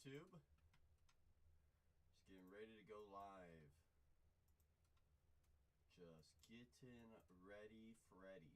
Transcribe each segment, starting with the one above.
YouTube. Just getting ready to go live. Just getting ready, Freddy.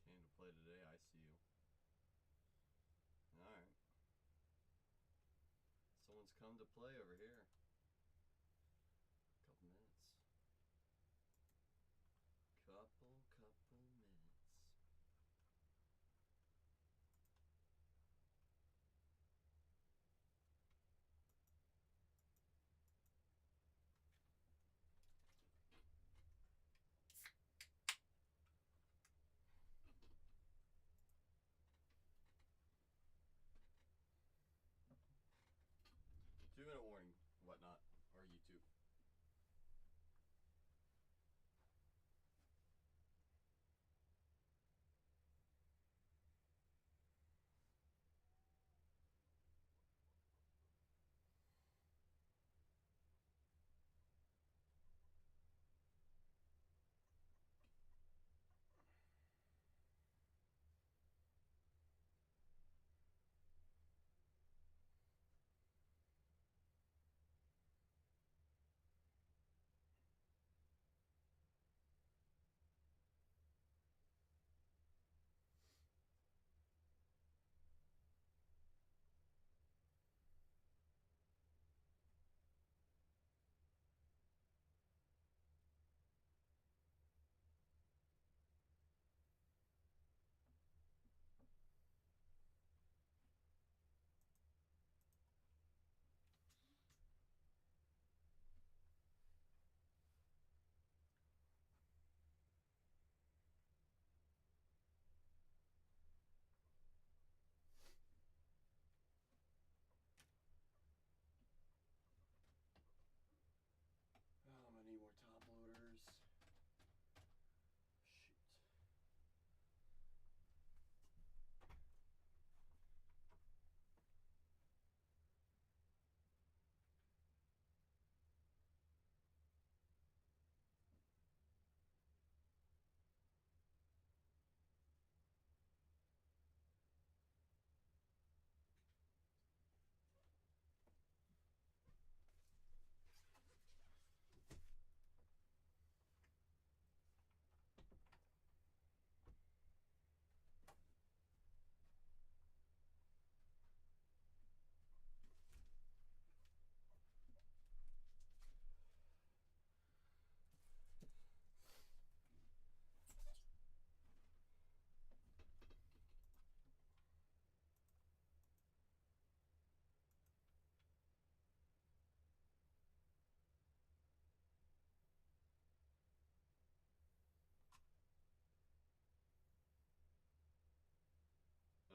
Came to play today, I see you. Alright. Someone's come to play over here. Couple minutes. Couple minutes. Two-minute warning, whatnot, or YouTube. Oh, I'm gonna need more top loaders. Shoot.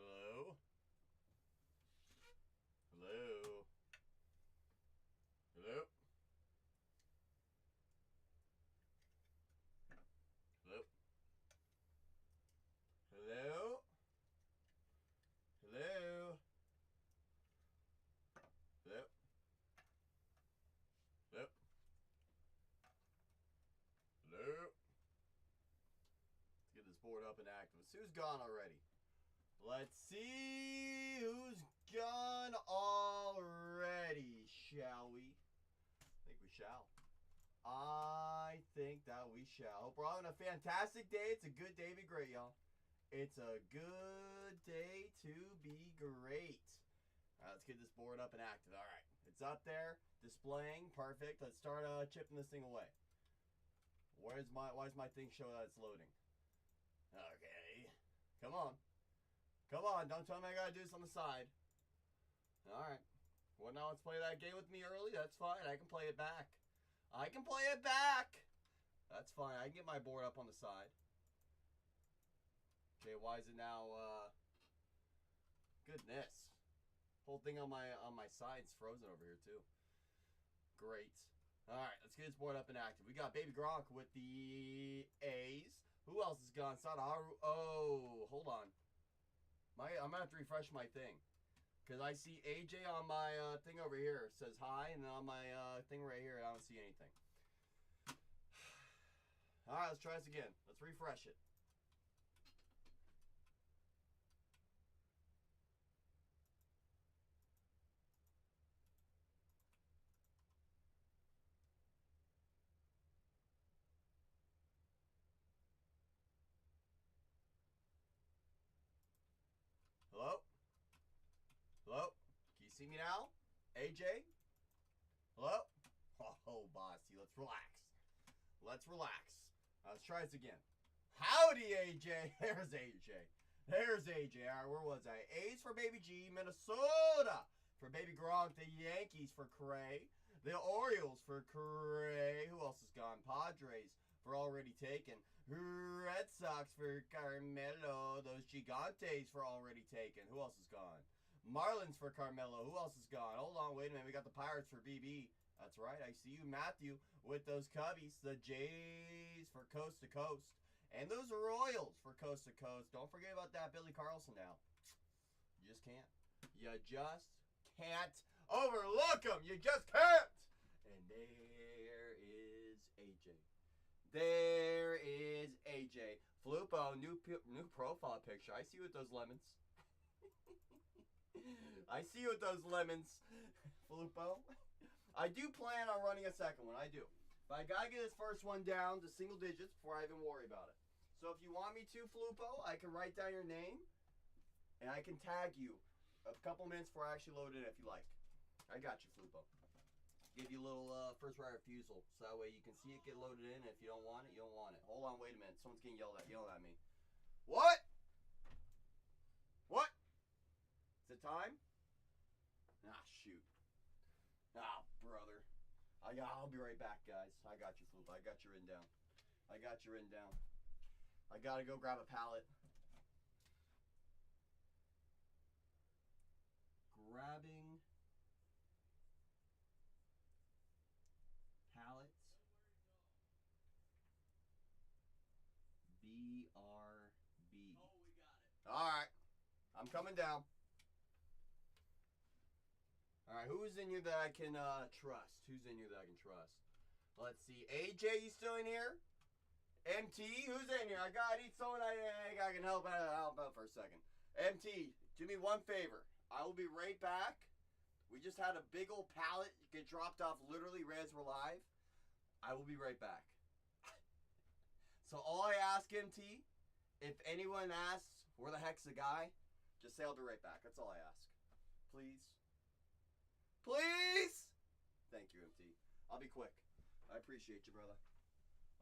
Hello? Hello? Hello? Hello? Hello? Hello? Hello? Hello? Hello? Let's get this board up and active. Who's gone already? Let's see who's gone already, shall we? I think we shall. I think that we shall. Hope we're all having a fantastic day. It's a good day to be great, y'all. It's a good day to be great. All right, let's get this board up and active. All right, it's up there, displaying. Perfect. Let's start chipping this thing away. Why does my thing show that it's loading? Okay. Come on. Come on, don't tell me I gotta do this on the side. Alright. Well, now let's play that game with me early. That's fine. I can play it back. I can play it back. That's fine. I can get my board up on the side. Okay, why is it now, goodness. Whole thing on my side's frozen over here, too. Great. All right, let's get this board up and active. We got Baby Gronk with the A's. Who else is gone? Sadaharu. Oh, hold on. I'm going to have to refresh my thing. Because I see AJ on my thing over here. It says hi, and then on my thing right here, I don't see anything. All right, let's try this again. Let's refresh it. Hello? Hello? Can you see me now? AJ? Hello? Oh, bossy, let's relax. Let's relax. Let's try this again. Howdy, AJ. There's AJ. There's AJ. All right, where was I? A's for Baby G. Minnesota for Baby Gronk. The Yankees for Cray. The Orioles for Cray. Who else is gone? Padres for already taken. Red Sox for Carmelo. Those Gigantes for already taken. Who else is gone? Marlins for Carmelo. Who else is gone? Hold on, wait a minute. We got the Pirates for BB. That's right. I see you, Matthew, with those Cubbies. The Jays for Coast to Coast. And those Royals for Coast to Coast. Don't forget about that Billy Carlson now. You just can't. You just can't overlook them. You just can't. And there is AJ. There is AJ. Flupo, new profile picture. I see you with those lemons. I see you with those lemons, Flupo. I do plan on running a second one. I do. But I got to get this first one down to single digits before I even worry about it. So if you want me to, Flupo, I can write down your name, and I can tag you a couple minutes before I actually load it in if you like. I got you, Flupo. Give you a little first right refusal, so that way you can see it get loaded in. If you don't want it, you don't want it. Hold on, wait a minute. Someone's getting yelled at me. What? What? Is it time? Ah, shoot. Ah, brother. I'll be right back, guys. I got you, Flupo. I got your in down. I got your in down. I gotta go grab a pallet. Grabbing pallets. BRB. Oh, we got it. All right. I'm coming down. All right, who's in here that I can trust? Who's in here that I can trust? Let's see. AJ, you still in here? MT, who's in here? I need someone I can help out for a second. MT, do me one favor. I will be right back. We just had a big old pallet get dropped off literally as we're live. I will be right back. So all I ask, MT, if anyone asks where the heck's the guy, just say I'll be right back. That's all I ask. Please. Please! Thank you, MT. I'll be quick. I appreciate you, brother.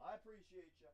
I appreciate you.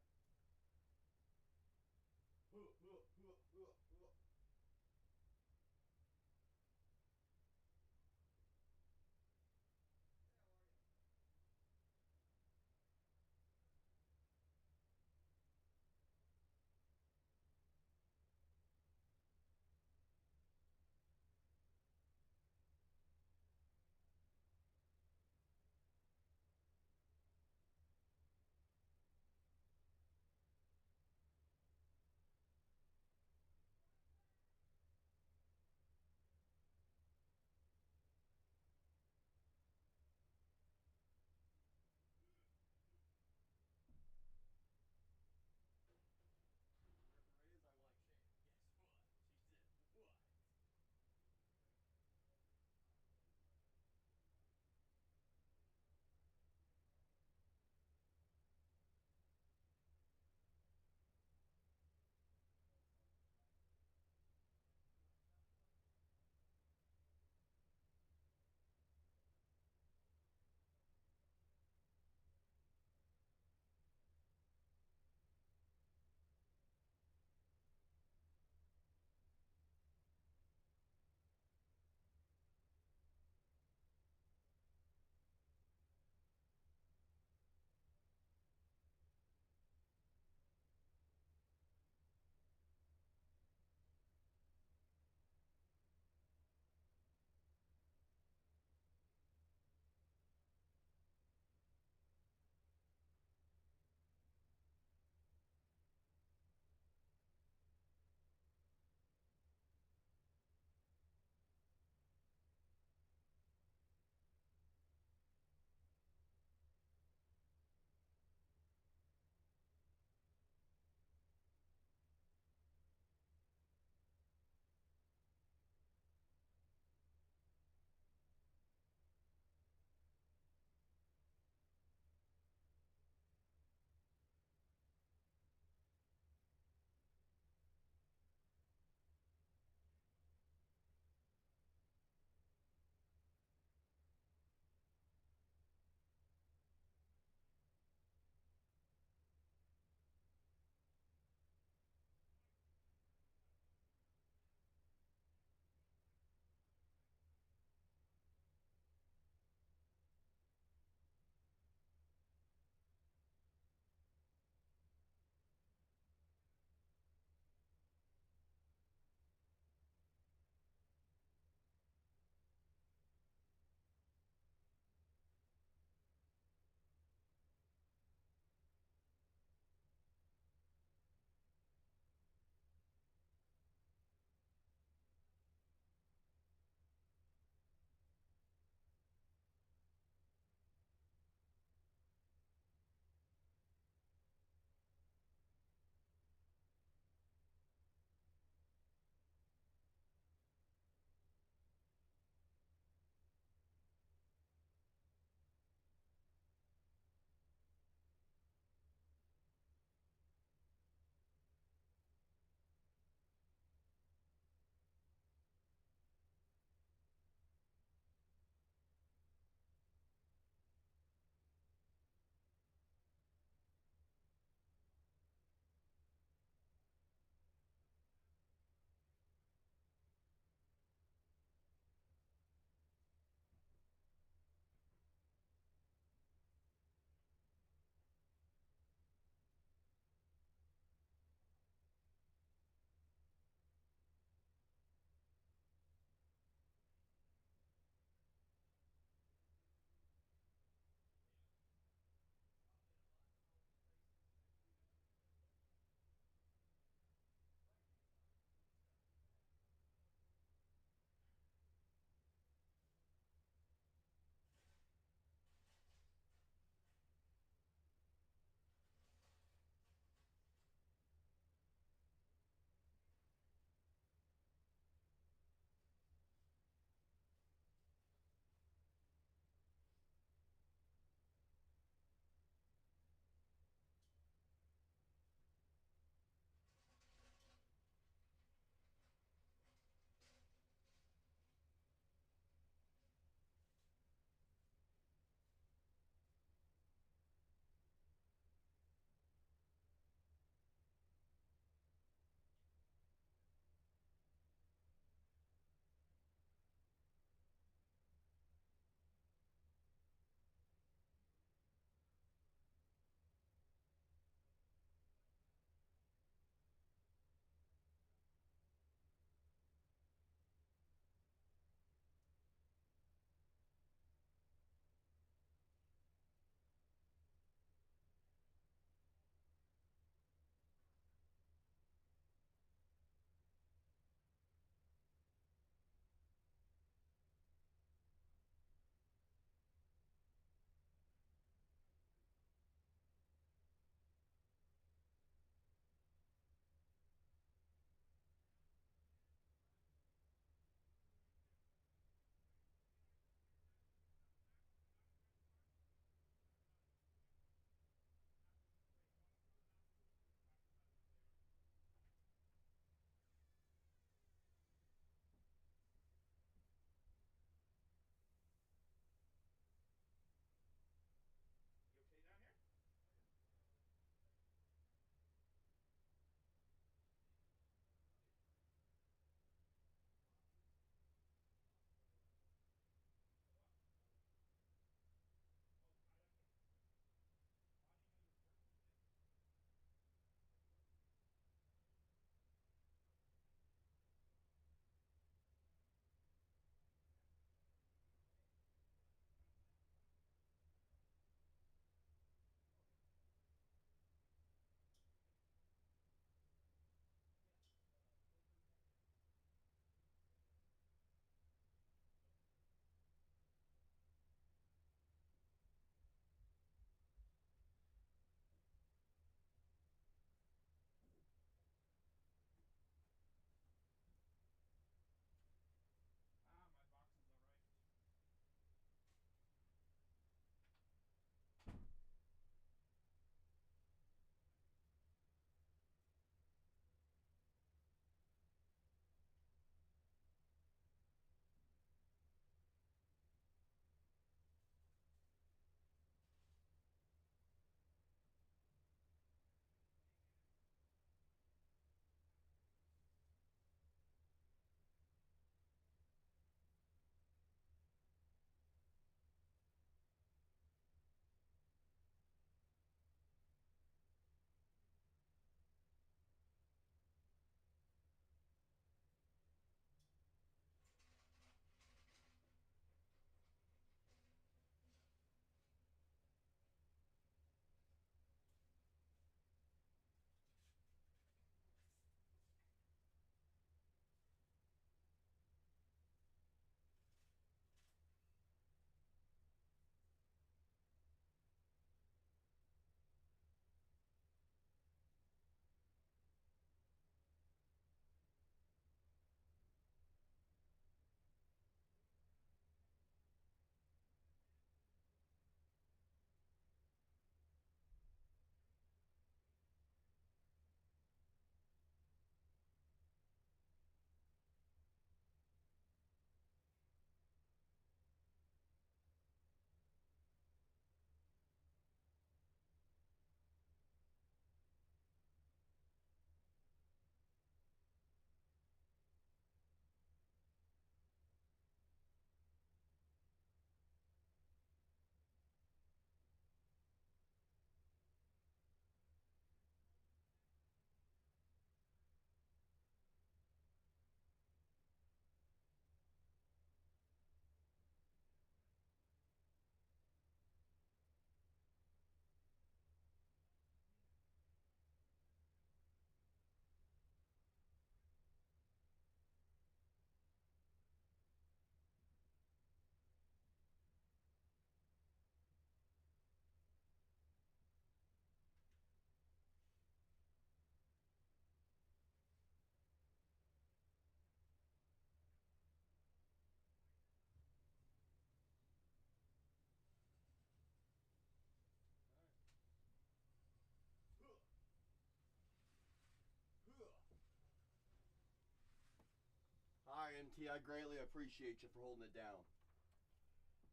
MT, I greatly appreciate you for holding it down.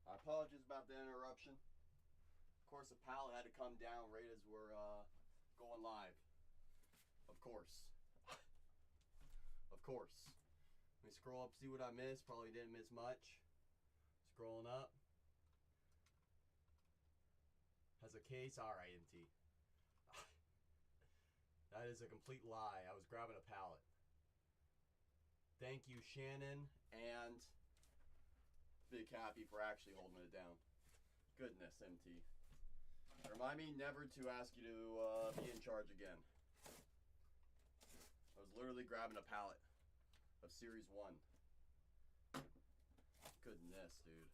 I apologize about the interruption. Of course, the pallet had to come down right as we're going live. Of course. Of course. Let me scroll up, see what I missed. Probably didn't miss much. Scrolling up. Has a case. Alright, MT. That is a complete lie. I was grabbing a pallet. Thank you, Shannon and Big Happy, for actually holding it down. Goodness, MT. Remind me never to ask you to be in charge again. I was literally grabbing a pallet of Series 1. Goodness, dude.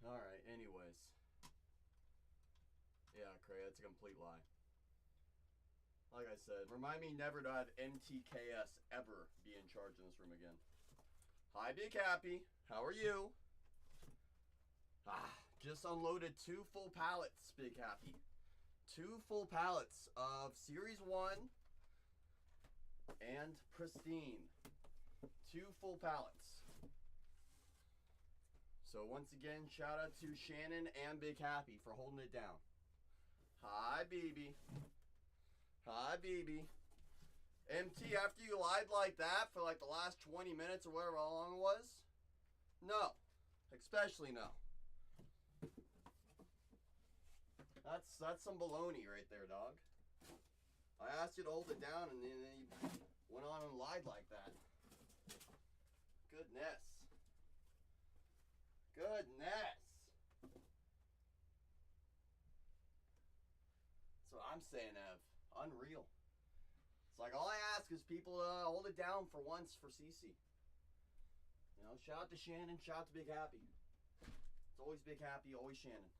Alright, anyways. Yeah, Cray, that's a complete lie. Like I said, remind me never to have MTKS ever be in charge in this room again. Hi, Big Happy. How are you? Just unloaded 2 full pallets, Big Happy. 2 full pallets of Series 1 and Pristine. 2 full pallets. So once again, shout out to Shannon and Big Happy for holding it down. Hi, BB. Hi, BB. MT, after you lied like that for like the last 20 minutes or whatever how long it was? No. Especially no. That's some baloney right there, dog. I asked you to hold it down and then you went on and lied like that. Goodness. Goodness. That's what I'm saying, Ev. Unreal. It's like all I ask is people hold it down for once for CC. You know, shout out to Shannon, shout out to Big Happy. It's always Big Happy, always Shannon.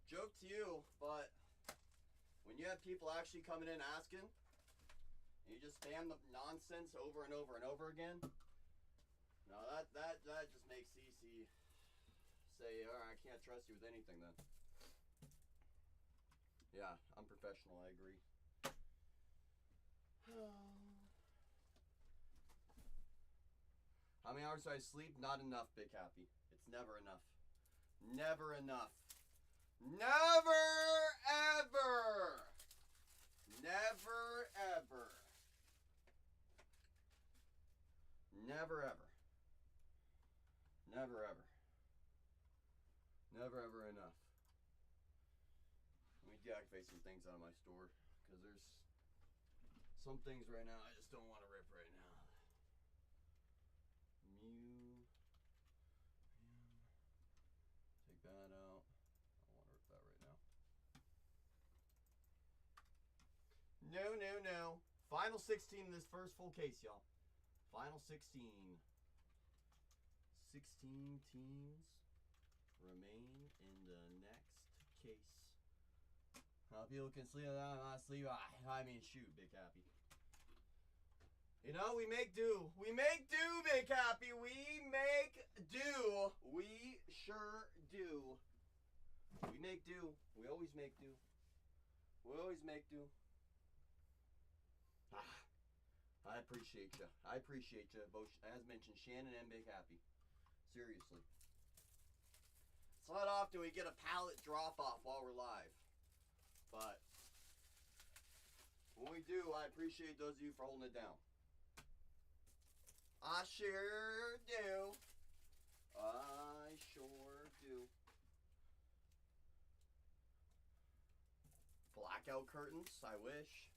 Joke to you, but when you have people actually coming in asking, and you just spam the nonsense over and over and over again, no, that just makes CC say, all right, I can't trust you with anything then. Yeah, unprofessional, I agree. How many hours do I sleep? Not enough, Big Happy. It's never enough. Never enough. Never, ever. Never, ever. Never, ever. Never, ever. Never ever enough. Let me deactivate some things out of my store because there's some things right now I just don't want to rip right now. Take that out. I don't want to rip that right now. No, no, no. Final 16 in this first full case, y'all. Final 16. 16 teams remain in the next case. How people can sleep without not sleep. I mean, shoot, Big Happy. You know, we make do. We make do, Big Happy. We make do. We sure do. We make do. We always make do. We always make do. I appreciate you. I appreciate you, both, as mentioned, Shannon and Big Happy. Seriously. It's not often we get a pallet drop off while we're live. But when we do, I appreciate those of you for holding it down. I sure do. I sure do. Blackout curtains? I wish.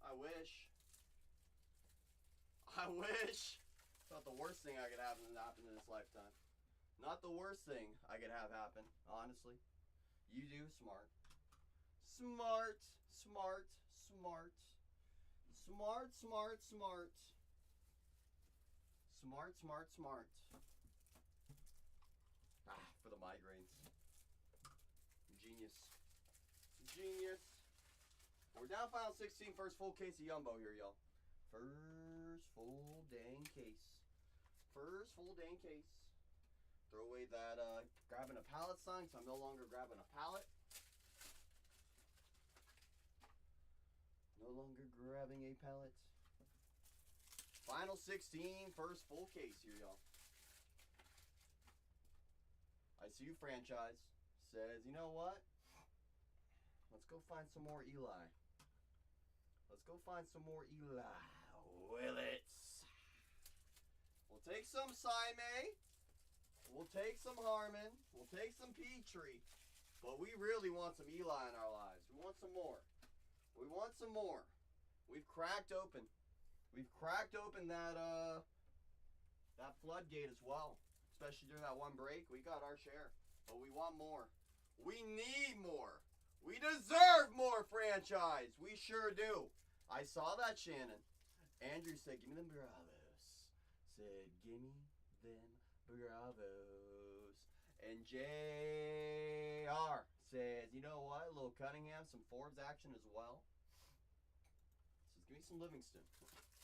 I wish. I wish. It's not the worst thing I could have happen in this lifetime. Not the worst thing I could have happen, honestly. You do, smart. Smart, smart, smart. Smart, smart, smart. Smart, smart, smart. For the migraines. Genius. Genius. We're down final 16, first full case of Yumbo here, y'all. First full dang case. First full dang case. Throw away that grabbing a pallet sign, so I'm no longer grabbing a pallet. No longer grabbing a pallet. Final 16, first full case here, y'all. I see you, franchise. Says, you know what? Let's go find some more Eli. Let's go find some more Eli Willits. We'll take some Saime. We'll take some Harmon. We'll take some Petrie. But we really want some Eli in our lives. We want some more. We want some more. We've cracked open. We've cracked open that floodgate as well. Especially during that one break. We got our share. But we want more. We need more. We deserve more, franchise. We sure do. I saw that, Shannon. Andrew said, give me them Bravos. Said, give me them Bravos. And JR says, you know what? A little Cunningham, some Forbes action as well. Says, give me some Livingston.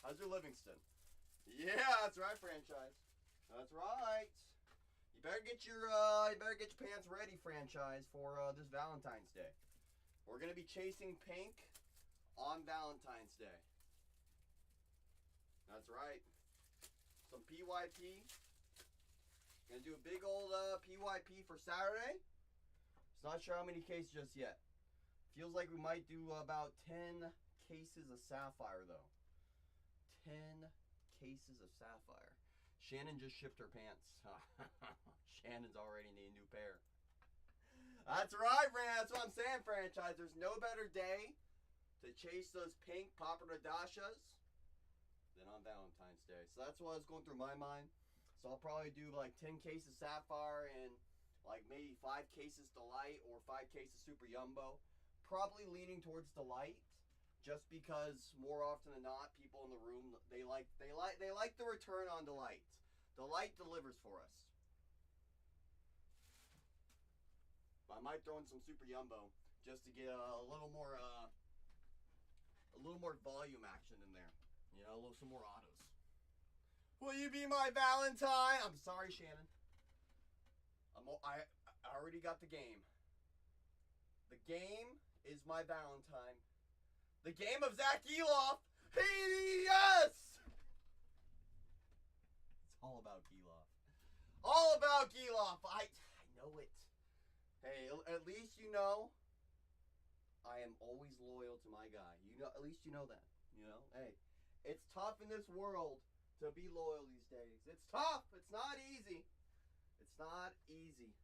How's your Livingston? Yeah, that's right, franchise. That's right. You better get your pants ready, franchise, for this Valentine's Day. We're gonna be chasing pink on Valentine's Day. That's right. Some PYP. Gonna do a big old PYP for Saturday. It's not sure how many cases just yet. Feels like we might do about 10 cases of Sapphire though. 10 cases of Sapphire. Shannon just shipped her pants. Shannon's already need a new pair. That's right, man. That's what I'm saying, franchise. There's no better day to chase those pink Papadashas than on Valentine's Day. So that's what was going through my mind. So I'll probably do like 10 cases Sapphire and like maybe 5 cases Delight or 5 cases Super Jumbo. Probably leaning towards Delight, just because more often than not, people in the room they like the return on Delight. Delight delivers for us. I might throw in some Super Jumbo just to get a little more volume action in there. You know, some more autos. Will you be my Valentine? I'm sorry, Shannon. I already got the game. The game is my Valentine. The game of Zach Eloff. Yes! It's all about Eloff. All about Eloff. I know it. Hey, at least you know I am always loyal to my guy. You know, at least you know that. You know, hey, it's tough in this world to be loyal these days. It's tough. It's not easy. It's not easy.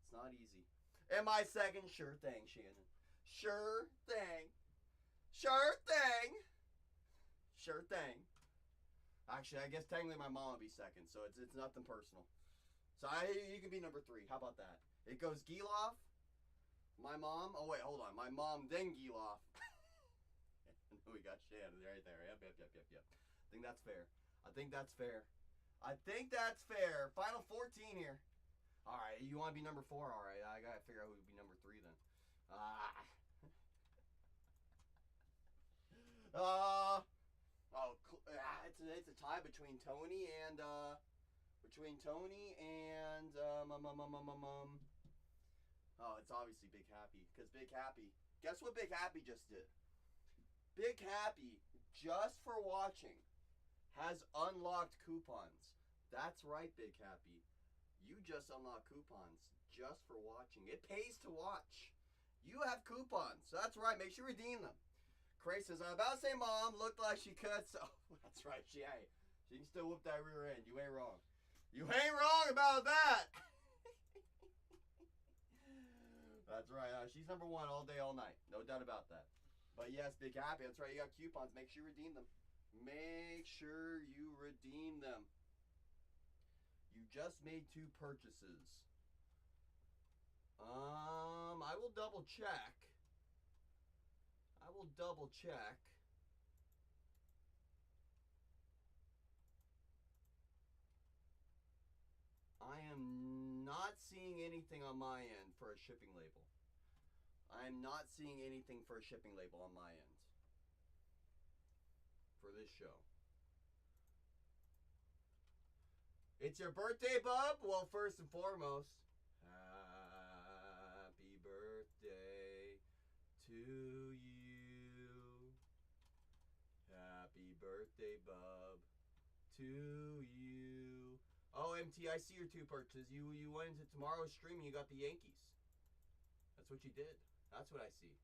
It's not easy. Am I second? Sure thing, Shannon. Sure thing. Sure thing. Sure thing. Actually, I guess technically my mom would be second, so it's nothing personal. So you can be number 3. How about that? It goes Giloff, my mom. Oh wait, hold on. My mom, then Giloff. And then we got Shannon right there. Yep. I think that's fair. I think that's fair. Final 14 here. All right, you want to be number 4? All right, I gotta figure out who would be number 3 then. It's a tie between Tony and Oh, it's obviously Big Happy, because Big Happy. Guess what Big Happy just did? Big Happy, just for watching, has unlocked coupons. That's right, Big Happy. You just unlocked coupons just for watching. It pays to watch. You have coupons. So that's right. Make sure you redeem them. Cray says, I'm about to say Mom looked like she could. So that's right. She can still whoop that rear end. You ain't wrong. You ain't wrong about that. That's right. She's number 1 all day, all night. No doubt about that. But yes, Big Happy. That's right. You got coupons. Make sure you redeem them. Make sure you redeem them. You just made 2 purchases. I will double check. I am not seeing anything on my end for a shipping label. I am not seeing anything for a shipping label on my end for this show. It's your birthday, bub? Well, first and foremost, happy birthday to you. birthday, bub. To you. Oh, MT, I see your 2 purchases. You went into tomorrow's stream and you got the Yankees. That's what you did. That's what I see.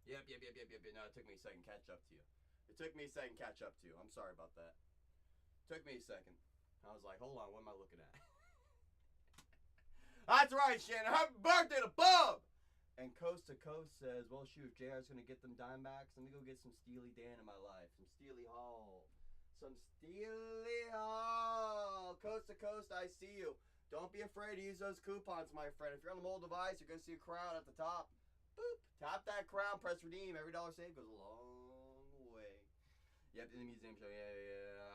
Yep. No, it took me a second to catch up to you. I'm sorry about that. Took me a second. I was like, hold on, what am I looking at? That's right, Shannon. Happy birthday to Bub! And Coast to Coast says, well, shoot, if JR's going to get them Diamondbacks, let me go get some Steely Dan in my life. Some Steely Hall. Coast to Coast, I see you. Don't be afraid to use those coupons, my friend. If you're on the mobile device, you're going to see a crown at the top. Boop. Tap that crown, press redeem. Every dollar saved goes a long way. Yep, in the museum show. Yeah.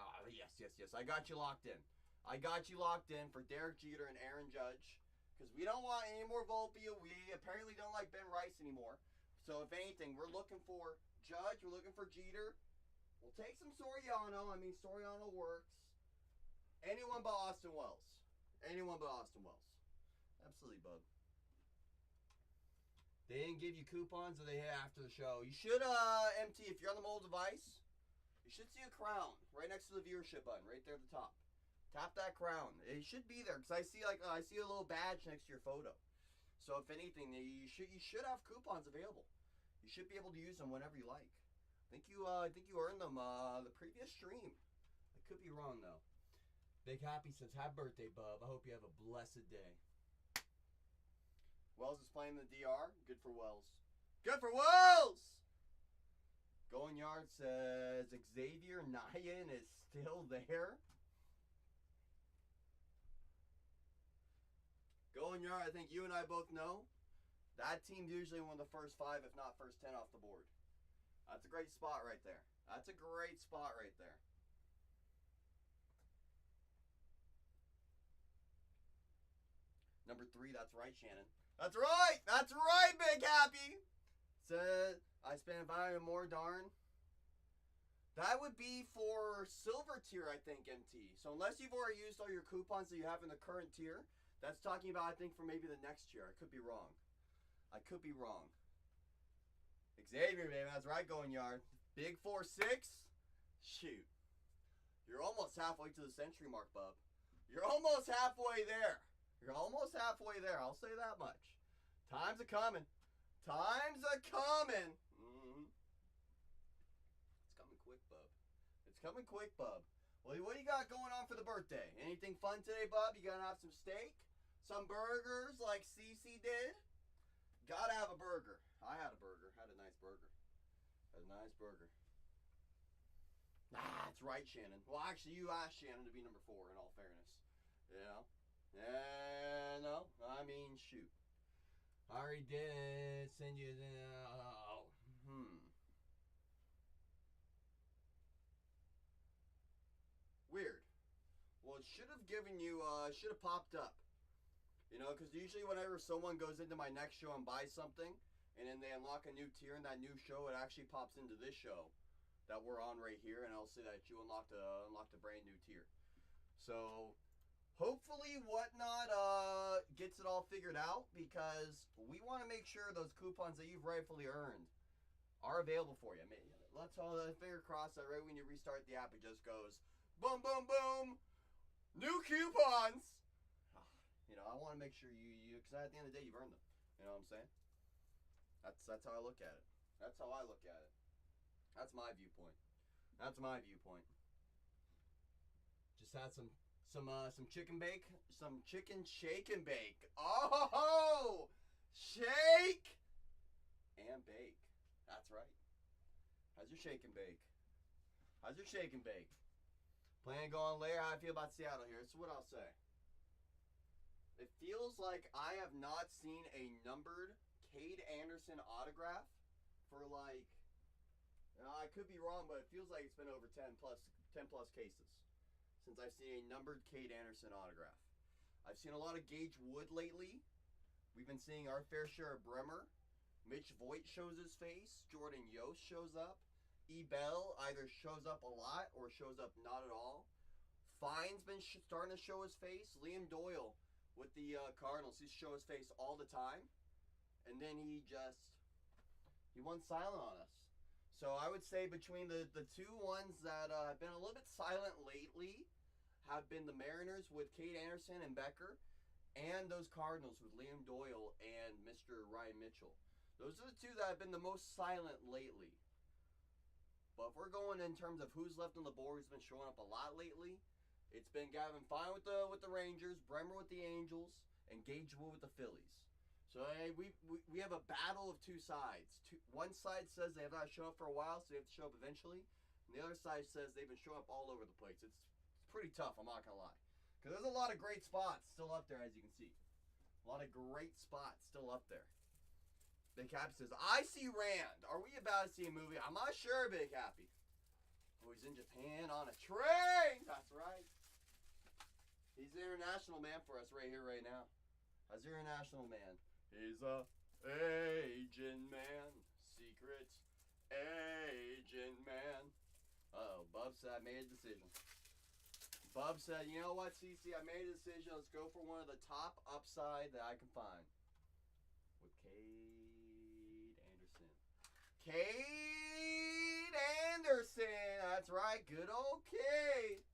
Yes. I got you locked in for Derek Jeter and Aaron Judge. Because we don't want any more Volpe. We apparently don't like Ben Rice anymore. So if anything, we're looking for Judge. We're looking for Jeter. We'll take some Soriano. I mean, Soriano works. Anyone but Austin Wells. Absolutely, bub. They didn't give you coupons, or they hit after the show. You should, MT, if you're on the mobile device, you should see a crown right next to the viewership button, right there at the top. Tap that crown. It should be there, because I see a little badge next to your photo. So if anything, you should have coupons available. You should be able to use them whenever you like. I think you earned them the previous stream. I could be wrong though. Big Happy says, happy birthday, bub. I hope you have a blessed day. Wells is playing the DR. Good for Wells. Going Yard says Xavier Nayan is still there. Going Yard, I think you and I both know that team's usually one of the first 5, if not first 10 off the board. That's a great spot right there. Number 3, that's right, Shannon. That's right, Big Happy. Said, I spent $5 more, darn. That would be for silver tier, I think, MT. So unless you've already used all your coupons that you have in the current tier, that's talking about, I think, for maybe the next year. I could be wrong. Xavier, baby, that's right, Going Yard. Big 4-6. Shoot. You're almost halfway to the century mark, bub. You're almost halfway there. I'll say that much. Times are coming. Mm-hmm. It's coming quick, bub. Well, what do you got going on for the birthday? Anything fun today, bub? You gonna have some steak? Some burgers like Cece did? Gotta have a burger. I had a burger. Had a nice burger. That's right, Shannon. Well, actually, you asked Shannon to be number 4, in all fairness. You know? Yeah, no. I mean, shoot. I already did send you the... Weird. Well, it should have given you... should have popped up. You know, because usually whenever someone goes into my next show and buys something, and then they unlock a new tier in that new show, it actually pops into this show that we're on right here, and I'll say that you unlocked a brand new tier. So, hopefully Whatnot gets it all figured out, because we want to make sure those coupons that you've rightfully earned are available for you. I mean, let's all finger crossed that right when you restart the app, it just goes boom, boom, boom, new coupons. You know, I want to make sure you, because at the end of the day, you've earned them. You know what I'm saying? That's how I look at it. That's my viewpoint. Just had some chicken bake, some chicken shake and bake. Oh, shake and bake. That's right. How's your shake and bake? Plan to go on later. How I feel about Seattle here. This is what I'll say. It feels like I have not seen a numbered Cade Anderson autograph for like, I could be wrong, but it feels like it's been over 10 plus cases since I've seen a numbered Cade Anderson autograph. I've seen a lot of Gage Wood lately. We've been seeing our fair share of Bremer. Mitch Voigt shows his face. Jordan Yost shows up. Ebell either shows up a lot or shows up not at all. Fine's been starting to show his face. Liam Doyle with the Cardinals, he shows his face all the time. And then he went silent on us. So I would say between the two ones that have been a little bit silent lately have been the Mariners with Cade Anderson and Becker, and those Cardinals with Liam Doyle and Mr. Ryan Mitchell. Those are the two that have been the most silent lately. But if we're going in terms of who's left on the board, who's been showing up a lot lately, it's been Gavin Fine with the Rangers, Bremer with the Angels, and Gage Wood with the Phillies. So hey, we have a battle of two sides. One side says they have not shown up for a while, so they have to show up eventually. And the other side says they've been showing up all over the place. It's pretty tough, I'm not going to lie. Because there's a lot of great spots still up there, as you can see. A lot of great spots still up there. Big Happy says, I see Rand. Are we about to see a movie? I'm not sure, Big Happy. Oh, he's in Japan on a train. That's right. He's the international man for us right here, right now. How's your international man? He's a Asian man. Secret Asian man. Uh-oh, Bub said I made a decision. Bub said, you know what, CC, I made a decision. Let's go for one of the top upside that I can find. With Cade Anderson. Cade Anderson! That's right, good old Cade.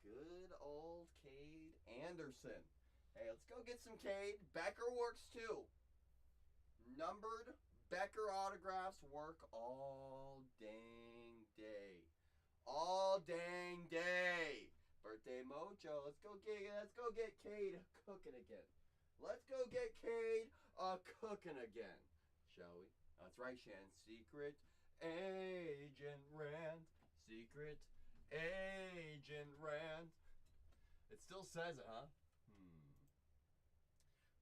Good old Cade Anderson. Hey, let's go get some Cade. Becker works too. Numbered Becker autographs work all dang day. All dang day. Birthday Mojo. Let's go get Cade cooking again. Let's go get Cade cooking again, shall we? That's right, Shan. Secret Agent Rand. Secret Agent Rand. It still says it, huh?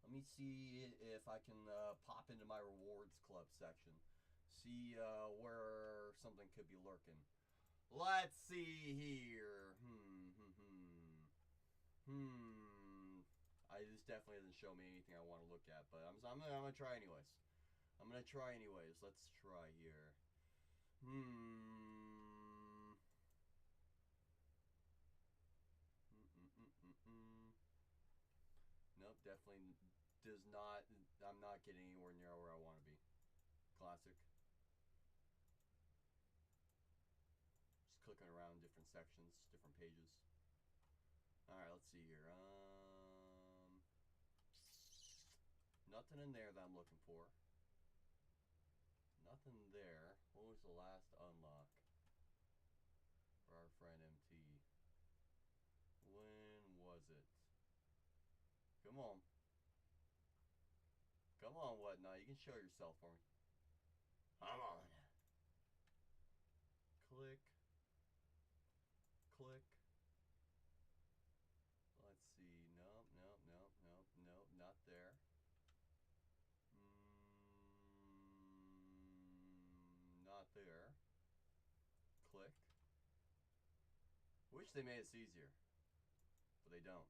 Let me see if I can pop into my rewards club section. See where something could be lurking. Let's see here. This definitely doesn't show me anything I want to look at, but I'm gonna try anyways. Let's try here. Nope, definitely does not. I'm not getting anywhere near where I want to be. Classic. Just clicking around different sections, different pages. Alright, let's see here. Nothing in there that I'm looking for. Nothing there. What was the last unlock for our friend MT? When was it? Come on. Come on, Whatnot. You can show yourself for me. Come on. Click. Click. Let's see. Nope, nope, nope, nope, nope. Not there. Not there. Click. Wish they made this easier. But they don't.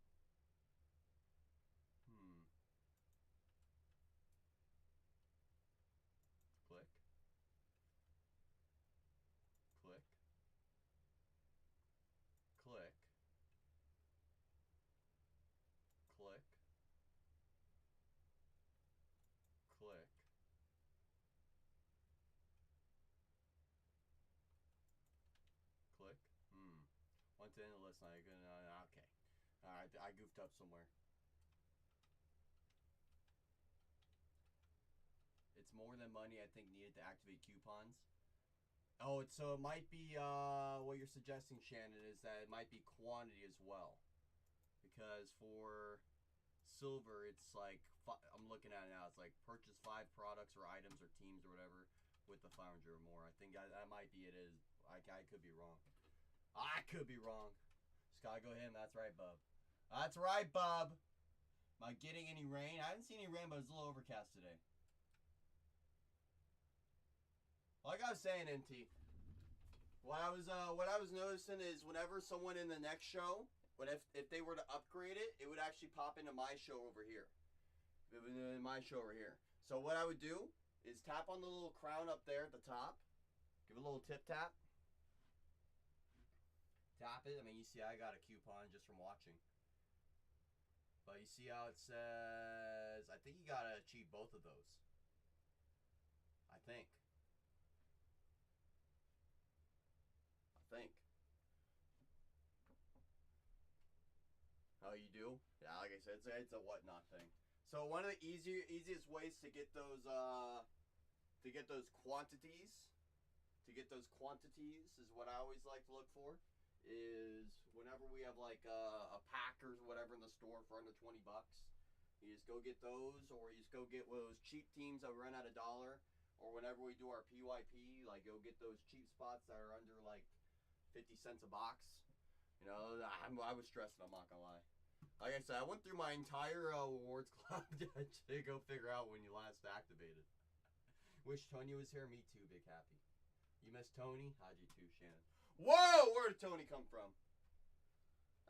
Click. Click. Click. Click. Click. Click. Went to end the list. Now you're gonna. Okay. Alright, I goofed up somewhere. It's more than money, I think, needed to activate coupons. Oh, so it might be, what you're suggesting, Shannon, is that it might be quantity as well. Because for silver, it's like, I'm looking at it now, it's like purchase 5 products or items or teams or whatever with the 500 or more. I think that might be it. I could be wrong. I could be wrong. Just gotta go him. That's right, Bub. That's right, Bub. Am I getting any rain? I haven't seen any rain, but it's a little overcast today. Like I was saying, MT, what I was noticing is whenever someone in the next show, if they were to upgrade it, it would actually pop into my show over here. It would in my show over here. So what I would do is tap on the little crown up there at the top, give it a little tip tap, tap it. I mean, you see, I got a coupon just from watching. But you see how it says, I think you gotta achieve both of those. I think. think. Oh, you do? Yeah, like I said, it's a whatnot thing. So one of the easiest ways to get those quantities, is what I always like to look for. Is whenever we have like a pack or whatever in the store for under $20, you just go get those, or you just go get those cheap teams that run at $1. Or whenever we do our PYP, like go get those cheap spots that are under like 50 cents a box. You know, I was stressed. I'm not gonna lie. Like I said, I went through my entire rewards club to go figure out when you last activated. Wish Tony was here. Me too, Big Happy. You miss Tony? How'd you too, Shannon? Whoa! Where did Tony come from?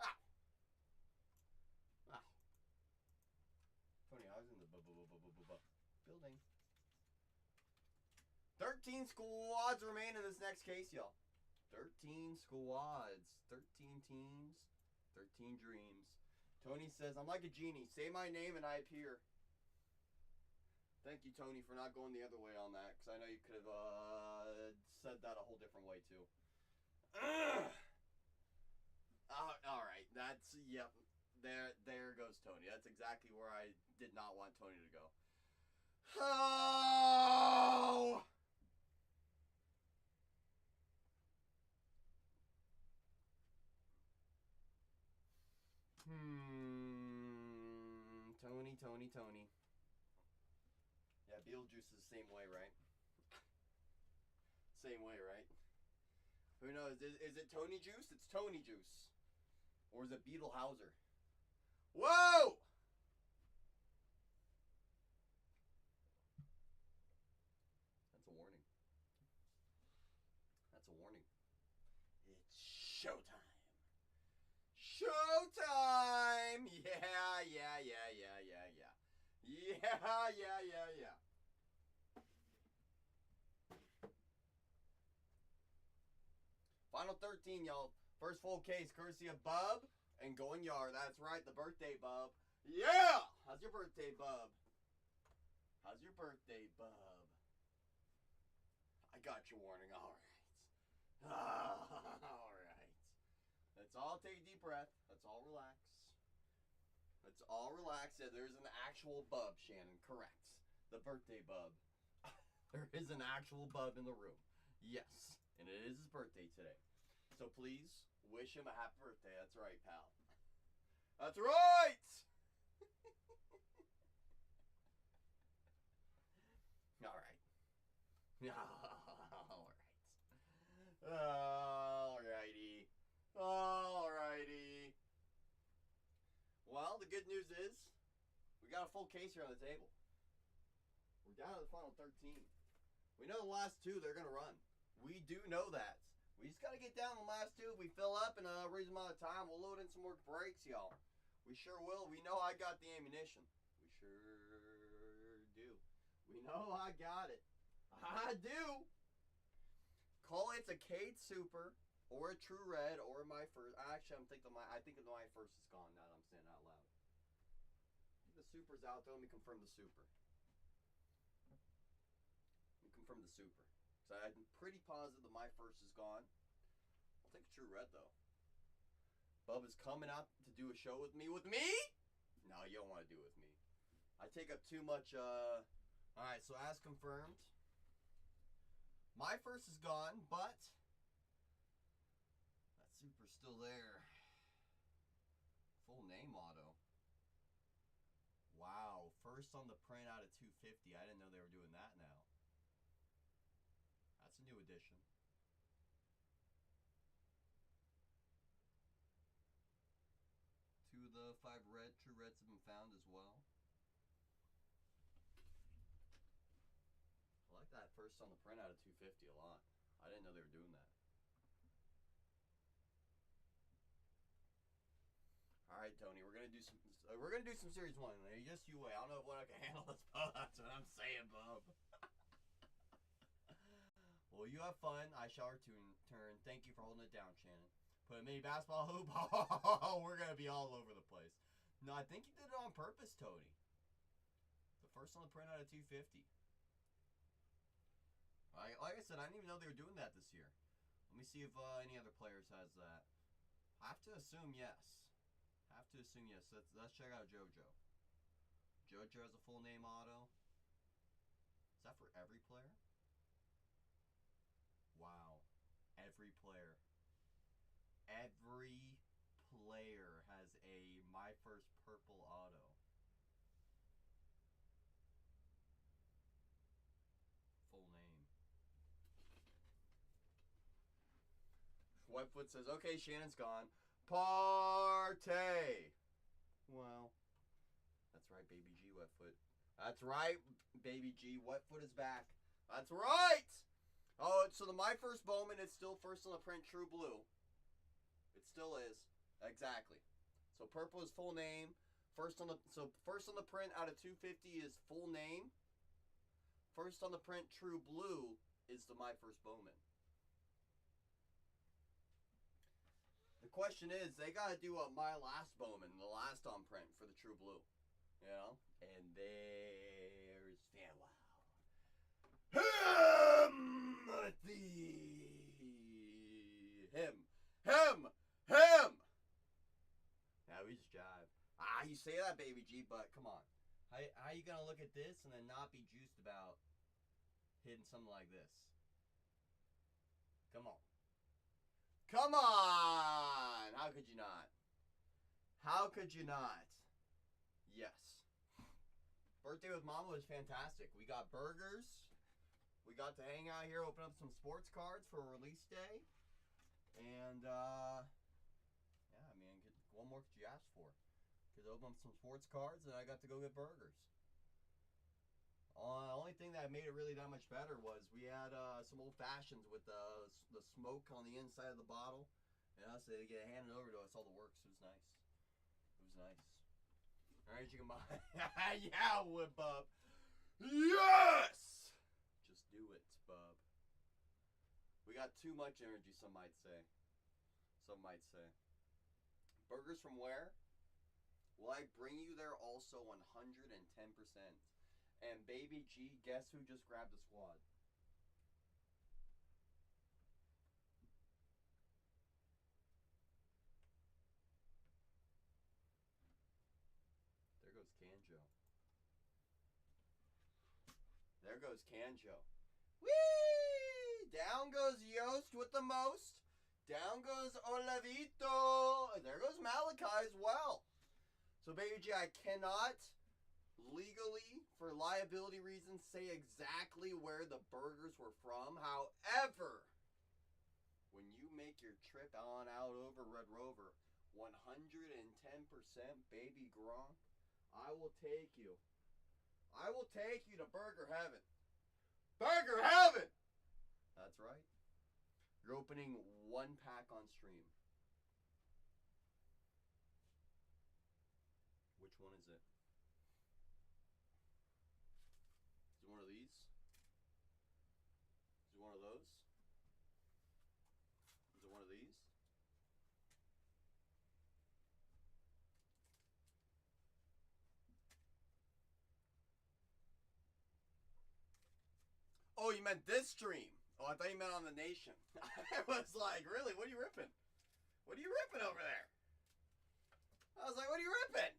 Ah! Ah! Tony, I was in the building. 13 squads remain in this next case, y'all. 13 squads. 13 teams. 13 dreams. Tony says, I'm like a genie. Say my name and I appear. Thank you, Tony, for not going the other way on that, because I know you could have said that a whole different way, too. All right, that's, yep. There goes Tony. That's exactly where I did not want Tony to go. Oh! Tony. Yeah, Beetlejuice is the same way, right? Same way, right? Who knows? Is it Tony Juice? It's Tony Juice. Or is it Beetlehauser? Whoa! That's a warning. That's a warning. It's showtime. Showtime! Yeah. Final 13, y'all. First full case, courtesy of Bub and Going Yard. That's right, the birthday Bub. Yeah! How's your birthday, Bub? How's your birthday, Bub? I got your warning. All right. All right. Let's all take a deep breath. Let's all relax. Let's all relax. Yeah, there's an actual Bub, Shannon. Correct. The birthday Bub. There is an actual Bub in the room. Yes. And it is his birthday today. So please wish him a happy birthday. That's right, pal. That's right! All right. Alrighty. Well, the good news is we got a full case here on the table. We're down to the final 13. We know the last two, they're going to run. We do know that. We just got to get down the last two. If we fill up in a reasonable amount of time, we'll load in some more breaks, y'all. We sure will. We know I got the ammunition. We sure do. We know I got it. I do. Call it's a Cade Super or a True Red or my first. Actually, I think my first is gone now that I'm saying it out loud. I think the Super's out there. Let me confirm the Super. So I'm pretty positive that my first is gone. I'll take a True Red though. Bub is coming out to do a show with me. With me? No, you don't want to do it with me. I take up too much. Alright, so as confirmed, my first is gone, but that Super's still there. Full name auto. Wow, first on the print out of 250. I didn't know they were doing that now. That's a new addition. Two of the 5 True Reds have been found as well. I like that first on the print out of 250 a lot. I didn't know they were doing that. All right, Tony, we're gonna do some series 1. Just you wait. I don't know what I can handle this, Bub. That's what I'm saying, Bub. Well, you have fun. I shall return. Thank you for holding it down, Shannon. Put a mini basketball hoop. Oh, we're gonna be all over the place. No, I think you did it on purpose, Tony. The first on the print out of 250. Like I said, I didn't even know they were doing that this year. Let me see if any other players has that. I have to assume yes. Have to assume yes. Let's check out JoJo. JoJo has a full name auto. Is that for every player? Wow. Every player. Every player has a My First Purple auto. Full name. Whitefoot says, okay, Shannon's gone. Partay. Well, that's right, Baby G, Wetfoot. That's right, Baby G, Wetfoot is back. That's right! Oh, so the My First Bowman is still first on the print, True Blue. It still is. Exactly. So purple is full name. First on the print out of 250 is full name. First on the print, True Blue is the My First Bowman. The question is, they got to do a My Last Bowman, the last on print for the True Blue. You know? And there's farewell. Him! Now we just jive. You say that, Baby G, but come on. How you gonna look at this and then not be juiced about hitting something like this? Come on. Come on! How could you not? How could you not? Yes. Birthday with Mama was fantastic. We got burgers. We got to hang out here, open up some sports cards for release day. And, yeah, I mean, what more could you ask for? Could open up some sports cards, and I got to go get burgers. The only thing that made it really that much better was we had some old fashions with the smoke on the inside of the bottle. And us, they get handed over to us, all the works. It was nice. It was nice. All right, you can buy. Yeah, Whip Bub. Yes! Just do it, Bub. We got too much energy, some might say. Some might say. Burgers from where? Will I bring you there also 110%? And Baby G, guess who just grabbed the squad? There goes Kanjo. There goes Kanjo. Whee! Down goes Yost with the most. Down goes Olavito. There goes Malachi as well. So, Baby G, I cannot legally, for liability reasons, say exactly where the burgers were from. However, when you make your trip on out over Red Rover, 110% Baby Gronk, I will take you. I will take you to Burger Heaven. Burger Heaven! That's right. You're opening one pack on stream. Which one is it? Is it one of these? Is it one of those? Is it one of these? Oh, you meant this stream. Oh, I thought you meant on the Nation. I was like, really? What are you ripping? What are you ripping over there? I was like, what are you ripping?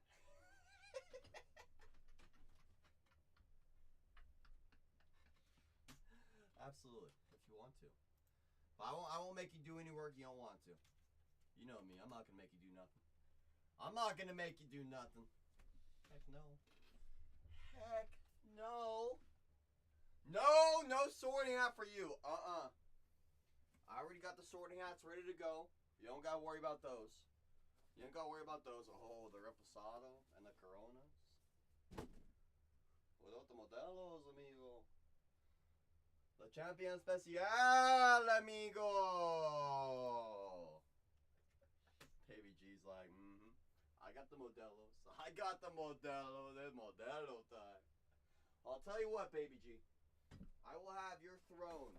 Absolutely, if you want to. But I won't make you do any work you don't want to. You know me. I'm not going to make you do nothing. I'm not going to make you do nothing. Heck no. Heck no. No sorting hat for you. I already got the sorting hats ready to go. You don't got to worry about those. You don't got to worry about those. Oh, the Reposado and the Coronas. Without the Modelos, amigo. The Champion Special, amigo. Baby G's like, I got the Modelos. I got the Modelos. There's Modelo time. I'll tell you what, Baby G. I will have your throne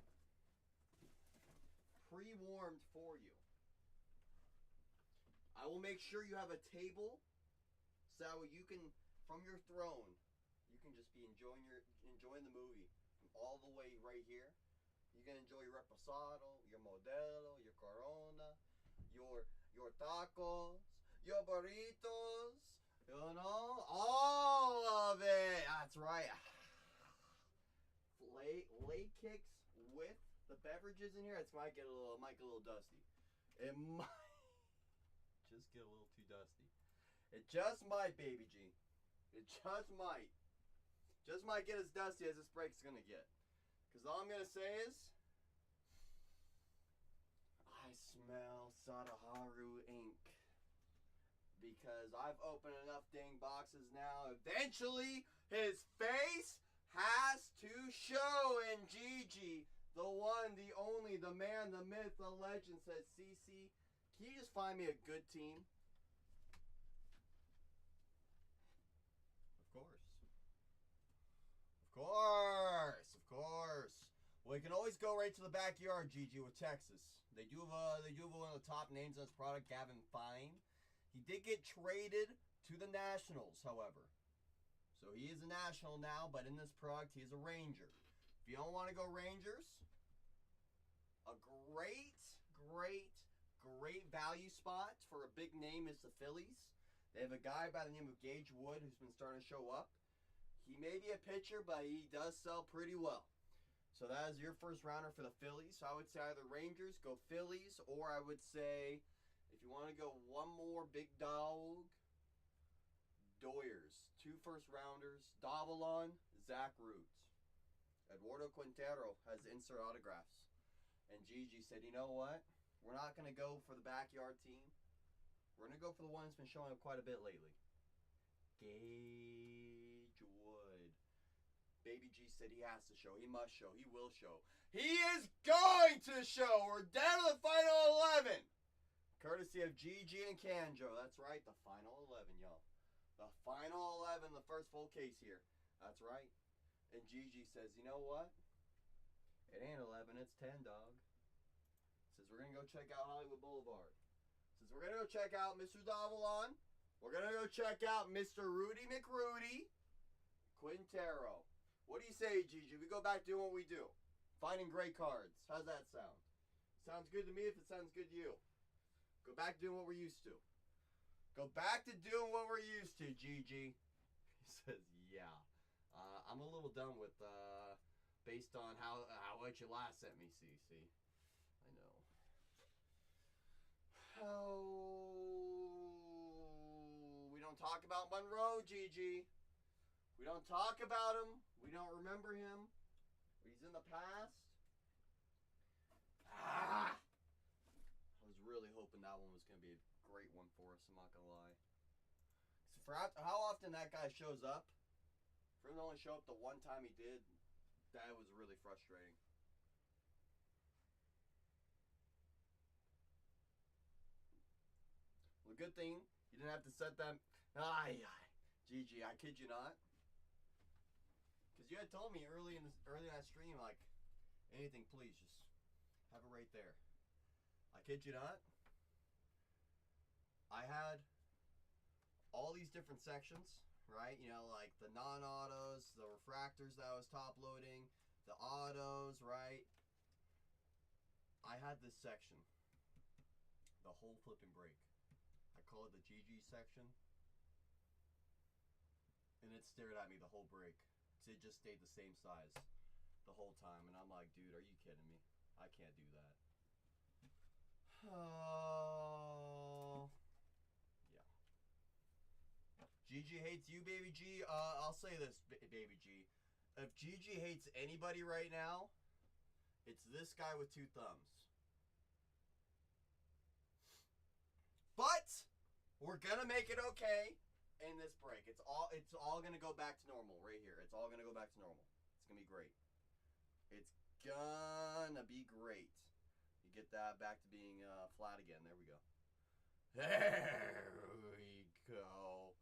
pre-warmed for you. I will make sure you have a table so you can, from your throne, you can just be enjoying the movie all the way right here. You You're gonna enjoy your reposado, your modelo, your corona, your tacos, your burritos. You know, all of it. That's right. Lay kicks with the beverages in here. It might get a little dusty. It might just get a little too dusty. It just might, baby G. It just might. Just might get as dusty as this break's gonna get. Because all I'm gonna say is, I smell Sadaharu ink. Because I've opened enough dang boxes now. Eventually, his face has to show. And Gigi, the one, the only, the man, the myth, the legend, says, CC, can you just find me a good team? Of course. Of course. Of course. Well, you can always go right to the backyard, Gigi, with Texas. They do have one of the top names on this product, Gavin Fine. He did get traded to the Nationals, however. So he is a National now, but in this product, he is a Ranger. If you don't want to go Rangers, a great value spot for a big name is the Phillies. They have a guy by the name of Gage Wood who's been starting to show up. He may be a pitcher, but he does sell pretty well. So that is your first rounder for the Phillies. So I would say either Rangers, go Phillies, or I would say, if you want to go one more big dog, Doyers. 2 first rounders, Davalon, Zach Roots. Eduardo Quintero has insert autographs. And Gigi said, you know what? We're not going to go for the backyard team. We're going to go for the one that's been showing up quite a bit lately. Gage Wood. Baby G said he has to show. He must show. He will show. He is going to show. We're down to the final 11. Courtesy of Gigi and Kanjo. That's right. The final 11, y'all. The final 11. The first full case here. That's right. And Gigi says, you know what? It ain't 11. It's 10, dog. Says we're going to go check out Hollywood Boulevard. Says we're going to go check out Mr. Davalon. We're going to go check out Mr. Rudy McRudy Quintero. What do you say, Gigi? We go back doing what we do. Finding great cards. How's that sound? Sounds good to me if it sounds good to you. Go back doing what we're used to. Go back to doing what we're used to, Gigi. He says, yeah. I'm a little done with, based on how much you last sent me, CC. I know. Oh, we don't talk about Monroe, Gigi. We don't talk about him. We don't remember him. He's in the past. I was really hoping that one was going to be a great one for us, I'm not going to lie. So for how often that guy shows up, for him to only show up the one time he did, that was really frustrating. Well, good thing you didn't have to set them. Gigi, I kid you not. Because you had told me early in that stream, like, anything, please, just have it right there. I kid you not. I had all these different sections, right? You know, like the non-autos, the refractors that I was top loading, the autos, right? I had this section, the whole flip and break. I call it the GG section. And it stared at me the whole break. It just stayed the same size the whole time. And I'm like, dude, are you kidding me? I can't do that. Oh. Yeah. Gigi hates you, Baby G. I'll say this, Baby G. If Gigi hates anybody right now, it's this guy with 2 thumbs. But we're gonna make it okay in this break. It's all gonna go back to normal right here. It's all gonna go back to normal. It's gonna be great. It's gonna be great. You get that back to being flat again. There we go. There we go.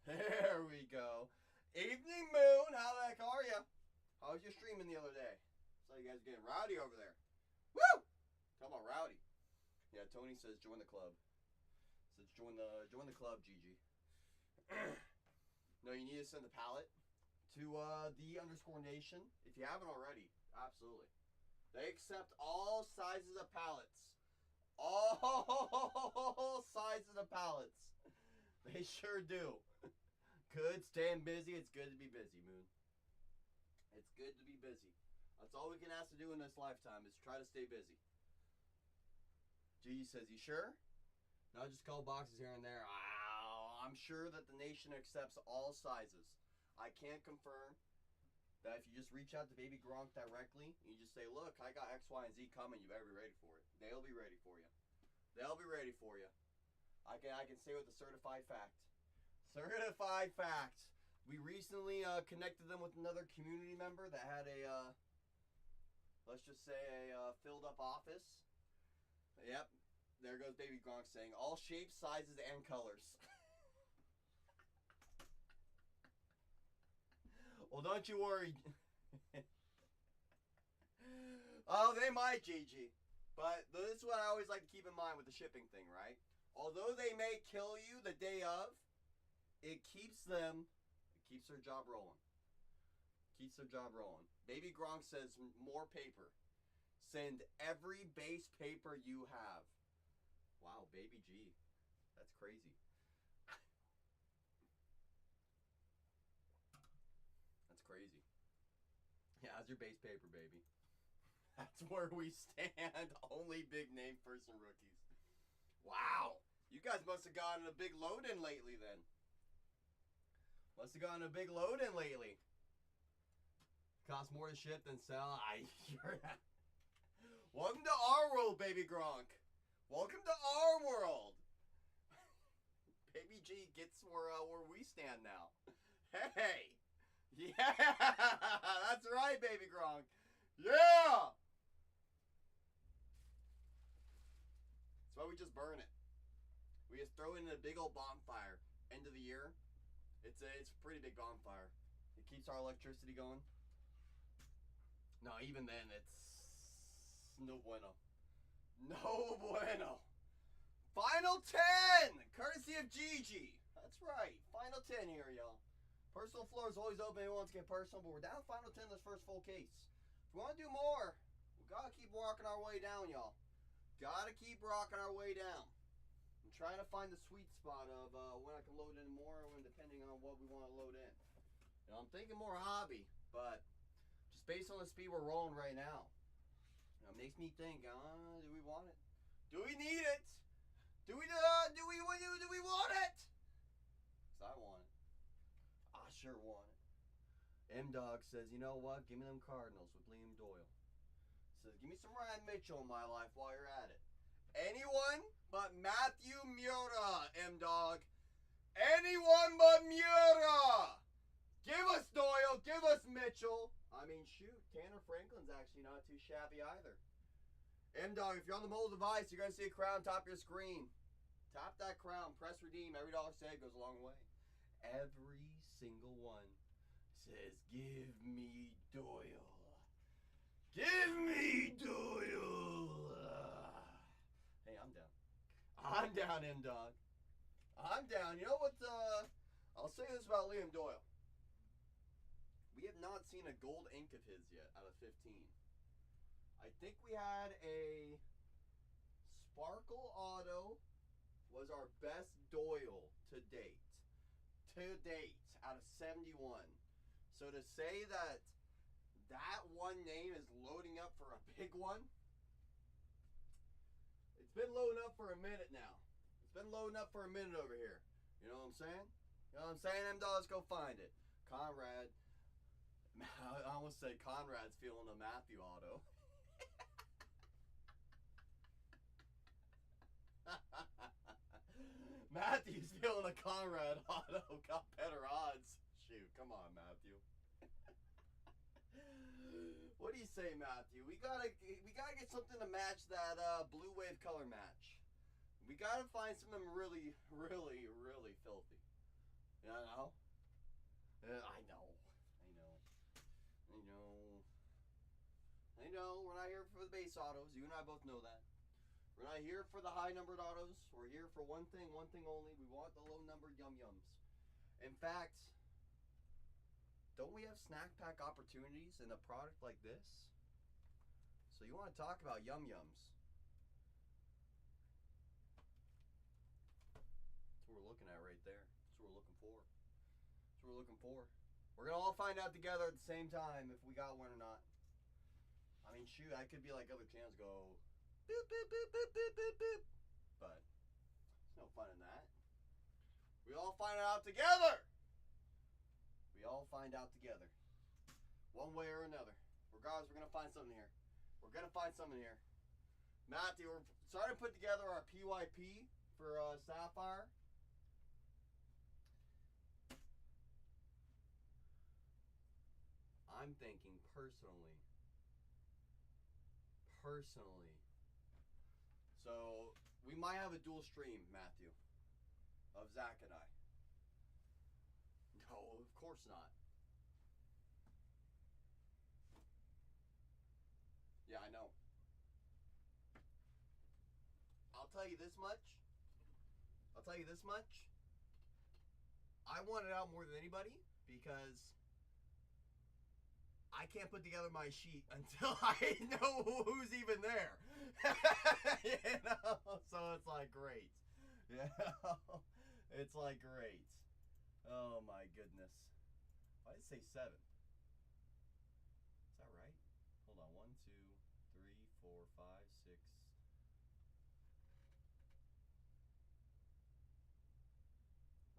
There we go. Evening Moon, how the heck are you? How was your streaming the other day? So you guys are getting rowdy over there. Woo! Talk about rowdy. Yeah, Tony says join the club. Says join the club, Gigi. No, you need to send the palette to the_nation if you haven't already. Absolutely. They accept all sizes of pallets. All sizes of pallets. They sure do. Good, staying busy. It's good to be busy, Moon. It's good to be busy. That's all we can ask to do in this lifetime is try to stay busy. G says, you sure? Not just couple boxes here and there. I'm sure that the nation accepts all sizes. I can't confirm that if you just reach out to Baby Gronk directly, and you just say, look, I got X, Y, and Z coming. You better be ready for it. They'll be ready for you. They'll be ready for you. I can say with a certified fact. Certified fact. We recently connected them with another community member that had a, let's just say, a filled up office. Yep. There goes Baby Gronk saying, all shapes, sizes, and colors. Well, don't you worry. Oh, they might, Gigi. But this is what I always like to keep in mind with the shipping thing, right? Although they may kill you the day of, it keeps their job rolling. Keeps their job rolling. Baby Gronk says more paper. Send every base paper you have. Wow, Baby G. That's crazy. That's crazy. Yeah, how's your base paper, baby? That's where we stand. Only big name person rookies. Wow. You guys must have gotten a big load in lately then. Must have gotten a big load in lately. Costs more to ship than sell. Welcome to our world, Baby Gronk. Welcome to our world. Baby G gets where we stand now. Hey. Yeah. That's right, Baby Gronk. Yeah. That's why we just burn it. We just throw it in a big old bonfire. End of the year. It's a pretty big bonfire. It keeps our electricity going. No, even then, it's no bueno. No bueno. Final 10, courtesy of Gigi. That's right. Final 10 here, y'all. Personal floor is always open. Anyone wants to get personal, but we're down final 10 this first full case. If we want to do more, we got to keep rocking our way down, y'all. Got to keep rocking our way down. I'm trying to find the sweet spot of when I can load in more, when depending on what we want to load in. You know, I'm thinking more hobby, but just based on the speed we're rolling right now, you know, it makes me think, do we want it? Do we need it? Do we want it? Because I want it. I sure want it. M-Dog says, you know what? Give me them Cardinals with Liam Doyle. Says, give me some Ryan Mitchell in my life while you're at it. Anyone but Matthew Miura, M-Dog. Anyone but Miura. Give us Doyle. Give us Mitchell. I mean, shoot. Tanner Franklin's actually not too shabby either. M-Dog, if you're on the mobile device, you're going to see a crown top your screen. Tap that crown. Press redeem. Every dollar saved goes a long way. Every single one says, give me Doyle. Give me Doyle. Hey, I'm down. I'm down, M-Dog. I'm down. You know what? I'll say this about Liam Doyle. We have not seen a gold ink of his yet out of 15. I think we had a Sparkle Auto was our best Doyle to date. To date, out of 71. So to say that that one name is loading up for a big one, it's been loading up for a minute now. It's been loading up for a minute over here. You know what I'm saying? You know what I'm saying? M-Dog, let's go find it. Conrad. I almost said Conrad's feeling a Matthew auto. Matthew's feeling a Conrad auto. Got better odds. Shoot, come on, Matthew. What do you say, Matthew? We gotta get something to match that blue wave color match. We gotta find something really, really, really filthy. You know? I know. We're not here for the base autos. You and I both know that. We're not here for the high numbered autos. We're here for one thing only. We want the low numbered yum-yums. In fact, don't we have snack pack opportunities in a product like this? So you want to talk about yum-yums. That's what we're looking at right there. That's what we're looking for. That's what we're looking for. We're going to all find out together at the same time if we got one or not. I mean, shoot, I could be like other channels go, boop, boop, boop, boop, boop, boop, boop. But there's no fun in that. We all find out together. We all find out together. One way or another. Regardless, we're going to find something here. We're going to find something here. Matthew, we're starting to put together our PYP for Sapphire. I'm thinking personally. So, we might have a dual stream, Matthew, of Zach and I. No, of course not. Yeah, I know. I'll tell you this much. I want it out more than anybody because I can't put together my sheet until I know who's even there. You know? So it's like great. You know? It's like great. Oh my goodness. Why did it say 7? Is that right? Hold on. 1, 2, 3, 4, 5, 6.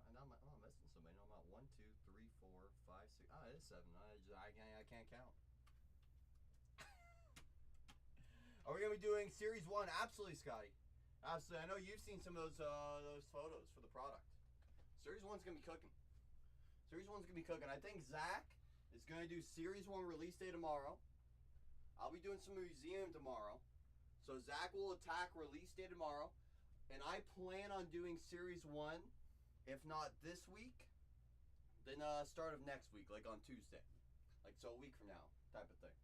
I'm not missing somebody. No, I'm not. 1, 2, 3, 4, 5, 6. Oh, it is 7. I can't count. Are we gonna be doing Series 1? Absolutely, Scotty. Absolutely. I know you've seen some of those photos for the product. Series 1's gonna be cooking. I think Zach is gonna do Series 1 release day tomorrow. I'll be doing some museum tomorrow. So Zach will attack release day tomorrow. And I plan on doing Series 1, if not this week, then start of next week, like on Tuesday. Like, so a week from now, type of thing.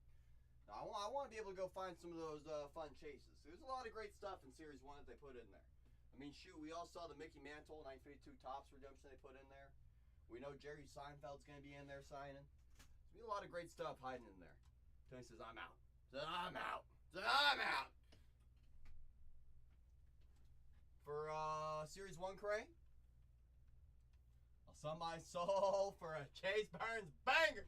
Now, I want to be able to go find some of those fun chases. There's a lot of great stuff in Series 1 that they put in there. I mean, shoot, we all saw the Mickey Mantle 952 Topps redemption they put in there. We know Jerry Seinfeld's going to be in there signing. There's going to be a lot of great stuff hiding in there. Tony says, I'm out. For Series 1, Cray, I'll sell my soul for a Chase Burns banger.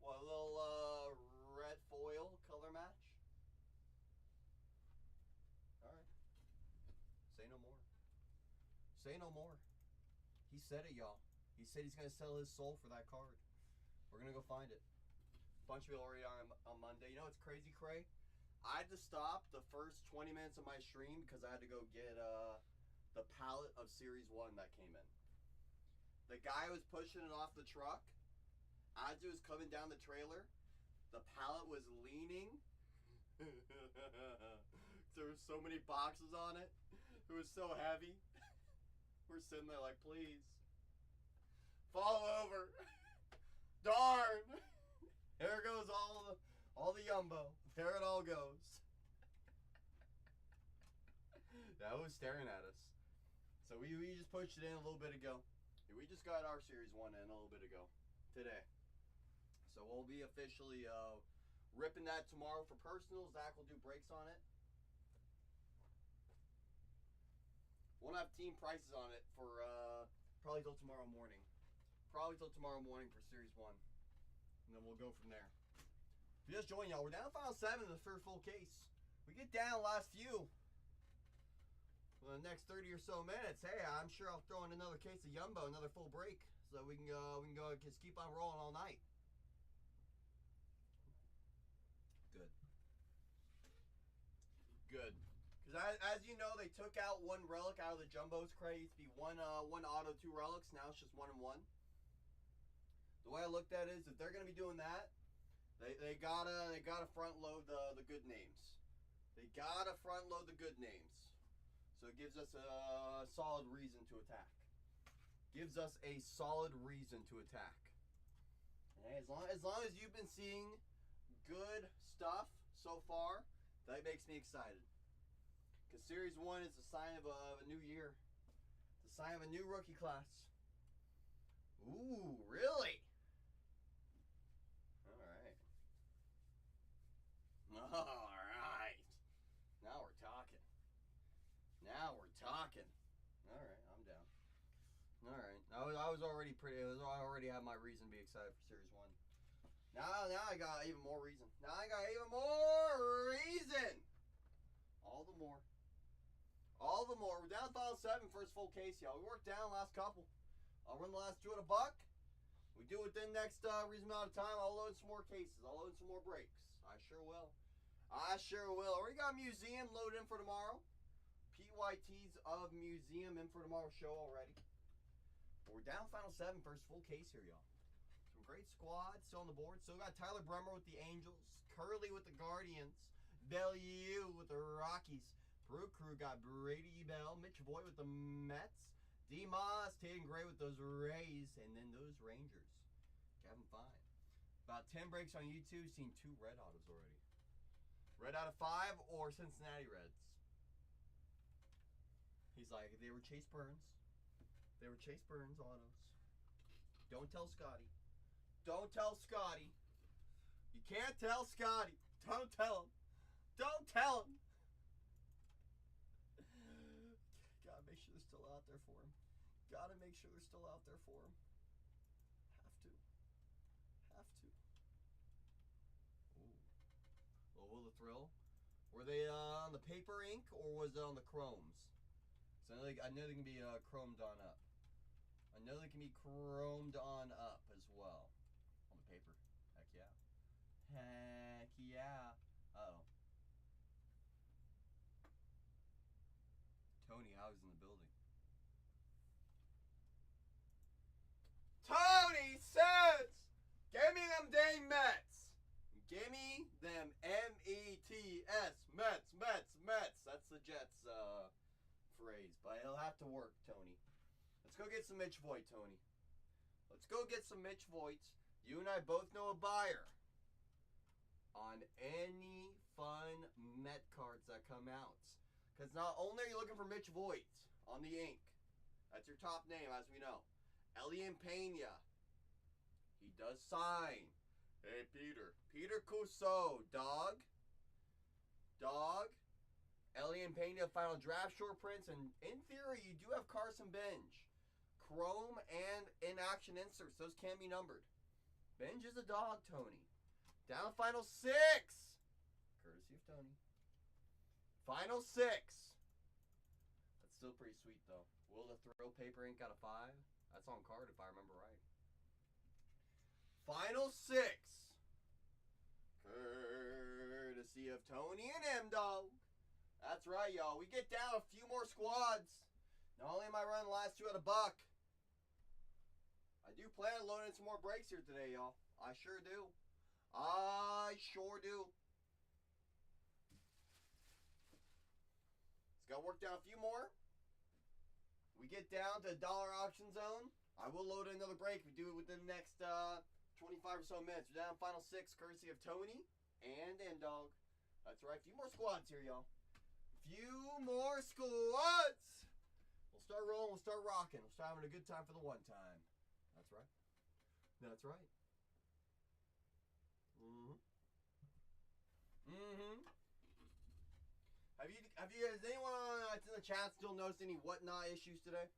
What, a little red foil color match? Alright. Say no more. Say no more. He said it, y'all. He said he's going to sell his soul for that card. We're going to go find it. A bunch of people already on Monday. You know what's crazy, Cray? I had to stop the first 20 minutes of my stream because I had to go get the pallet of Series 1 that came in. The guy was pushing it off the truck. As it was coming down the trailer, the pallet was leaning. There were so many boxes on it. It was so heavy. We're sitting there like, please. Fall over. Darn. There goes all the yumbo. There it all goes. That was staring at us. So we just pushed it in a little bit ago. We just got our Series 1 in a little bit ago. Today. So we'll be officially ripping that tomorrow for personal. Zach will do breaks on it. Won't have team prices on it for probably till tomorrow morning. For Series 1. And then we'll go from there. If you just joined, y'all, we're down to file 7 in the first full case. We get down the last few. For the next 30 or so minutes, hey, I'm sure I'll throw in another case of Yumbo, another full break, so we can go just keep on rolling all night. Good. Because as you know, they took out one relic out of the Jumbos, Cray. It used to be one auto, 2 relics. Now it's just 1 and 1. The way I looked at it is, if they're gonna be doing that, they gotta front load the good names. They gotta front load the good names. So it gives us a solid reason to attack. And hey, as long as you've been seeing good stuff so far, that makes me excited. Because Series 1 is a sign of a new year. It's a sign of a new rookie class. Ooh, really? Alright. I was already I already had my reason to be excited for Series 1. Now I got even more reason. Now I got even more reason. All the more. All the more. We're down file 7, first full case, y'all. We worked down last couple. I'll run the last 2 at $1. We do it within next reasonable amount of time. I'll load some more cases. I'll load some more breaks. I sure will. I sure will. Already got Museum loaded in for tomorrow. PYTs of Museum in for tomorrow's show already. But we're down final 7, first full case here, y'all. Some great squads still on the board. Still got Tyler Bremer with the Angels, Curley with the Guardians, Bellew with the Rockies. Brew Crew got Brady Bell, Mitch Voigt with the Mets, D. Moss, Tatum Gray with those Rays, and then those Rangers. Kevin Fine. About 10 breaks on YouTube, seen 2 red autos already. Red out of 5 or Cincinnati Reds. He's like, they were Chase Burns. They were Chase Burns autos. Don't tell Scotty. Don't tell Scotty. You can't tell Scotty. Don't tell him. Don't tell him. Gotta make sure they're still out there for him. Gotta make sure they're still out there for him. Have to. Have to. Ooh. Well, Will the Thrill? Were they on the paper ink or was it on the chromes? So I know they can be chromed on up. I know they can be chromed on up as well. On the paper. Heck yeah. Heck yeah. Uh-oh. Tony How's in the building. Tony says, give me them dang Mets. Give me them M-E-T-S. Mets, Mets, Mets. That's the Jets phrase. But it'll have to work, Tony. Let's go get some Mitch Voigt, Tony. Let's go get some Mitch Voigt. You and I both know a buyer on any fun Met cards that come out. Because not only are you looking for Mitch Voigt on the ink, that's your top name, as we know. Elian Pena, he does sign. Hey, Peter. Peter Cousseau, dog. Dog. Elian Pena, final draft short prints. And in theory, you do have Carson Bench. Chrome and in-action inserts. Those can be numbered. Bench is a dog, Tony. Down final 6. Courtesy of Tony. Final 6. That's still pretty sweet, though. Will the Thrill paper ink out of 5? That's on card if I remember right. Final 6. Courtesy of Tony and M-Dog. That's right, y'all. We get down a few more squads. Not only am I running the last 2 at $1, I do plan on loading some more breaks here today, y'all. I sure do. I sure do. It's got to work down a few more. We get down to dollar auction zone. I will load another break. We do it within the next 25 or so minutes. We're down final 6, courtesy of Tony and M-Dog. That's right. A few more squads here, y'all. Few more squads. We'll start rolling. We'll start rocking. We'll start having a good time for the one time. That's right. That's right. Has anyone that's in the chat still noticed any whatnot issues today?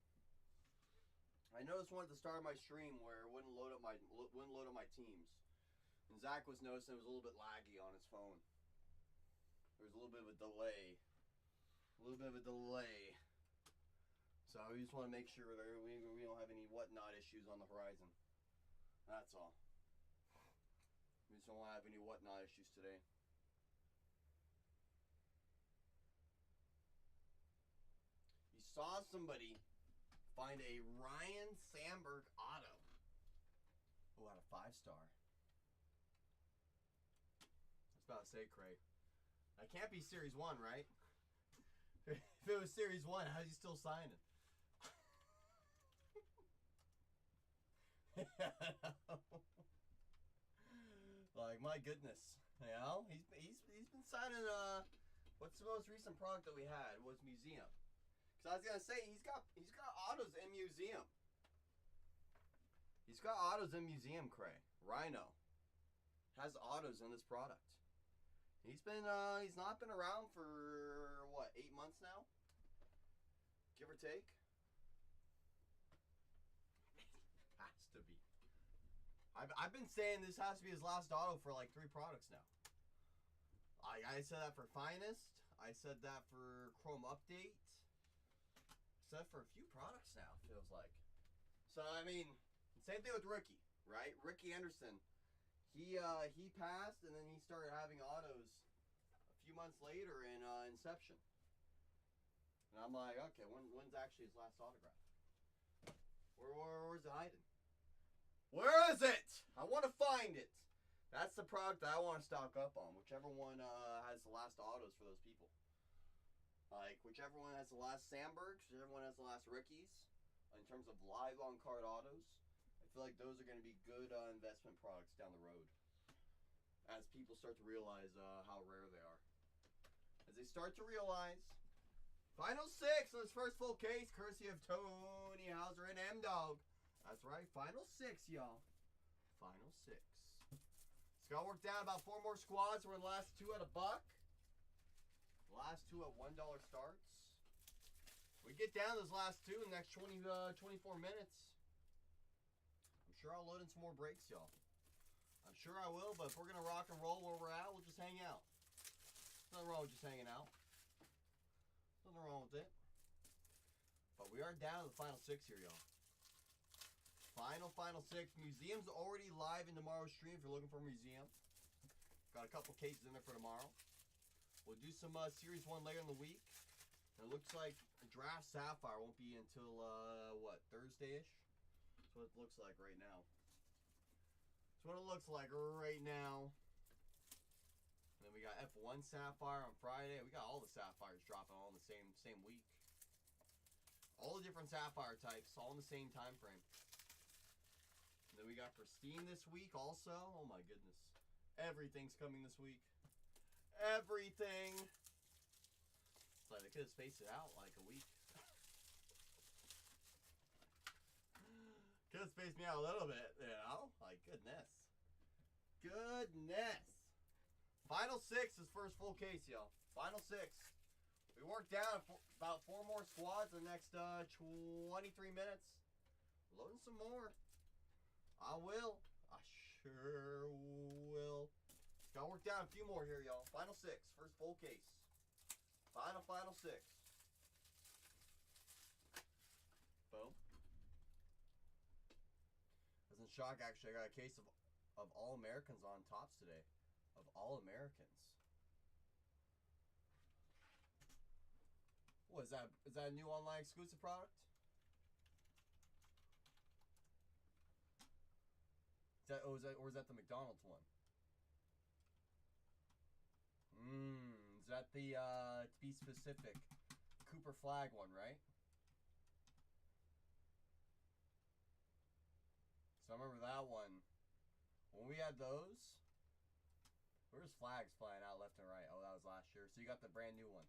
I noticed one at the start of my stream where it wouldn't load up my teams, and Zach was noticing it was a little bit laggy on his phone. There was a little bit of a delay. So we just want to make sure that we don't have any whatnot issues on the horizon. That's all. We just don't want to have any whatnot issues today. You saw somebody find a Ryan Sandberg auto. Oh, out of 5-star. I was about to say, Craig. That can't be Series 1, right? If it was Series 1, how's he still signing? Like, my goodness. You know? He's been signing, what's the most recent product that we had? It was Museum. Because I was going to say, he's got autos in Museum. He's got autos in Museum, Cray. Rhino has autos in this product. He's not been around for, what, 8 months now? Give or take? to be. I've been saying this has to be his last auto for like 3 products now. I said that for Finest. I said that for Chrome Update. I said for a few products now, feels like. So, I mean, same thing with Ricky, right? Ricky Anderson. He passed, and then he started having autos a few months later in Inception. And I'm like, okay, when's actually his last autograph? Where's it hiding? Where is it? I want to find it. That's the product that I want to stock up on. Whichever one has the last autos for those people. Like, whichever one has the last Sandbergs, whichever one has the last Rickies. In terms of live on-card autos, I feel like those are going to be good investment products down the road. As people start to realize how rare they are. As they start to realize. Final 6 on his first full case, courtesy of Tony Hauser and M-Dog. That's right, final 6, y'all. Final 6. Scott worked down about 4 more squads. We're in the last 2 at $1. The last 2 at $1 starts. We get down those last 2 in the next 24 minutes. I'm sure I'll load in some more breaks, y'all. I'm sure I will, but if we're going to rock and roll where we're at, we'll just hang out. Nothing wrong with just hanging out. Nothing wrong with it. But we are down to the final 6 here, y'all. Final 6. Museum's already live in tomorrow's stream if you're looking for a museum. Got a couple cases in there for tomorrow. We'll do some Series 1 later in the week. And it looks like Draft Sapphire won't be until, what, Thursday-ish? That's what it looks like right now. That's what it looks like right now. And then we got F1 Sapphire on Friday. We got all the Sapphires dropping all in the same week. All the different Sapphire types, all in the same time frame. And then we got Pristine this week also. Oh my goodness. Everything's coming this week. Everything. It's like they could have spaced it out like a week. Could have spaced me out a little bit, you know? Like, goodness. Goodness. Final 6 is first full case, y'all. Final 6. We worked down about 4 more squads in the next 23 minutes. Loading some more. I will. I sure will. Got worked down a few more here, y'all. Final 6. First full case. Final 6. Boom. I was in shock, actually. I got a case of All-Americans on tops today. Of All-Americans. What is that? Is that a new online exclusive product? Is that, or is that the McDonald's one? Is that the, to be specific, Cooper Flag one, right? So I remember that one. When we had those, there was flags flying out left and right. Oh, that was last year. So you got the brand new one.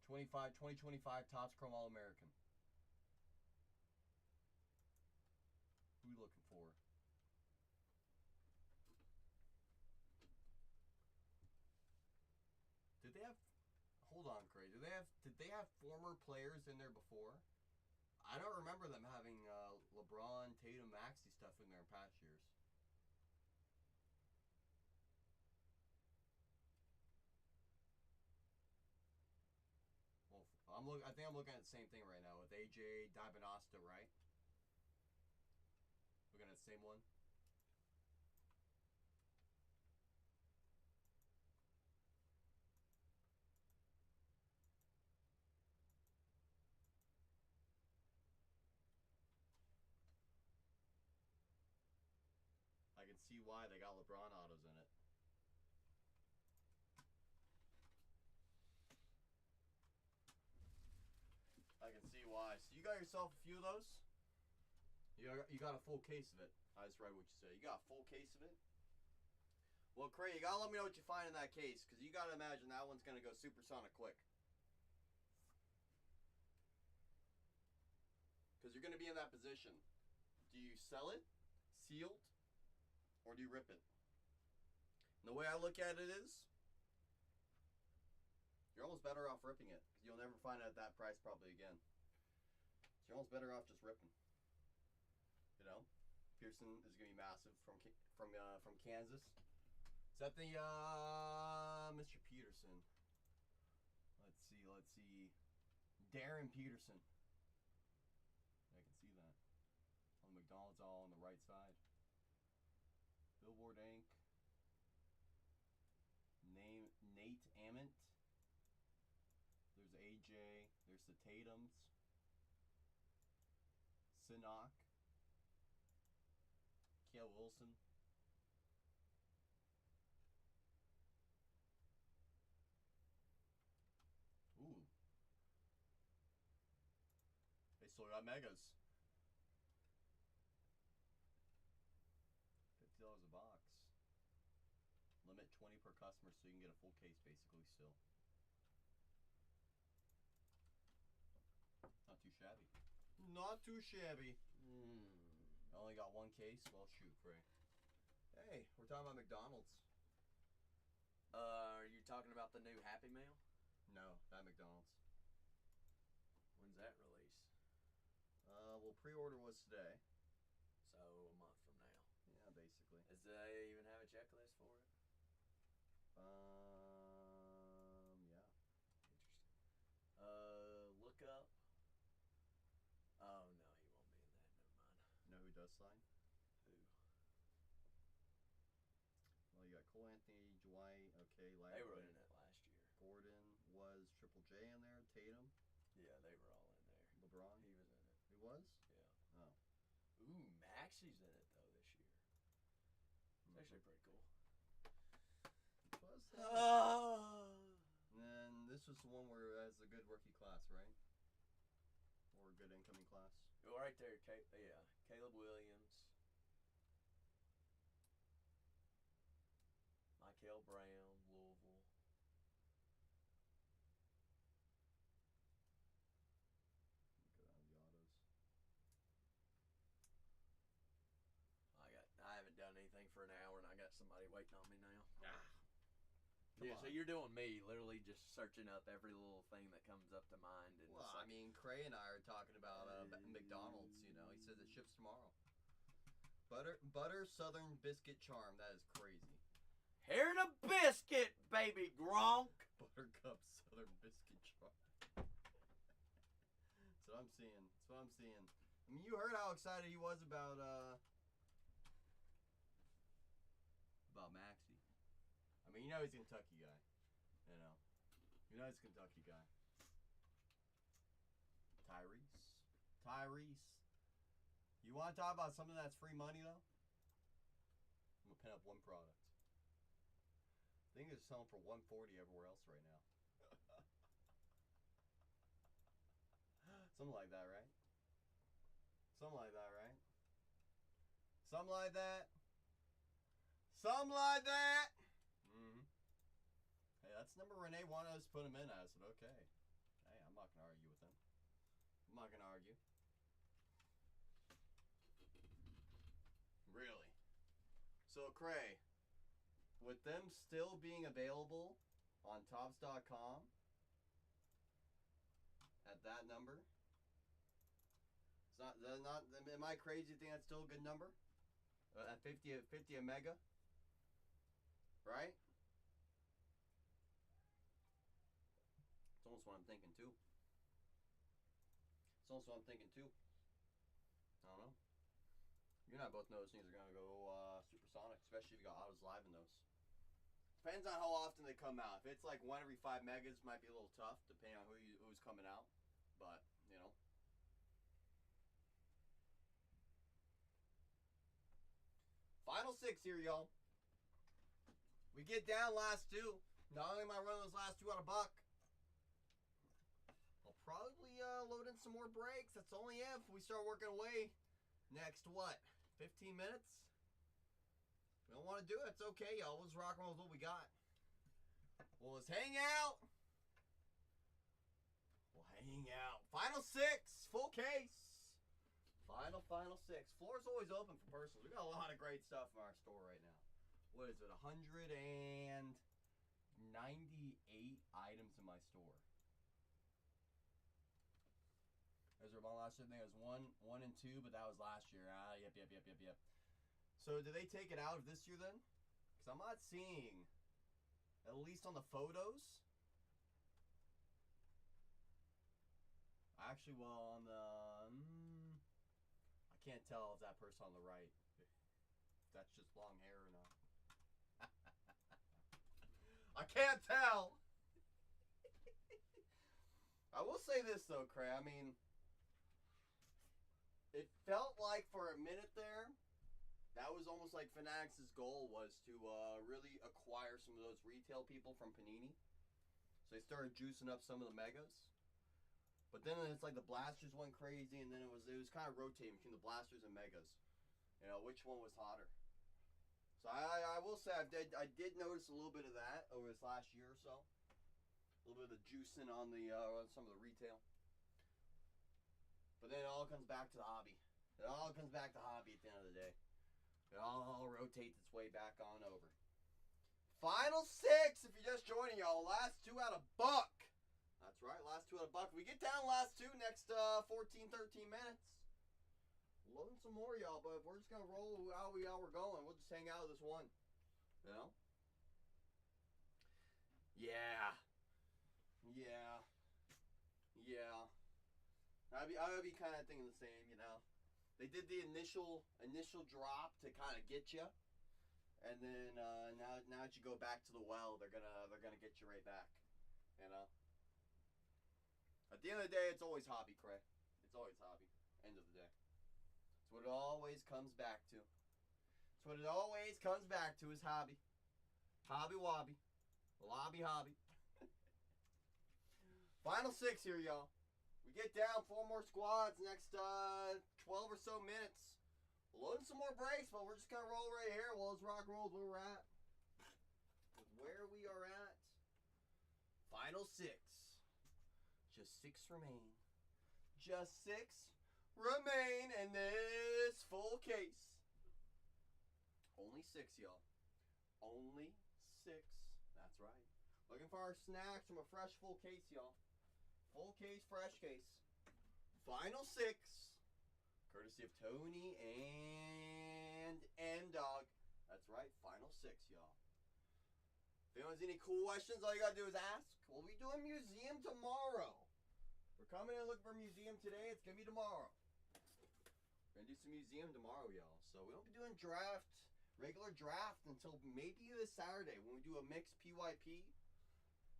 2025 Topps Chrome All-American. Who are we looking for? Did they have... Hold on, Craig. Did they have former players in there before? I don't remember them having LeBron, Tatum, Maxey stuff in there in past years. Well, I think I'm looking at the same thing right now with AJ Diabanosta, right? Looking at the same one. I can see why they got LeBron autos in it. I can see why. So you got yourself a few of those? You got a full case of it. I just read what you said. You got a full case of it? Well, Craig, you got to let me know what you find in that case, because you got to imagine that one's going to go supersonic quick. Because you're going to be in that position. Do you sell it, sealed, or do you rip it? And the way I look at it is, you're almost better off ripping it, because you'll never find it at that price probably again. So you're almost better off just ripping. You know, Pearson is gonna be massive from Kansas. Is that the Mr. Peterson? Let's see. Darren Peterson. I can see that. On the McDonald's, all on the right side. Billboard Inc. Nate Ament. There's AJ. There's the Tatums. Sinnock. Kale Wilson. Ooh. They still got megas. $50 a box. Limit 20 per customer, so you can get a full case basically still. Not too shabby. Not too shabby. I only got one case. Well, shoot, Ray. Hey, we're talking about McDonald's. Are you talking about the new Happy Meal? No, not McDonald's. When's that release? Well, pre-order was today. So a month from now. Yeah, basically. Does they even have a checklist for it? Yeah. Interesting. Look up. Oh no, he won't be in that. Never mind. Know who does sign? Who? Well, you got Cole Anthony, Dwight. Okay, They were in it last year. Gordon was Triple J in there. Tatum. Yeah, they were all in there. LeBron. He was in it. He was. Yeah. Oh. Ooh, Maxi's in it though this year. It's actually pretty cool. Was that? And then this was the one where it has a good rookie class, right? Or a good incoming class. Oh, right there, yeah, Caleb Williams, Michael Brown, Louisville. Go down to the autos. I haven't done anything for an hour, and I got somebody waiting on me now. Come So on. you're doing me, literally just searching up every little thing that comes up to mind. And Well, I mean, Cray and I are talking about McDonald's. You know, he says it ships tomorrow. Butter Southern Biscuit Charm. That is crazy. Here the biscuit, baby Gronk. Buttercup Southern Biscuit Charm. That's what I'm seeing. That's what I'm seeing. I mean, you heard how excited he was about Maxie. I mean, you know he's a Kentucky guy. You know he's a Kentucky guy. Tyrese. You want to talk about something that's free money, though? I'm going to pin up one product. I think it's selling for $140 everywhere else right now. Something like that, right? Something like that, right? Something like that. Something like that. Mm-hmm. Hey, that's the number Renee wanted us to put him in as. But okay. Hey, I'm not going to argue with him. I'm not going to argue. Really? So, Cray, with them still being available on Topps.com at that number, it's not. Am I crazy to think that's still a good number? At 50 a mega, right? It's almost what I'm thinking too. It's almost what I'm thinking too. I don't know. You and I both know those things are gonna go supersonic, especially if you got autos live in those. Depends on how often they come out. If it's like 1 every 5 megas, might be a little tough depending on who's coming out. But you know. Final 6 here, y'all. We get down last 2. Not only am I running those last 2 out of buck, I'll probably load in some more breaks. That's only if we start working away next, what, 15 minutes? We don't want to do it. It's okay, y'all. We'll just rock and roll with what we got. Well, let's hang out. We'll hang out. Final 6. Full case. Final 6. Floor's always open for personals. We got a lot of great stuff in our store right now. What is it? 198 items in my store. As a My last year, I think it was 1 and 2, but that was last year. Yep. So did they take it out of this year then? Because I'm not seeing, at least on the photos. Actually, well, on the, I can't tell if that person on the right, if that's just long hair or not. I can't tell. I will say this though, Cray. I mean, it felt like for a minute there, that was almost like Fanatics' goal was to really acquire some of those retail people from Panini. So they started juicing up some of the megas. But then it's like the blasters went crazy, and then it was kind of rotating between the blasters and megas. You know, which one was hotter. So I will say I did notice a little bit of that over this last year or so. A little bit of the juicing on the on some of the retail. But then it all comes back to the hobby. It all comes back to hobby at the end of the day. It all rotates its way back on over. Final 6, if you're just joining y'all. Last 2 out of buck. That's right, last 2 out of buck. We get down last 2 next 14, 13 minutes. Loading some more, y'all, but we're just going to roll how we're going. We'll just hang out with this one. You know? Yeah. I would be kind of thinking the same, you know. They did the initial drop to kind of get you, and then now that you go back to the well, they're gonna get you right back, you know. At the end of the day, it's always hobby, Cray. It's always hobby. End of the day. It's what it always comes back to. It's what it always comes back to is hobby. Hobby wobby. Lobby hobby. Final 6 here, y'all. We get down 4 more squads next 12 or so minutes. We're loading some more breaks, but we're just going to roll right here. Well, let's rock and roll where we're at. With where we are at. Final 6. Just 6 remain. Just 6 remain in this full case. Only 6, y'all. Only 6. That's right. Looking for our snacks from a fresh full case, y'all. Full case, fresh case. Final 6. Courtesy of Tony and M-Dog. That's right, final 6, y'all. If anyone has any cool questions, all you gotta do is ask. We'll be doing museum tomorrow. We're coming in looking for museum today. It's gonna be tomorrow. We're gonna do some museum tomorrow, y'all. So we won't be doing regular draft until maybe this Saturday when we do a mixed PYP.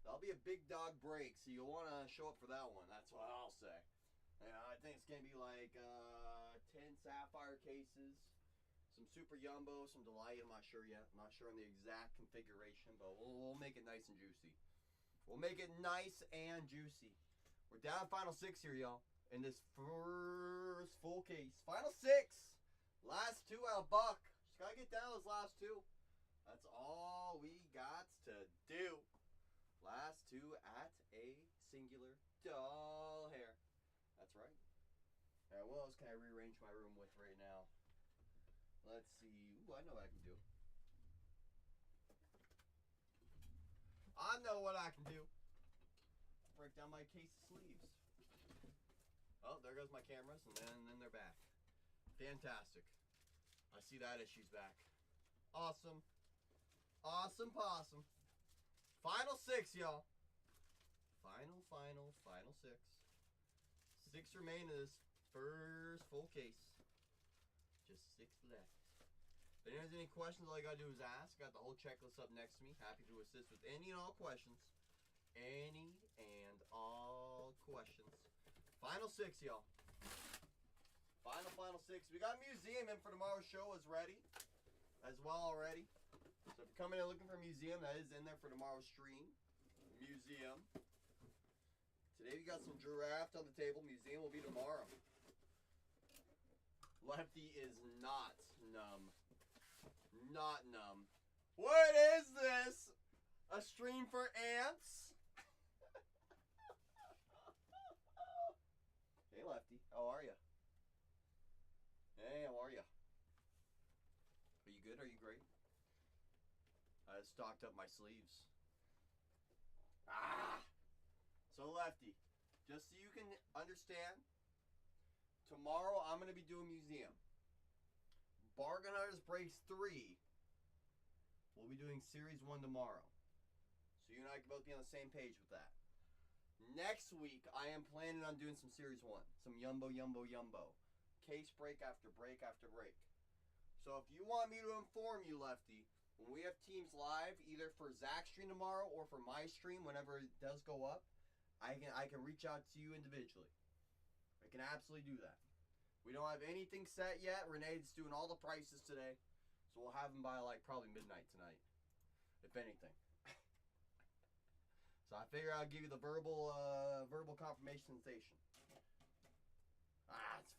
That'll be a big dog break, so you'll want to show up for that one. That's what I'll say. I think it's going to be like 10 Sapphire cases, some Super Jumbo, some Delight. I'm not sure yet. I'm not sure on the exact configuration, but we'll make it nice and juicy. We'll make it nice and juicy. We're down final 6 here, y'all, in this first full case. Final 6. Last 2 out of buck. Just got to get down those last 2. That's all we got to do. Last 2 at a singular doll hair. That's right. Alright, what else can I rearrange my room with right now? Let's see. Ooh, I know what I can do. I know what I can do. Break down my case of sleeves. Oh, there goes my cameras, and then they're back. Fantastic. I see that issue's back. Awesome. Awesome possum. Final 6, y'all. Final 6. 6 remain in this first full case. Just 6 left. If anyone has any questions, all you gotta do is ask. Got the whole checklist up next to me. Happy to assist with any and all questions. Any and all questions. Final 6, y'all. Final 6. We got museum in for tomorrow's show is ready as well already. So if you're coming in looking for a museum, that is in there for tomorrow's stream. Museum. Today we got some draft on the table. Museum will be tomorrow. Lefty is not numb. Not numb. What is this? A stream for ants? Hey Lefty, how are you? Hey, how are you? Are you good? Are you great? I stocked up my sleeves. So Lefty, just so you can understand, tomorrow I'm going to be doing museum. Bargain Hunters Breaks 3. We'll be doing Series 1 tomorrow. So you and I can both be on the same page with that. Next week, I am planning on doing some Series 1. Some Yumbo. Case break after break after break. So if you want me to inform you, Lefty, when we have teams live, either for Zach's stream tomorrow or for my stream, whenever it does go up, I can reach out to you individually. I can absolutely do that. We don't have anything set yet. Renee's doing all the prices today. So we'll have them by like probably midnight tonight. If anything. So I figure I'll give you the verbal confirmation sensation.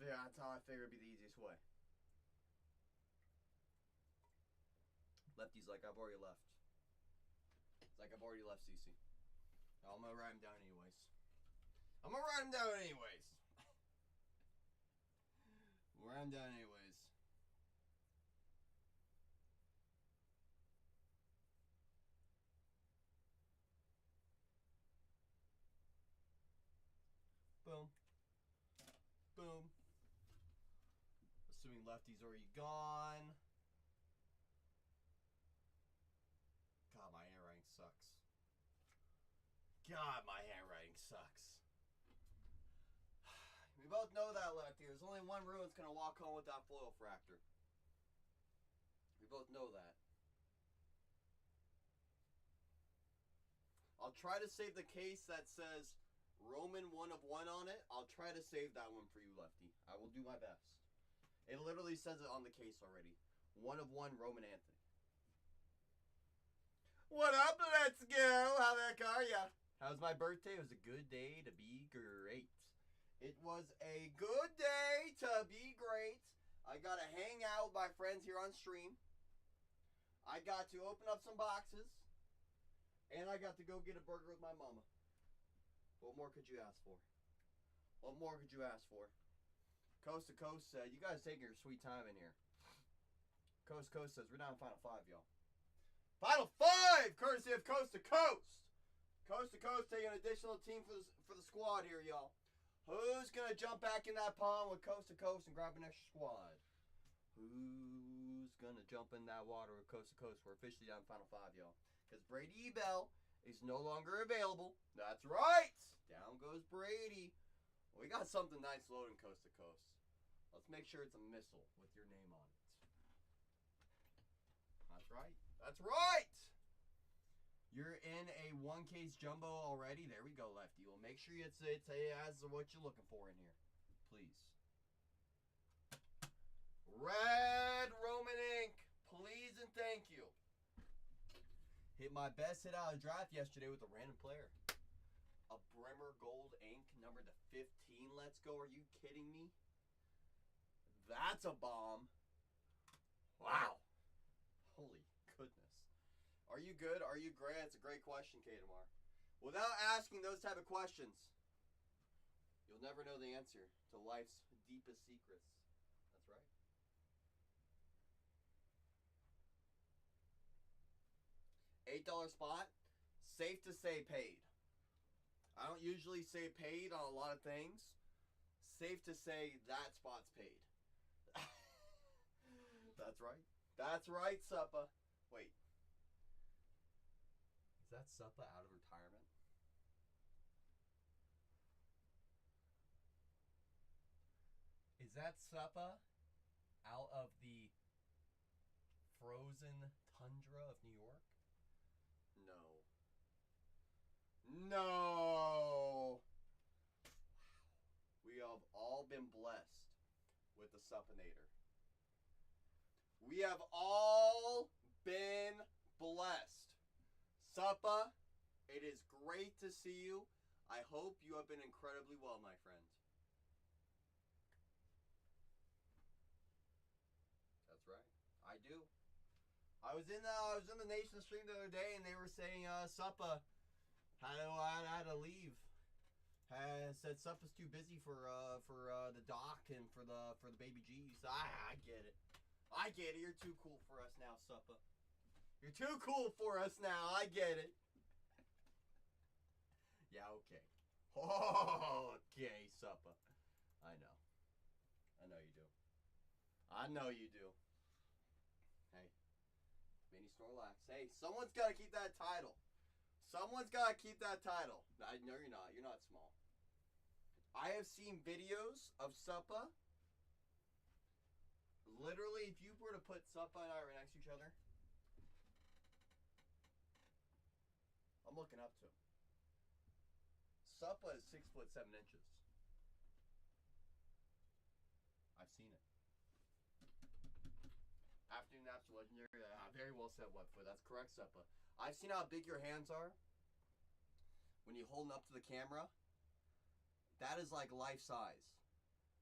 That's how I figure it'd be the easiest way. Lefty's like, I've already left. It's like I've already left, CC. I'm gonna write him down anyways. Write him down anyways. Boom. Boom. Assuming Lefty's already gone. God, my handwriting sucks. We both know that, Lefty. There's only one room that's going to walk home with that foil fractor. We both know that. I'll try to save the case that says Roman 1 of 1 on it. I'll try to save that one for you, Lefty. I will do my best. It literally says it on the case already. 1 of 1 Roman Anthony. What up? Let's go. How the heck are ya? How's my birthday? It was a good day to be great. It was a good day to be great. I got to hang out with my friends here on stream. I got to open up some boxes. And I got to go get a burger with my mama. What more could you ask for? What more could you ask for? Coast to Coast said, you guys taking your sweet time in here. Coast to Coast says, we're down to Final 5, y'all. Final 5! Courtesy of Coast to Coast. Coast to Coast taking an additional team for the squad here, y'all. Who's going to jump back in that pond with Coast to Coast and grab an extra squad? Who's going to jump in that water with Coast to Coast? We're officially down to Final 5, y'all. Because Brady Ebell is no longer available. That's right. Down goes Brady. We got something nice loading Coast to Coast. Let's make sure it's a missile with your name on it. That's right. That's right. You're in a 1-case jumbo already. There we go, Lefty. Well, make sure it has what you're looking for in here. Please. Red Roman ink. Please and thank you. Hit my best hit out of the draft yesterday with a random player. A Bremer Gold ink, number to 15. Let's go. Are you kidding me? That's a bomb. Wow. Holy goodness. Are you good? Are you great? That's a great question, Kdmar. Without asking those type of questions, you'll never know the answer to life's deepest secrets. That's right. $8 spot. Safe to say paid. I don't usually say paid on a lot of things. Safe to say that spot's paid. That's right. That's right, Suppa. Wait. Is that Suppa out of retirement? Is that Suppa out of the frozen tundra of New York? No. No. We have all been blessed with the Suppinator. We have all been blessed. Suppa, it is great to see you. I hope you have been incredibly well, my friend. That's right. I do. I was in the Nation stream the other day, and they were saying Suppa had to leave. Said Suppa's too busy for the doc and for the baby G's. I get it. I get it. You're too cool for us now, Suppa. You're too cool for us now. I get it. Yeah, okay. Oh, okay, Suppa. I know. I know you do. Hey, Mini Snorlax. Hey, someone's got to keep that title. Someone's got to keep that title. No, you're not. You're not small. I have seen videos of Suppa. Literally, if you were to put Suppa and I right next to each other, I'm looking up to him. Suppa is 6'7". I've seen it. Afternoon naps are legendary. Very well said, Webfoot. That's correct, Suppa. I've seen how big your hands are when you hold them up to the camera. That is like life size.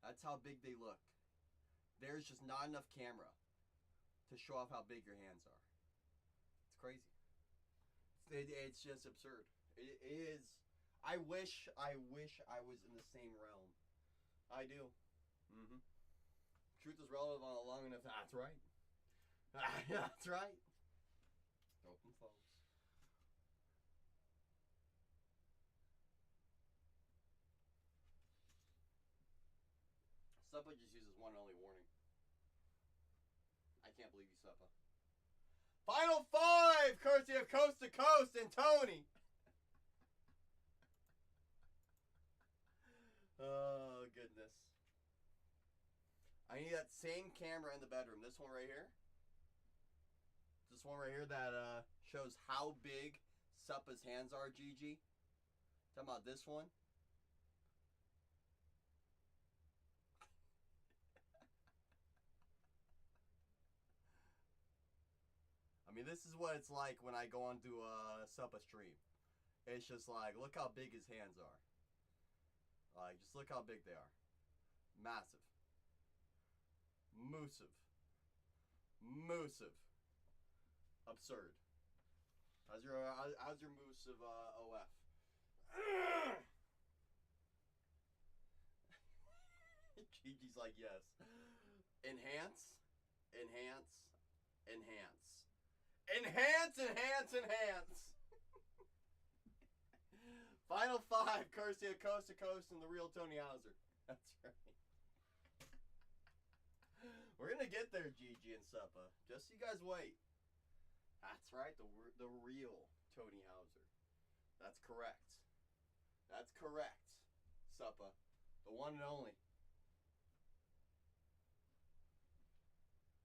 That's how big they look. There's just not enough camera to show off how big your hands are. It's crazy. It's just absurd. It is. I wish I was in the same realm. I do. Mm-hmm. Truth is relevant long enough. That's right. That's right. Open close. Suppa just uses one and only warning. I can't believe you, Suppa. Final 5, courtesy of Coast to Coast and Tony. Oh, goodness. I need that same camera in the bedroom. This one right here. This one right here that shows how big Suppa's hands are, GG. Talking about this one. I mean, this is what it's like when I go onto a Suppa stream. It's just like, look how big his hands are. Like, just look how big they are. Massive. Moosive. Moosive. Absurd. How's your moosive OF? Gigi's like, yes. Enhance. Enhance. Enhance. Enhance, enhance, enhance. Final 5, courtesy of Coast to Coast and the real Tony Hauser. That's right. We're gonna get there, Gigi and Suppa. Just so you guys wait. That's right, the real Tony Hauser. That's correct. That's correct, Suppa. The one and only.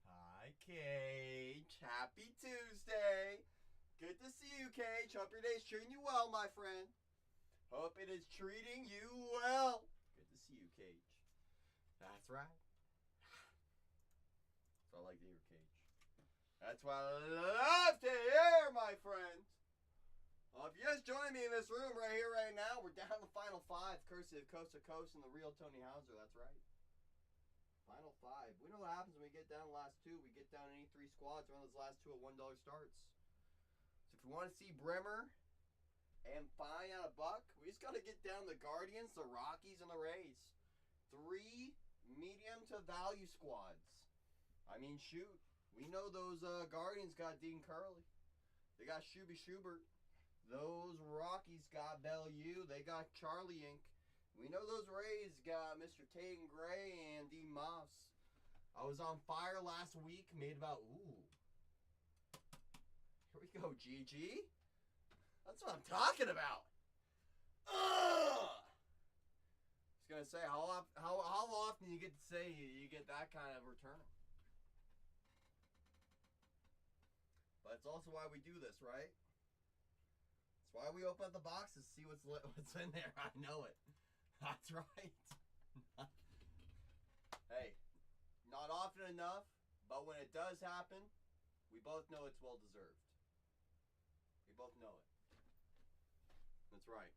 Hi, Cage. Happy Tuesday. Good to see you, Cage. Hope your day's treating you well, my friend. Hope it is treating you well. Good to see you, Cage. That's right. That's what I like to hear, Cage. That's what I love to hear, my friend. If you just joined me in this room right here, right now, we're down to the final 5, courtesy of Coast to Coast and the real Tony Hauser. That's right. Final 5. We know what happens when we get down the last 2. We get down any 3 squads. One of those last 2 at $1 starts. So if you want to see Bremer and Fine out a buck, we just got to get down the Guardians, the Rockies, and the Rays. 3 medium to value squads. I mean, shoot. We know those Guardians got Dean Curley. They got Shuby Schubert. Those Rockies got Bellew. They got Charlie Inc. We know those Rays got Mr. Tatum Gray and Dean Moss. I was on fire last week. Made about, ooh. Here we go, GG. That's what I'm talking about. Ugh! I was going to say, how often you get to say you get that kind of return? But it's also why we do this, right? It's why we open up the boxes, see what's in there. I know it. That's right. Hey, not often enough, but when it does happen, we both know it's well deserved. We both know it. That's right.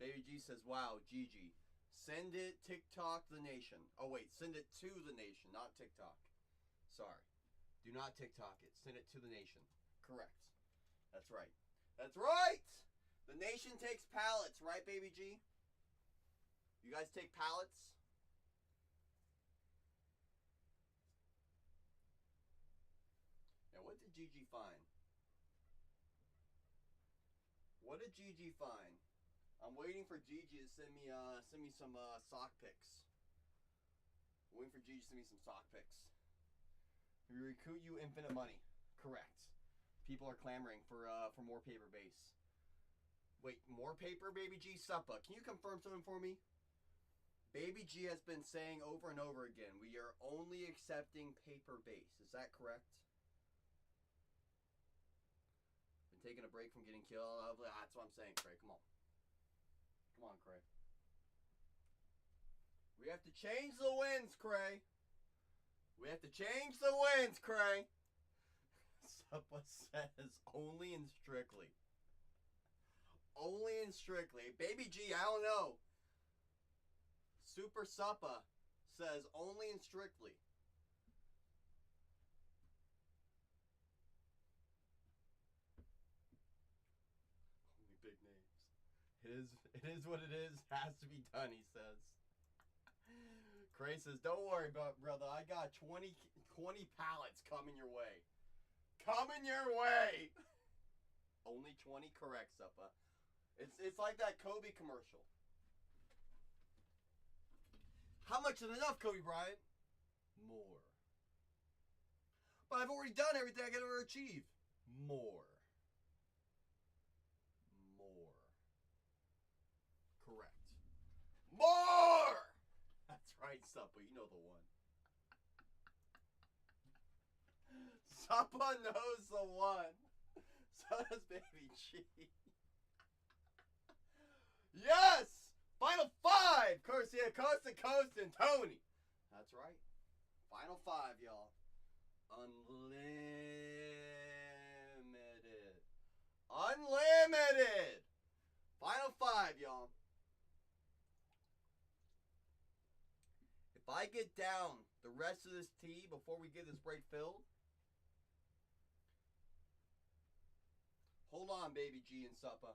Baby G says, wow, Gigi. Send it TikTok the nation. Oh, wait. Send it to the nation, not TikTok. Sorry. Do not TikTok it. Send it to the nation. Correct. That's right. That's right! The nation takes pallets, right, Baby G? You guys take pallets? Now, what did Gigi find? What did Gigi find? I'm waiting for Gigi to send me some sock pics. I'm waiting for Gigi to send me some sock pics. We recruit you infinite money. Correct. People are clamoring for more paper base. Wait, more paper, Baby G? Suppa, can you confirm something for me? Baby G has been saying over and over again, we are only accepting paper base. Is that correct? Been taking a break from getting killed. That's what I'm saying, Craig. Come on. Come on, Craig. We have to change the winds, Cray. We have to change the winds, Cray. Suppa says only and strictly. Only and strictly. Baby G, I don't know. Super Suppa says only and strictly. Only big names. It is what it is. Has to be done, he says. Cray says, don't worry, brother. I got 20 pallets coming your way. Coming your way! Only 20? Correct, Suppa. It's like that Kobe commercial. How much is enough, Kobe Bryant? More. But I've already done everything I could ever achieve. More. More. Correct. More! That's right, Suppa. You know the one. Suppa knows the one. So does Baby G. Yes! Final 5! Courtesy of Coast to Coast and Tony. That's right. Final 5, y'all. Unlimited. Unlimited! Final 5, y'all. If I get down the rest of this tea before we get this break filled, hold on, Baby G and Suppa.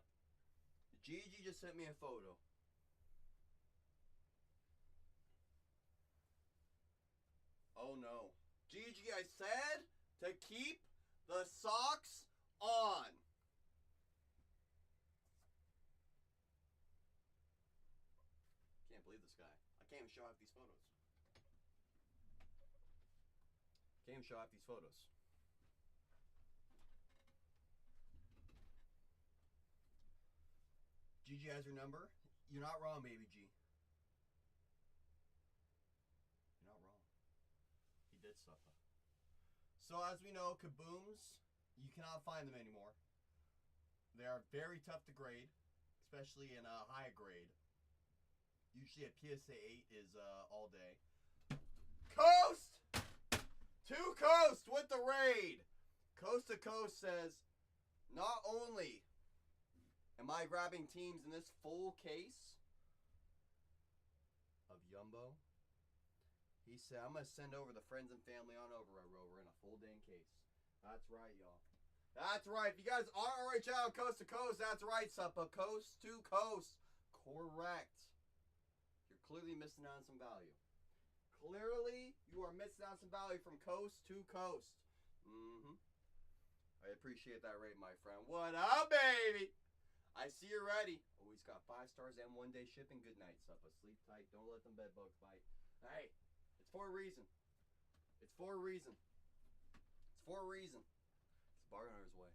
Gigi just sent me a photo. Oh no. Gigi, I said to keep the socks on. Can't believe this guy. I can't even show off these photos. Can't even show off these photos. Gigi has your number. You're not wrong, Baby G. You're not wrong. He did suffer. So as we know, kabooms, you cannot find them anymore. They are very tough to grade, especially in a high grade. Usually a PSA 8 is all day. Coast! To Coast with the raid. Coast to Coast says, not only am I grabbing teams in this full case of Yumbo, he said, I'm going to send over the friends and family on over, Red Rover, in a full dang case. That's right, y'all. That's right. If you guys are RHL Coast to Coast, that's right, Suppa. Coast to Coast. Correct. You're clearly missing out on some value. Clearly, you are missing out on some value from Coast to Coast. I appreciate that rate, my friend. What up, baby? I see you're ready. Oh, he's got 5 stars and 1-day shipping. Good night, Suppa. Sleep tight. Don't let them bed bugs bite. Hey, it's for a reason. It's for a reason. It's for a reason. It's a bargain on his way.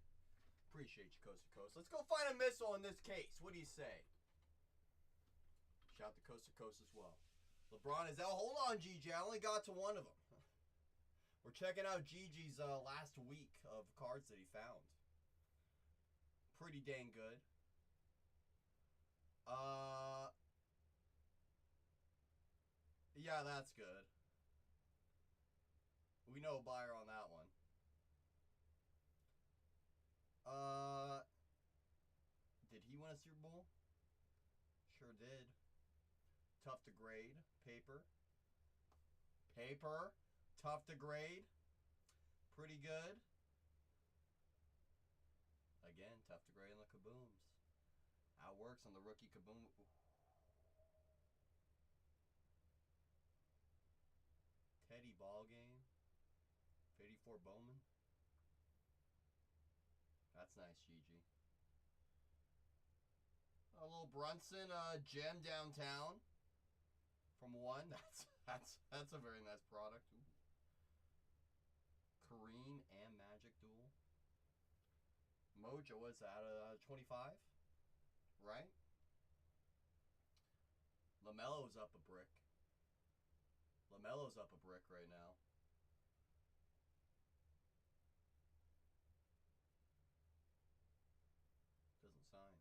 Appreciate you, Coast to Coast. Let's go find a missile in this case. What do you say? Shout to Coast as well. LeBron is out. Hold on, Gigi. I only got to one of them. We're checking out Gigi's last week of cards that he found. Pretty dang good. Yeah, that's good. We know a buyer on that one. Did he win a Super Bowl? Sure did. Tough to grade. Paper. Tough to grade. Pretty good. Again, tough to grade on the kabooms. How it works on the rookie kaboom. Ooh. Teddy ball game. 84 Bowman. That's nice, Gigi. A little Brunson gem downtown. From 1. That's a very nice product. Ooh. Kareem and Magic duel. Mojo, what's that? 25? Right? LaMelo's up a brick. LaMelo's up a brick right now. Doesn't sign.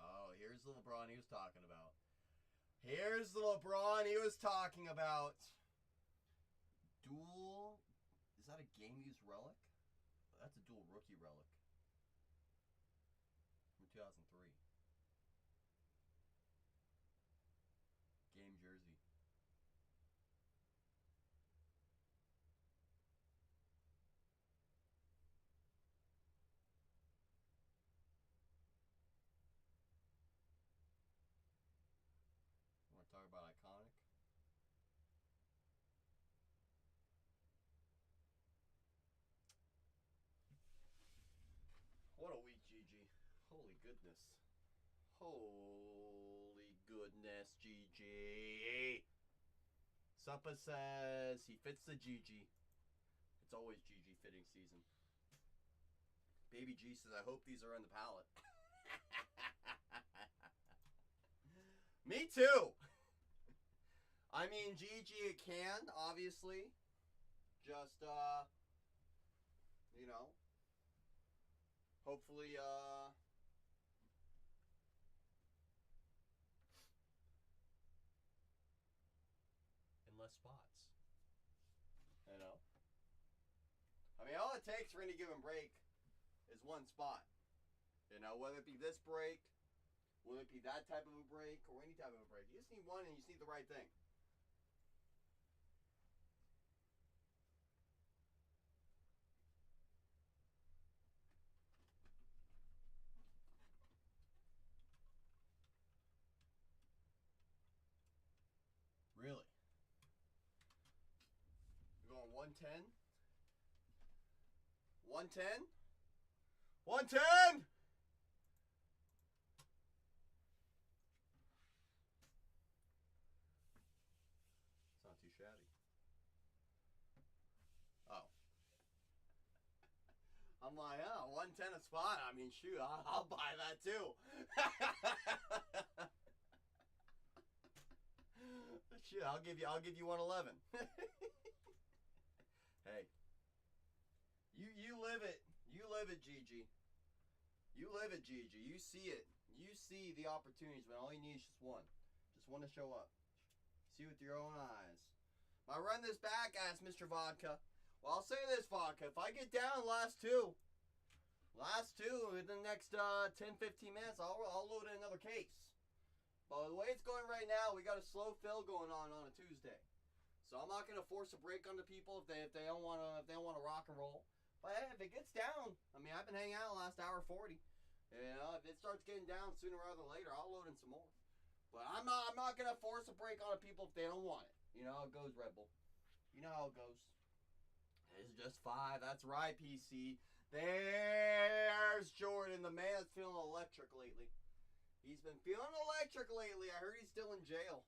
Oh, here's the LeBron he was talking about. Here's the LeBron he was talking about. Dual. Is that a game-used relic? That's a dual rookie relic. From 2003. Game jersey. Want to talk about iconic? What a week, GG. Holy goodness. Holy goodness, GG. Suppa says he fits the GG. It's always GG fitting season. Baby G says, I hope these are on the palette. Me too. I mean, GG it can, obviously. Just, you know, hopefully, in less spots. You know? I mean, all it takes for any given break is one spot. You know, whether it be this break, whether it be that type of a break, or any type of a break. You just need one and you just need the right thing. Really? You're going 110? 110? 110! It's not too shabby. Oh. I'm like, oh, 110 a spot. I mean, shoot, I'll buy that too. Shit, I'll give you 111. Hey. You live it. You live it, GG. You live it, GG. You see it. You see the opportunities, but all you need is just one. Just one to show up. See with your own eyes. I run this back, asked Mr. Vodka. Well, I'll say this, Vodka. If I get down last two in the next 10-15 minutes, I'll load in another case. But the way it's going right now, we got a slow fill going on a Tuesday. So I'm not gonna force a break onto people if they don't want to rock and roll. But hey, if it gets down, I mean, I've been hanging out the last hour 40. You know, if it starts getting down sooner rather than later, I'll load in some more. But I'm not gonna force a break on people if they don't want it. You know how it goes, Red Bull. You know how it goes. It's just 5. That's right, PC. There's Jordan, the man that's feeling electric lately. He's been feeling electric lately. I heard he's still in jail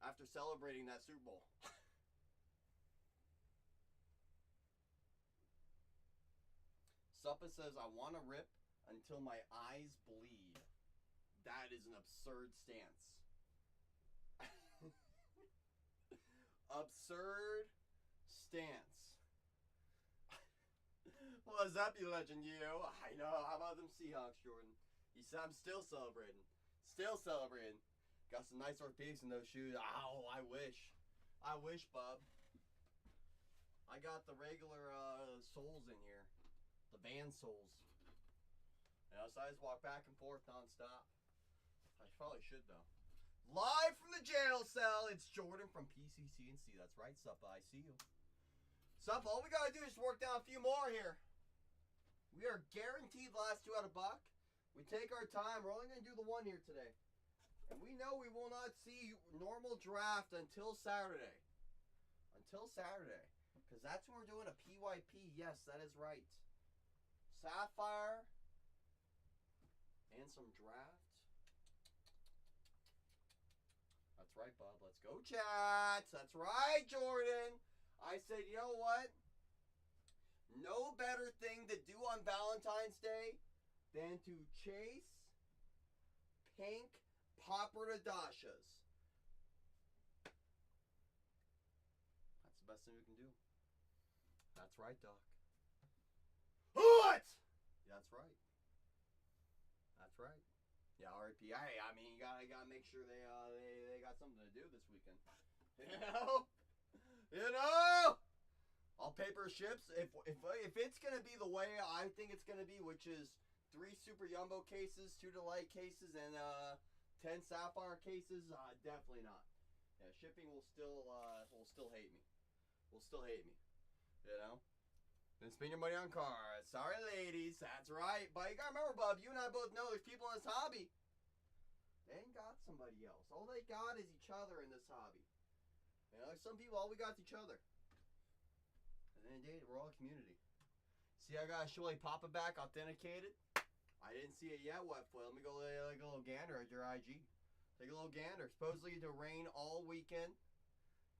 after celebrating that Super Bowl. Suppa says, I want to rip until my eyes bleed. That is an absurd stance. Absurd stance. What's up, you legend, you? I know. How about them Seahawks, Jordan? He said, I'm still celebrating. Still celebrating. Got some nice orthopedics in those shoes. Ow, I wish. I wish, bub. I got the regular soles in here. The Van soles. You know, so I just walk back and forth nonstop. I probably should, though. Live from the jail cell, it's Jordan from PCC&C. That's right, Suppa. I see you. Suppa, all we got to do is work down a few more here. We are guaranteed the last 2 out of buck. We take our time. We're only going to do the 1 here today. And we know we will not see normal draft until Saturday. Until Saturday. Because that's when we're doing a PYP. Yes, that is right. Sapphire. And some draft. That's right, Bob. Let's go, chat. That's right, Jordan. I said, you know what? No better thing to do on Valentine's Day than to chase pink paparadashas. That's the best thing we can do. That's right, Doc. What? That's right. That's right. Yeah, R.I.P. I mean, you gotta make sure they got something to do this weekend. You know. All paper ships. If it's gonna be the way I think it's gonna be, which is 3 super jumbo cases, 2 delight cases, and 10 sapphire cases, definitely not. Yeah, shipping will still hate me. Will still hate me. You know. Then spend your money on cars. Sorry, ladies. That's right. But you gotta remember, Bub, you and I both know there's people in this hobby. They ain't got somebody else. All they got is each other in this hobby. You know, some people, all we got is each other. And then indeed, we're all a community. See, I got Shirley Papa back authenticated. I didn't see it yet, Wetfoot. Let me go like a little gander at your IG. Take a little gander. Supposedly to rain all weekend.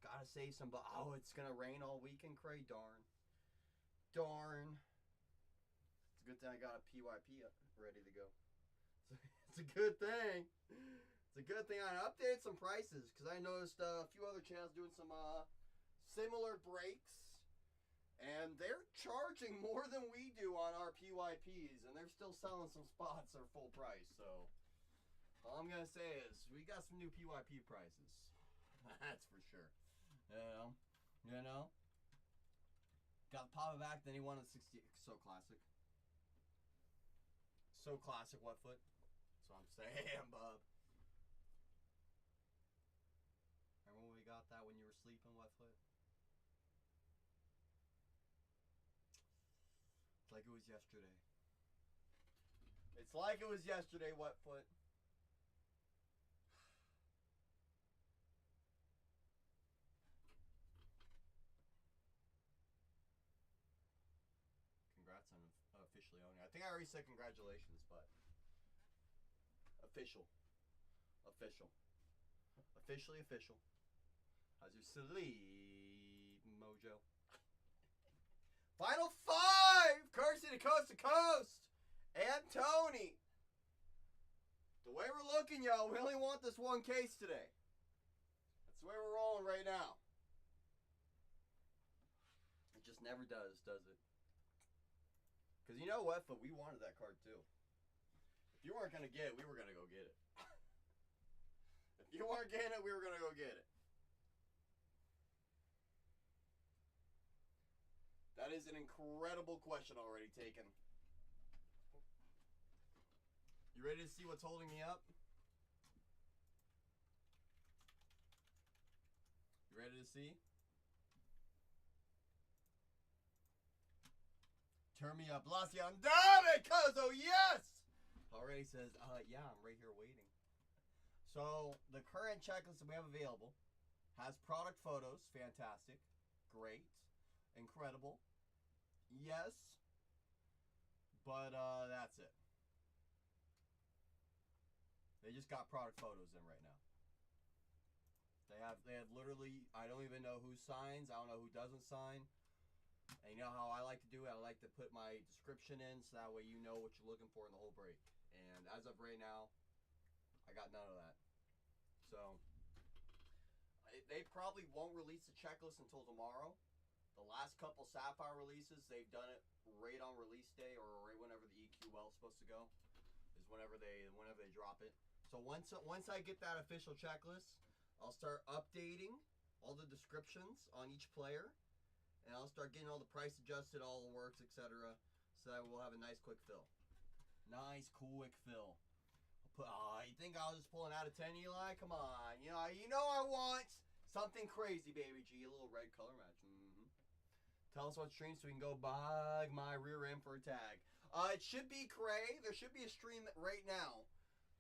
Gotta save some, but oh, it's gonna rain all weekend, Cray. Darn. It's a good thing I got a PYP ready to go. It's a good thing. It's a good thing I updated some prices because I noticed a few other channels doing some similar breaks, and they're charging more than we do on our PYPs, and they're still selling some spots at full price. So all I'm gonna say is we got some new PYP prices. That's for sure. You know. Got Papa back, then he wanted 60. So classic. So classic, Wetfoot. That's what I'm saying, bub. Remember when we got that when you were sleeping, Wetfoot? It's like it was yesterday. It's like it was yesterday, Wetfoot. Congrats on officially owning. I think I already said congratulations, but official. Officially official. How's your sleep, mojo? Final 5! Courtesy to Coast to Coast! And Tony! The way we're looking, y'all, we only want this one case today. That's the way we're rolling right now. It just never does it? Because you know what, but we wanted that card too. If you weren't going to get it, we were going to go get it. If you weren't getting it, we were going to go get it. That is an incredible question already taken. You ready to see what's holding me up? You ready to see? Turn me up, Las Yandame, Cozo, yes! Already says, yeah, I'm right here waiting. So, the current checklist that we have available has product photos, fantastic, great, incredible, yes, but that's it. They just got product photos in right now. They have literally, I don't even know who signs, I don't know who doesn't sign. And you know how I like to do it? I like to put my description in so that way you know what you're looking for in the whole break. And as of right now, I got none of that. So, they probably won't release the checklist until tomorrow. The last couple Sapphire releases, they've done it right on release day or right whenever the EQL is supposed to go. Is whenever they drop it. So once I get that official checklist, I'll start updating all the descriptions on each player. And I'll start getting all the price adjusted, all the works, etc. So that we'll have a nice quick fill. Nice quick fill. You think I was just pulling out of 10, Eli? Come on. You know I want something crazy, baby G. A little red color match. Tell us what stream so we can go bug my rear end for a tag. It should be Cray. There should be a stream right now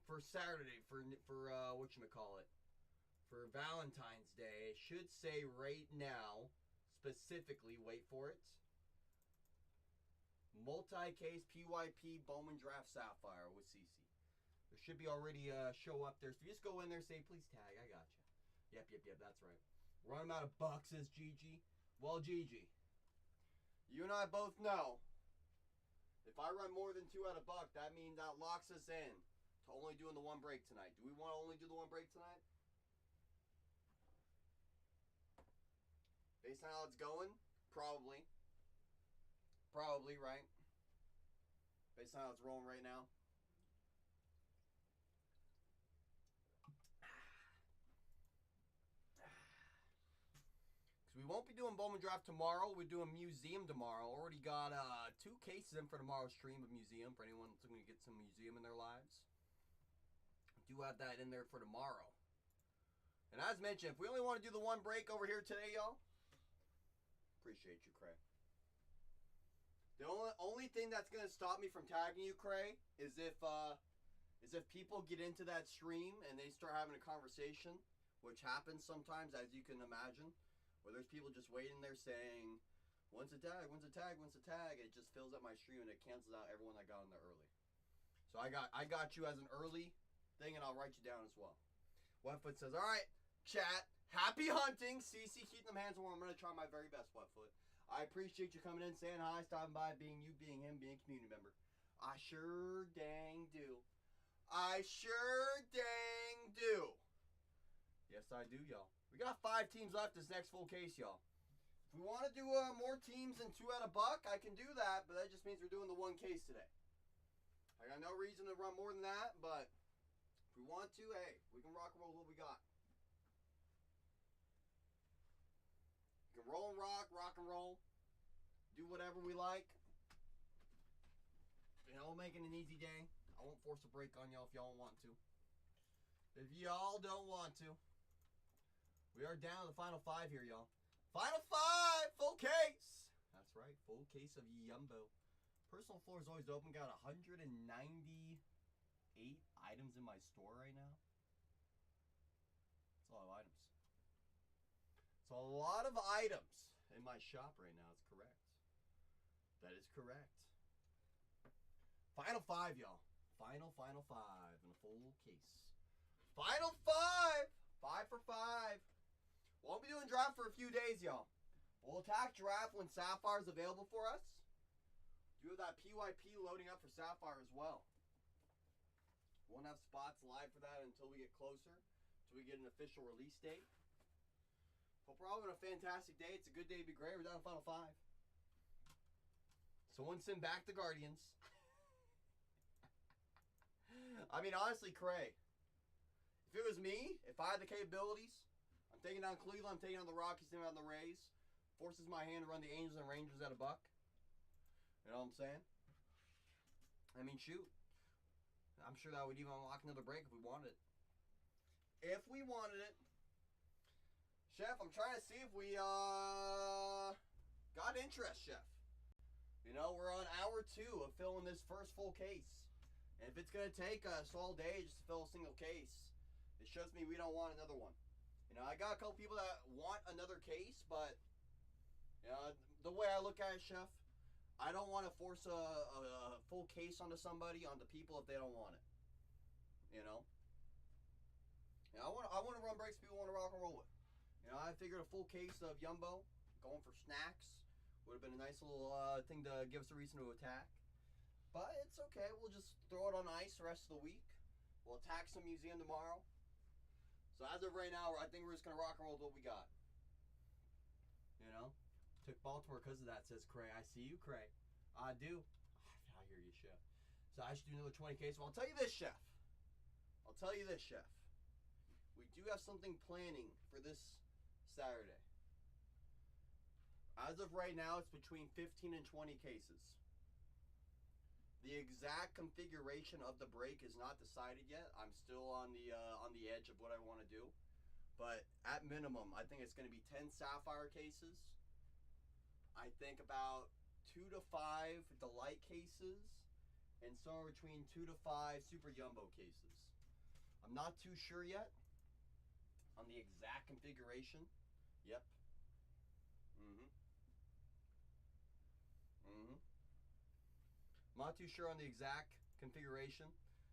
for Saturday for whatchamacallit. For Valentine's Day. It should say right now. Specifically, wait for it. Multi-case PYP Bowman Draft Sapphire with CC. There should be already a show up there. So you just go in there, say, please tag. I got you. Yep, that's right. Run them out of boxes, GG. Well, Gigi, you and I both know if I run more than 2 at a buck, that means that locks us in to only doing the one break tonight. Do we want to only do the one break tonight? Based on how it's going, probably. Probably, right? Based on how it's rolling right now. Because we won't be doing Bowman Draft tomorrow. We're doing Museum tomorrow. Already got 2 cases in for tomorrow's stream of Museum for anyone that's going to get some Museum in their lives. Do have that in there for tomorrow. And as mentioned, if we only want to do the one break over here today, y'all, appreciate you, Craig. The only thing that's gonna stop me from tagging you, Cray, is if people get into that stream and they start having a conversation, which happens sometimes, as you can imagine, where there's people just waiting there saying, "When's a tag? When's a tag? When's a tag?" It just fills up my stream and it cancels out everyone that got in there early. So I got you as an early thing, and I'll write you down as well. Wetfoot says, "All right, chat. Happy hunting. CC, keep them hands warm. I'm gonna try my very best, Wetfoot. I appreciate you coming in, saying hi, stopping by, being you, being him, being a community member. I sure dang do. I sure dang do. Yes, I do, y'all. We got 5 teams left this next full case, y'all. If we want to do more teams than 2 at a buck, I can do that, but that just means we're doing the one case today. I got no reason to run more than that, but if we want to, hey, we can rock and roll with what we got. We can roll and rock and roll, do whatever we like. You know, making an easy day. I won't force a break on y'all if y'all don't want to. If y'all don't want to. We are down to the final 5 here, y'all. Final 5! Full case! That's right, full case of Yumbo. Personal floor is always open. Got 198 items in my store right now. That's a lot of items. It's a lot of items in my shop right now. It's correct. That is correct. Final 5, y'all. Final 5 in a full case. Final 5! 5 for 5. Won't be doing draft for a few days, y'all. We'll attack draft when Sapphire is available for us. Do have that PYP loading up for Sapphire as well. Won't have spots live for that until we get closer, until we get an official release date. Hope we're all having a fantastic day. It's a good day to be great. We're down to final 5. Someone send back the Guardians. I mean, honestly, Cray, if it was me, if I had the capabilities, I'm taking down Cleveland, I'm taking down the Rockies, taking down the Rays. Forces my hand to run the Angels and Rangers at a buck. You know what I'm saying? I mean, shoot. I'm sure that would even unlock another break if we wanted it. If we wanted it. Chef, I'm trying to see if we got interest, Chef. You know, we're on hour 2 of filling this first full case. And if it's going to take us all day just to fill a single case, it shows me we don't want another one. You know, I got a couple people that want another case, but, you know, the way I look at it, Chef, I don't want to force a full case onto somebody, onto people if they don't want it. You know? You know, I want to run breaks people want to rock and roll with. You know, I figured a full case of Yumbo, going for snacks, would have been a nice little thing to give us a reason to attack. But it's okay. We'll just throw it on ice the rest of the week. We'll attack some museum tomorrow. So as of right now, I think we're just going to rock and roll with what we got. You know? Took Baltimore because of that, says Cray. I see you, Cray. I do. I hear you, Chef. So I should do another 20 case. Well, I'll tell you this, Chef. I'll tell you this, Chef. We do have something planning for this Saturday. As of right now, it's between 15 and 20 cases. The exact configuration of the break is not decided yet. I'm still on the edge of what I want to do. But at minimum, I think it's going to be 10 Sapphire cases. I think about 2 to 5 Delight cases. And somewhere between 2 to 5 Super Yumbo cases. I'm not too sure yet on the exact configuration. Yep. I'm not too sure on the exact configuration.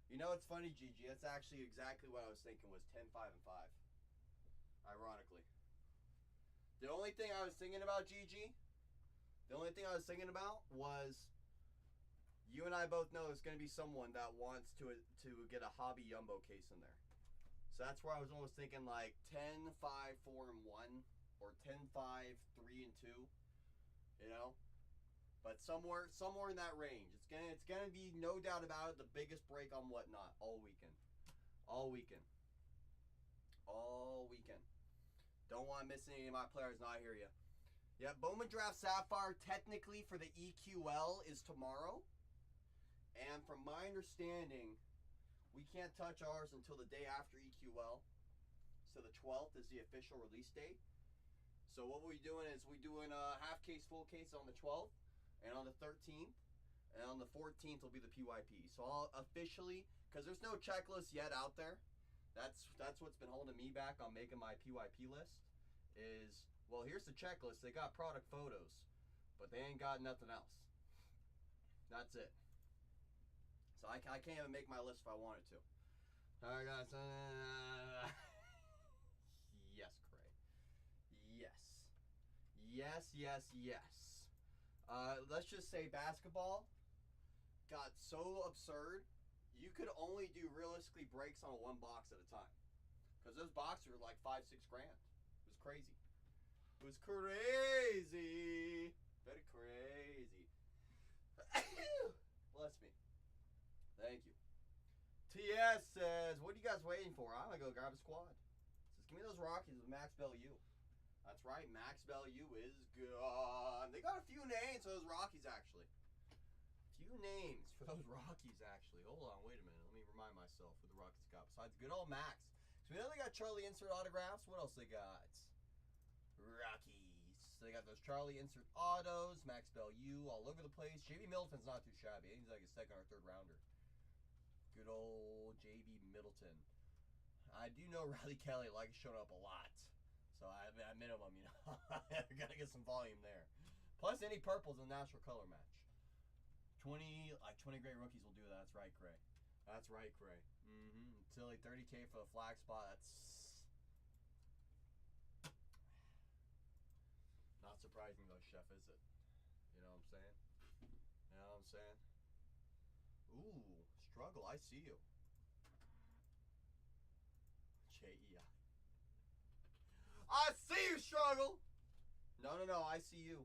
You know, it's funny, Gigi. That's actually exactly what I was thinking was 10, 5, and 5. Ironically. The only thing I was thinking about, Gigi, was you and I both know it's going to be someone that wants to get a hobby Jumbo case in there. So that's where I was almost thinking like 10, 5, 4, and 1, or 10, 5, 3, and 2. You know, but somewhere in that range. It's gonna be, no doubt about it, the biggest break on Whatnot all weekend. Don't want to miss any of my players. Not here yet. Yeah, Bowman Draft Sapphire technically for the EQL is tomorrow, and from my understanding, we can't touch ours until the day after EQL. So the 12th is the official release date. So what we're doing is we're doing a half case, full case on the 12th, and on the 13th, and on the 14th will be the PYP. So I'll officially, because there's no checklist yet out there. That's what's been holding me back on making my PYP list. Is, well, here's the checklist. They got product photos, but they ain't got nothing else. That's it. So I can't even make my list if I wanted to. All right, guys. Yes, Craig. Yes. Let's just say basketball got so absurd, you could only do realistically breaks on one box at a time. Because those boxes were like $5-6 grand. It was crazy. Very crazy. Bless me. Thank you. TS says, what are you guys waiting for? I'm going to go grab a squad. Says, give me those Rockies with Max Bellew. That's right, Max Bellew is gone. They got a few names for those Rockies, actually. Hold on, wait a minute. Let me remind myself who the Rockies got besides good old Max. So we know they got Charlie Insert autographs. What else they got? Rockies. So they got those Charlie Insert autos, Max Bellew all over the place. JB Middleton's not too shabby. He's like a second or third rounder. Good old JB Middleton. I do know Riley Kelly likes showing up a lot. So at minimum, you know, I gotta get some volume there. Plus, any purple's a natural color match. 20 great rookies will do that. That's right, Cray. Silly 30K for the flag spot. That's not surprising though, Chef, is it? You know what I'm saying? Ooh, struggle. I see you. J.E.I. I see you, struggle. No. I see you.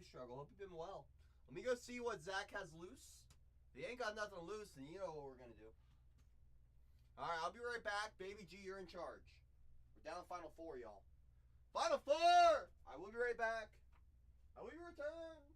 Struggle. Hope you've been well. Let me go see what Zach has loose. If he ain't got nothing loose, then you know what we're gonna do. All right, I'll be right back. Baby G, you're in charge. We're down to Final Four, y'all. Final Four. I will be right back. I will be returned.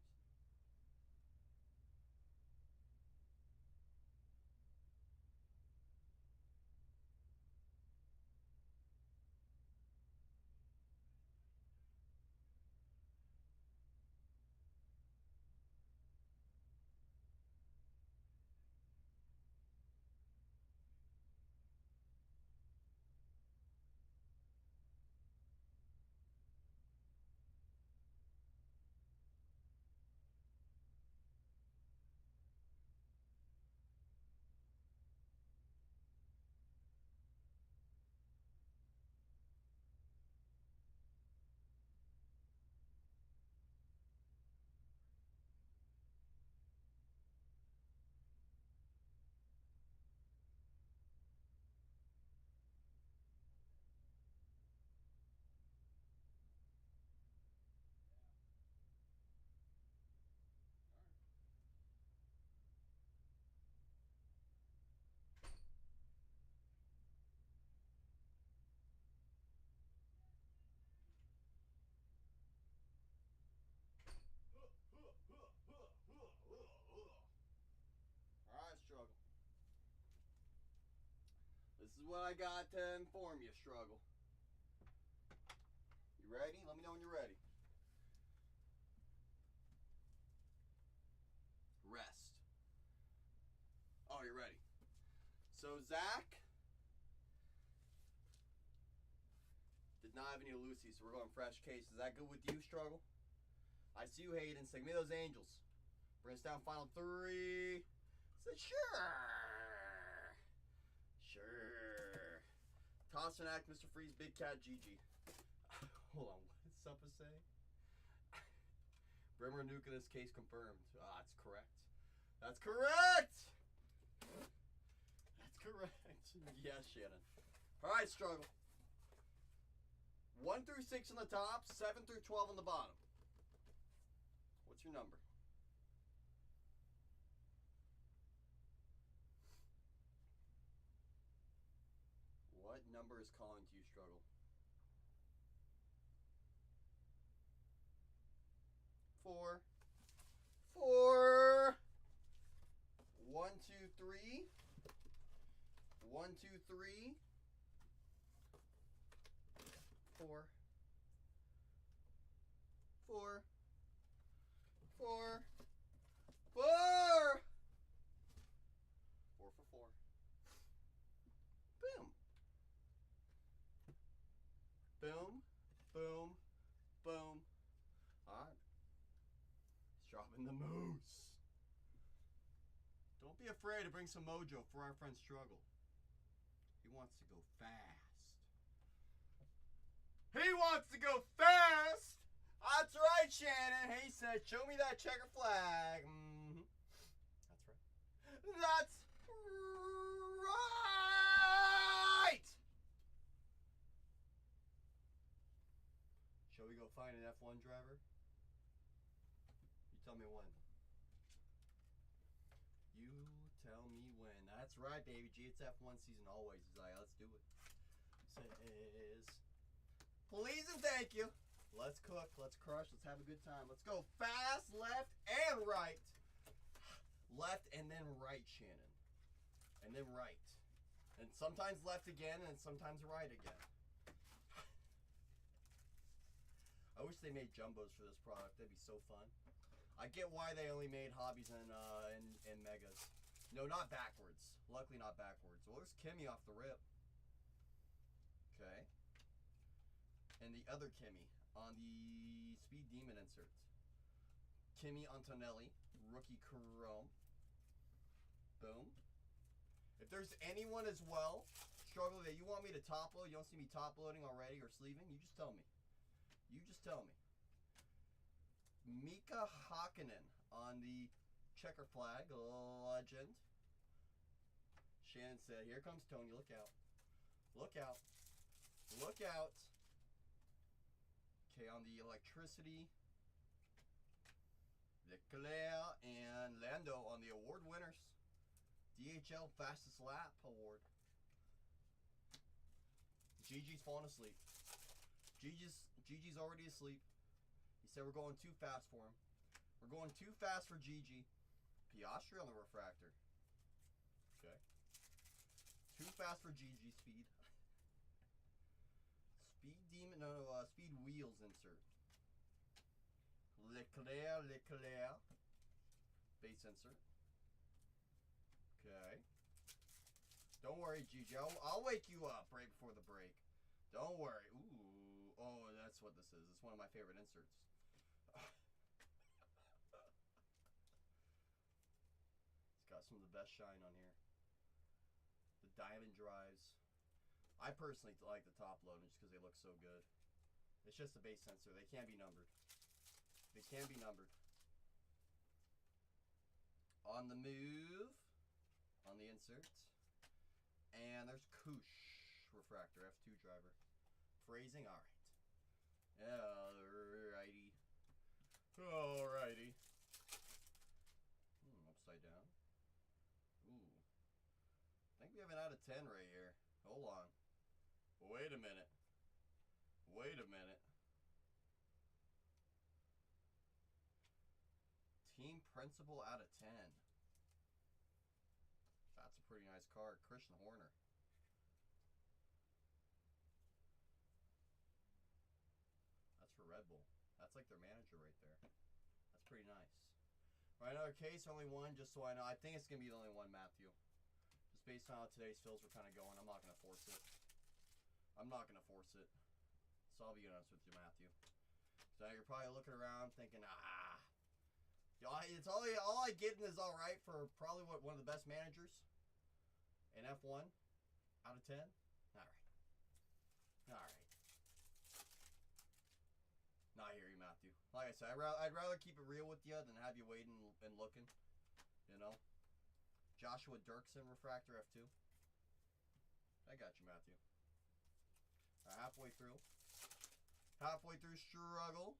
This is what I got to inform you, struggle. You ready? Let me know when you're ready. Rest. Oh, you're ready. So Zach did not have any Lucy, so we're going fresh case. Is that good with you, struggle? I see you, Hayden. Say, give me those Angels. Bring us down final 3. Say, sure. Toss and act, Mr. Freeze, Big Cat, GG. Hold on, what did Suppa say? Brimmer Nucleus case confirmed. Ah, that's correct. That's correct! That's correct. Yes, Shannon. Alright, Struggle. 1 through 6 on the top, 7 through 12 on the bottom. What's your number? What number is calling to you, Struggle? 4. 4. 1, 2, 3. 1, 2, 3. 4. 4. 4. 4. 4 for 4. Boom. Boom. Boom. Boom. Alright. He's dropping the moose. Don't be afraid to bring some mojo for our friend Struggle. He wants to go fast. He wants to go fast! That's right, Shannon. He said, show me that checker flag. Mm-hmm. That's right. That's right! Shall we go find an F1 driver? You tell me when. You tell me when. That's right, baby G. It's F1 season always. He's like, let's do it. Says, please and thank you. Let's cook. Let's crush. Let's have a good time. Let's go fast, left, and right. Left and then right, Shannon. And then right. And sometimes left again and sometimes right again. I wish they made jumbos for this product. That'd be so fun. I get why they only made hobbies and megas. No, not backwards. Luckily not backwards. Well, there's Kimmy off the rip. Okay. And the other Kimmy on the Speed Demon insert. Kimmy Antonelli, rookie Chrome. Boom. If there's anyone as well, Struggle, that you want me to top load, you don't see me top loading already or sleeving, you just tell me. You just tell me. Mika Hakkinen on the checker flag, legend. Shannon said, here comes Tony, look out. Look out. Look out. Okay, on the electricity, Leclerc and Lando on the award winners. DHL Fastest Lap Award. Gigi's falling asleep. Gigi's already asleep. He said we're going too fast for him. We're going too fast for Gigi. Piastri on the refractor. Okay. Too fast for Gigi speed. Speed Demon, Speed Wheels insert. Leclerc. Base insert. Okay. Don't worry, Gigi. I'll wake you up right before the break. Don't worry. Ooh. Oh, that's what this is. It's one of my favorite inserts. It's got some of the best shine on here. The diamond drives. I personally like the top load just because they look so good. It's just a base sensor. They can be numbered. They can be numbered. On the move. On the insert. And there's Koosh refractor, F2 driver. Phrasing, alright. Alrighty. Alrighty. Upside down. Ooh. I think we have an out of 10 right here. Hold on. Wait a minute. Wait a minute. Team Principal out of 10. That's a pretty nice card. Christian Horner. That's for Red Bull. That's like their manager right there. That's pretty nice. Right, another case, only one, just so I know. I think it's going to be the only one, Matthew. Just based on how today's fills were kind of going, I'm not going to force it. I'm not going to force it. So I'll be honest with you, Matthew. So you're probably looking around thinking, it's all I get is all right for probably one of the best managers in F1 out of 10. All right. All right. Like I said, I'd rather keep it real with you than have you waiting and looking. You know. Joshua Dirksen refractor F2. I got you, Matthew. Halfway through. Halfway through struggle.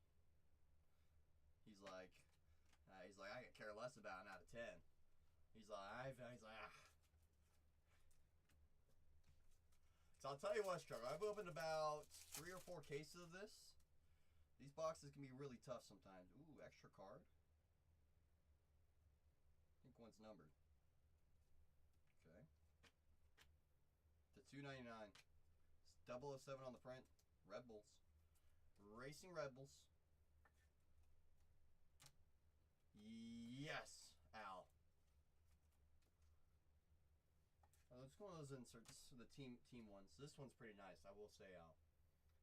He's like, I could care less about an out of 10. He's like, ah. So I'll tell you what, struggle. I've opened about 3 or 4 cases of this. These boxes can be really tough sometimes. Ooh, extra card. I think one's numbered. Okay. To $2.99. 007 on the print. Red Bulls. Racing Red Bulls. Yes, Al. Let's go on those inserts, the team ones. This one's pretty nice, I will say, Al.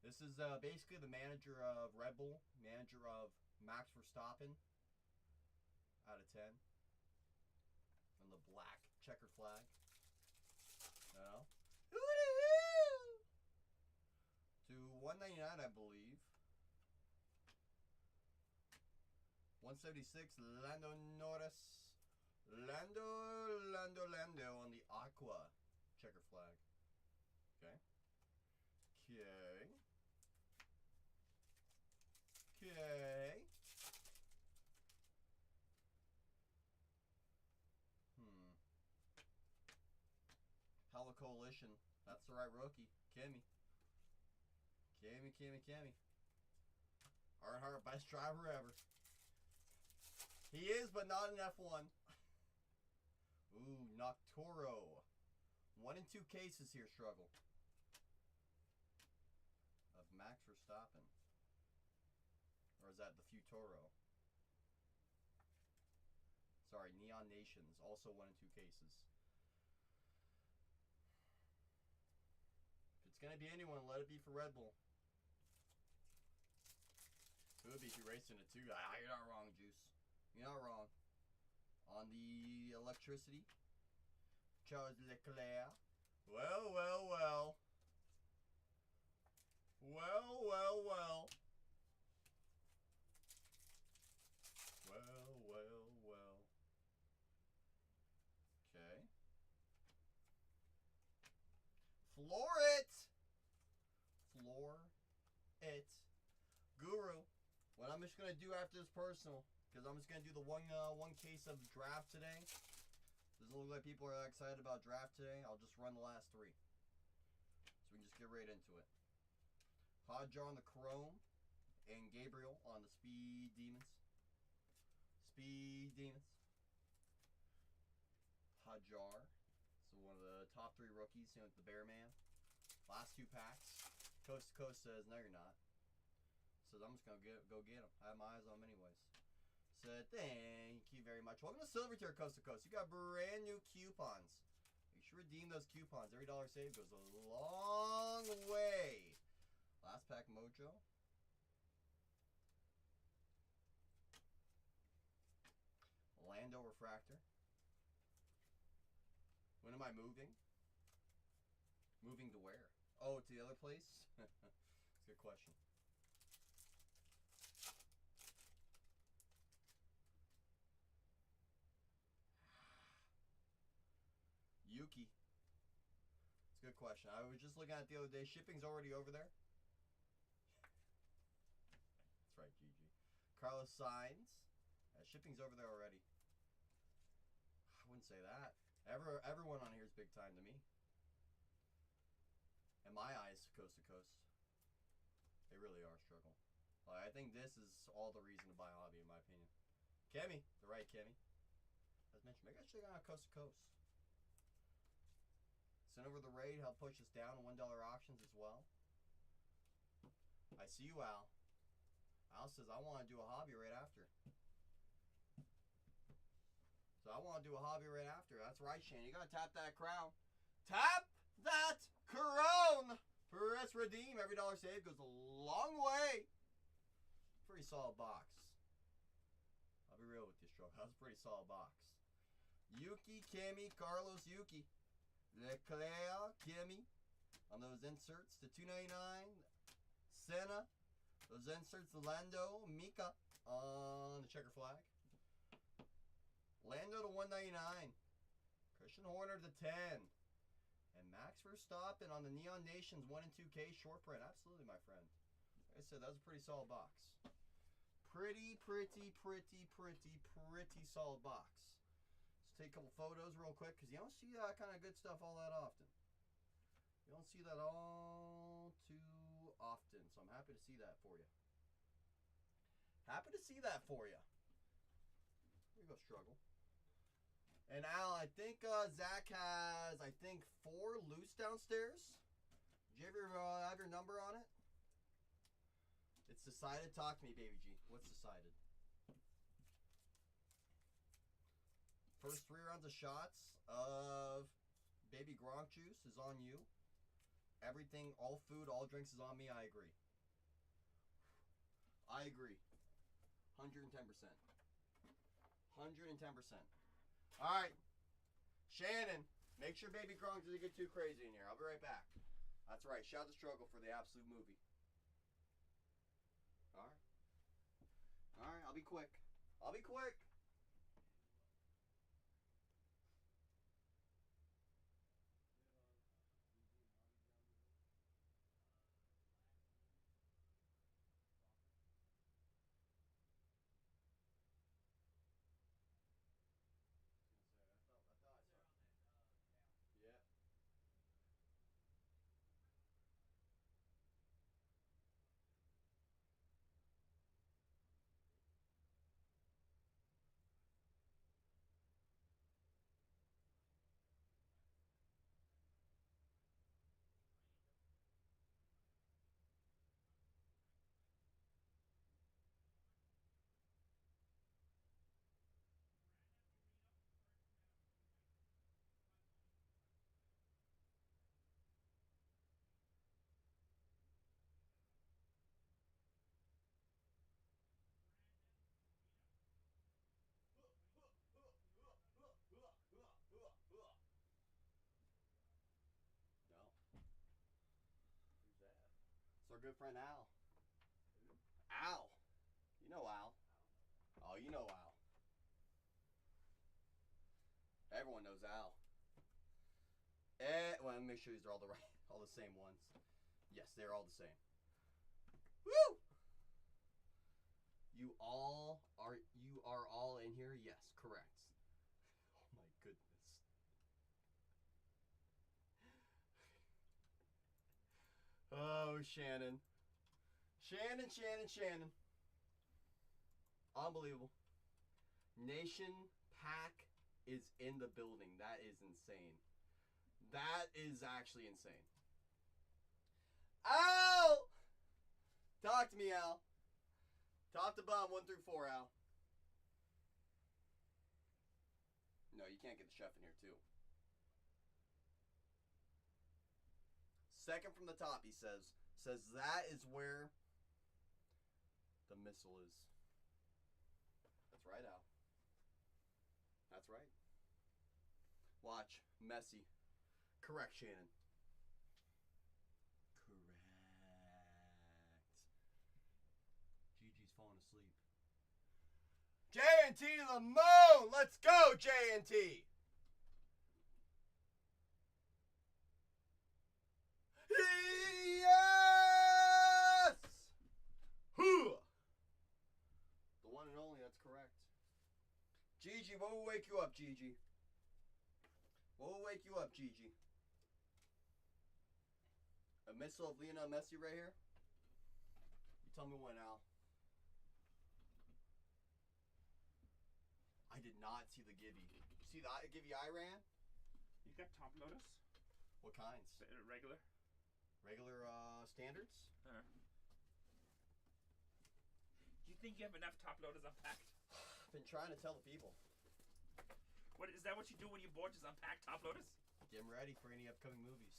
This is basically the manager of Red Bull, manager of Max Verstappen, out of 10. And the black checkered flag. You know? To $1.99, I believe. 176, Lando Norris. Lando on the aqua checker flag. Okay. Okay. Hella Coalition. That's the right rookie. Kimmy. Earnhardt, best driver ever. He is, but not in F1. Ooh, Noctoro. 1 and 2 cases here, struggle. Of Max Verstappen. Or is that the Futuro? Sorry, Neon Nations. Also 1 and 2 cases. If it's going to be anyone, let it be for Red Bull. It would be if you're racing a 2. You're not wrong, Juice. You're not wrong. On the electricity, Charles Leclerc. Well. Okay. Floor it. Guru. What I'm just going to do after this personal, because I'm just going to do the one case of draft today. Doesn't look like people are excited about draft today. I'll just run the last 3. So we can just get right into it. Hodjar on the Chrome. And Gabriel on the Speed Demons. Hodjar. So one of the top 3 rookies, you know, the Bear Man. Last 2 packs. Coast to Coast says, no, you're not. So I'm just going to go get them. I have my eyes on them anyways. Said, thank you very much. Welcome to Silver Tier Coast to Coast. You got brand new coupons. Make sure to redeem those coupons. Every dollar saved goes a long way. Last pack Mojo. Lando Refractor. When am I moving? Moving to where? Oh, to the other place? That's a good question. Yuki. It's a good question. I was just looking at it the other day. Shipping's already over there. That's right, Gigi. Carlos Sainz. Shipping's over there already. I wouldn't say that. Everyone on here is big time to me. In my eyes, coast to coast. They really are struggle. Like, I think this is all the reason to buy a hobby, in my opinion. Kemi, the right Kemi. As mentioned, maybe I should check out coast to coast. Send over the raid, help push us down. $1 auctions as well. I see you, Al. Al says, I want to do a hobby right after. So I want to do a hobby right after. That's right, Shane. You got to tap that crown. Tap that crown! Press redeem. Every dollar saved goes a long way. Pretty solid box. I'll be real with you, Stroke. That's a pretty solid box. Yuki, Kemi, Carlos, Yuki. Leclerc, Kemi. On those inserts to $2.99. Senna. Those inserts, Lando Mika on the checker flag. Lando to 199. Christian Horner to 10. And Max Verstappen on the Neon Nations 1 and 2K short print. Absolutely, my friend. Like I said, that was a pretty solid box. Pretty solid box. Let's take a couple photos real quick because you don't see that kind of good stuff all that often. You don't see that all too often, so I'm happy to see that for you. Happy to see that for you. Here we go, struggle. And Al, I think Zach has, 4 loose downstairs. Did you ever have your number on it? It's decided. Talk to me, Baby G. What's decided? First 3 rounds of shots of Baby Gronk juice is on you. Everything, all food, all drinks is on me. I agree. I agree. 110%. 110%. All right. Shannon, make sure Baby Gronk doesn't get too crazy in here. I'll be right back. That's right. Shout the struggle for the absolute movie. All right. All right. I'll be quick. I'll be quick. It's our good friend Al. Al. You know Al. Oh, you know Al. Everyone knows Al. Well, let me make sure these are all the same ones. Yes, they're all the same. Woo! You are all in here? Yes, correct. Oh my goodness. Oh, Shannon. Shannon. Unbelievable. Nation Pack is in the building. That is insane. That is actually insane. Al! Talk to me, Al. Top to bottom, 1 through 4, Al. No, you can't get the chef in here, too. Second from the top, he says that is where the missile is. That's right, Al. That's right. Watch. Messi. Correct, Shannon. Correct. Gigi's falling asleep. J&T to the moon! Let's go, J&T! Yes! The one and only, that's correct. Gigi, what will wake you up, Gigi? What will wake you up, Gigi? A missile of Lionel Messi right here? You tell me when, Al. I did not see the Gibby. See the Gibby I ran? You got top lotus? What kinds? Regular? Regular standards? Do you think you have enough top loaders unpacked? I've been trying to tell the people. What is that? What you do when you board? Just unpack top loaders? Get them ready for any upcoming movies.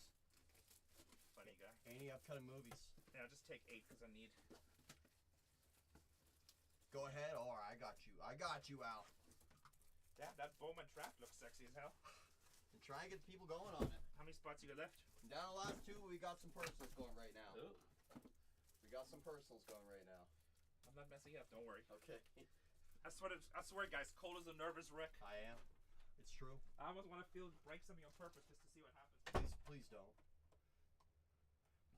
Funny guy. Any upcoming movies. Yeah, I'll just take 8 because I need. Go ahead. All right, I got you, Al. Yeah, that Bowman trap looks sexy as hell. And try and get the people going on it. How many spots you got left? Down the last 2, we got some personals going right now. Ooh. We got got some personals going right now. I'm not messing up. Don't worry. Okay. I swear, guys. Cole is a nervous wreck. I am. It's true. I almost want to break something on purpose just to see what happens. Please don't.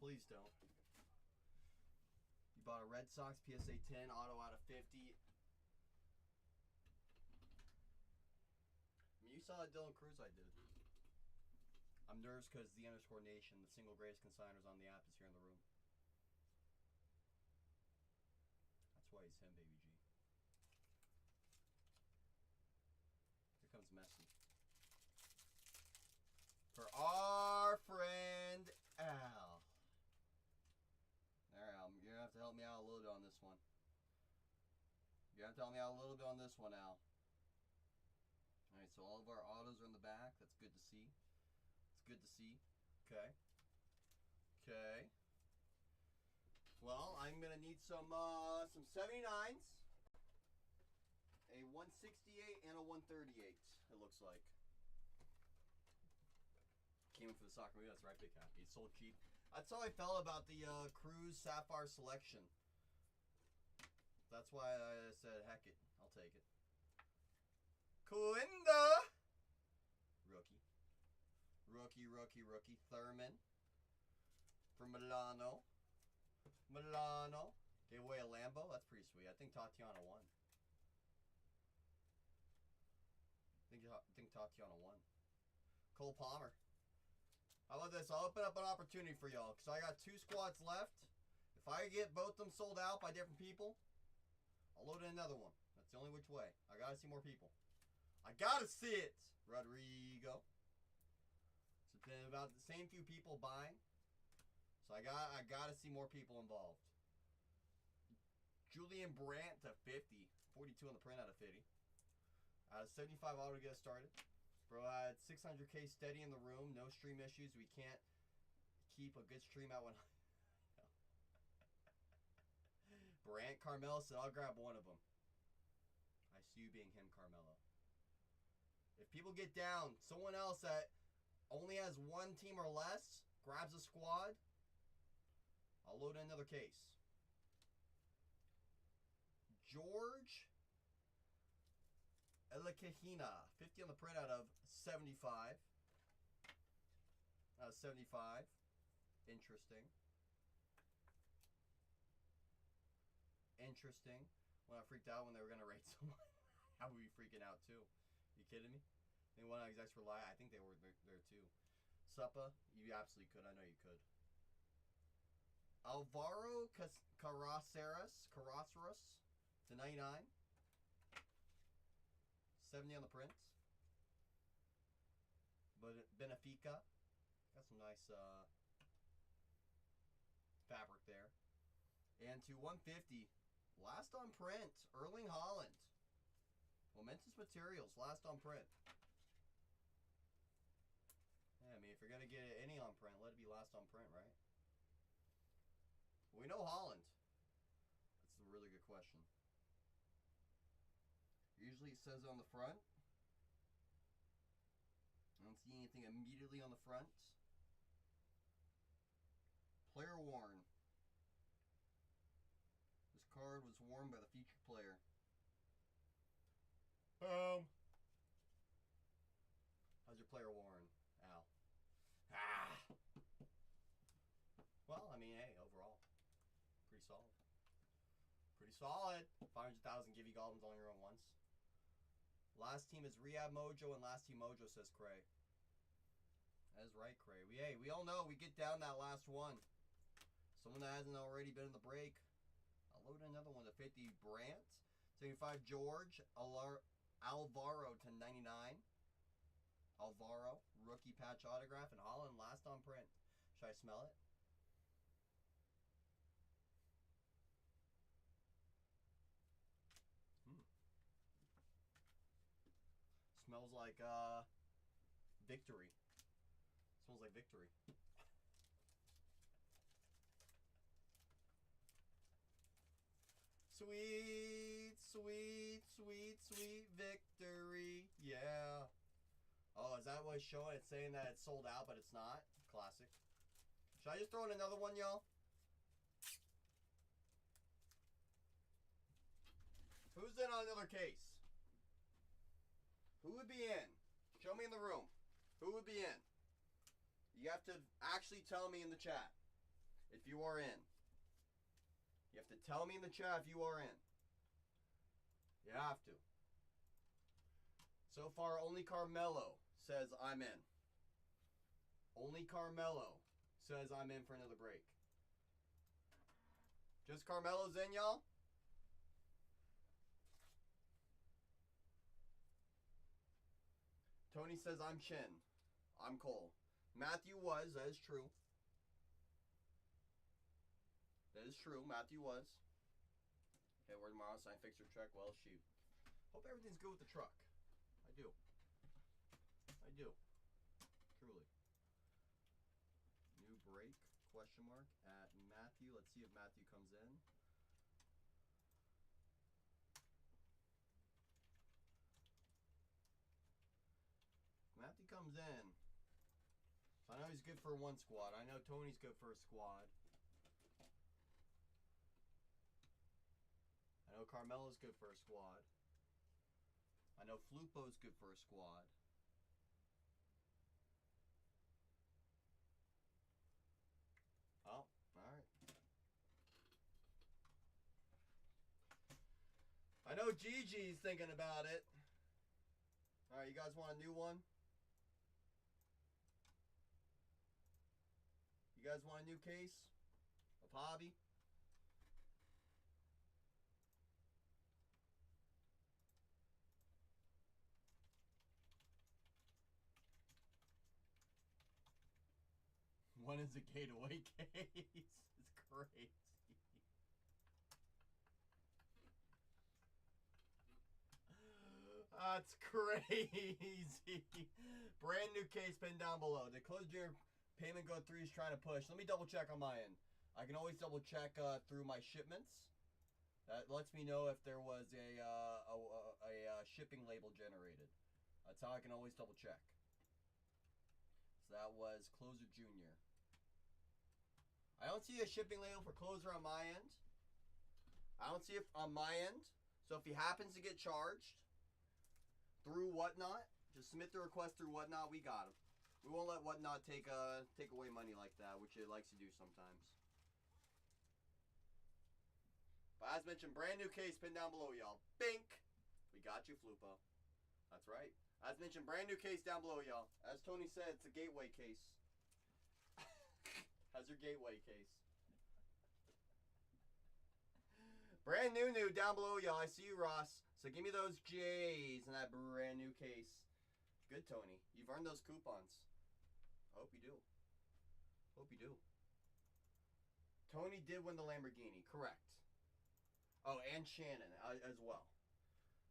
Please don't. You bought a Red Sox PSA 10 auto out of 50. I mean, you saw that Dylan Cruz I did. I'm nervous because the underscore nation, the single greatest consigners on the app, is here in the room. That's why he's him, baby G. Here comes Messi. For our friend Al. There, Al. You're going to have to help me out a little bit on this one. You're going to have to help me out a little bit on this one, Al. Alright, so all of our autos are in the back. That's good to see. It's good to see. Okay. Okay. Well, I'm going to need some 79s. A 168 and a 138, it looks like. Came in for the soccer movie. That's right, Big Happy. It's sold cheap. That's how I felt about the Cruz Sapphire selection. That's why I said, heck it. I'll take it. Coinda! Rookie. Rookie. Thurman. From Milano. Gave away a Lambo. That's pretty sweet. I think Tatiana won. I think Tatiana won. Cole Palmer. How about this? I'll open up an opportunity for y'all because I got 2 squads left. If I get both of them sold out by different people, I'll load in another one. That's the only which way. I gotta see more people. I gotta see it, Rodrigo. So it's been about the same few people buying. So I gotta see more people involved. Julian Brandt to 50. 42 on the print out of 50. Out of 75 auto to get started. Bro had 600K steady in the room. No stream issues. We can't keep a good stream out when Brandt Carmelo said, I'll grab one of them. I see you being him, Carmelo. If people get down, someone else that only has 1 team or less grabs a squad, I'll load in another case. George Elikahina, 50 on the print out of 75. Out of 75. Interesting. When I freaked out when they were going to rate someone. How were you freaking out too? You kidding me? They won on execs for lie. I think they were there too. Suppa, you absolutely could. I know you could. Alvaro Carraceras to 99. 70 on the prints. But Benfica. Got some nice fabric there. And to 150. Last on print. Erling Haaland. Momentous materials. Last on print. Yeah, I mean, if you're going to get any on print, let it be last on print, right? We know Haaland. That's a really good question. Usually it says on the front. I don't see anything immediately on the front. Player worn. This card was worn by the featured player. Boom. How's your player worn, Al? Ah. Well, I mean, hey, overall, pretty solid. Pretty solid. 500,000 give you goblins on your own once. Last team is Rehab Mojo, and last team Mojo, says Cray. That is right, Cray. We all know we get down that last one. Someone that hasn't already been in the break. I'll load another one to 50. Brandt. 75 George. Alvaro to 99. Alvaro. Rookie patch autograph. And Holland last on print. Should I smell it? Smells like victory. Smells like victory. Sweet victory. Yeah. Oh, is that what it's showing? It's saying that it's sold out, but it's not. Classic. Should I just throw in another one, y'all? Who's in on another case? Who would be in? Show me in the room. Who would be in? You have to actually tell me in the chat if you are in. You have to tell me in the chat if you are in. You have to. So far, only Carmelo says I'm in. Only Carmelo says I'm in for another break. Just Carmelo's in, y'all? Tony says I'm Chin. I'm Cole. Matthew was. That is true. That is true. Matthew was. Okay, where's tomorrow? Sign fixer check. Well, shoot. Hope everything's good with the truck. I do. I do. Truly. New break? Question mark at Matthew. Let's see if Matthew comes in. Matthew comes in. So I know he's good for one squad. I know Tony's good for a squad. I know Carmelo's good for a squad. I know Flupo's good for a squad. Oh, alright. I know Gigi's thinking about it. Alright, you guys want a new one? You guys want a new case of hobby? One is a gateway case. It's crazy. That's crazy. Brand new case pinned down below. The closed year payment go 3 is trying to push. Let me double check on my end. I can always double check through my shipments. That lets me know if there was a shipping label generated. That's how I can always double check. So that was Closer Junior. I don't see a shipping label for Closer on my end. I don't see it on my end. So if he happens to get charged through Whatnot, just submit the request through Whatnot. We got him. We won't let Whatnot take away money like that, which it likes to do sometimes. But as mentioned, brand new case pinned down below, y'all. Bink! We got you, Flupo. That's right. As mentioned, brand new case down below, y'all. As Tony said, it's a gateway case. How's your gateway case? Brand new down below, y'all. I see you, Ross. So give me those J's in that brand new case. Good, Tony. You've earned those coupons. I hope you do. Hope you do. Tony did win the Lamborghini. Correct. Oh, and Shannon as well.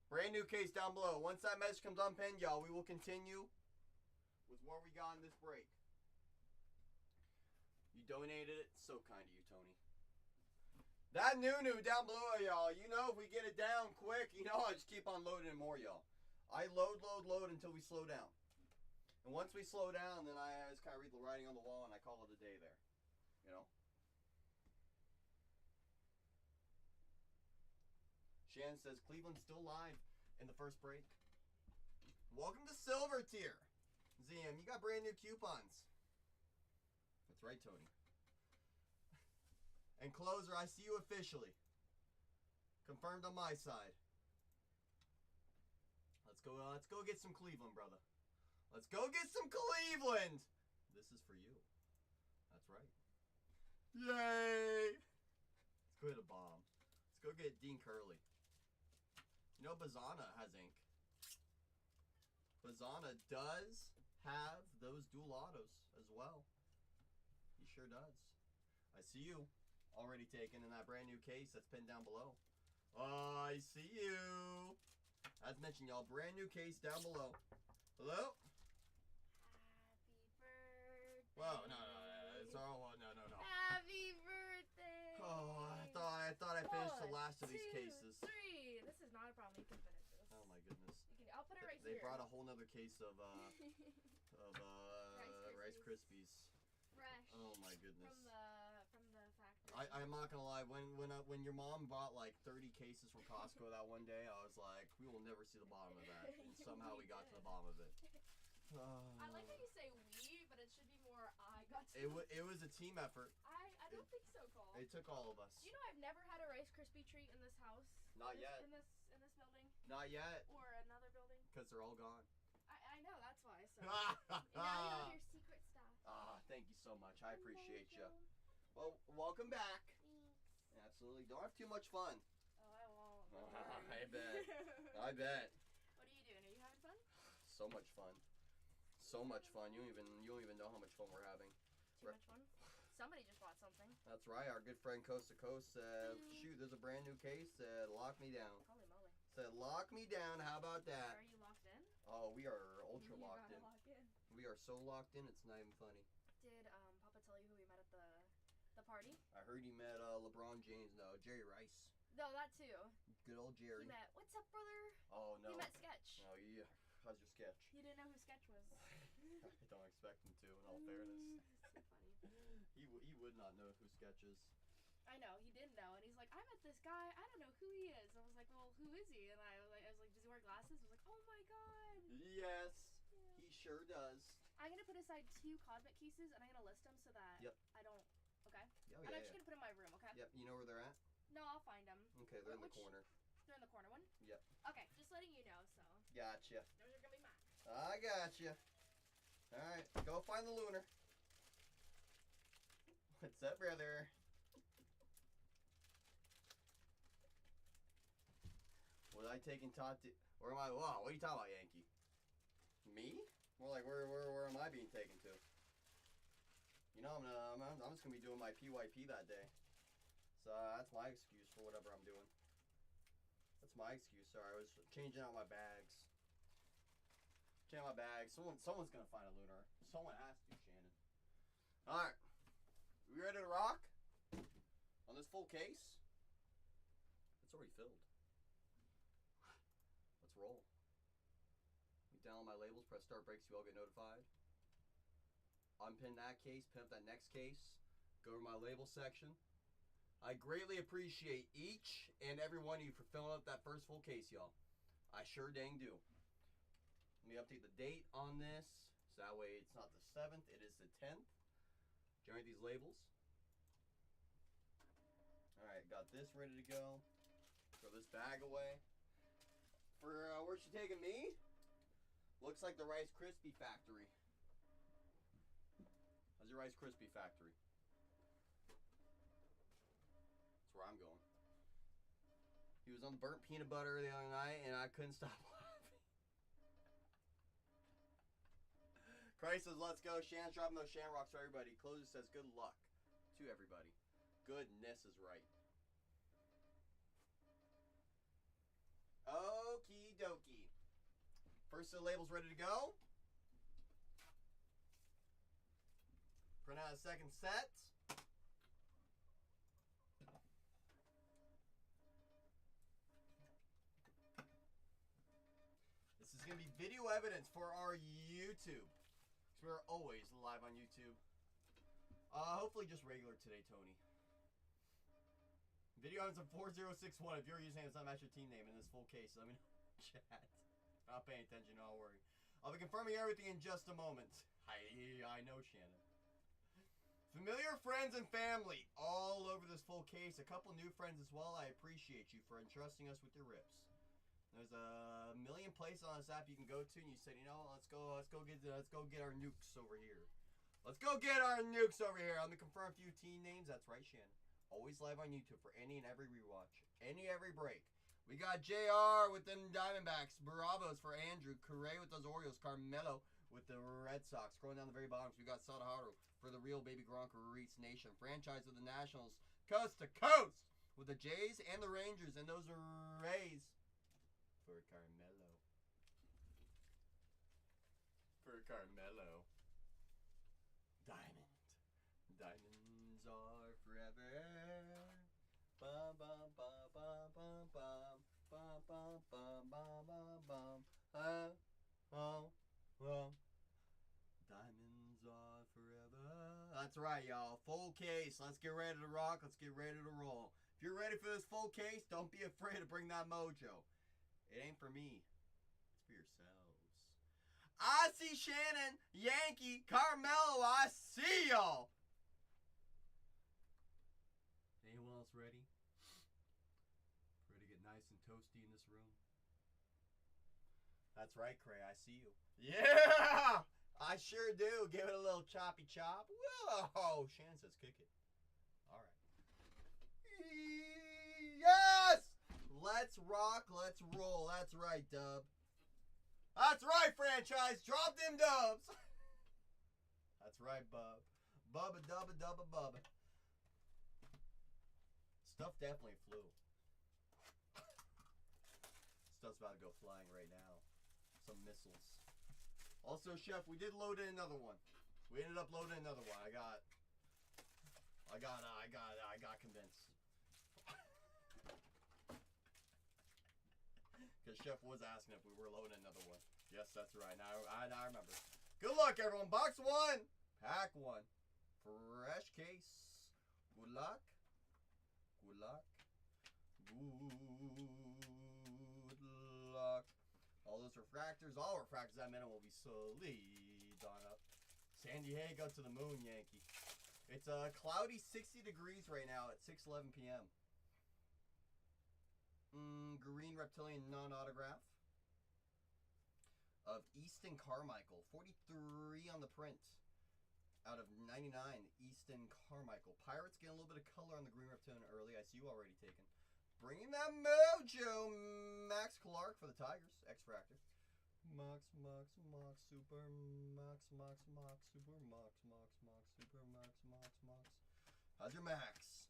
Brand new case down below. Once that message comes unpinned, y'all, we will continue with what we got in this break. You donated it. So kind of you, Tony. That new down below, y'all. You know, if we get it down quick, you know, I just keep on loading more, y'all. I load until we slow down. And once we slow down, then I just kind of read the writing on the wall and I call it a day there. You know? Shannon says Cleveland's still live in the first break. Welcome to Silver Tier. ZM, you got brand new coupons. That's right, Tony. And Closer, I see you officially. Confirmed on my side. Let's go get some Cleveland, brother. Let's go get some Cleveland. This is for you. That's right. Yay! Let's go hit a bomb. Let's go get Dean Curley. You know Bazana has ink. Bazana does have those dual autos as well. He sure does. I see you. Already taken in that brand new case that's pinned down below. Oh, I see you. As mentioned, y'all, brand new case down below. Hello? Happy birthday. Whoa, no. It's all no. Happy birthday. Oh, I thought I finished the last of these cases. 1, 2, 3. This is not a problem. You can finish this. Oh my goodness. I'll put it right They here. brought a whole nother case of Rice Krispies. Fresh. Oh my goodness. From the factory. I'm not gonna lie. When your mom bought like 30 cases from Costco that one day, I was like, we will never see the bottom of that. And somehow we got to the bottom of it. I like how you say we, but it should be more I got to. It was a team effort. I don't think so, Cole. It took all of us. You know, I've never had a Rice Krispie treat in this house. Not yet. In this building. Not yet. Or another building. Because they're all gone. I know, that's why. So now you know your secret stuff. Thank you so much. I appreciate you. Well, welcome back. Thanks. Absolutely. Don't have too much fun. Oh, I won't. I bet. I bet. What are you doing? Are you having fun? So much fun. So much fun. You don't even know how much fun we're having. Too much fun? Somebody just bought something. That's right. Our good friend Coast to Coast said, shoot, there's a brand new case. Said, lock me down. Holy moly. Said, lock me down. How about that? Are you locked in? Oh, we are ultra You locked gotta in. lock in. We are so locked in, it's not even funny. Did Papa tell you who we met at the party? I heard he met LeBron James. No, Jerry Rice. No, that too. Good old Jerry. He met, what's up, brother? Oh, no. He met Sketch. Oh, yeah. How's your sketch? You didn't know who Sketch was. I don't expect him to, in all fairness. So funny. He would not know who Sketch is. I know, he didn't know, and he's like, I met this guy, I don't know who he is. I was like, well, who is he? And I was like, does he wear glasses? I was like, oh my god. Yes, Yeah. he sure does. I'm gonna put aside 2 Cosmic cases, and I'm gonna list them so that Yep. I don't, okay? Oh, I'm yeah, actually gonna put them in my room, okay? Yep, you know where they're at? No, I'll find them. Okay, they're in the Which- corner. They're in the corner one? Yep. Okay, just letting you know, so. Gotcha. Those are gonna be mine. I gotcha. Alright, go find the lunar. What's up, brother? Was I taking Todd to... Where am I? Wow, what are you talking about, Yankee? Me? More like, where am I being taken to? You know, I'm just gonna be doing my PYP that day. So that's my excuse for whatever I'm doing. That's my excuse. Sorry, I was changing out my bags. Changing my bags. Someone's gonna find a lunar. Someone has to, Shannon. All right, we ready to rock on this full case? It's already filled. Let's roll. You download my labels, press start breaks, you all get notified. Unpin that case, pin up that next case. Go to my label section. I greatly appreciate each and every one of you for filling up that first full case, y'all. I sure dang do. Let me update the date on this, so that way it's not the 7th, it is the 10th. Generate these labels. Alright, got this ready to go. Throw this bag away. For, where's she taking me? Looks like the Rice Krispie factory. How's your Rice Krispie factory? That's where I'm going. He was on burnt peanut butter the other night, and I couldn't stop laughing. Christ says, let's go. Shan's dropping those shamrocks for everybody. Closer says, good luck to everybody. Goodness is right. Okie dokie. First set of labels ready to go. Print out a second set. This is going to be video evidence for our YouTube. Because we're always live on YouTube. Hopefully just regular today, Tony. Video evidence of 4061. If your username does not match your team name in this full case, let me know in chat. I'm not paying attention, don't worry. I'll be confirming everything in just a moment. I know, Shannon. Familiar friends and family all over this full case. A couple new friends as well. I appreciate you for entrusting us with your rips. There's a million places on this app you can go to, and you said, you know, let's go get our nukes over here. Let's go get our nukes over here. I'm gonna confirm a few team names. That's right, Shannon. Always live on YouTube for any and every rewatch, every break. We got JR with them Diamondbacks, Bravos for Andrew, Correa with those Orioles, Carmelo with the Red Sox. Scrolling down the very bottom, so we got Sadaharu for the real baby Gronk Reese Nation. Franchise with the Nationals, coast to coast with the Jays and the Rangers, and those are Rays for Carmelo. For Carmelo. Diamonds are forever. Bum bum bum bum bum bum bum bum bum bum bum bum. Oh. Diamonds are forever. That's right, y'all. Full case. Let's get ready to rock. Let's get ready to roll. If you're ready for this full case, don't be afraid to bring that mojo. It ain't for me. It's for yourselves. I see Shannon, Yankee, Carmelo. I see y'all. Anyone else ready? Ready to get nice and toasty in this room? That's right, Cray. I see you. Yeah! I sure do. Give it a little choppy chop. Whoa! Shannon says kick it. All right. Yes! Let's rock. Let's roll. That's right, Dub. That's right, franchise. Drop them dubs. That's right, Bub. Bubba, dubba, dubba, bubba. Stuff definitely flew. Stuff's about to go flying right now. Some missiles. Also, Chef, we did load in another one. We ended up loading another one. I got convinced. Because Chef was asking if we were loading another one. Yes, that's right. Now I remember. Good luck, everyone. Box 1, pack 1. Fresh case. Good luck. Good luck. Good luck. All those refractors, all refractors that minute will be solid on up. San Diego to the moon, Yankee. It's cloudy 60 degrees right now at 6:11 p.m. Green Reptilian non-autograph of Easton Carmichael. 43 on the print. Out of 99, Easton Carmichael. Pirates getting a little bit of color on the Green Reptilian early. I see you already taken. Bringing that mojo, Max Clark for the Tigers. X-Fractor. Mox, super, Mox, super, Mox, super, Mox. How's your Max?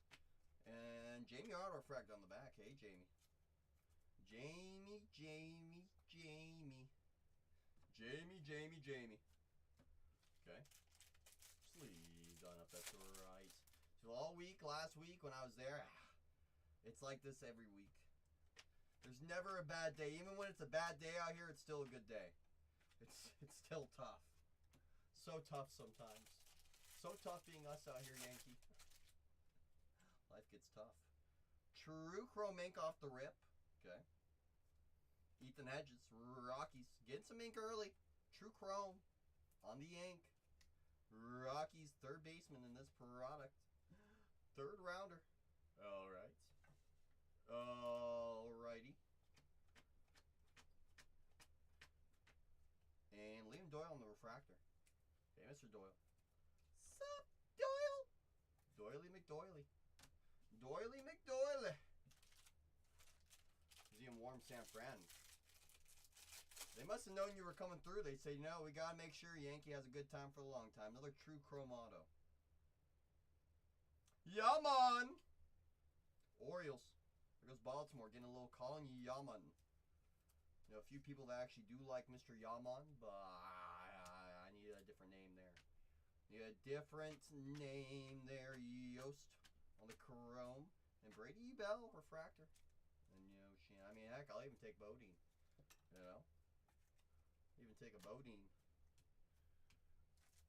And Jamie Auto Refract on the back. Hey, Jamie. Jamie. Okay. Sleeves on up, that's right. So all week, last week when I was there, it's like this every week. There's never a bad day. Even when it's a bad day out here, it's still a good day. It's still tough. So tough sometimes. So tough being us out here, Yankee. Life gets tough. True Chrome ink off the rip. Okay. Ethan Hedges, Rockies. Getting some ink early. True Chrome on the ink. Rockies third baseman in this product. Third rounder. All right. Alrighty. And Liam Doyle on the refractor. Okay, Mr. Doyle. Sup, Doyle? Doily McDoily. Doily McDoily. Museum Warm San Fran. They must have known you were coming through. They say, no, we got to make sure Yankee has a good time for a long time. Another true chrome auto. Yaman. Orioles. There goes Baltimore getting a little calling you Yaman. You know, a few people that actually do like Mr. Yaman, but I need a different name there. Need a different name there, Yost on the chrome. And Brady Bell, refractor. And, you know, I mean, heck, I'll even take Bodine. You know? Even take a Bodine.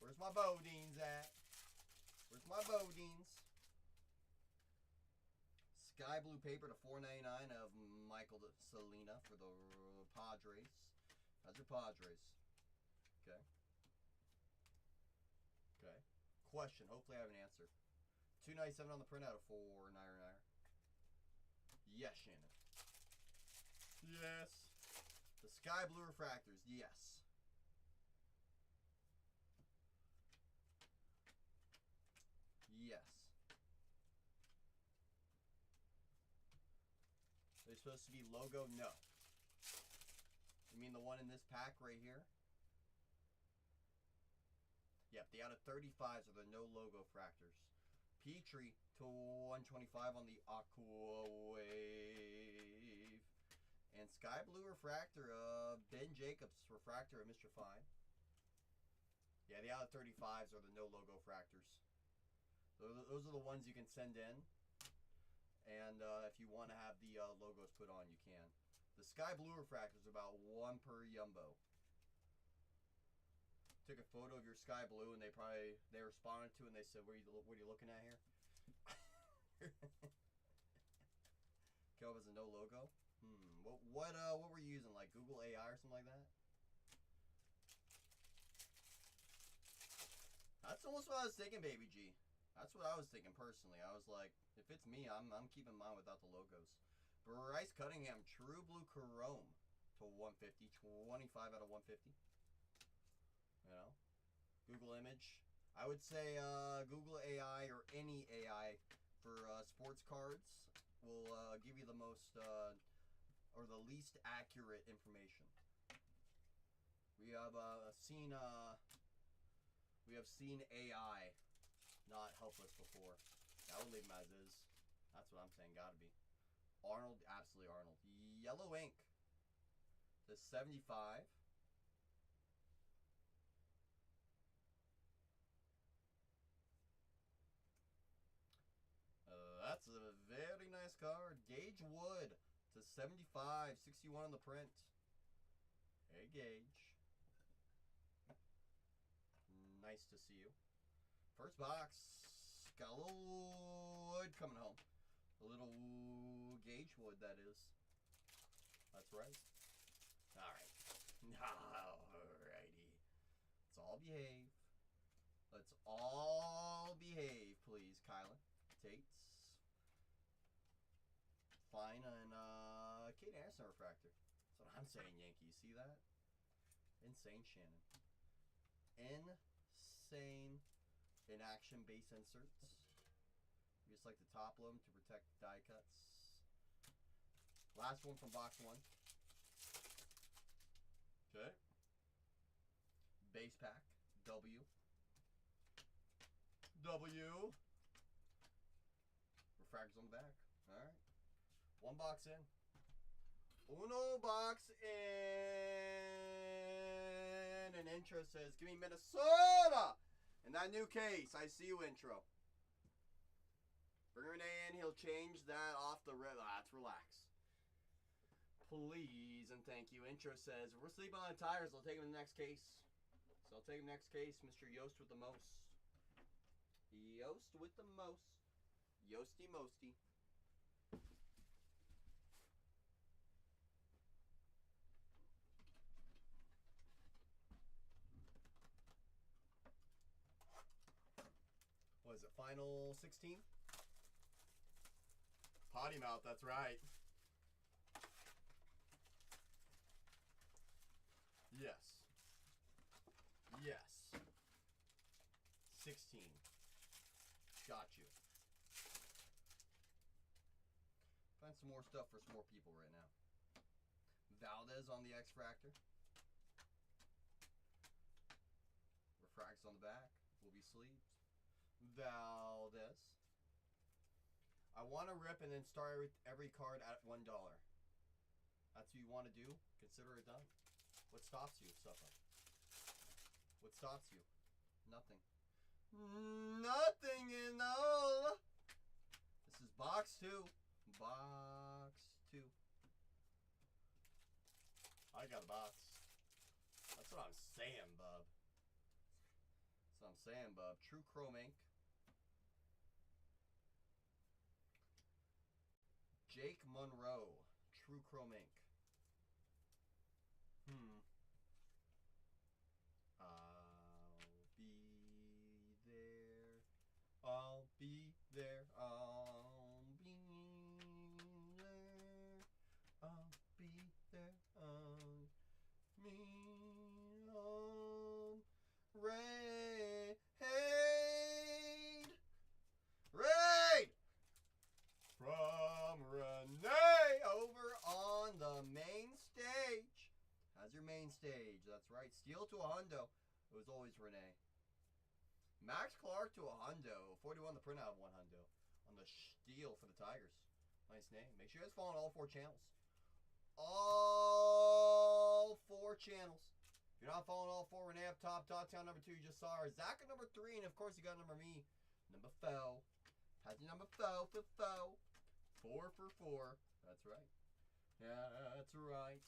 Where's my Bodines at? Where's my Bodines? Sky blue paper to $4.99 of Michael Salina for the Padres. How's your Padres? Okay. Okay. Question. Hopefully I have an answer. $2.97 on the printout of $4.99. Yes, Shannon. Yes. The sky blue refractors. Yes. Yes. They're supposed to be logo? No. You mean the one in this pack right here? Yep, the out of 35s are the no logo fractors. Petrie to 125 on the Aqua Wave. And sky blue refractor of Ben Jacobs, refractor of Mr. Fine. Yeah, the out of 35s are the no logo fractors. Those are the ones you can send in. And if you want to have the logos put on, you can. The sky blue refractors are about 1 per Yumbo. took a photo of your sky blue, and they responded to it, and they said, "What are you looking at here?" Kelv has a no logo. What were you using? Like Google AI or something like that? That's almost what I was thinking, Baby G. That's what I was thinking personally. I was like, if it's me, I'm keeping mine without the logos. Bryce Cunningham, True Blue Chrome to 150, 25 out of 150. You know, Google Image. I would say Google AI or any AI for sports cards will give you the most or the least accurate information. We have seen AI not help us before. I would leave him as is. That's what I'm saying. Gotta be. Arnold, absolutely Arnold. Yellow ink to 75. That's a very nice card. Gage Wood to 75. 61 on the print. Hey, Gage. Nice to see you. First box. Got a little wood coming home. A little Gage Wood, that is. That's right. Alright. Alrighty. Let's all behave. Let's all behave, please, Kylan. Tates. Fine, and Kate Anderson refractor. That's what I'm saying, Yankee. See that? Insane, Shannon. Insane in action base inserts. You just like to top them to protect die cuts. Last one from box one. Okay. Base pack. W. Refractors on the back. Alright. One box in. Uno box in. And intro says, give me Minnesota! In that new case, I see you, intro. Bring Renee in, he'll change that off the red. Let's relax. Please and thank you. Intro says, if we're sleeping on the tires, I'll take him in the next case. So I'll take him next case, Mr. Yost with the most. Yost with the most. Yosty Mosty. What is it, final 16? Potty mouth, that's right. Yes. Yes. 16. Got you. Find some more stuff for some more people right now. Valdez on the X-Fractor. Refracts on the back. Will be sleeved. Valdez. I want to rip and then start with every card at $1. That's what you want to do? Consider it done. What stops you, Suffolk? What stops you? Nothing. Nothing in all. This is box 2. Box 2. I got a box. That's what I'm saying, bub. That's what I'm saying, bub. True Chrome Ink. Jake Monroe. True Chrome Ink. I'll be there. I'll be there. I'll be there. I'll be home. Raid! From Renee over on the main stage. How's your main stage? That's right. Steal to a hundo. It was always Renee. Max Clark to a hundo. 41 the printout of 1 hundo. On the steal for the Tigers. Nice name. Make sure you guys follow all 4 channels. All 4 channels. If you're not following all 4, Renee up top. Dogtown number 2, you just saw her. Zach at number 3. And of course, you got number me. Number 4. How's your number 4 for 4? 4 for 4. That's right. Yeah, that's right.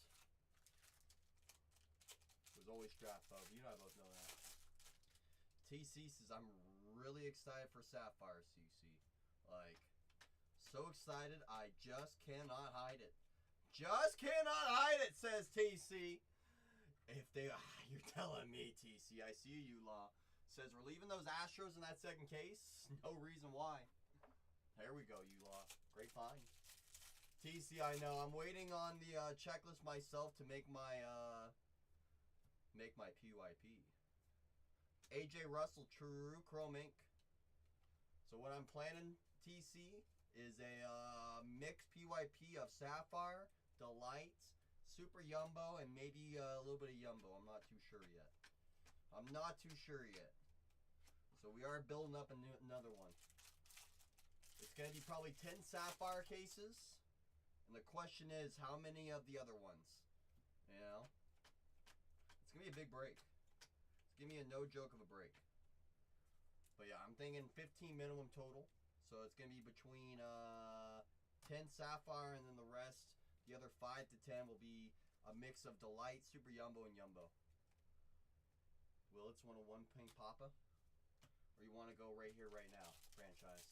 It was always draft, Bob. You and I both know that. TC says, I'm really excited for Sapphire, CC. Like, so excited, I just cannot hide it. Just cannot hide it, says TC. If they, you're telling me, TC. I see you, Law. Says, we're leaving those Astros in that second case. No reason why. There we go, you Law. Great find. TC, I know. I'm waiting on the checklist myself to make my PYP. AJ Russell, True Chrome Ink. So what I'm planning, TC, is a mixed PYP of Sapphire, Delight, Super Yumbo, and maybe a little bit of Yumbo. I'm not too sure yet. So we are building up another one. It's going to be probably 10 Sapphire cases. And the question is, how many of the other ones? You know? It's going to be a big break. It's going to be a no joke of a break. But yeah, I'm thinking 15 minimum total. So it's going to be between 10 Sapphire and then the rest. The other 5 to 10 will be a mix of Delight, Super Yumbo, and Yumbo. Willits want a 1 pink Papa? Or you want to go right here, right now, franchise?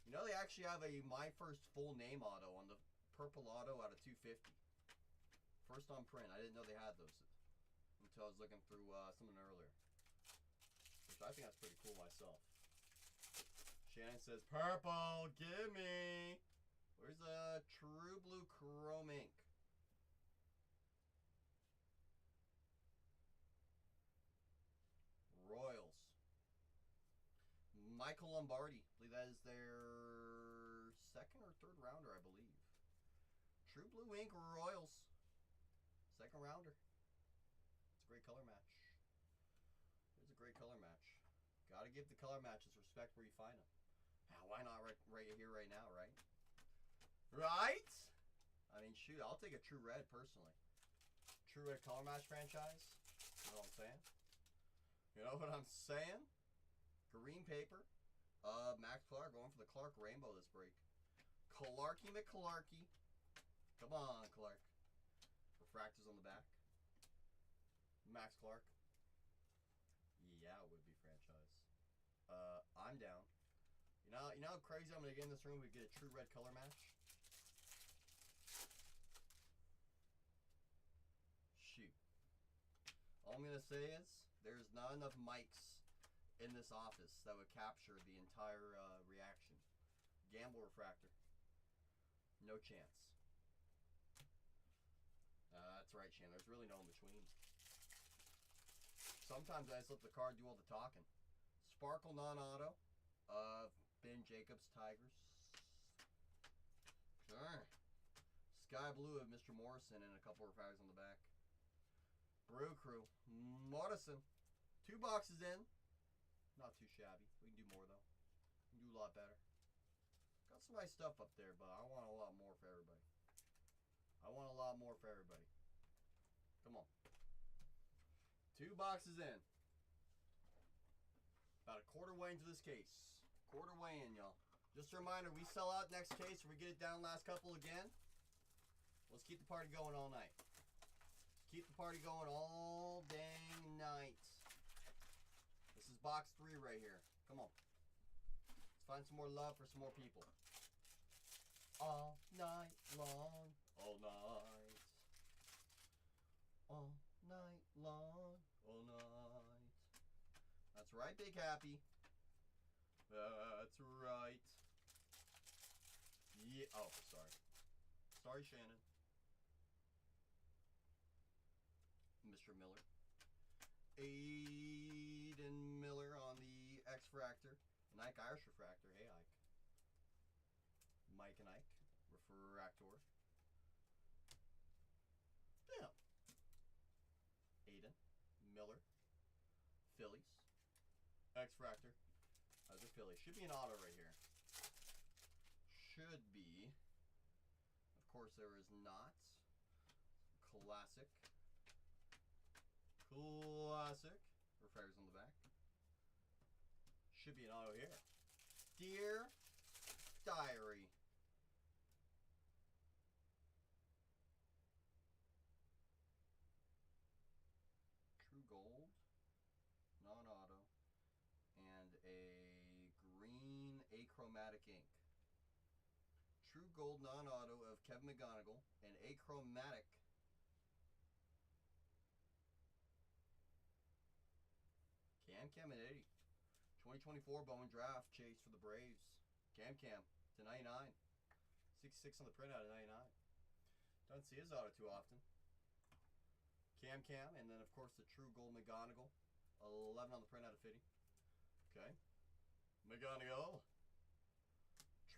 You know they actually have a My First Full Name auto on the purple auto out of 250. First on print. I didn't know they had those until I was looking through something earlier. Which I think that's pretty cool myself. Shannon says, purple, gimme! Where's the True Blue Chrome Ink? Royals. Michael Lombardi. I believe that is their second or third rounder, I believe. True Blue Ink Royals. Second rounder. It's a great color match. It's a great color match. Gotta give the color matches respect where you find them. Why not right here, right now, right? Right? I mean, shoot, I'll take a True Red personally. True Red color match franchise. You know what I'm saying? You know what I'm saying? Green paper. Max Clark going for the Clark Rainbow this break. Clarky McClarky. Come on, Clark. Refractors on the back. Max Clark. Yeah, it would be franchise. I'm down. You know how crazy I'm gonna get in this room? We get a True Red color match. Shoot. All I'm gonna say is there's not enough mics in this office that would capture the entire reaction. Gamble refractor. No chance. That's right, Shan. There's really no in between. Sometimes I just let the card do all the talking. Sparkle non-auto of Ben Jacobs Tigers. Sure. Sky Blue of Mr. Morrison and a couple of refractors on the back. Brew Crew. Morrison. 2 boxes in. Not too shabby. We can do more though. We can do a lot better. Got some nice stuff up there, but I want a lot more for everybody. Come on. 2 boxes in. About a quarter way into this case. Quarter way in, y'all. Just a reminder, we sell out next case. If we get it down last couple again, let's keep the party going all night. Keep the party going all dang night. This is box 3 right here. Come on. Let's find some more love for some more people. All night long. All night. All night long. All night. That's right, Big Happy. That's right. Yeah. Oh, sorry. Sorry, Shannon. Mr. Miller. Aiden Miller on the X-Fractor. And Ike Irish Refractor. Hey, Ike. Mike and Ike. Refractor. Yeah. Aiden. Miller. Phillies. X-Fractor. That's a Philly. Should be an auto right here. Should be. Of course, there is not. Classic. Classic. Refractors on the back. Should be an auto here. Dear Diary. True Gold. achromatic ink. True gold non-auto of Kevin McGonigal and achromatic Cam at 80. 2024 Bowman draft chase for the Braves. Cam to 99. 66 on the printout of 99. Don't see his auto too often. Cam, and then of course the true gold McGonigal. 11 on the printout of 50. Okay. McGonigal.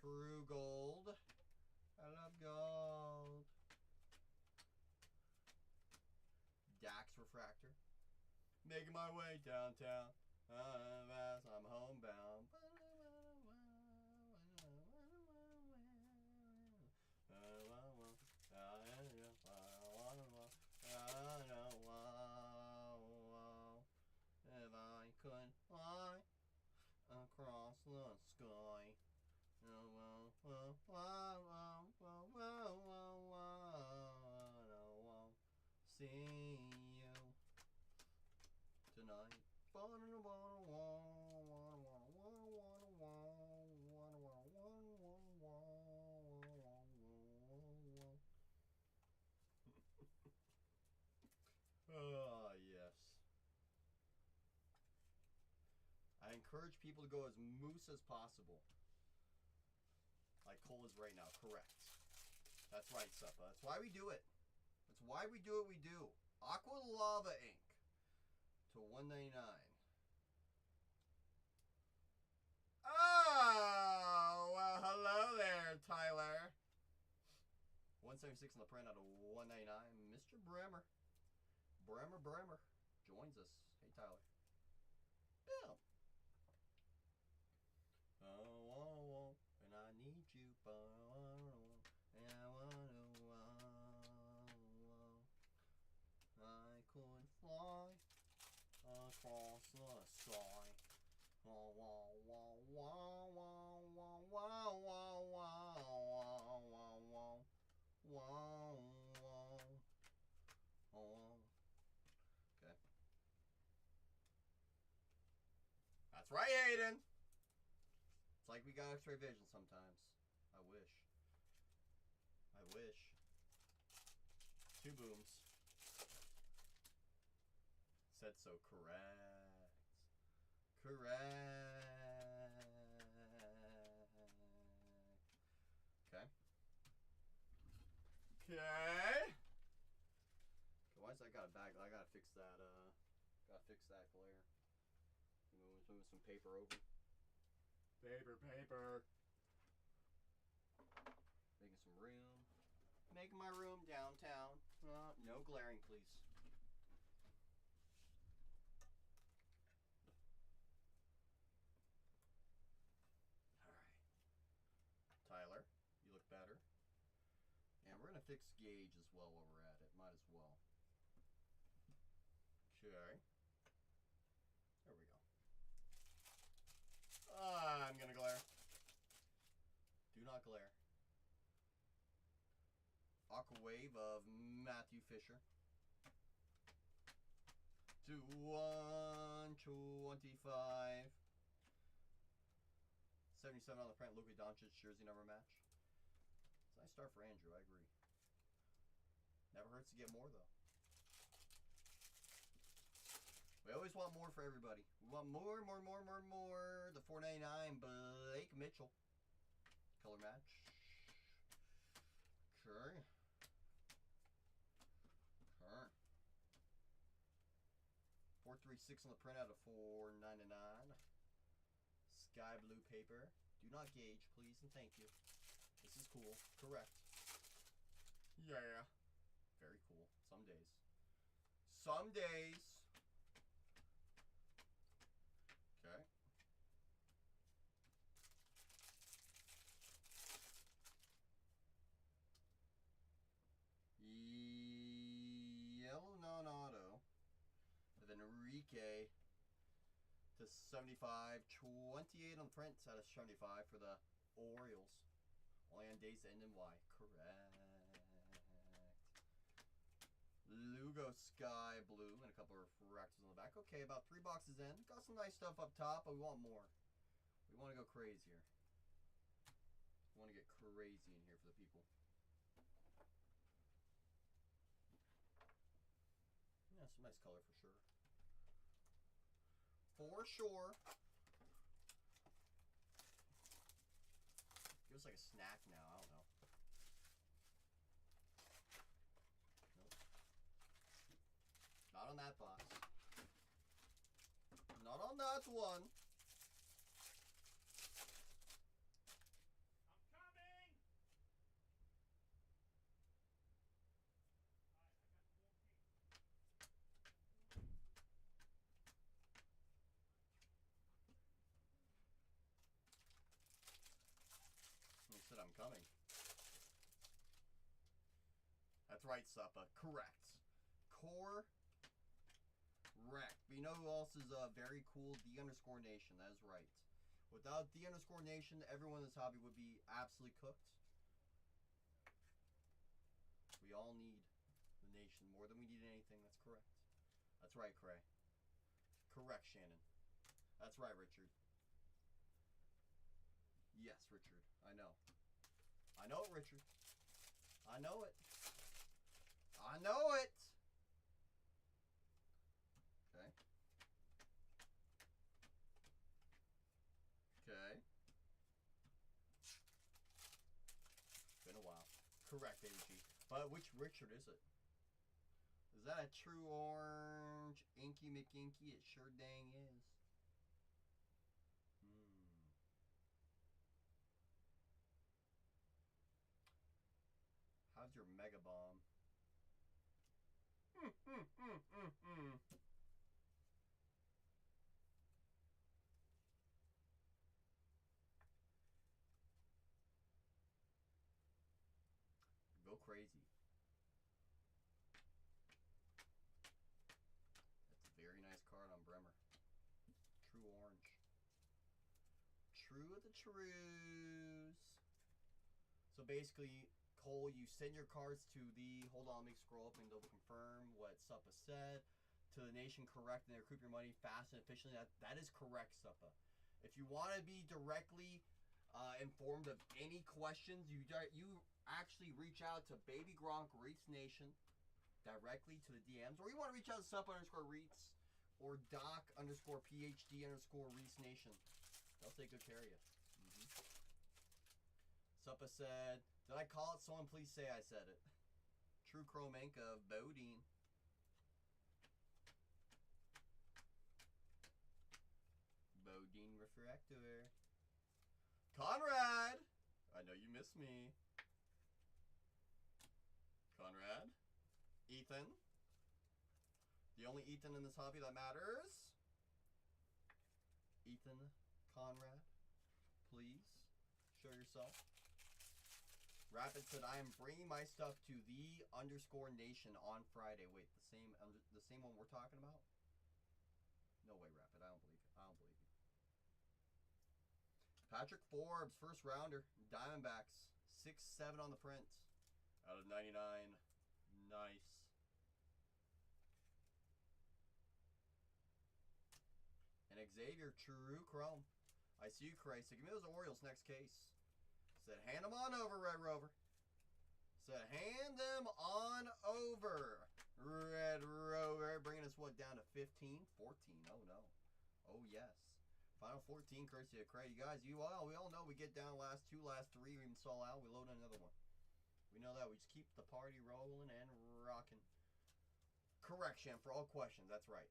True gold. I love gold. Dax refractor. Making my way downtown. As I'm homebound. If I could fly across the sky. See you tonight. Oh, yes. I encourage people to go as moose as possible. Like Cole is right now, correct. That's right, Suppa. That's why we do it. That's why we do what we do. Aqua Lava ink to 199. Oh, well, hello there, Tyler. 176 on the print out of 199. Mr. Bremer. Bremer joins us. Hey, Tyler. Bill. Oh, and I need you, but and I could fly across the sky. Wah, wah, wah, wah, wah, wah, wah, wah, wah, wah, wah, wah, wah. Okay. That's right, Hayden. It's like we got X-ray vision sometimes. I wish. Two booms. Said so correct. Okay. Why is that got a bag? I gotta fix that, glare. Move some paper over. Paper. Making some room. Making my room downtown. No glaring, please. Alright. Tyler, you look better. And we're going to fix Gauge as well while we're at it. Might as well. Okay. There we go. I'm going to glare. Do not glare. Aqua Wave of Matthew Fisher. To 125. 77 on the print. Luka Doncic jersey number match. It's a nice start for Andrew. I agree. Never hurts to get more though. We always want more for everybody. We want more. The 499 Blake Mitchell. Color match. Okay. 436 on the printout of 499. Sky blue paper. Do not gauge, please, and thank you. This is cool. Correct. Yeah. Very cool. Some days. Okay. Yellow non-auto of Enrique to 75. 28 on the print out of 75 for the Orioles. Only on days end in Y. Correct. Lugo Sky Blue and a couple of refractors on the back. Okay, about 3 boxes in. Got some nice stuff up top, but we want more. We want to go crazier. I want to get crazy in here for the people. Yeah, some nice color for sure. For sure. Give us like a snack now. I don't know. Nope. Not on that box. Not on that one. I'm coming. He said I'm coming. That's right, Suppa. Correct. Correct. But you know who else is very cool? D_Nation. That is right. Without D_Nation, everyone in this hobby would be absolutely cooked. We all need the nation more than we need anything. That's correct. That's right, Cray. Correct, Shannon. That's right, Richard. Yes, Richard. I know. I know it, Richard. I know it. I know it. Okay. Okay. Been a while. Correct, AG. But which Richard is it? Is that a true orange Inky McInky? It sure dang is. How's your Mega Bomb? Go crazy. That's a very nice card on Bremer. True orange. True of the trues. So basically, Cole, you send your cards to the, hold on, let me scroll up and double confirm what Suppa said. To the nation, correct, and they recoup your money fast and efficiently. That is correct, Suppa. If you want to be directly informed of any questions, you actually reach out to Baby Gronk Reeds Nation directly to the DMs, or you want to reach out to Suppa_Reeds or Doc_PhD_Reeds Nation. They'll take good care of you. Suppa said, did I call it? Someone please say I said it. True Chromanka of Bodine. Bodine Refractor. Conrad! I know you miss me. Conrad. Ethan. The only Ethan in this hobby that matters. Ethan Conrad. Please show yourself. Rapid said, I am bringing my stuff to the_nation on Friday. Wait, the same one we're talking about? No way, Rapid. I don't believe it. I don't believe you. Patrick Forbes, first rounder. Diamondbacks. 6-7 on the print. Out of 99. Nice. And Xavier, True Chrome. I see you, Cray. So give me those Orioles next case. Said, hand them on over, Red Rover. Said, hand them on over, Red Rover. Bringing us, what, down to 15? 14. Oh, no. Oh, yes. Final 14, courtesy of Cray. You guys, we all know we get down last 2, last 3. We even saw out. We load another one. We know that. We just keep the party rolling and rocking. Correction for all questions. That's right.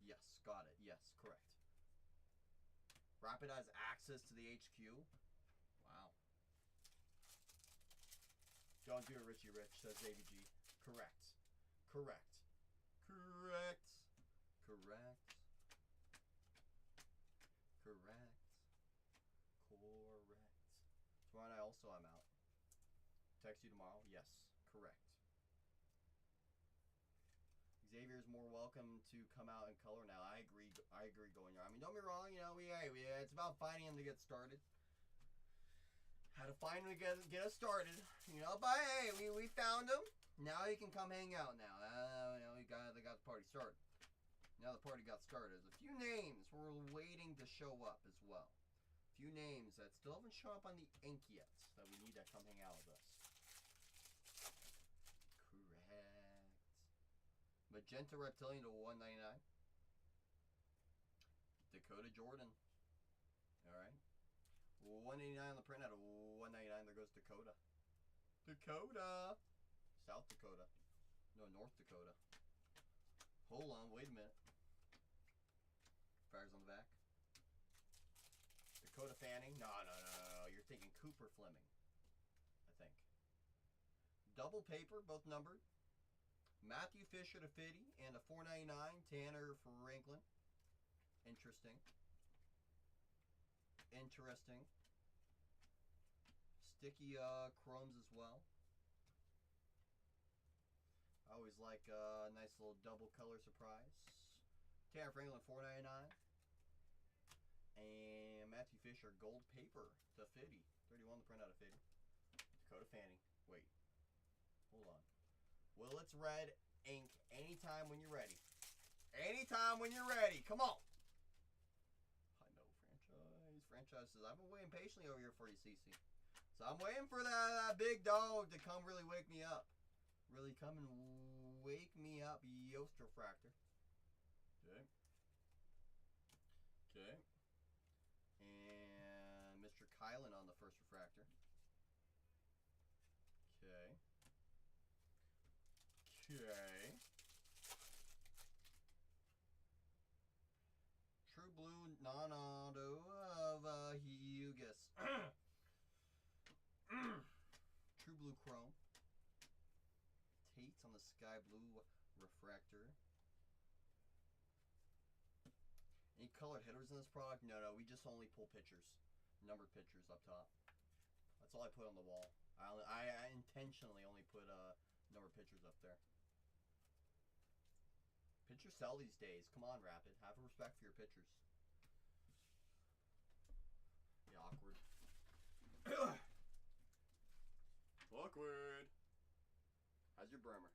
Yes, got it. Yes, correct. Rapid has access to the HQ. Wow. Don't do it, Richie Rich, says ABG. Correct. Correct. Correct. Correct. Correct. Correct. Tomorrow night also I'm out. Text you tomorrow? Yes. Correct. Xavier is more welcome to come out in color now. I agree. I agree, going on. I mean, don't be wrong. You know, it's about finding him to get started. How to find him to get us started. You know, but hey, we found him. Now he can come hang out. Now, you know, they got the party started. Now the party got started. There's a few names we're waiting to show up as well. Few names that still haven't shown up on the ink yet that we need to come hang out with us. Correct. Magenta Reptilian to 199. Dakota Jordan. Alright. 189 on the print out of 199. There goes Dakota. Dakota! South Dakota. No, North Dakota. Hold on, wait a minute. Fires on the back. Dakota Fanning. No. You're thinking Cooper Fleming, I think. Double paper, both numbered. Matthew Fisher to 50 and a 499. Tanner Franklin. Interesting. Sticky chromes as well. I always like a nice little double color surprise. Tanner Franklin 499. And Matthew Fisher gold paper to 50. 31 the print out of 50. Dakota Fanning. Wait. Hold on. Willits Red ink anytime when you're ready. Anytime when you're ready. Come on. I know, franchise. Franchise says, I've been waiting patiently over here for you, CC. So I'm waiting for that big dog to come really wake me up. Really come and wake me up, Yost Refractor. Okay. Okay. And Mr. Kylan on the first refractor. Okay. Okay. True Blue non-auto of Hughes. True Blue Chrome. Tate's on the Sky Blue refractor. Any colored hitters in this product? No, we just only pull pictures. Numbered pictures up top. That's all I put on the wall. I intentionally only put numbered pictures up there. Pictures sell these days. Come on, Rapid. Have respect for your pictures. Yeah, awkward. Awkward. How's your Bremer?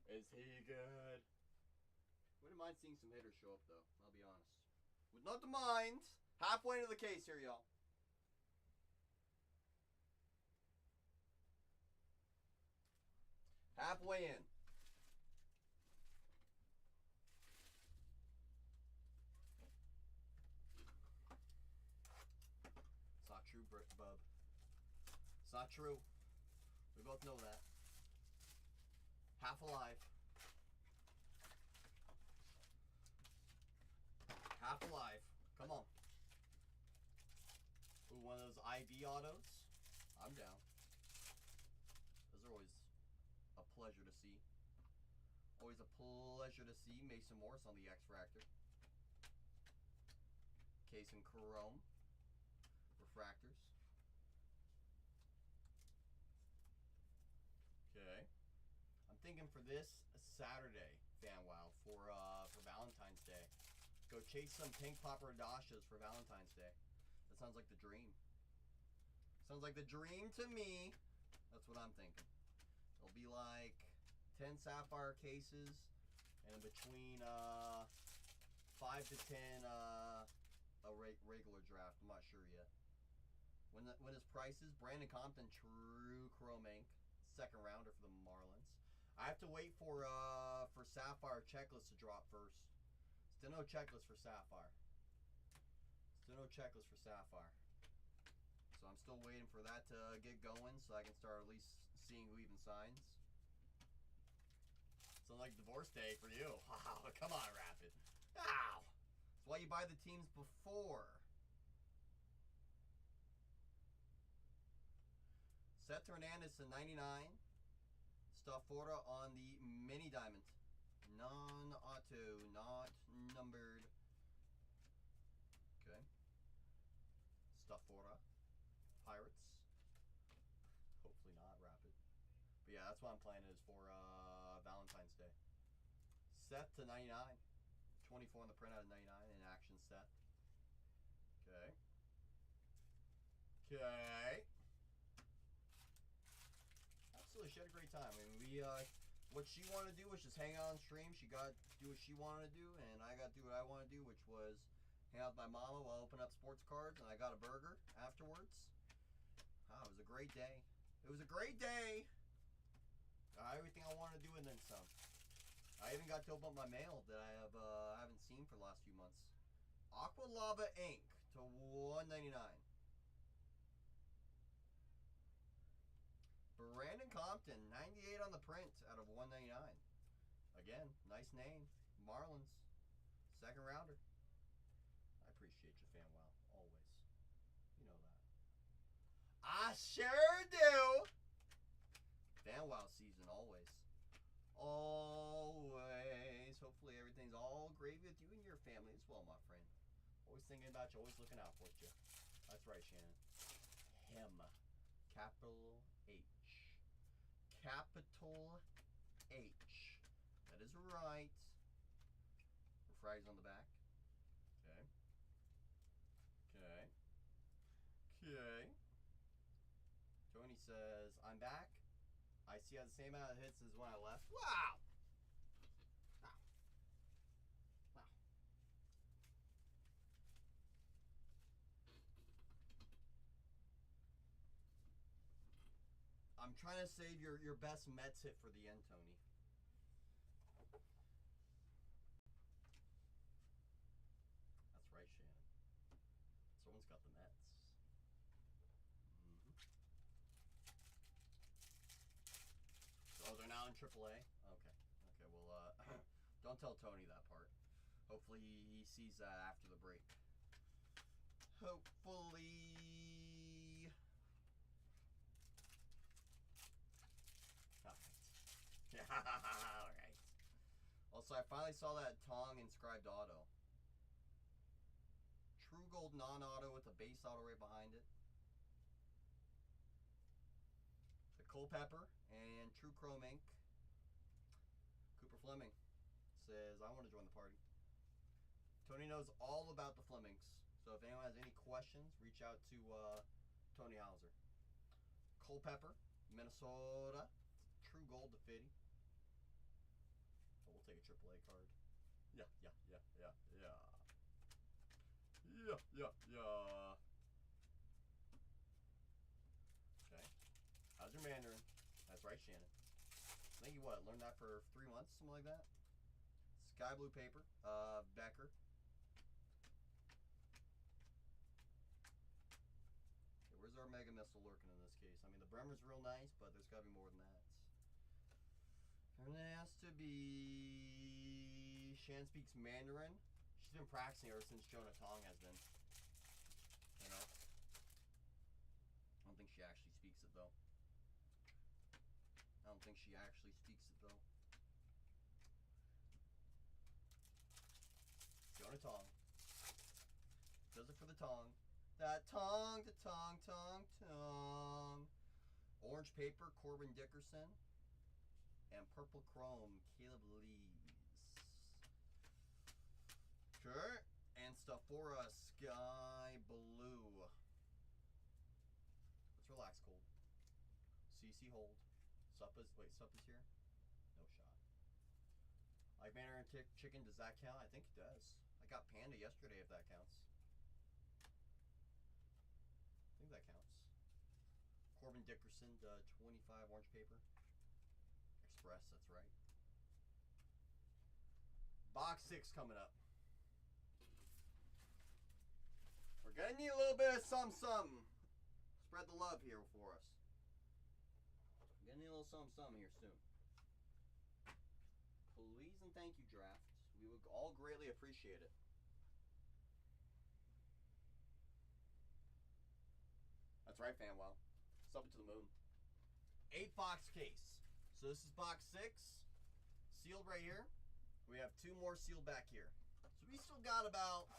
Is he good? Wouldn't mind seeing some hitters show up, though. I'll be honest. Would not mind. Halfway into the case here, y'all. Halfway in. It's not true, bub. It's not true. We both know that. Half alive. Half alive. Come on. Ooh, one of those IB autos. I'm down. Those are always a pleasure to see. Always a pleasure to see Mason Morris on the X-Fractor. Case in Chrome. Refractors. Okay. I'm thinking for this Saturday, FanWow, for Valentine's Day. Go chase some pink paparadashas for Valentine's Day. That sounds like the dream. Sounds like the dream to me. That's what I'm thinking. It'll be like 10 sapphire cases, and in between 5 to 10 a regular draft. I'm not sure yet. When his prices, Brandon Compton, True Chrome ink, second rounder for the Marlins. I have to wait for Sapphire checklist to drop first. Still no checklist for Sapphire. Still no checklist for Sapphire. So I'm still waiting for that to get going so I can start at least seeing who even signs. Sounds like divorce day for you. Wow, come on, Rapid. Ow! That's why you buy the teams before. Seth Hernandez to 99. Staffora on the mini diamond. Non-auto, not numbered. Okay. Staffora. Pirates. Hopefully not Rapid. But yeah, that's what I'm playing is for Valentine's Day. Seth to 99. 24 on the printout of 99 in action set. Okay. Okay. Absolutely, she had a great time. I mean, what she wanted to do was just hang out on stream. She got to do what she wanted to do, and I got to do what I want to do, which was hang out with my mama while I open up sports cards, and I got a burger afterwards. It was a great day. It was a great day. Got everything I wanted to do and then some. I even got to open up my mail that I haven't seen for the last few months. Aqua Lava Ink to $1.99. Brandon Compton, 98 on the print out of $1.99. Again, nice name. Marlins. Second rounder. I appreciate you, FanWow. Always. You know that. I sure do. FanWow season, always. Always. Hopefully everything's all gravy with you and your family as well, my friend. Always thinking about you, always looking out for you. That's right, Shannon. Him. Capital H. Capital H. That is right. Frags on the back. Okay. Okay. Okay. Tony says, I'm back. I see I have the same amount of hits as when I left. Wow! Wow. Wow. I'm trying to save your best Mets hit for the end, Tony. That's right, Shannon. Someone's got the Mets. Oh, they're now in AAA? Okay. Okay, well, don't tell Tony that part. Hopefully he sees that after the break. Hopefully. Alright. Yeah, alright. Also, I finally saw that Tong inscribed auto. True Gold non-auto with a base auto right behind it. The Culpepper and True Chrome Ink. Cooper Fleming says, I want to join the party. Tony knows all about the Flemings. So if anyone has any questions, reach out to Tony Hauser. Culpepper, Minnesota. True Gold to Fitty. Oh, we'll take a AAA card. Yeah. Okay. How's your Mandarin? That's right, Shannon. I think you learned that for 3 months, something like that. Sky blue paper. Becker. Okay, where's our Mega Missile lurking in this case? I mean, the Bremer's real nice, but there's got to be more than that. And it has to be Shan speaks Mandarin. She's been practicing ever since Jonah Tong has been. You know? I don't think she actually speaks it, though. I don't think she actually speaks it, though. Jonah Tong. Does it for the Tong. That Tong, the Tong, Tong, Tong. Orange paper, Corbin Dickerson. And purple chrome, Caleb Lees. Okay. And Staphora, Sky Blue. Let's relax, Cold. CC hold. Suppa's here? No shot. Like Mandarin Chicken, does that count? I think it does. I got Panda yesterday, if that counts. I think that counts. Corbin Dickerson, 25 orange paper. Express, that's right. Box 6 coming up. We're gonna need a little bit of some. Spread the love here for us. We're gonna need a little some here soon. Please and thank you, draft. We would all greatly appreciate it. That's right, FanWow. It's up to the moon. 8-box case. So this is box 6. Sealed right here. We have 2 more sealed back here. So we still got about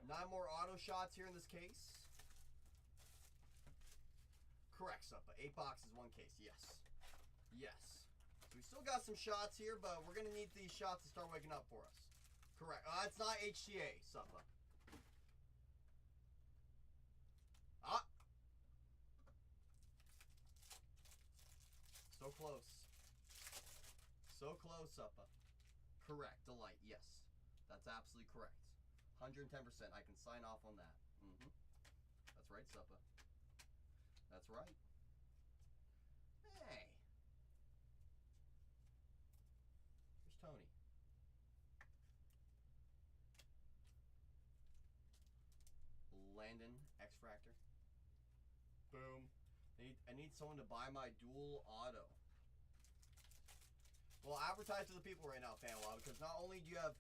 9 more auto shots here in this case. Correct, Suppa. 8 boxes, 1 case. Yes. Yes. So we still got some shots here, but we're going to need these shots to start waking up for us. Correct. It's not HTA, Suppa. Ah! So close. So close, Suppa. Correct. Delight. Yes. That's absolutely correct. 110%. I can sign off on that. That's right, Suppa. That's right. Hey. Here's Tony. Landon, X-Fractor. Boom. I need someone to buy my dual auto. Well, advertise to the people right now, FanWild, because not only do you have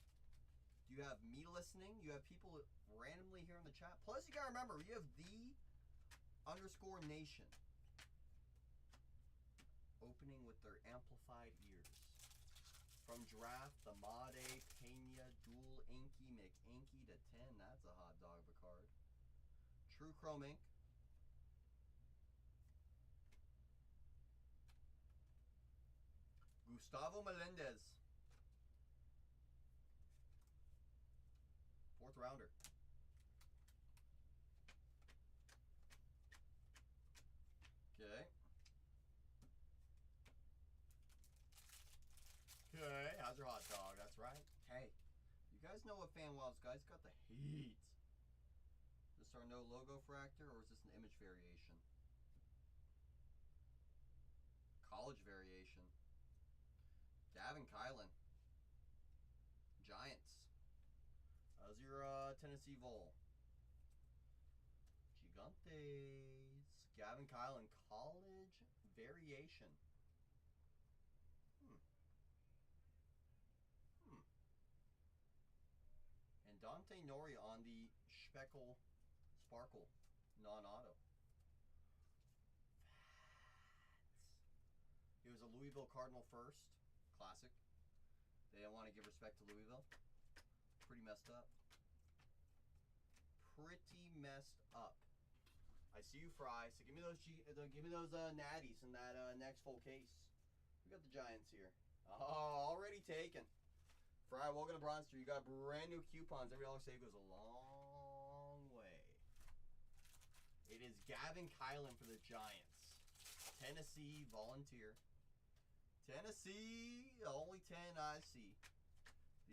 me listening, you have people randomly here in the chat. Plus, you gotta remember, you have _nation opening with their amplified ears. From Draft, the Made, Pena, Dual, Inky, McInky to 10. That's a hot dog of a card. True Chrome Ink. Gustavo Melendez. 4th rounder. Okay. Okay, how's your hot dog? That's right. Hey, you guys know what FanWild's guys got the heat. Is this our no logo fractor or is this an image variation? College variation. Gavin Kylan. Giants. How's your Tennessee Vol? Gigantes. Gavin Kylan. College variation. And Dante Nori on the Speckle Sparkle non-auto. He was a Louisville Cardinal first. Classic. They didn't want to give respect to Louisville. Pretty messed up. Pretty messed up. I see you, Fry. So give me those natties in that next full case. We got the Giants here. Oh, already taken. Fry, welcome to Bronster. You got brand new coupons. Every dollar save goes a long way. It is Gavin Kylan for the Giants. Tennessee Volunteer. Tennessee, the only 10 I see.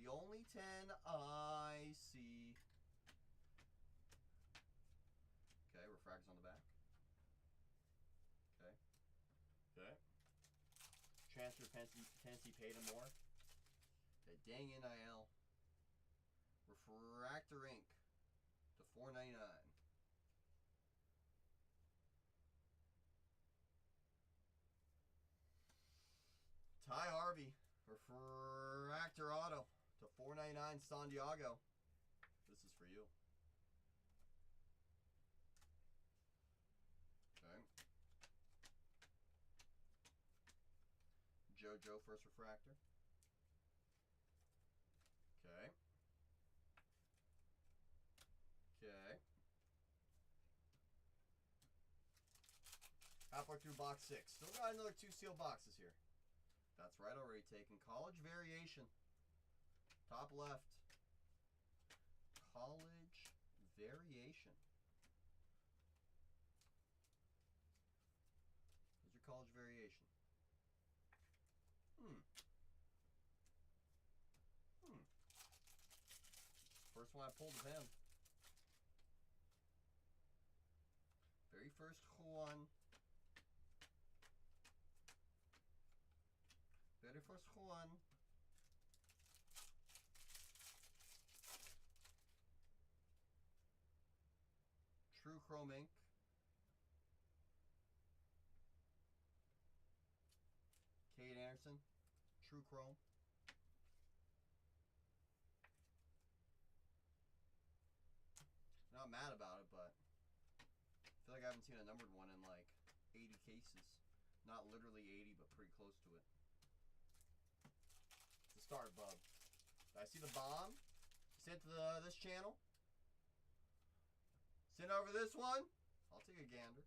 The only 10 I see. Okay, refractors on the back. Okay. Okay. Transfer Tennessee paid him more. That dang NIL. Refractor Ink to $4.99. Ty Harvey, Refractor Auto to $4.99 San Diego. This is for you. Okay. JoJo first refractor. Okay. Okay. Halfway through box 6. Still got another 2 sealed boxes here. That's right, already taken. College variation. Top left. College variation. There's your college variation. First one I pulled of him. Very first one. Very first one. True Chrome Ink. Cade Anderson. True Chrome. Not mad about it, but I feel like I haven't seen a numbered one in like 80 cases. Not literally 80, but pretty close to it. The start, bub. Did I see the bomb? Sent to this channel. Send over this one. I'll take a gander.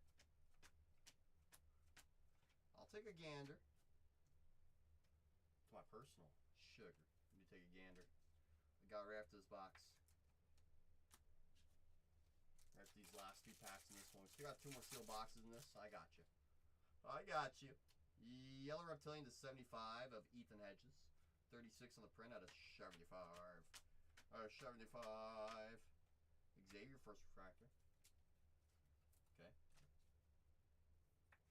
I'll take a gander. It's my personal sugar. Let me take a gander. I got right after this box. Right after these last 2 packs in this one. We still got 2 more sealed boxes in this. I got you. I got you. Yellow Reptilian to 75 of Ethan Hedges. 36 on the print out of 75. 75. Xavier first refractor. Okay.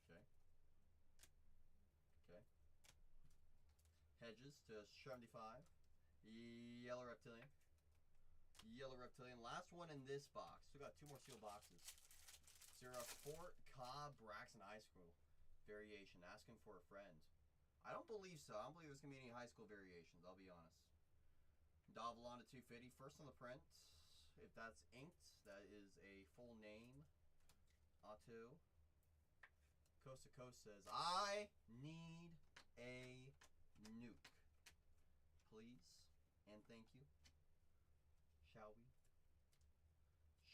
Okay. Okay. Hedges to 75. Yellow Reptilian. Yellow Reptilian. Last one in this box. We got 2 more sealed boxes. Sarah Fort Cobb Braxton High School variation. Asking for a friend. I don't believe so. I don't believe there's going to be any high school variations. I'll be honest. Davalon to 250. First on the print. If that's inked, that is a full name. Otto. Coast to Coast says, I need a nuke. Please and thank you. Shall we?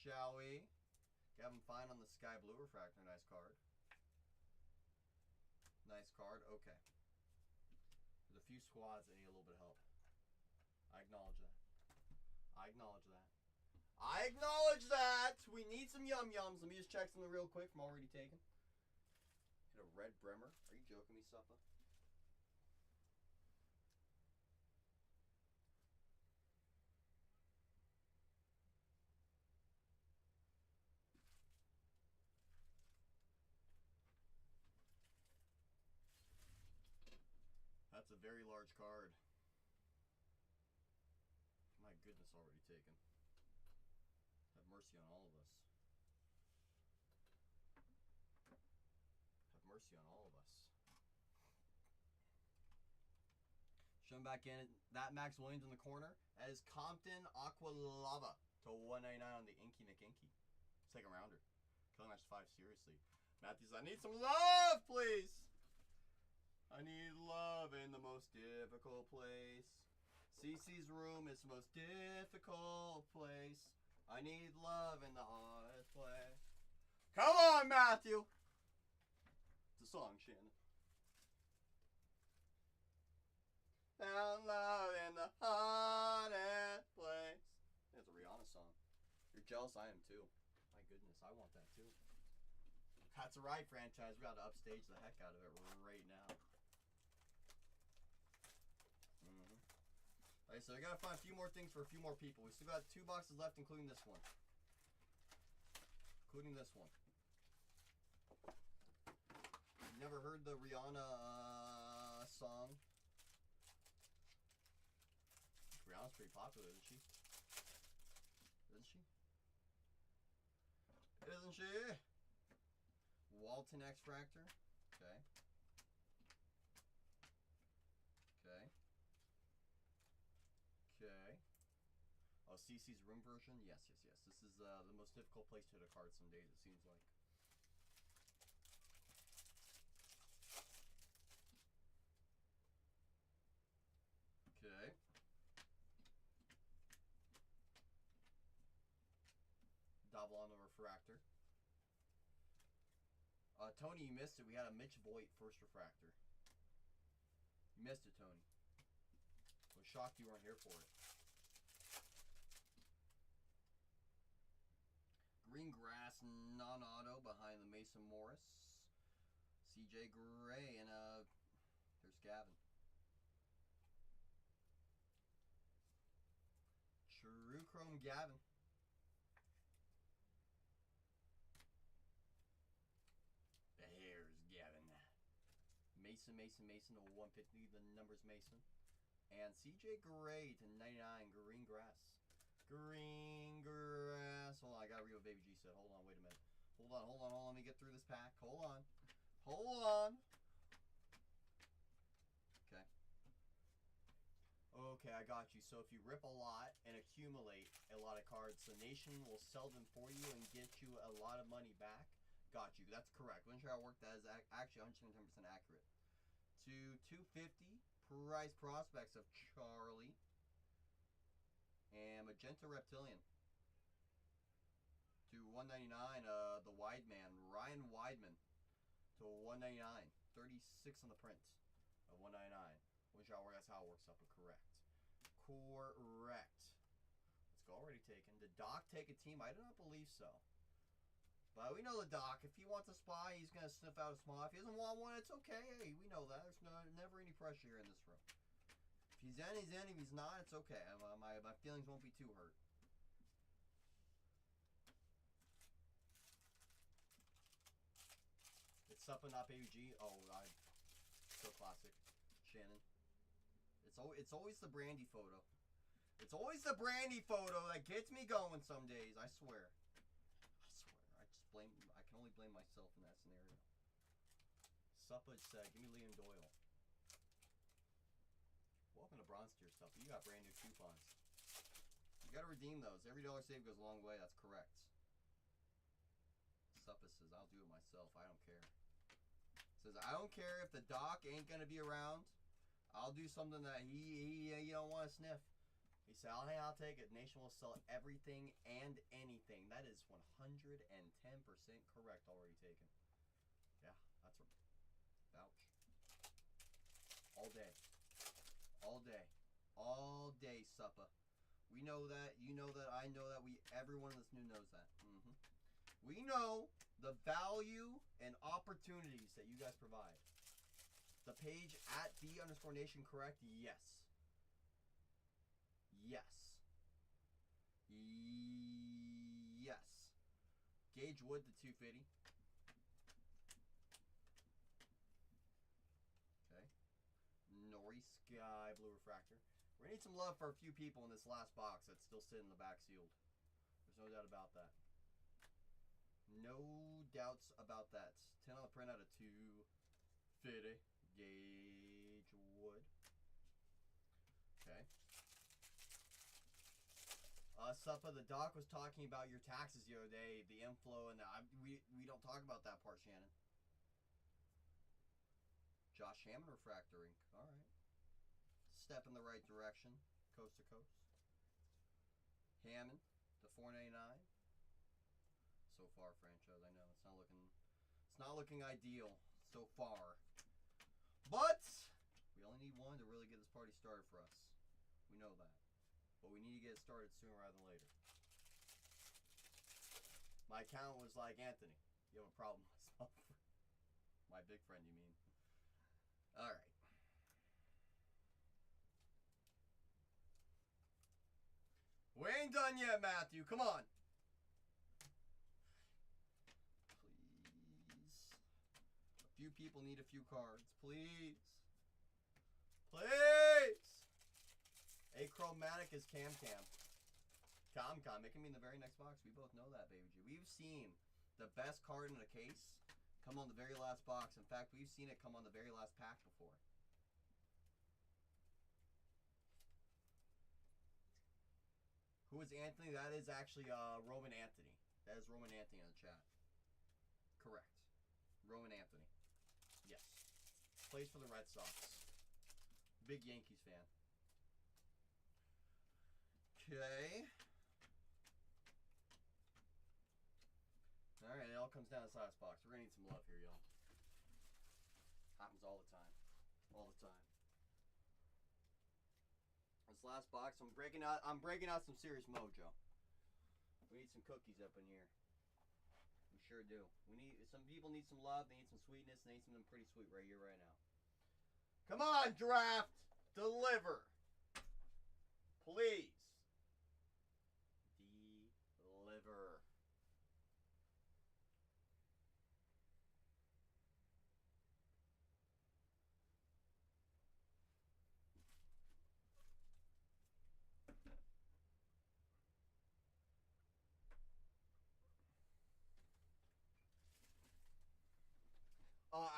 Shall we? Gavin Fine on the Sky Blue Refractor. Nice card. Nice card. Okay. There's a few squads that need a little bit of help. I acknowledge that. I acknowledge that. I acknowledge that! We need some yum-yums. Let me just check something real quick from already taken. Hit a red Bremer. Are you joking me, Suppa? That's a very large card. My goodness, already taken. Have mercy on all of us. Have mercy on all of us. Show him back in. That Max Williams in the corner. That is Compton Aqua Lava to 199 on the Inky McInky. Second rounder. Killing Match 5, seriously. Matthews, I need some love, please. I need love in the most difficult place. CC's room is the most difficult place. I need love in the hardest place. Come on, Matthew. It's a song, Shannon. Found love in the hardest place. It's a Rihanna song. You're jealous, I am too. My goodness, I want that too. That's right, franchise. We got to upstage the heck out of it right now. Alright, so I gotta find a few more things for a few more people. We still got 2 boxes left, including this one. Including this one. You never heard the Rihanna song? Rihanna's pretty popular, isn't she? Isn't she? Isn't she? Walton X-Fractor. Okay. Okay. Okay. Oh, CC's room version? Yes, yes, yes. This is the most difficult place to hit a card some days, it seems like. Okay. Double on the refractor. Tony, you missed it. We had a Mitch Voigt first refractor. You missed it, Tony. I was shocked you weren't here for it. Green Grass non-auto behind the Mason Morris. CJ Gray and there's Gavin. True Chrome Gavin. There's Gavin. Mason to 150. The number's Mason. And CJ Gray to 99. Green Grass. Green Grass. Hold on, I gotta read what Baby G said. Hold on, wait a minute. Hold on. Let me get through this pack. Hold on. Okay. Okay, I got you. So if you rip a lot and accumulate a lot of cards, the nation will sell them for you and get you a lot of money back. Got you. That's correct. Wasn't sure how it worked. That is actually 110% accurate. To 250, Prize Prospects of Charlie. And Magenta Reptilian. To 199, the Wide Man, Ryan Weidman. To 199. 36 on the print of 199. Which that's how it works up, but correct. Correct. Let's go. Already taken. Did Doc take a team? I do not believe so. But we know the Doc. If he wants a spy, he's going to sniff out a small. If he doesn't want one, it's okay. Hey, we know that. There's never any pressure here in this room. If he's in, he's in. If he's not, it's okay. My feelings won't be too hurt. It's Suppa, not Baby G. Oh, so classic. Shannon. It's always the Brandy photo. It's always the Brandy photo that gets me going some days. I swear. I can only blame myself in that scenario. Suppa said, give me Liam Doyle. Welcome to Bronze Tier, Suppa. You got brand new coupons. You gotta redeem those. Every dollar saved goes a long way. That's correct. Suppa says, I'll do it myself. I don't care. Says, I don't care if the doc ain't gonna be around. I'll do something that he don't want to sniff. He said, I'll take it. Nation will sell everything and anything. That is 110% correct. Already taken. Yeah, that's a vouch. All day. All day. All day, Suppa. We know that. You know that. I know that. Everyone in this new knows that. We know the value and opportunities that you guys provide. The page at @the_nation correct? Yes. Yes. Yes. Gage Wood to 250. Okay. Nori Sky Blue Refractor. We're going to need some love for a few people in this last box that's still sitting in the back sealed. There's no doubt about that. No doubts about that. 10 on the print out of 250. Gage Wood. Okay. Suppa, the doc was talking about your taxes the other day, the inflow, and we don't talk about that part, Shannon. Josh Hammond Refractor Ink. All right. Step in the right direction, coast to coast. Hammond to 499. So far, franchise. I know it's not looking ideal so far. But we only need one to really get this party started for us. We know that. But we need to get it started sooner rather than later. My account was like, Anthony, you have a problem with myself. My big friend, you mean. Alright. We ain't done yet, Matthew. Come on. Please. A few people need a few cards. Please. Please. Achromatic is Cam. Cam. It can be in the very next box. We both know that, baby G. We've seen the best card in a case come on the very last box. In fact, we've seen it come on the very last pack before. Who is Anthony? That is actually Roman Anthony. That is Roman Anthony in the chat. Correct. Roman Anthony. Yes. Plays for the Red Sox. Big Yankees fan. Okay. Alright, it all comes down to this last box. We're gonna need some love here, y'all. Happens all the time. All the time. This last box, I'm breaking out some serious mojo. We need some cookies up in here. We sure do. Some people need some love, they need some sweetness, they need something pretty sweet right here, right now. Come on, draft! Deliver! Please. Deliver.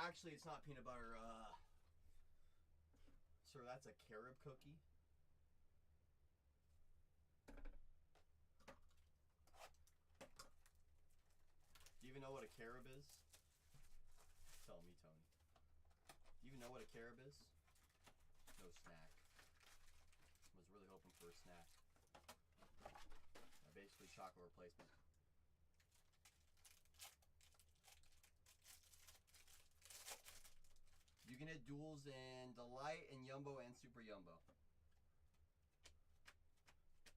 Actually, it's not peanut butter. Sir, that's a carob cookie. Do you even know what a carob is? Tell me, Tony. Do you even know what a carob is? No snack. I was really hoping for a snack. Basically, chocolate replacement. You can hit duels in Delight and Yumbo and Super Yumbo.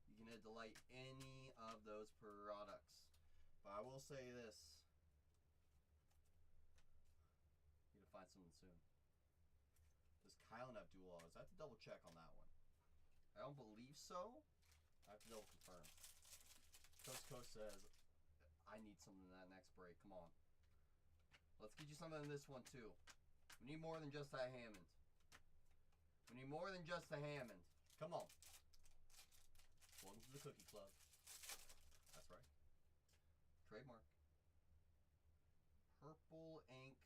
You can hit Delight any of those products. But I will say this. Need to find something soon. Does Kylan have dual autos? I have to double check on that one. I don't believe so. I have to double confirm. Coast says, I need something in that next break. Come on. Let's get you something in this one, too. We need more than just that Hammond. We need more than just the Hammond. Come on. Welcome to the Cookie Club. That's right. Trademark. Purple ink.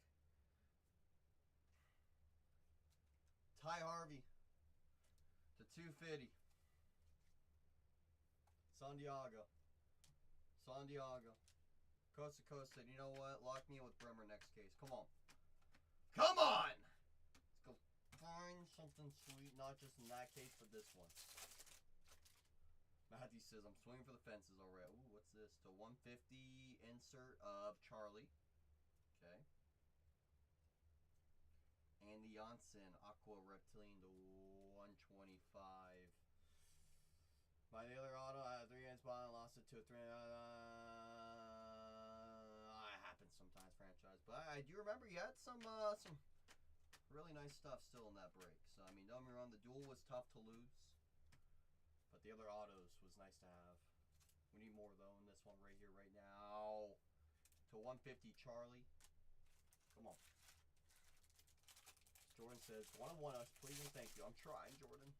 Ty Harvey. To 250. San Diego. Coast to Coast said, you know what? Lock me in with Bremer next case. Come on. Come on! Let's go find something sweet, not just in that case, but this one. Matthew says, I'm swinging for the fences already. Ooh, what's this? To 150 insert of Charlie. Okay. Andy Janssen, Aqua Reptilian to 125. By the other auto, I had 3 games spot and lost it to a 3. It happens sometimes, franchise. But I do remember you had some really nice stuff still in that break. So, I mean, don't get me wrong, the duel was tough to lose. But the other autos was nice to have. We need more, though, in this one right here, right now. To 150, Charlie. Come on. Jordan says, one us, please and thank you. I'm trying, Jordan.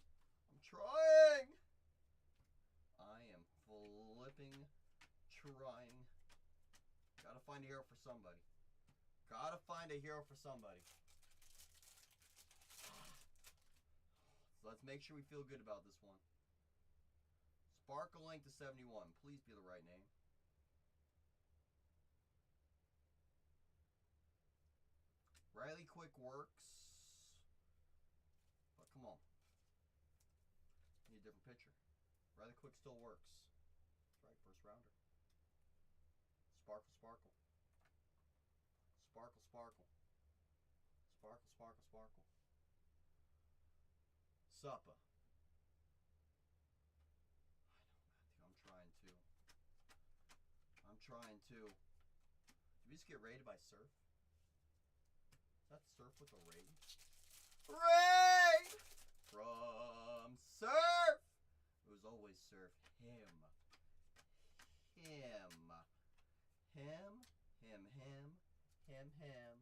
I'm trying! I am flipping trying. Gotta find a hero for somebody. Gotta find a hero for somebody. So let's make sure we feel good about this one. Sparkle Link to 71. Please be the right name. Riley Quick works. But come on. Need a different pitcher. Riley Quick still works. That's right, first rounder. Sparkle, sparkle. Sparkle, sparkle. Sparkle, sparkle, sparkle. Suppa. I know, Matthew. I'm trying to. Did we just get raided by Surf? Is that Surf with a raid? Raid! From Surf! It was always Surf. Him.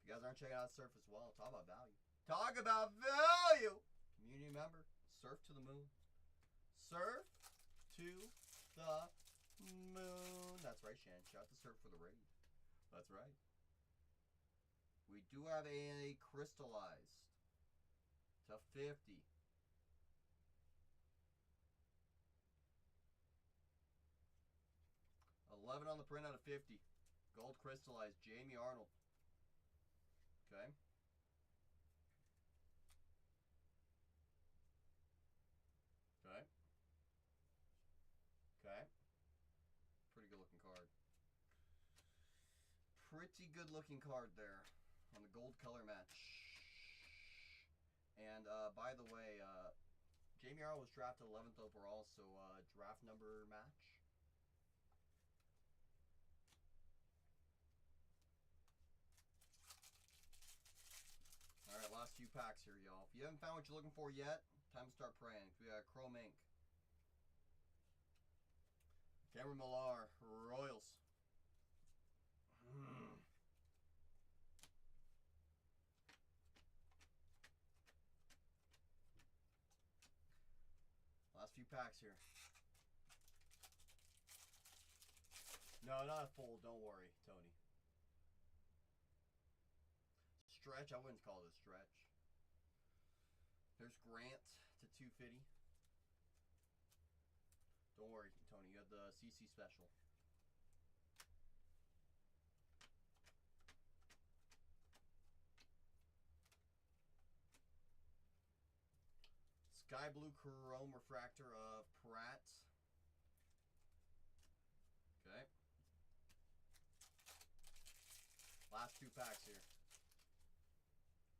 If you guys aren't checking out Surf as well, talk about value. Talk about value! Community member, Surf to the moon. Surf to the moon. That's right, Shan. Shout out to Surf for the raid. That's right. We do have a crystallized to 50. $11 on the print out of 50. Gold crystallized, Jamie Arnold. Okay. Okay. Okay. Pretty good looking card. Pretty good looking card there on the gold color match. And by the way, Jamie Arnold was drafted 11th overall, so draft number match. Alright, last few packs here, y'all. If you haven't found what you're looking for yet, time to start praying. We got Chrome Ink. Cameron Millar, Royals. Last few packs here. No, not a full. Don't worry, Tony. Stretch. I wouldn't call it a stretch. There's Grant to 250. Don't worry, Tony. You have the CC special. Sky Blue Chrome Refractor of Pratt. Okay. Last two packs here.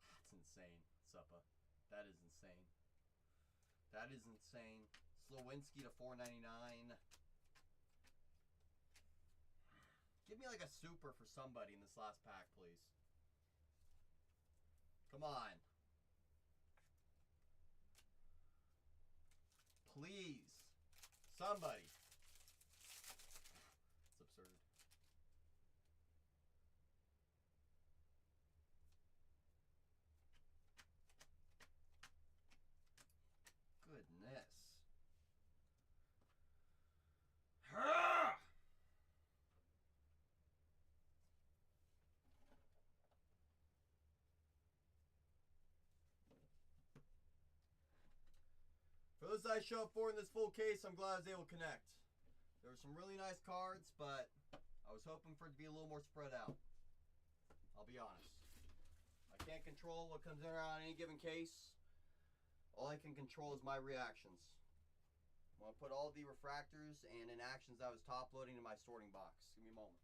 That's insane, Suppa. That is insane. That is insane. Slowinski to 499. Give me like a super for somebody in this last pack, please. Come on. Please. Somebody. It's absurd. Goodness. For those I show up for in this full case, I'm glad I was able to connect. There were some really nice cards, but I was hoping for it to be a little more spread out. I'll be honest. I can't control what comes in around any given case. All I can control is my reactions. I'm going to put all the refractors and inactions I was top loading in my sorting box. Give me a moment.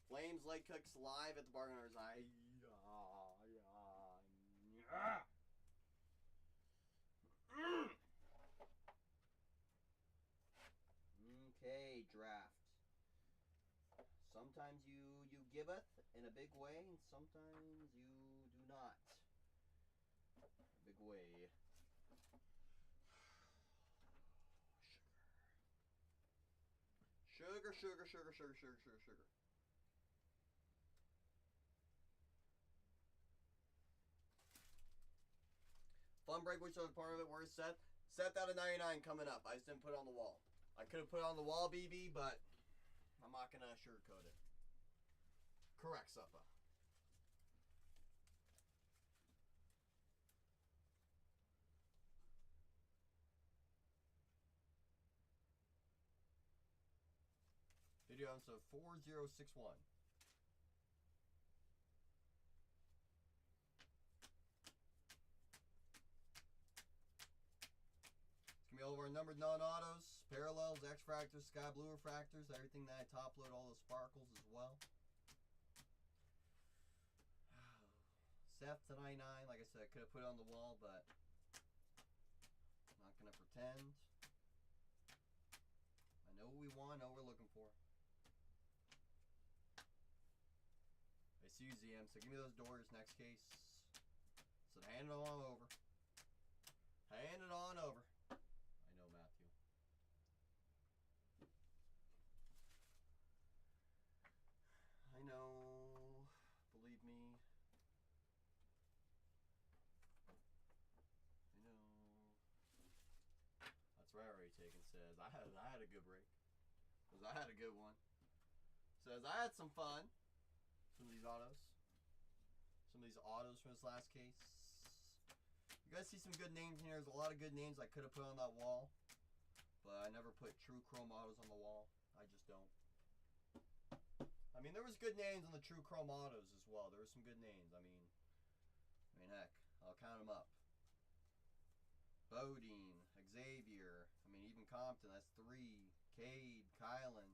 Flames, Late Cooks live at the Bargainer's Eye. Okay, draft. Sometimes you giveth in a big way, and sometimes you do not. A big way. Sugar, sugar, sugar, sugar, sugar, sugar, sugar. Fun break, which other part of it? Where's Seth? Seth out of 99 coming up. I just didn't put it on the wall. I could have put it on the wall, BB, but I'm not going to sugarcoat it. Correct, Suppa. Video episode 4061. All of our numbered non-autos, parallels, X-fractors, sky blue refractors, everything that I top load, all those sparkles as well. Seth to 99, like I said, I could have put it on the wall, but I'm not going to pretend. I know what we want, I know what we're looking for. I see you, ZM, so give me those doors next case. So hand it on over. Hand it on over. I know, believe me. I know. That's right, already taken. Says I had a good break. Says I had a good one. Says I had some fun. Some of these autos. Some of these autos from this last case. You guys see some good names in here. There's a lot of good names I could have put on that wall, but I never put true chrome autos on the wall. I just don't. I mean, there was good names on the True Chrome Autos as well. There were some good names. I mean, heck, I'll count them up. Bodine, Xavier. I mean, even Compton. That's 3. Cade, Kylan.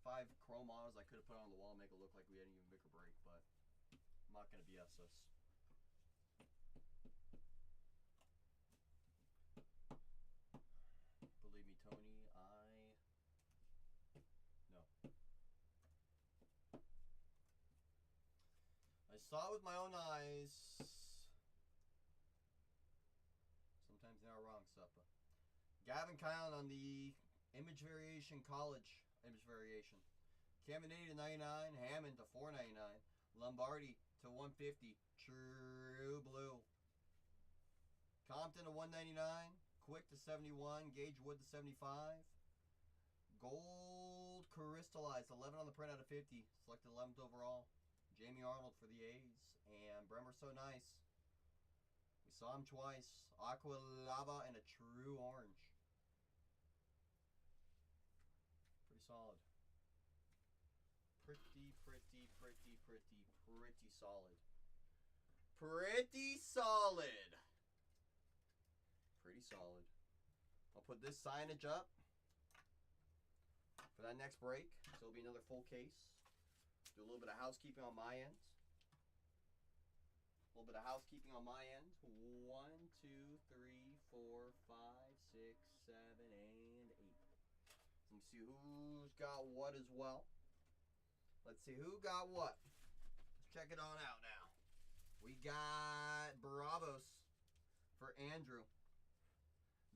5 Chrome Autos I could have put on the wall and make it look like we had an even bigger break, but I'm not going to BS us. Believe me, Tony, I saw it with my own eyes. Sometimes they are wrong, Suppa. Gavin Kylan on the image variation college image variation. Caminiti to 99, Hammond to 499, Lombardi to 150, True Blue. Compton to 199, Quick to 71, Gage Wood to 75. Gold crystallized, 11 on the print out of 50, selected 11th overall. Jamie Arnold for the A's, and Bremer So Nice. We saw him twice. Aqua Lava and a True Orange. Pretty solid. Pretty solid. Pretty solid. Pretty solid. I'll put this signage up for that next break, so it'll be another full case. Do a little bit of housekeeping on my end. A little bit of housekeeping on my end. 1, 2, 3, 4, 5, 6, 7, and 8. Let me see who's got what as well. Let's see who got what. Let's check it on out now. We got Bravos for Andrew.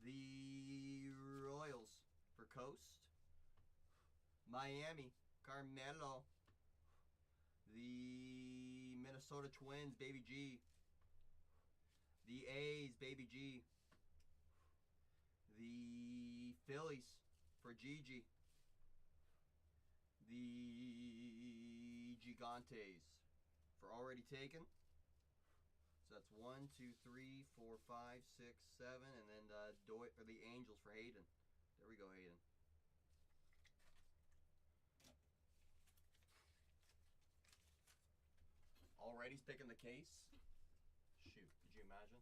The Royals for Coast. Miami, Carmelo. The Minnesota Twins, Baby G. The A's, Baby G. The Phillies for Gigi. The Gigantes for already taken. So that's 1, 2, 3, 4, 5, 6, 7, and then the Angels for Hayden. There we go, Hayden. Already's picking the case. Shoot, could you imagine?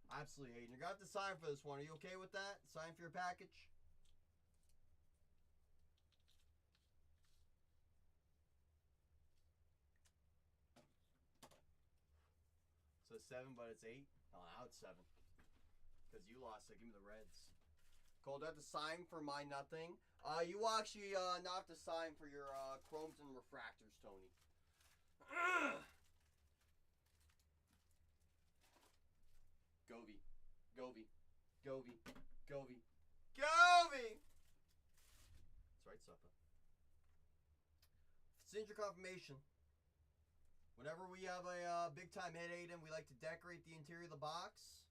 Absolutely, Hayden. You're gonna have to sign for this one. Are you okay with that? Sign for your package? So 7, but it's 8. Oh, now it's 7. Because you lost, so give me the Reds. Cole, do I have to sign for my nothing? You actually not have to sign for your chromes and refractors, Tony. Govey. Govey. Govey. Govey. Govey! That's right, Suppa. Signature confirmation. Whenever we have a big-time hit, Aiden, we like to decorate the interior of the box,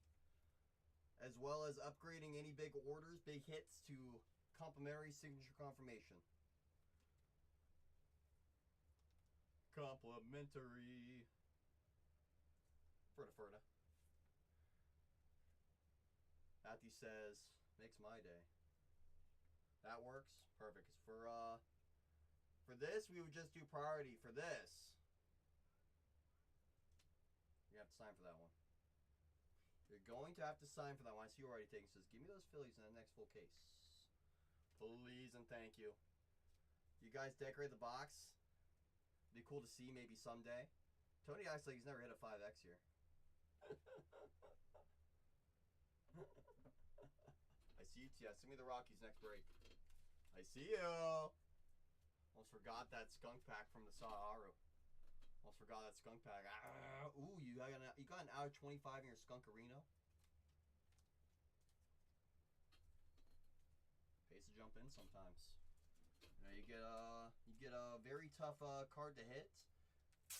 as well as upgrading any big orders, big hits, to complimentary signature confirmation. Complimentary. Ferta. Matthew says, makes my day. That works. Perfect. For this, we would just do priority. For this, you have to sign for that one. You're going to have to sign for that one. I see you already taking. Says, give me those Phillies in the next full case. Please and thank you. You guys decorate the box. Be cool to see maybe someday. Tony acts like he's never hit a 5X here. I see you, Tia. Send me the Rockies next break. I see you. Almost forgot that skunk pack from the Saharu. Almost forgot that skunk pack. Ooh, you got an hour 25 in your Skunkarino. Pays to jump in sometimes. You know, you get a very tough card to hit.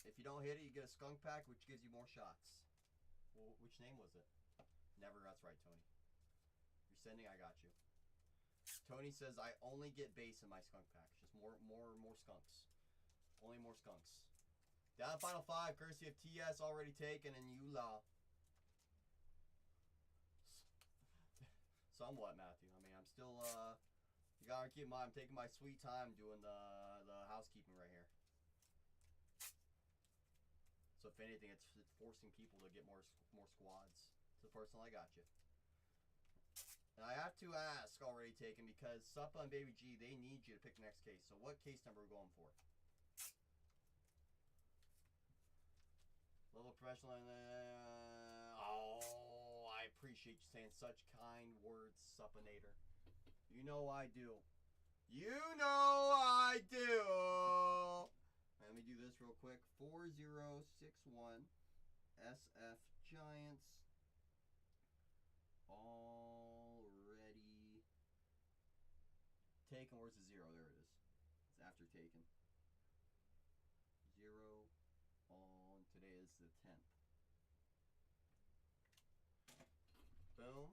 If you don't hit it, you get a skunk pack, which gives you more shots. Well, which name was it? Never. That's right, Tony. You're sending. I got you. Tony says I only get base in my skunk packs. Just more skunks. Only more skunks. Down final 5, courtesy of TS already taken and Eula. Somewhat, Matthew. I mean, I'm still you gotta keep in mind I'm taking my sweet time doing the housekeeping right here. So if anything, it's forcing people to get more squads. So personally, I got you. And I have to ask already taken because Suppa and Baby G, they need you to pick the next case. So what case number are we going for? Little professional. Oh, I appreciate you saying such kind words, Suppinator. You know I do. You know I do. Let me do this real quick. 4061 SF Giants. Already taken. Where's the 0? There it is. It's after taken. 0 on today is the 10th. Boom.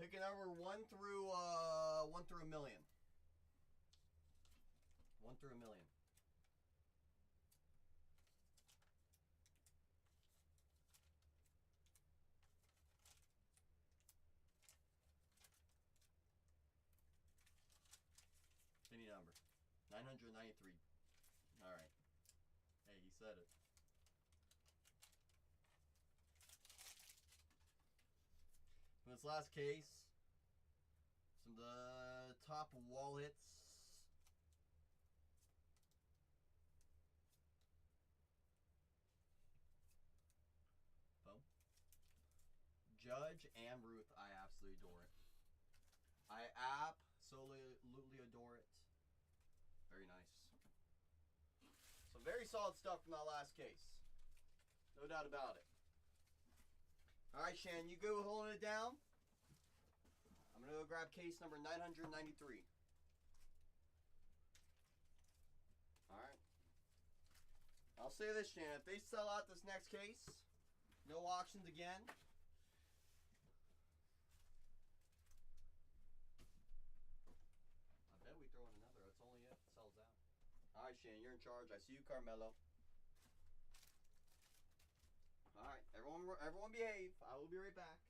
Pick a number 1 through a million. 1 through a million. Any number. 993. Alright. Hey, he said it. For this last case, some of the top wall hits. Boom. Judge and Ruth, I absolutely adore it. I absolutely adore it. Very nice. Some very solid stuff from that last case. No doubt about it. All right, Shan, you go holding it down. I'm gonna go grab case number 993. All right. I'll say this, Shan. If they sell out this next case, no auctions again. I bet we throw in another. That's only if it sells out. All right, Shan, you're in charge. I see you, Carmelo. All right, everyone behave. I will be right back.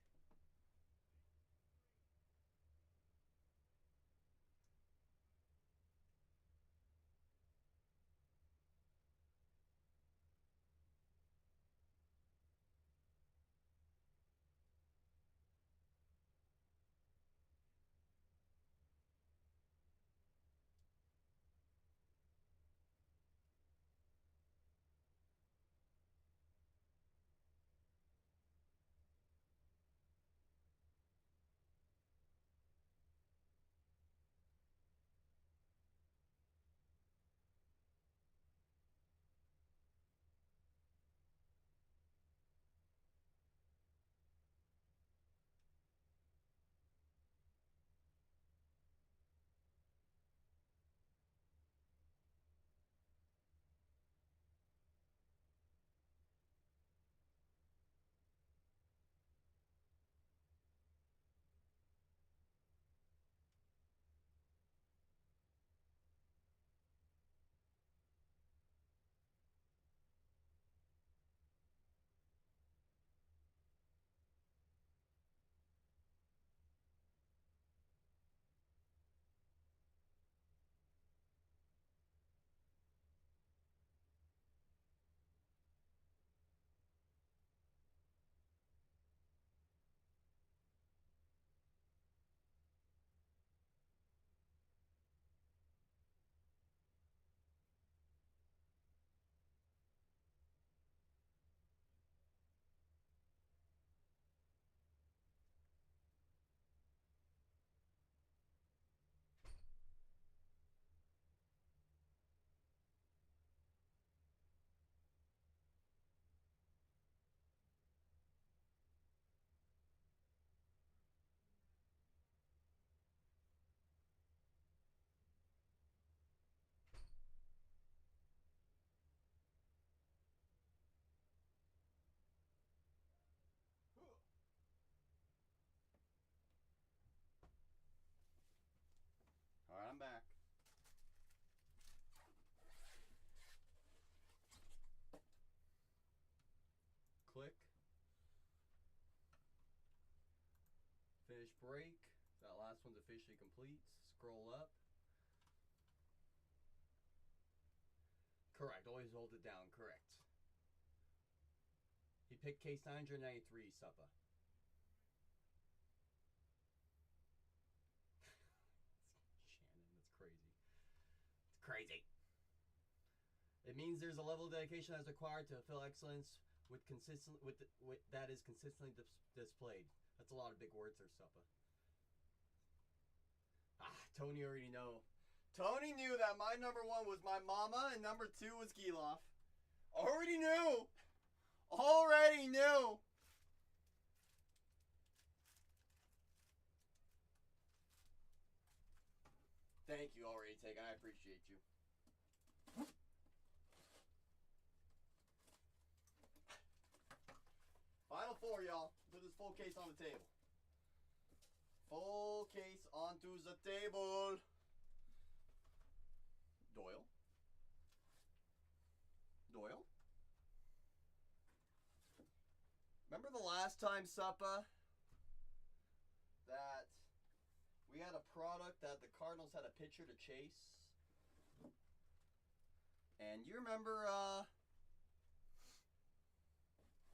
All right, I'm back. Click. Finish break. That last one's officially complete. Scroll up. Correct. Always hold it down. Correct. He picked case 993, Suppa. Shannon, that's crazy. It's crazy. It means there's a level of dedication that's required to fulfill excellence with that is consistently displayed. That's a lot of big words there, Suppa. Tony already know. Tony knew that my number 1 was my mama and number 2 was Giloff. Already knew. Already knew. Thank you, already taken. I appreciate you. Final 4, y'all. Put this full case on the table. Full case onto the table. Doyle. Doyle. Remember the last time, Suppa, that we had a product that the Cardinals had a pitcher to chase? And you remember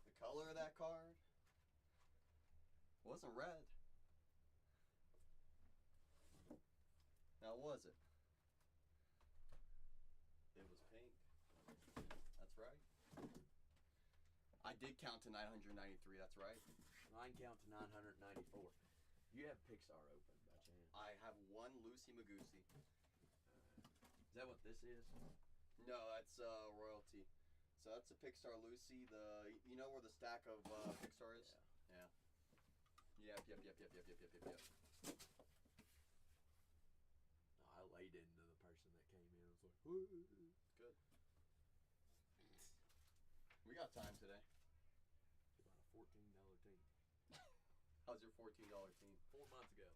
the color of that card? It wasn't red. Now, was it? It was pink. That's right. I did count to 993, that's right. Mine count to 994. You have Pixar open by chance? I have one Lucy Magoosey. Is that what this is? No, that's royalty. So that's a Pixar Lucy. You know where the stack of Pixar is? Yeah. Yep. I laid into the person that came in. I was like, Good. We got time today. about a $14 team. How's your $14 team? 4 months ago.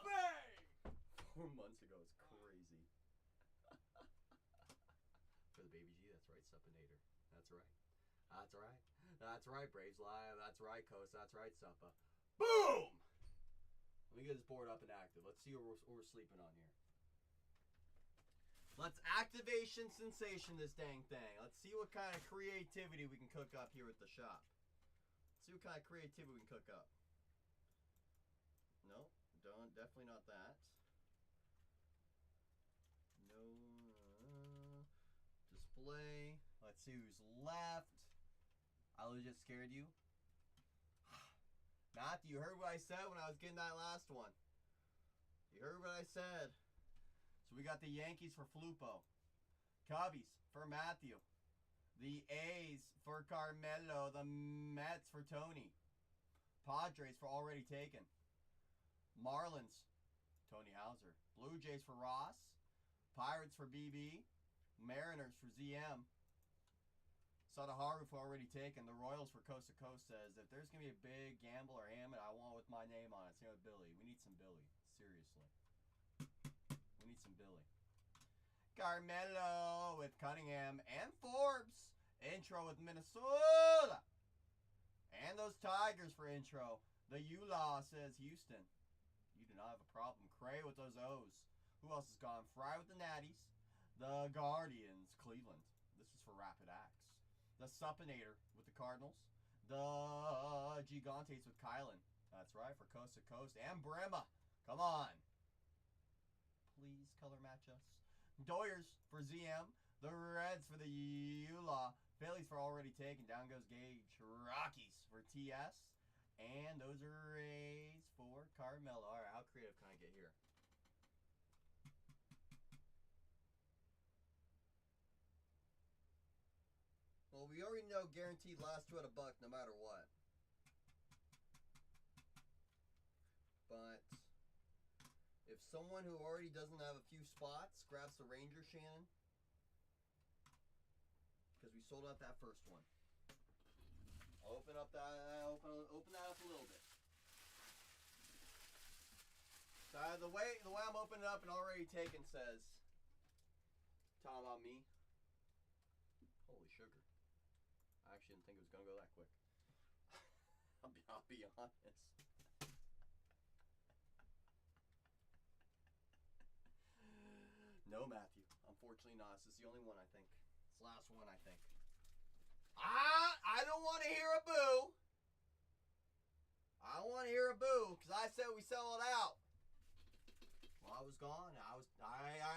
Bang! 4 months ago is crazy. For the baby G, that's right, Suppinator. That's right. That's right. That's right, Braves Live. That's right, Coast. That's right, Suppa. Boom! Let me get this board up and active. Let's see what we're sleeping on here. Let's activation sensation this dang thing. Let's see what kind of creativity we can cook up here at the shop. Let's see what kind of creativity we can cook up. No, definitely not that. No. Display. Let's see who's left. I legit scared you. Matthew, you heard what I said when I was getting that last one. You heard what I said. So we got the Yankees for Flupo. Cubbies for Matthew. The A's for Carmelo. The Mets for Tony. Padres for already taken. Marlins, Tony Hauser. Blue Jays for Ross. Pirates for BB. Mariners for ZM. Sadaharu for already taken. The Royals for Coast to Coast says, if there's going to be a big gamble or ham, I want with my name on it. Same with Billy. We need some Billy. Seriously. We need some Billy. Carmelo with Cunningham and Forbes. Intro with Minnesota. And those Tigers for intro. The U-Law says Houston. You do not have a problem. Cray with those O's. Who else is gone? Fry with the Natties. The Guardians, Cleveland. This is for Rapid Acts. The Suppinator with the Cardinals. The Gigantes with Kylan. That's right, for Coast to Coast. And Brema. Come on. Please color match us. Doyers for ZM. The Reds for the U-Law. Phillies for already taken. Down goes Gage. Rockies for TS. And those are Rays for Carmelo. All right, how creative can I get here? Well, we already know guaranteed last two at $1 no matter what. But if someone who already doesn't have a few spots grabs the Ranger Shannon, because we sold out that first one. I'll open up that open that up a little bit. So the way I'm opening up and already taken says, talking about me. Holy sugar. I actually didn't think it was gonna go that quick. I'll be honest. No, Matthew. Unfortunately not. This is the only one I think. It's the last one I think. I don't want to hear a boo. I don't want to hear a boo because I said we sell it out. Well, I was gone. I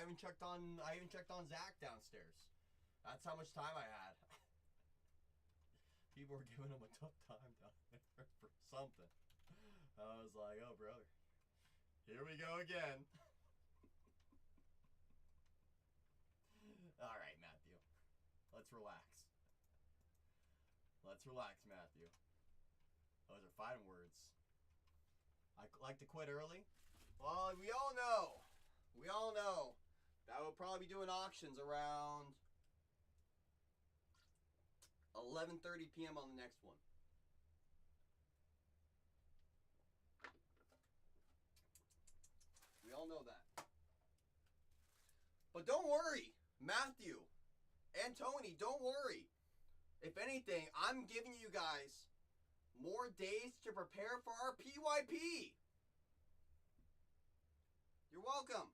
even checked on Zach downstairs. That's how much time I had. People were giving him a tough time down there for something. I was like, oh, brother. Here we go again. All right, Matthew. Let's relax. Let's relax, Matthew. Those are fine words. I like to quit early. Well, we all know that we'll probably be doing auctions around 11:30 p.m. on the next one. We all know that. But don't worry, Matthew and Tony, don't worry. If anything, I'm giving you guys more days to prepare for our PYP. You're welcome.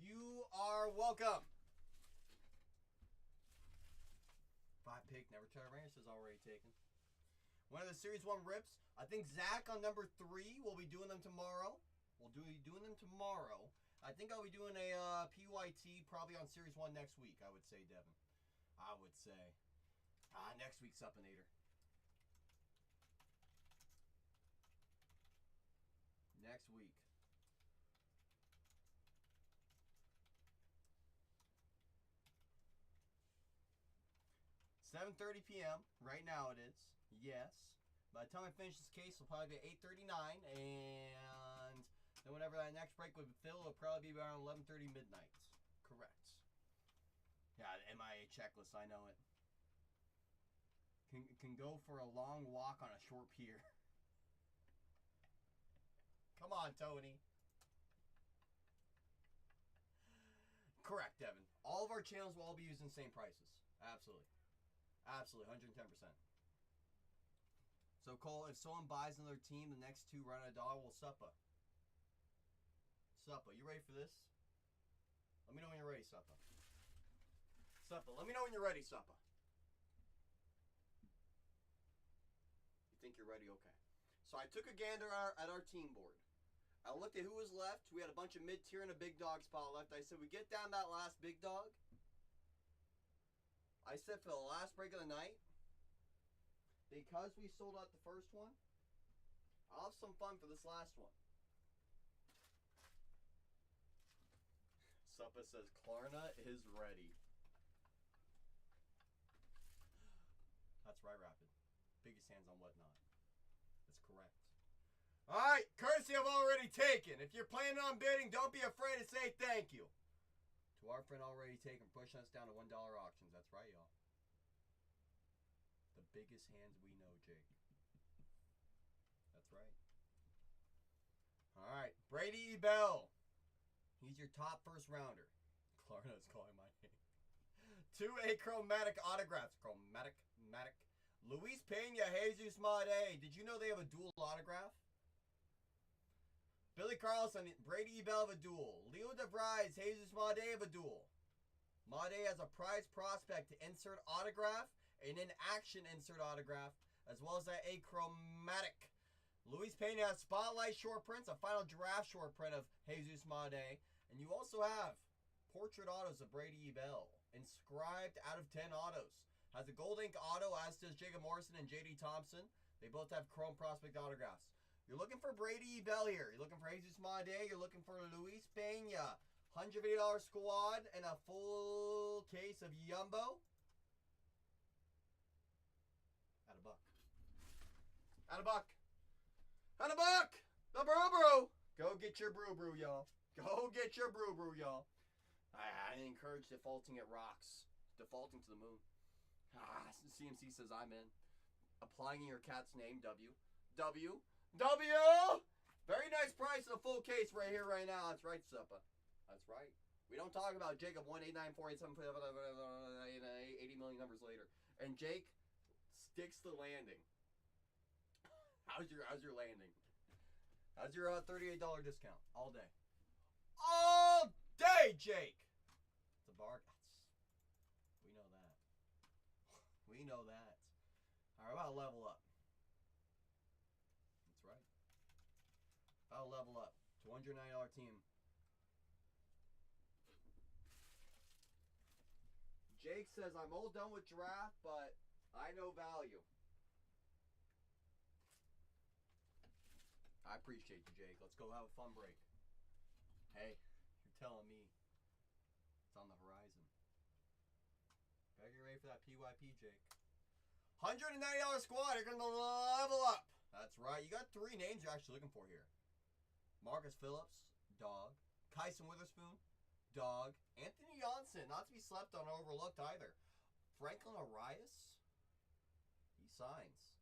You are welcome. 5 pick, never try Rangers is already taken. One of the Series 1 rips. I think Zach on number 3 will be doing them tomorrow. We'll be doing them tomorrow. I think I'll be doing a PYT probably on Series 1 next week, I would say, Devin. I would say. Next week's Suppinator. Next week. $7:30 p.m. Right now it is. Yes. By the time I finish this case, it'll probably be 8:39, and then whenever that next break would fill, it'll probably be around 11:30 midnight. Correct. Yeah, the MIA checklist, I know it. Can go for a long walk on a short pier. Come on, Tony. Correct, Devin. All of our channels will all be using the same prices. Absolutely. Absolutely, 110%. So, Cole, if someone buys another team, the next two run a dollar, we'll suppa. Suppa, you ready for this? Let me know when you're ready, suppa. Suppa, let me know when you're ready, suppa. You think you're ready? Okay. So I took a gander at our team board. I looked at who was left. We had a bunch of mid-tier and a big dog spot left. I said, we get down that last big dog. I said for the last break of the night, because we sold out the first one, I'll have some fun for this last one. Suppa says, Klarna is ready. That's right, Rapid. Biggest hands on whatnot. That's correct. All right, courtesy I've already taken. If you're planning on bidding, don't be afraid to say thank you. To our friend already taken, pushing us down to $1 auctions. That's right, y'all. The biggest hands we know, Jake. That's right. All right, Brady E. Bell. He's your top first rounder. Klarna's calling my name. 2 achromatic autographs. Chromatic. Luis Pena, Jesus Made. Did you know they have a dual autograph? Billy Carlson, Brady E. Bell have a duel. Leo DeVries, Jesus Made have a duel. Made has a prize prospect to insert autograph and in action insert autograph, as well as that achromatic. Luis Pena has spotlight short prints, a final draft short print of Jesus Made, and you also have portrait autos of Brady E. Bell, inscribed out of 10 autos. Has a gold ink auto, as does Jacob Morrison and J.D. Thompson. They both have chrome prospect autographs. You're looking for Brady E. Bell here. You're looking for Jesus Made. You're looking for Luis Pena. $150 squad and a full case of Yumbo. At a buck. At a buck. At a buck. The brew. Go get your brew, y'all. Go get your brew, y'all. I encourage defaulting at rocks. Defaulting to the moon. CMC says I'm in. Applying your cat's name, W. Very nice price of the full case right here, right now. That's right, Suppa. That's right. We don't talk about Jacob 1894878 80 million numbers later. And Jake sticks the landing. How's your landing? How's your $38 discount? All day. All day, Jake. It's a bargain. We know that. We know that. All right, about level up. That's right. About level up. $209 team. Jake says, I'm all done with draft, but I know value. I appreciate you, Jake. Let's go have a fun break. Hey, you're telling me it's on the horizon. Better get ready for that PYP, Jake. $190 squad. You're going to level up. That's right. You got 3 names you're actually looking for here. Marcus Phillips, dog. Kyson Witherspoon, dog. Anthony Johnson, not to be slept on or overlooked either. Franklin Arias, he signs.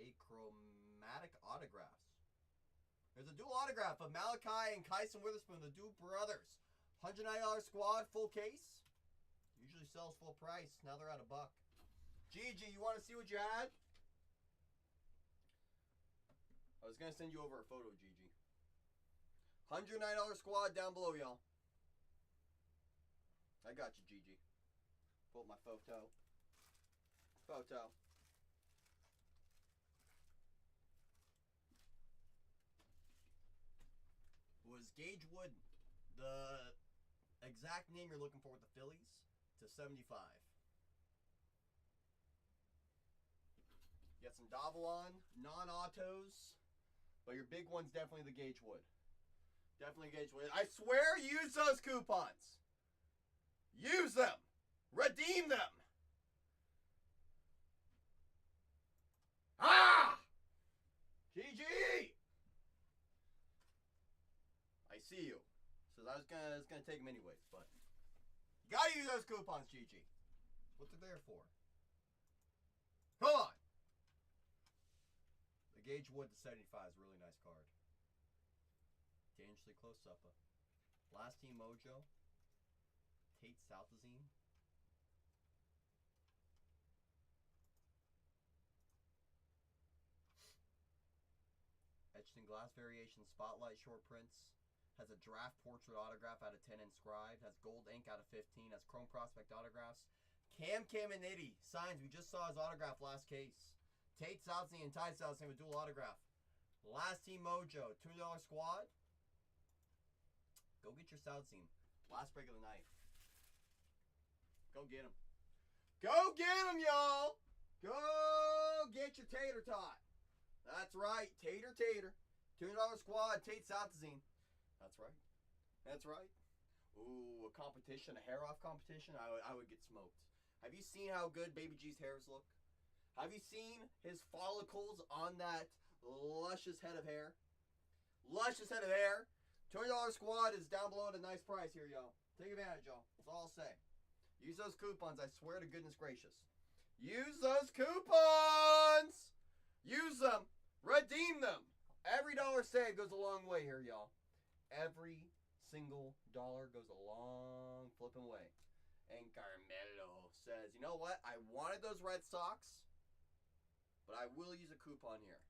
Achromatic autographs. There's a dual autograph of Malachi and Kyson Witherspoon, the Duke brothers. $190 squad, full case. Usually sells full price. Now they're at a buck. Gigi, you want to see what you had? I was going to send you over a photo, Gigi. $109 squad down below, y'all. I got you, Gigi. Pull up my photo. Was Gage Wood the exact name you're looking for with the Phillies? To 75. You got some Davalon, non-autos, but your big one's definitely the Gage Wood. Definitely Gage Wood. I swear, use those coupons. Use them. Redeem them. Ah! gonna take them anyways, but you gotta use those coupons, GG. That's what they're there for. Come on. The Gage Wood to 75 is a really nice card. Dangerously close up. Last Team Mojo. Tate Southazine. Etched in glass variation spotlight short prints. Has a draft portrait autograph out of 10 inscribed. Has gold ink out of 15. Has chrome prospect autographs. Cam Caminiti signs. We just saw his autograph last case. Tate Southazine and Ty Southazine with dual autograph. Last Team Mojo. $2 squad. Go get your Southazine. Last break of the night. Go get him. Go get him, y'all. Go get your tater tot. That's right. Tater. $2 squad. Tate Southazine. That's right. That's right. Ooh, a competition, a hair off competition. I would get smoked. Have you seen how good Baby G's hairs look? Have you seen his follicles on that luscious head of hair? Luscious head of hair. $20 squad is down below at a nice price here, y'all. Take advantage, y'all. That's all I'll say. Use those coupons. I swear to goodness gracious. Use those coupons. Use them. Redeem them. Every dollar saved goes a long way here, y'all. Every single dollar goes a long flipping way. And Carmelo says, you know what? I wanted those Red Sox, but I will use a coupon here.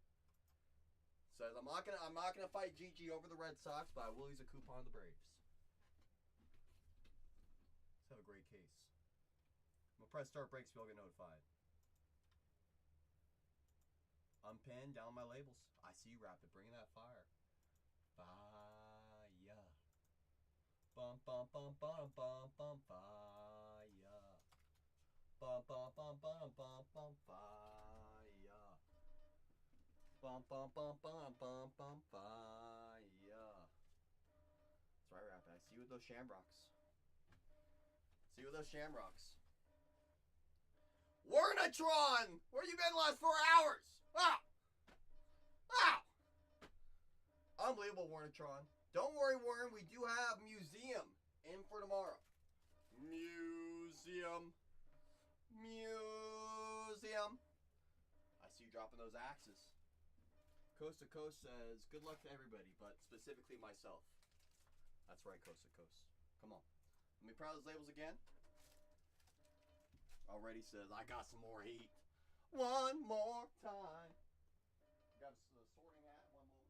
Says I'm not gonna fight GG over the Red Sox, but I will use a coupon on the Braves. Let's have a great case. I'm gonna press start breaks so you'll get notified. Unpinned, down my labels. I see you, Rapid. Bringing that fire. Fire. Bum bum bum bum bum bum fire. Bum bum bum bum bum bum fire. Bum bum bum bum bum bum fire. That's right, Rapid. I see you with those shamrocks. See you with those shamrocks. Warnatron! Where you been the last 4 hours? Wow! Wow! Unbelievable, Warnatron. Don't worry, Warren. We do have Museum in for tomorrow. Museum. I see you dropping those axes. Coast to Coast says, good luck to everybody, but specifically myself. That's right, Coast to Coast. Come on. Let me proud those labels again. Already says, I got some more heat. One more time. Got a sorting hat. One moment.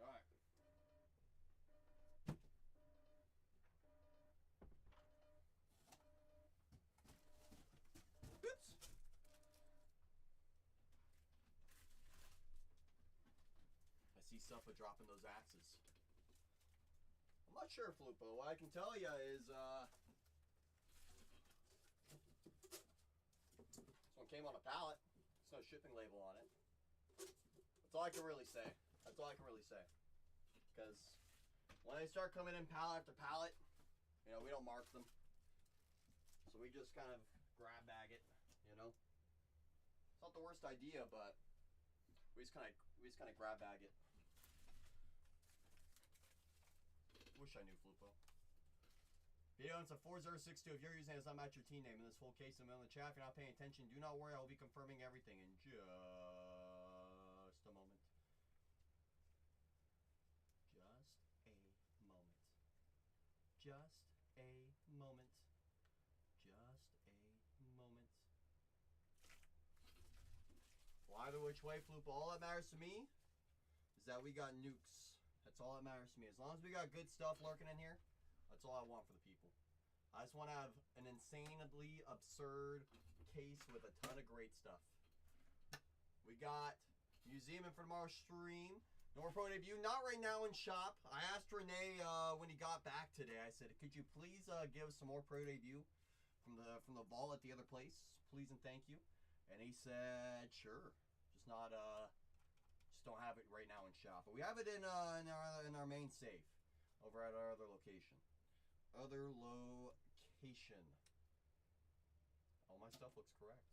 All right. Oops. I see Suppa dropping those axes. I'm not sure, Flupo. What I can tell you is, this one came on a pallet. There's no shipping label on it. That's all I can really say. That's all I can really say. Because when they start coming in pallet after pallet, you know, we don't mark them. So we just kind of grab bag it, you know. It's not the worst idea, but we just kind of grab bag it. Wish I knew, Flupo. Video, it's a 4062. If you're using it, it's not match your team name in this full case in the chat. If you're not paying attention, do not worry. I will be confirming everything in just a moment. Just a moment. Just a moment. Just a moment. Well, either which way, Floop, all that matters to me is that we got nukes. That's all that matters to me. As long as we got good stuff lurking in here, that's all I want for the people. I just want to have an insanely absurd case with a ton of great stuff. We got Museum in for tomorrow's stream. No more pro debut. Not right now in shop. I asked Renee when he got back today. I said, could you please give us some more pro debut from the vault at the other place? Please and thank you. And he said, sure. Just not just don't have it right now in shop. But we have it in our main safe over at our other location. other location. All my stuff looks correct.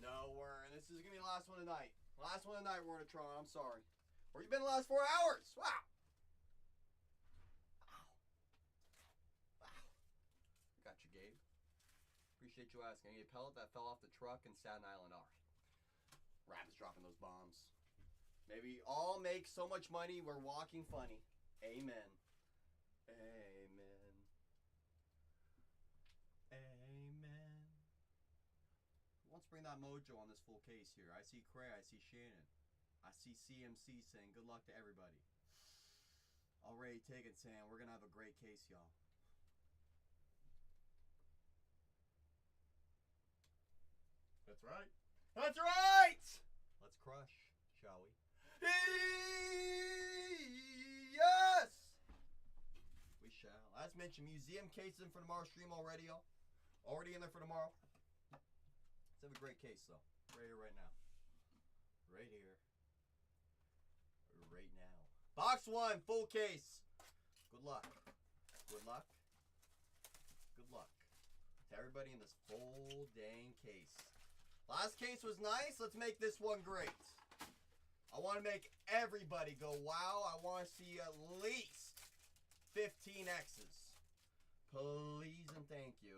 No, this is gonna be the last one tonight. Last one tonight, Warnatron. I'm sorry. Where you been the last 4 hours? Wow. Wow. Got you, Gabe. Appreciate you asking. I need a pellet that fell off the truck in Staten Island. All right. Rabbit's dropping those bombs. Maybe all make so much money we're walking funny. Amen. Amen. Amen. Let's bring that mojo on this full case here. I see Cray. I see Shannon. I see CMC saying good luck to everybody. Already take it, Sam. We're going to have a great case, y'all. That's right. That's right! Let's crush, shall we? Yes! We shall. As mentioned, museum cases in for tomorrow's stream already, y'all. Already in there for tomorrow. Let's have a great case, though. Right here, right now. Right here. Right now. Box 1, full case. Good luck. Good luck. Good luck to everybody in this full dang case. Last case was nice. Let's make this one great. I want to make everybody go, wow. I want to see at least 15 X's. Please and thank you.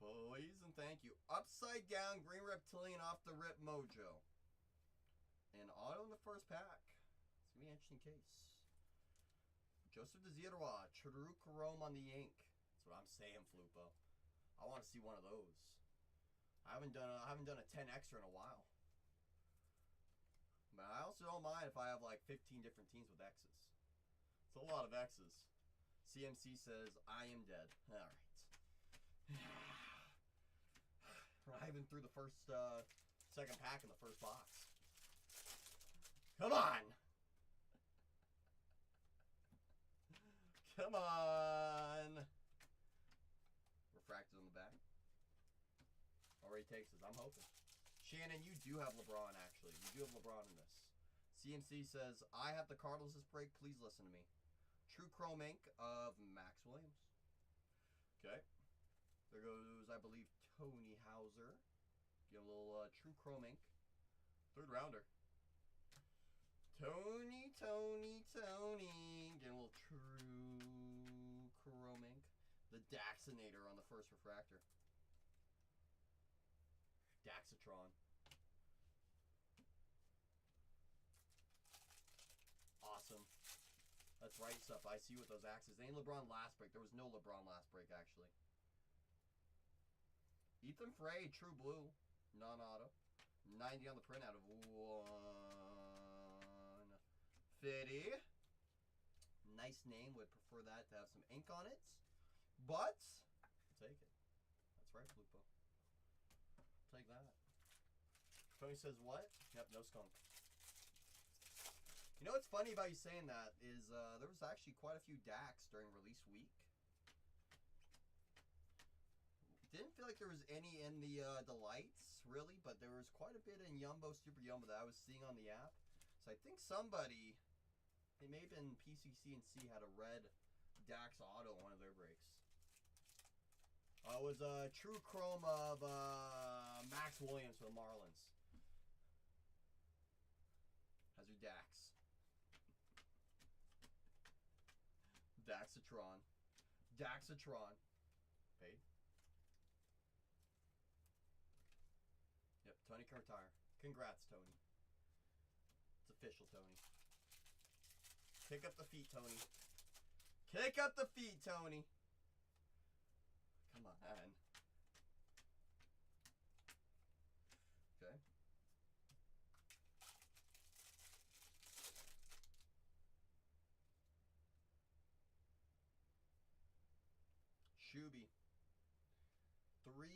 Please and thank you. Upside down green reptilian off the rip mojo. And auto in the first pack. It's going to be an interesting case. Joseph DeZirois, True Chrome on the ink. That's what I'm saying, Flupo. I want to see one of those. I haven't done a 10 extra in a while. But I also don't mind if I have like 15 different teams with X's. It's a lot of X's. CMC says, I am dead. Alright. We're not even through the first, second pack in the first box. Come on! Come on! Refracted on the back. Already takes us. I'm hoping. Shannon, you do have LeBron, actually. You do have LeBron in this. CMC says, I have the Cardinals this break. Please listen to me. True Chrome Ink of Max Williams. Okay. There goes, I believe, Tony Hauser. Get a little True Chrome Ink. Third rounder. Tony. Get a little True Chrome Ink. The Daxinator on the first refractor. Daxatron. Awesome. That's right stuff. I see with those axes. Ain't LeBron last break. There was no LeBron last break, actually. Ethan Frey, True Blue. Non-auto. 90 on the printout of 150. Nice name. Would prefer that to have some ink on it. But, I'll take it. That's right, Flupo. Take that. Tony says what? Yep, no skunk. You know what's funny about you saying that is there was actually quite a few DAX during release week. Didn't feel like there was any in the Delights, really, but there was quite a bit in Yumbo, Super Yumbo that I was seeing on the app. So I think somebody, it may have been PCC and C, had a red DAX Auto on one of their breaks. It was a True Chrome of Max Williams for the Marlins. How's your Dax? Daxatron. Paid. Yep, Tony can retire. Congrats, Tony. It's official, Tony. Kick up the feet, Tony. Kick up the feet, Tony. Come on. Okay. Shuby. 3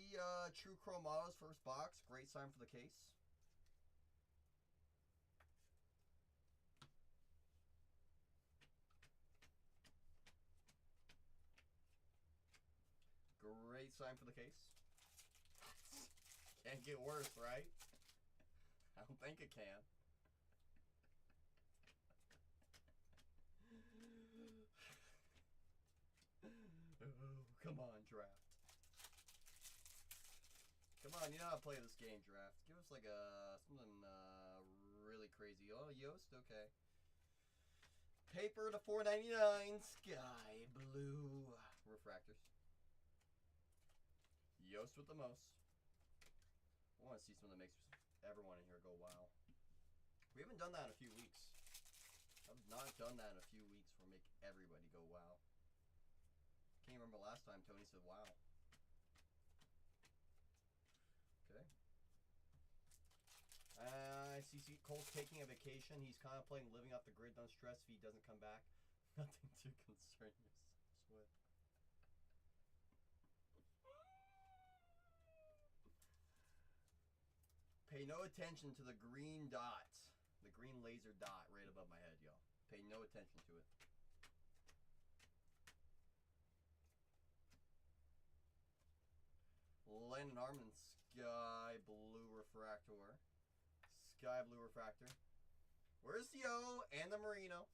True Chrome Autos first box. Great sign for the case. Great sign for the case. Can't get worse, right? I don't think it can. Come on, draft. Come on, you know how to play this game, draft. Give us like something really crazy. Oh, Yost, okay. Paper to $4.99. Sky blue refractors. Yost with the most. I want to see something that makes everyone in here go wow. We haven't done that in a few weeks. I've not done that in a few weeks where make everybody go wow. Can't remember last time Tony said wow. Okay. I see Cole's taking a vacation. He's contemplating living off the grid. Don't stress if he doesn't come back. Nothing to concern yourselves with. Pay no attention to the green dot. The green laser dot right above my head, y'all. Pay no attention to it. Landon Harmon, Sky Blue Refractor. Sky Blue Refractor. Where's the O and the Merino?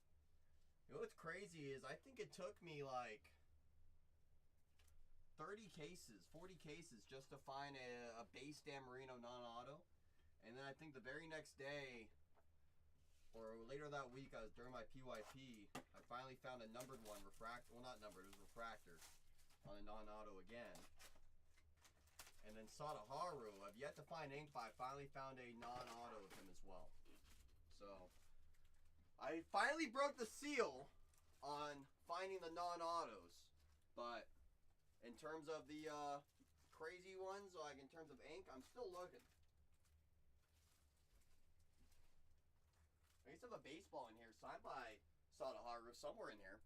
You know what's crazy is I think it took me like 30 cases, 40 cases just to find a base Dan Marino non-auto. And then I think the very next day, or later that week, I was during my PYP, I finally found a numbered one, well not numbered, it was refractor, on a non-auto again. And then Sadaharu, I've yet to find ink, but I finally found a non-auto of him as well. So, I finally broke the seal on finding the non-autos, but in terms of the crazy ones, like in terms of ink, I'm still looking. I used to have a baseball in here signed by Sadaharu somewhere in here.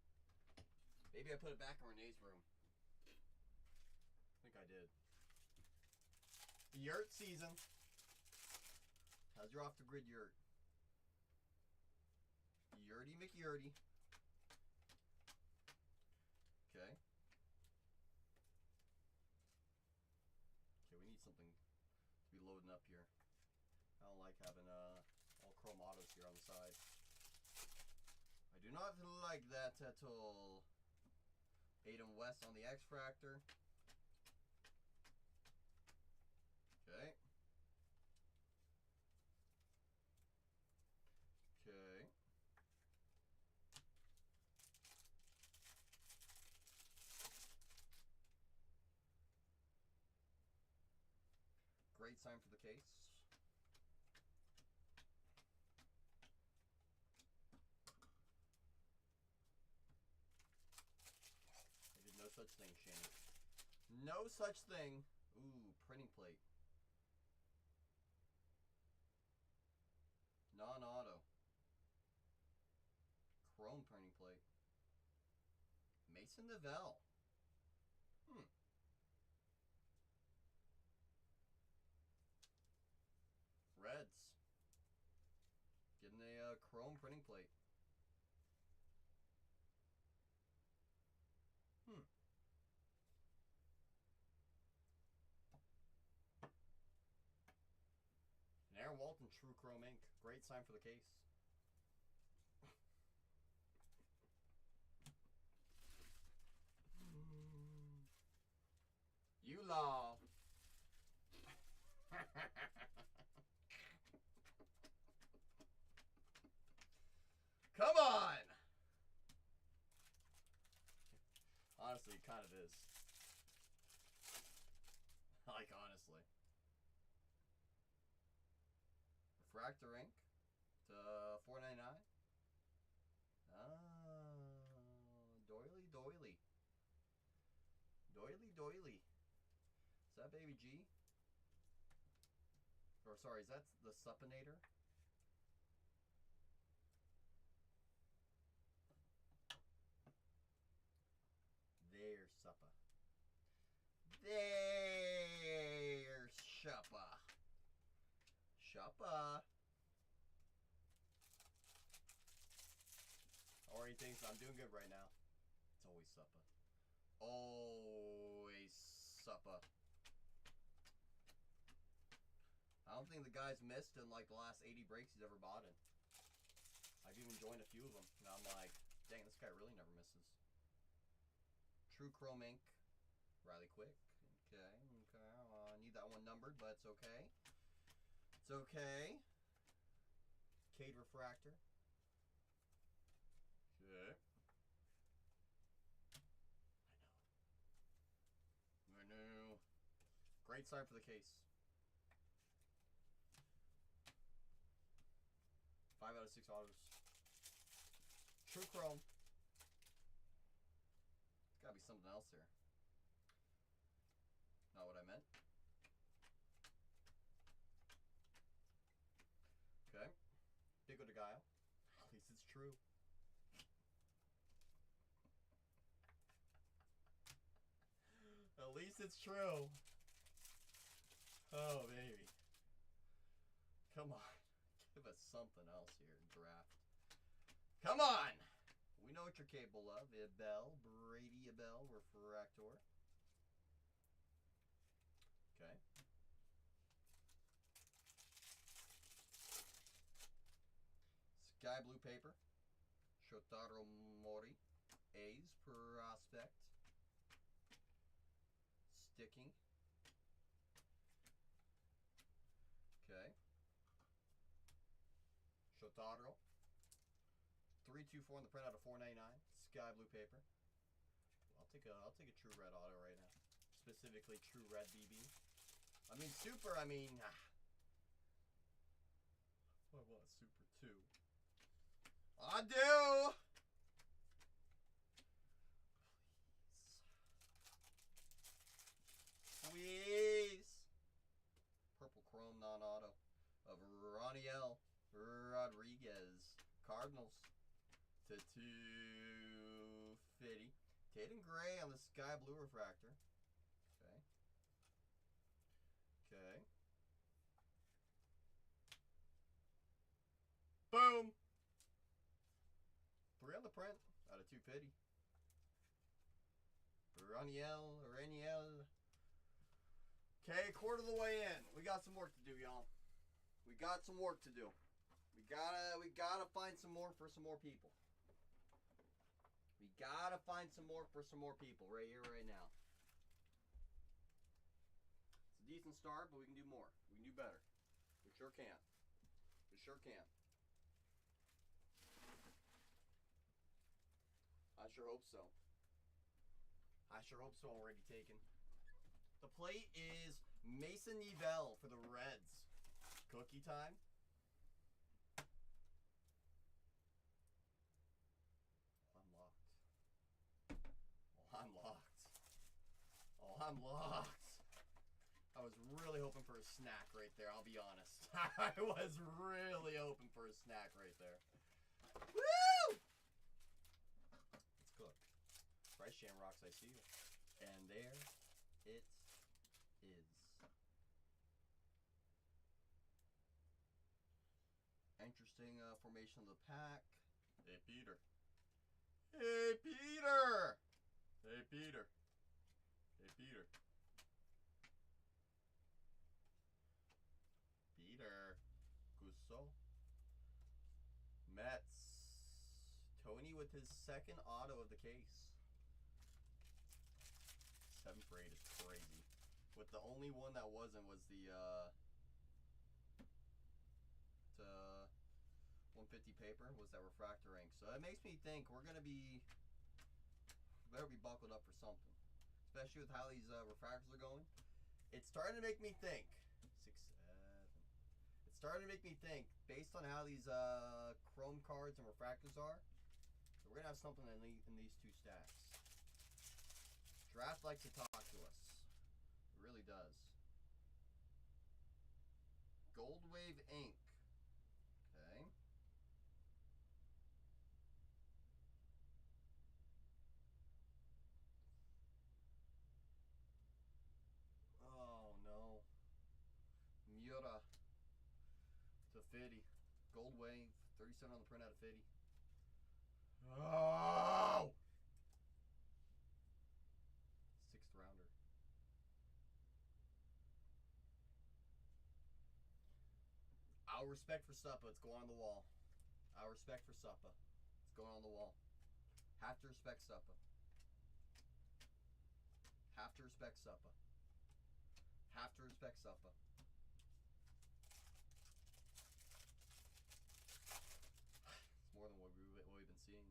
Maybe I put it back in Renee's room. I think I did. Yurt season. How's your off the grid yurt? Yurty McYurty. Okay. Okay, we need something to be loading up here. I don't like having all chrome autos here on the side. I do not like that at all. Aiden West on the X-Fractor. Okay. Okay. Great sign for the case. I did no such thing, Shane. No such thing. Ooh, printing plate. Non-auto. Chrome printing plate. Mason Neville. Reds. Getting a chrome printing plate. An Aaron Walton True Chrome ink. Great sign for the case. You law. Come on! Honestly, it kind of is. Like, honestly. Refractor ink to $4.99. Doily. Doily. Is that Baby G? Or sorry, is that the Suppinator? There's Suppa. There's Shuppa. Shuppa. Already thinks I'm doing good right now. It's always Suppa. Always Suppa. I don't think the guy's missed in like the last 80 breaks he's ever bought in. I've even joined a few of them. And I'm like, dang, this guy really never misses. True Chrome ink Riley Quick. Okay. I need that one numbered, but it's okay. It's okay. Cade Refractor. Okay. I know. Great sign for the case. 5 out of 6 autos. True Chrome. There's gotta be something else here. Not what I meant. Okay. Pico de Gallo. At least it's true. At least it's true. Oh, baby. Come on. Give us something else here, draft. Come on! We know what you're capable of. Abel, Brady Abel, Refractor. Okay. Sky blue paper. Shotaro Mori. A's prospect. Sticking. Okay. Shotaro. 324 on the print out of 499. Sky blue paper. I'll take a true red auto right now. Specifically true red BB. I mean super, I mean I want super too. I do! Please. Purple chrome non-auto of Roniel Rodriguez. Cardinals to 250. Tatum Gray on the sky blue refractor. Okay. Okay. Boom! 3 on the print out of 250. Raniel. Okay, quarter of the way in. We got some work to do, y'all. We got some work to do. We gotta find some more for some more people. We gotta find some more for some more people right here, right now. It's a decent start, but we can do more. We can do better. We sure can. We sure can. I sure hope so. I sure hope so. Already taken. The plate is Mason Nivelle for the Reds. Cookie time. I'm locked. Oh, I'm locked. I was really hoping for a snack right there, I'll be honest. I was really hoping for a snack right there. Woo! Let's cook. Rice Shamrocks, I see you. And there it is. Interesting formation of the pack. Hey, Peter. Hey, Peter! Hey, Peter. Hey, Peter. Peter. Gusso. Mets. Tony with his second auto of the case. 7 for 8 is crazy. With the only one that wasn't was the 150 paper was that refractor ink. So it makes me think we're gonna be better be buckled up for something, especially with how these refractors are going. It's starting to make me think. 6, 7. It's starting to make me think based on how these chrome cards and refractors are. So we're gonna have something in these 2 stacks. Draft likes to talk to us. It really does. Gold Wave ink. Okay. Oh no. Miura to 50. Gold Wave. 37 on the print out of 50. Oh! 6th rounder. Our respect for Suppa. It's going on the wall. Our respect for Suppa. It's going on the wall. Have to respect Suppa. Have to respect Suppa. Have to respect Suppa. It's more than what we've been seeing.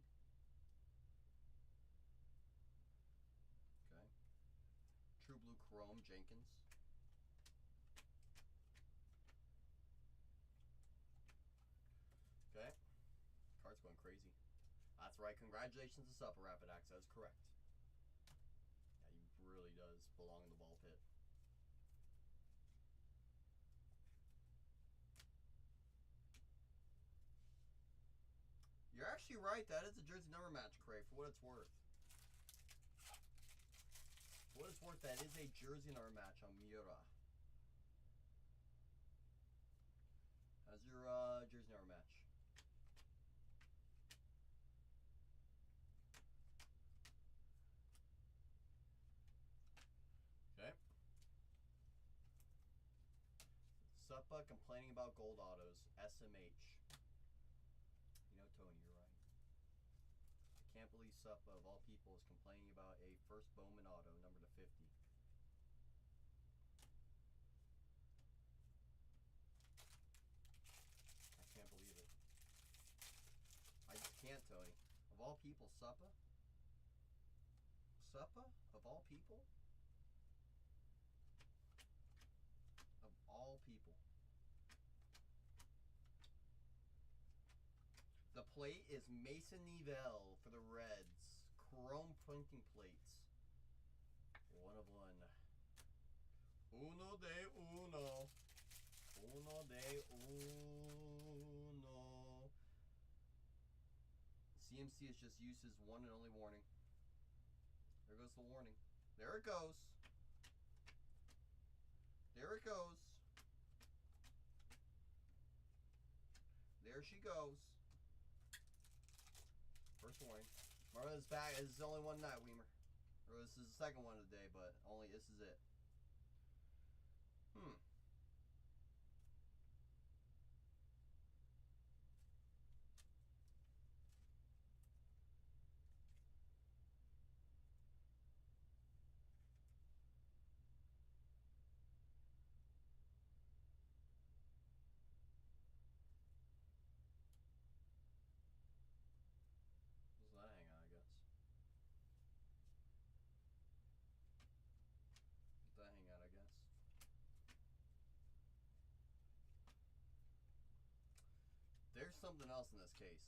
Okay. True Blue Chrome Jenkins. Okay. Card's going crazy. That's right. Congratulations to Suppa, Rapid Axe. That is correct. Yeah, he really does belong in the ball pit. You're actually right. That is a jersey number match, Cray, for what it's worth. For what it's worth, that is a jersey number match on Miura. How's your jersey number match? Okay. Suppa complaining about gold autos. SMH. You know, Tony, you're right. I can't believe Suppa, of all people, is complaining about a first Bowman auto, number to 50. I can't believe it. I just can't, Tony. Of all people, Suppa? Suppa? Of all people? Of all people. The plate is Mason Nivelle for the Reds. Chrome printing plates. 1 of 1. Uno de uno. Uno de uno. CMC has just used his one and only warning. There goes the warning. There it goes. There it goes. There she goes. First warning. Remember, this back. This is only one night, Weimer. Or this is the second one of the day, but only this is it. Does that hang out, I guess? Does that hang out, I guess? There's something else in this case.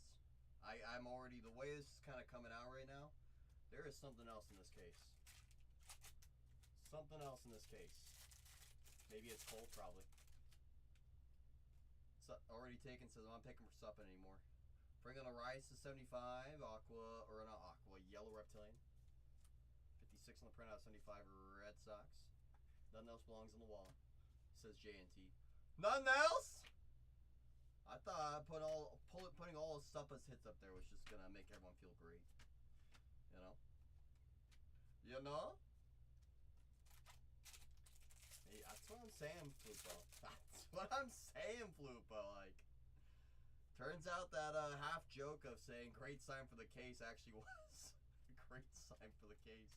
I'm already, the way this is kind of coming out right now, there is something else in this case. Something else in this case. Maybe it's cold, probably. It's already taken, says I'm not picking for Suppa anymore. Bring on a Rice to 75, Aqua, or not Aqua, Yellow Reptilian. 56 on the printout, 75 Red Sox. Nothing else belongs on the wall, says JNT. Nothing else? I thought putting all of Suppa's hits up there was just gonna make everyone feel great. You know? You know? Hey, that's what I'm saying, Flupo. That's what I'm saying, Flupo. Like, turns out that half joke of saying great sign for the case actually was a great sign for the case.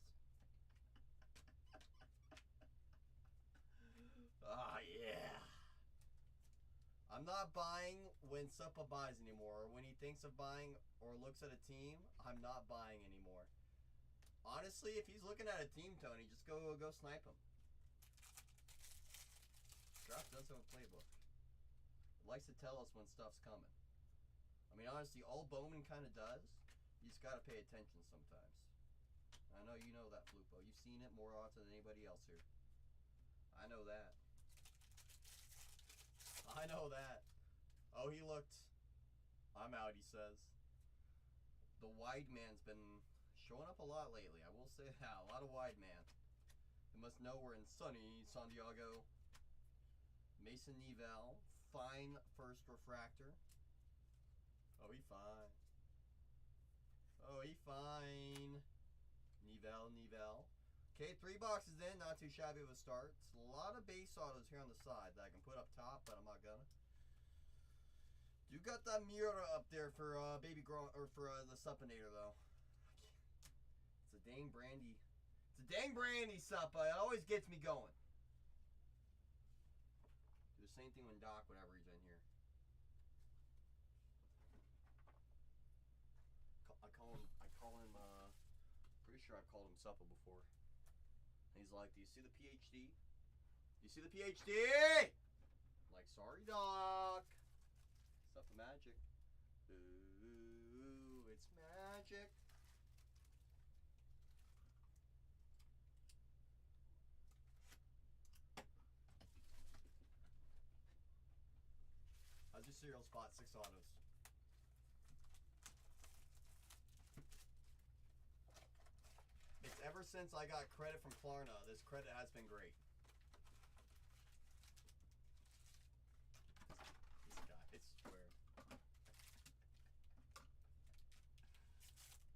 Ah, yeah. I'm not buying when Suppa buys anymore, or when he thinks of buying or looks at a team. I'm not buying anymore. Honestly, if he's looking at a team, Tony, just go snipe him. Draft does have a playbook. It likes to tell us when stuff's coming. I mean, honestly, all Bowman kind of does, you just got to pay attention sometimes. I know you know that, Flupo. You've seen it more often than anybody else here. I know that. I know that. Oh, he looked. I'm out, he says. The wide man's been showing up a lot lately. I will say that. A lot of wide man. You must know we're in sunny San Diego. Mason Nivelle. Fine first refractor. Oh, he fine. Oh, he fine. Nivelle. Okay, 3 boxes in, not too shabby of a start. It's a lot of base autos here on the side that I can put up top, but I'm not gonna. You got that Miura up there for Baby Grown, or for the Suppinator though. It's a dang brandy. It's the dang brandy supper. It always gets me going. Do the same thing when Doc, whenever he's in here. I call him, pretty sure I've called him supper before. And he's like, do you see the PhD? Do you see the PhD? I'm like, sorry, Doc. Supper magic. Ooh, it's magic. How's your cereal spot? 6 autos. It's ever since I got credit from Klarna, this credit has been great. This guy, I swear.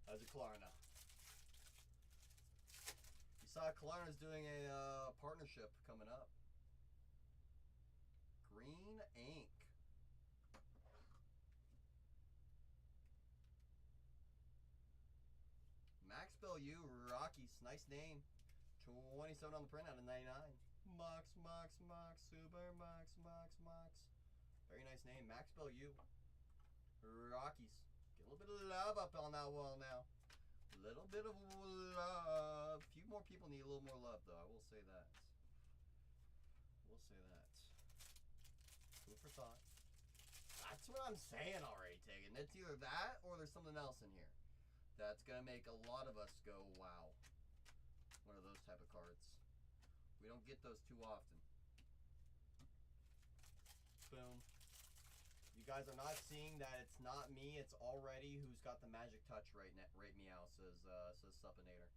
How's your Klarna? You saw Klarna's doing a partnership coming up. Green ink. Max Bell U, Rockies, nice name. 27 on the print out of 99. Mox, Super Mox. Very nice name, Max Bell U. Rockies. Get a little bit of love up on that wall now. A little bit of love. A few more people need a little more love, though. I will say that. Food for thought. That's what I'm saying already, Tegan. It's either that or there's something else in here that's going to make a lot of us go, wow. One of those type of cards. We don't get those too often. Boom. You guys are not seeing that it's not me. It's already who's got the magic touch right meow, says Suppinator.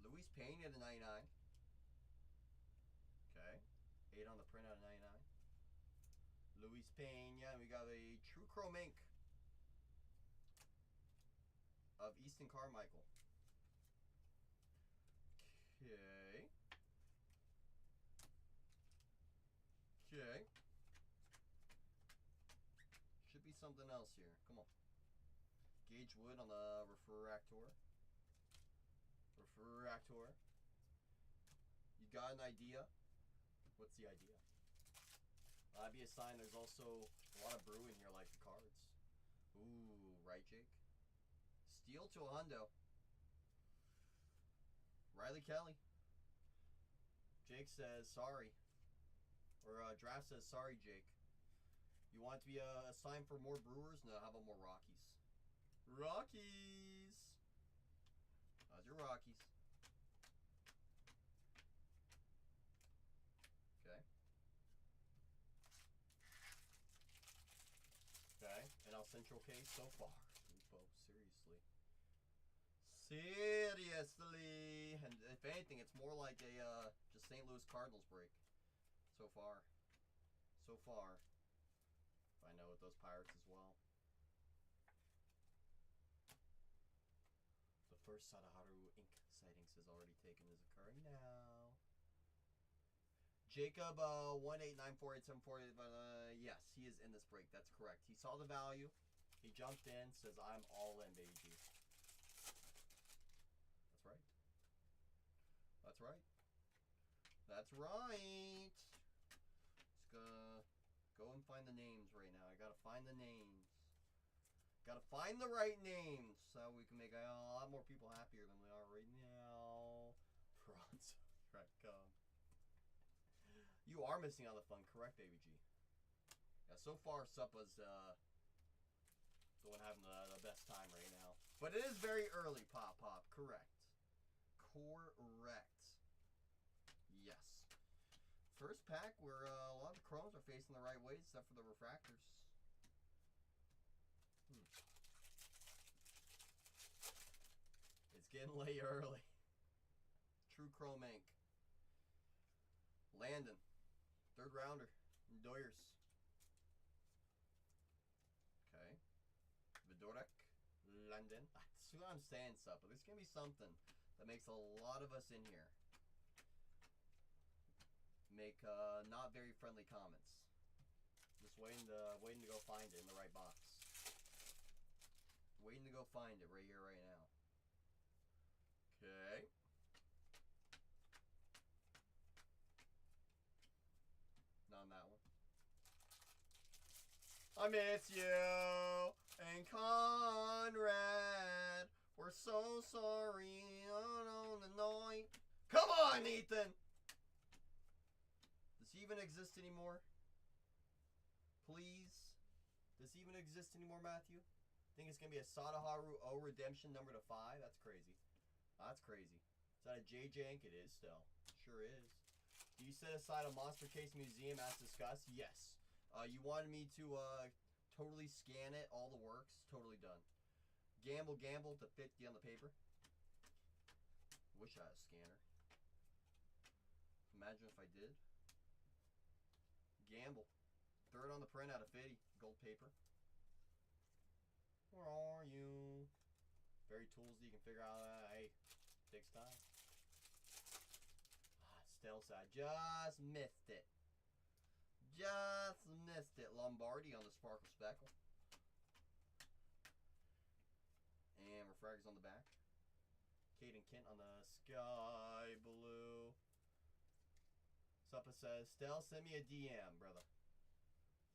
Luis Payne at a 99. Okay. 8 on the print out of 99. Luis Payne, yeah, we got a True Chrome Ink of Easton Carmichael. Okay. Should be something else here. Come on. Gage Wood on the Refractor. You got an idea? What's the idea? That'd be a sign there's also a lot of brew in here like the cards. Ooh, right, Jake? Steal to a hundo. Riley Kelly. Jake says sorry. Or Draft says sorry, Jake. You want it to be a sign for more Brewers? No, how about more Rockies? Rockies! How's your Rockies? Okay. And our Central case so far. Seriously. And if anything, it's more like a just St. Louis Cardinals break. So far. If I know with those Pirates as well. The first Sadaharu Ink sightings is already taken, is occurring now. Jacob 1894874, but yes, he is in this break. That's correct. He saw the value. He jumped in, says I'm all in, baby G. That's right. Let's go and find the names right now. I gotta find the names. Gotta find the right names so we can make a lot more people happier than we are right now. Bronze.com. You are missing out on the fun, correct, baby G? Yeah, so far Suppa's the one having the best time right now. But it is very early, Pop. Correct. Yes. First pack where a lot of the chromes are facing the right way except for the refractors. It's getting late early. True Chrome Ink. Landon. 3rd rounder. Doyers. Okay. Vidorek. London. That's what I'm saying, Sup. But there's going to be something that makes a lot of us in here make not very friendly comments. Just waiting to go find it in the right box. Waiting to go find it right here, right now. Okay. Not on that one. I miss you and Conrad. We're so sorry on the night. Come on, Ethan! Does he even exist anymore? Please? Does he even exist anymore, Matthew? Think it's going to be a Sadaharu O Redemption number to 5? That's crazy. That's crazy. Is that a JJ Ink? It is still. Sure is. Do you set aside a Monster Case Museum as discussed? Yes. You wanted me to totally scan it, all the works. Totally done. Gamble to 50 on the paper. Wish I had a scanner. Imagine if I did. Gamble. Third on the print out of 50. Gold paper. Where are you? Very tools you can figure out. Hey, takes time. Stealth side. Just missed it. Just missed it. Lombardi on the Sparkle Speckle. And Refractors on the back. Caden Kent on the Sky Blue. Suppa says, Stell, send me a DM, brother.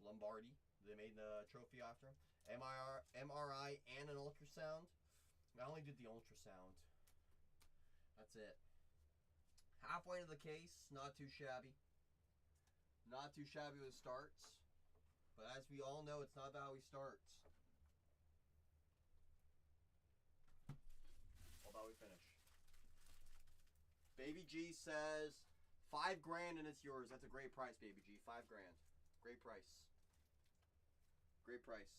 Lombardi. They made the trophy after him. MRI and an ultrasound. I only did the ultrasound. That's it. Halfway into the case. Not too shabby. Not too shabby with starts. But as we all know, it's not about how he starts. All about how we finish. Baby G says, $5,000 and it's yours. That's a great price, Baby G. $5,000. Great price. Great price.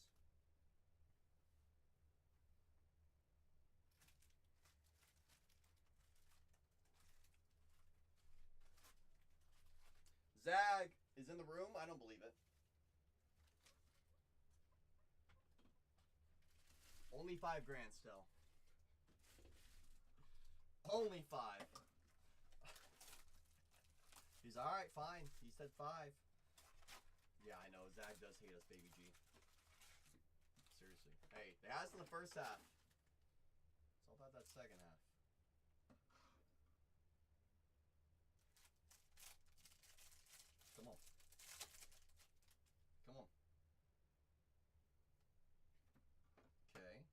Zag is in the room. I don't believe it. Only $5,000 still. Only 5. He's alright, fine. He said 5. Yeah, I know. Zag does hate us, Baby G. Seriously. Hey, they had us in the first half. It's all about that second half. Come on. Come on. Okay.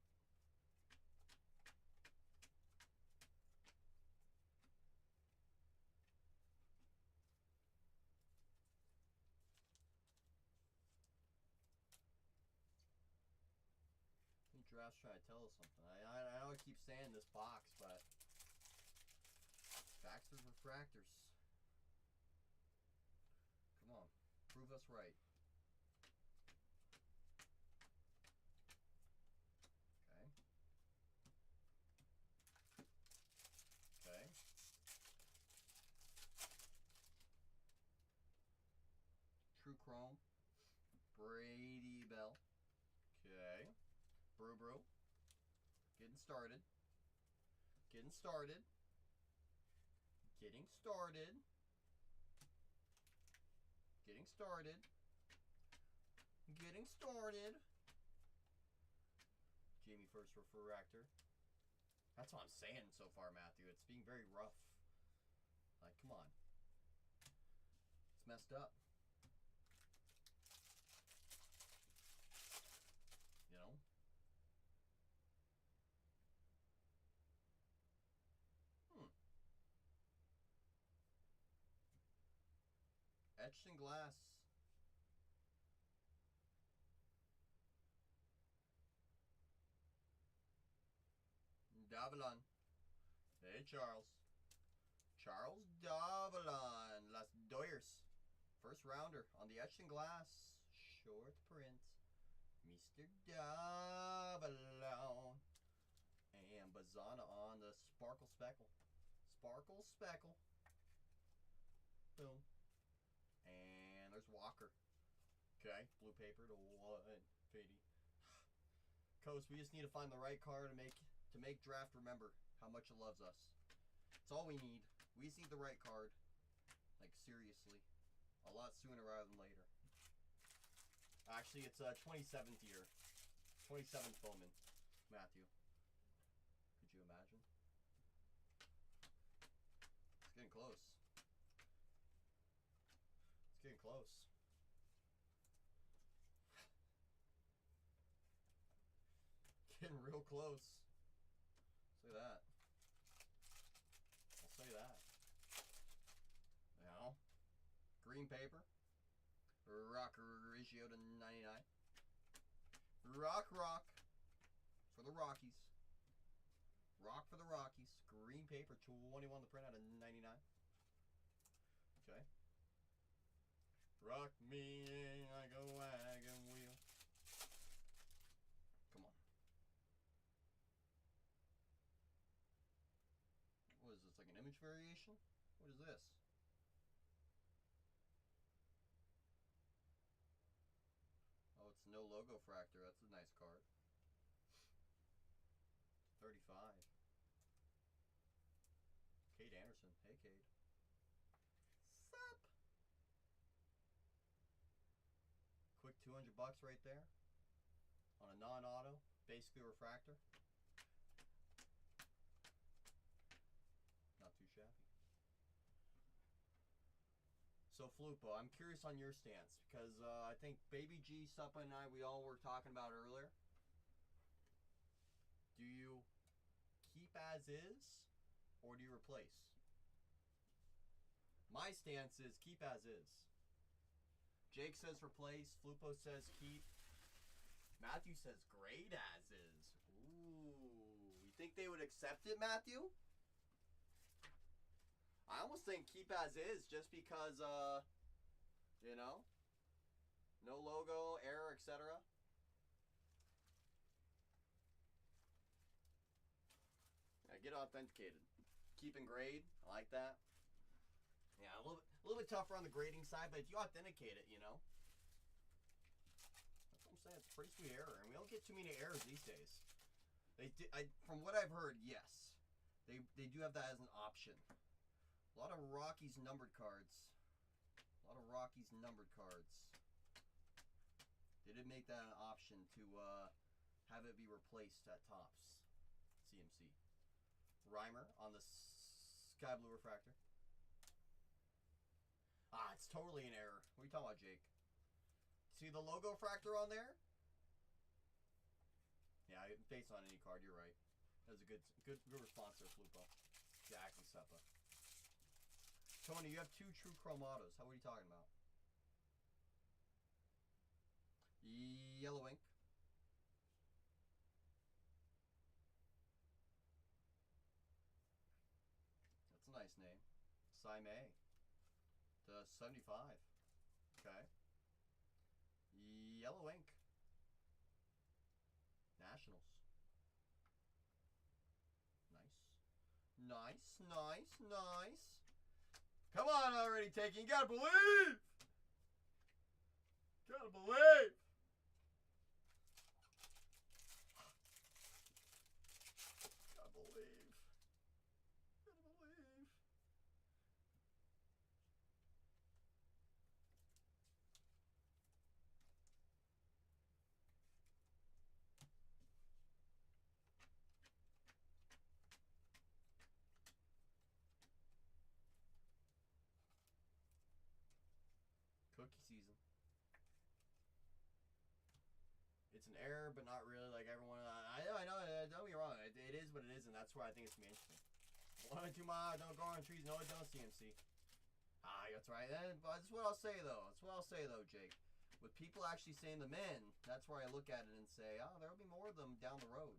Draft's trying to tell us something. I know I keep saying this box, but Baxter's Refractors. Come on, prove us right. Okay. Okay. True Chrome. Brady Bell. Okay. Bro. Getting started. Getting started. Getting started. Getting started. Getting started. Jamie first refractor. That's what I'm saying so far, Matthew. It's being very rough. Like, come on. It's messed up. You know? Etched in glass. Davalon. Hey, Charles. Charles Davalon. Las Doyers. First rounder on the etched in glass. Short print. Mr. Davalon. And Bazana on the Sparkle Speckle. Sparkle Speckle. Boom. And there's Walker. Okay, blue paper to 150. Coast, we just need to find the right card to make draft remember how much it loves us. It's all we need. We just need the right card. Like, seriously. A lot sooner rather than later. Actually, it's 27th year. 27th Bowman. Matthew. Could you imagine? close. Getting real close. Say that. I'll say that. Now, green paper. Rock ratio to 99. Rock for the Rockies. Rock for the Rockies. Green paper, 21 to print out of 99. Okay. Rock me like a wagon wheel. Come on. What is this, like an image variation? What is this? Oh, it's no logo fractor. That's a nice card. 35. Cade Anderson. Hey, Cade. Sup? Quick $200 right there. On a non-auto. Basically refractor. Not too shabby. So, Flupo, I'm curious on your stance. Because I think Baby G, Suppa, and I, we all were talking about earlier. Do you keep as is? Or do you replace? My stance is keep as is. Jake says replace. Flupo says keep. Matthew says grade as is. Ooh. You think they would accept it, Matthew? I almost think keep as is just because, you know, no logo, error, etc. Yeah, get authenticated. Keep and grade. I like that. Yeah, a little bit tougher on the grading side, but if you authenticate it, you know. That's what I'm saying. It's a pretty sweet error, and we don't get too many errors these days. From what I've heard, yes, they do have that as an option. A lot of Rockies numbered cards. They did make that an option to have it be replaced at tops. CMC. Reimer on the Sky Blue Refractor. Ah, it's totally an error. What are you talking about, Jake? See the logo fractor on there? Yeah, based on any card, you're right. That was a good response there, Flupo. Exactly, Seppa. Tony, you have 2 true chromatos. What are you talking about? Yellow ink. That's a nice name. Cy May. To 75. Okay. Yellow ink. Nationals. Nice. Come on already, taking. You gotta believe! Gotta believe! Gotta believe. Cookie season. It's an error, but not really. Like everyone, I know. Don't be wrong. It is what it is, and that's why I think it's interesting. 1 or 2 miles, don't grow on trees. No, it don't CMC. Ah, that's right. That's what I'll say though, Jake. With people actually saying them in, that's where I look at it and say, oh, there'll be more of them down the road.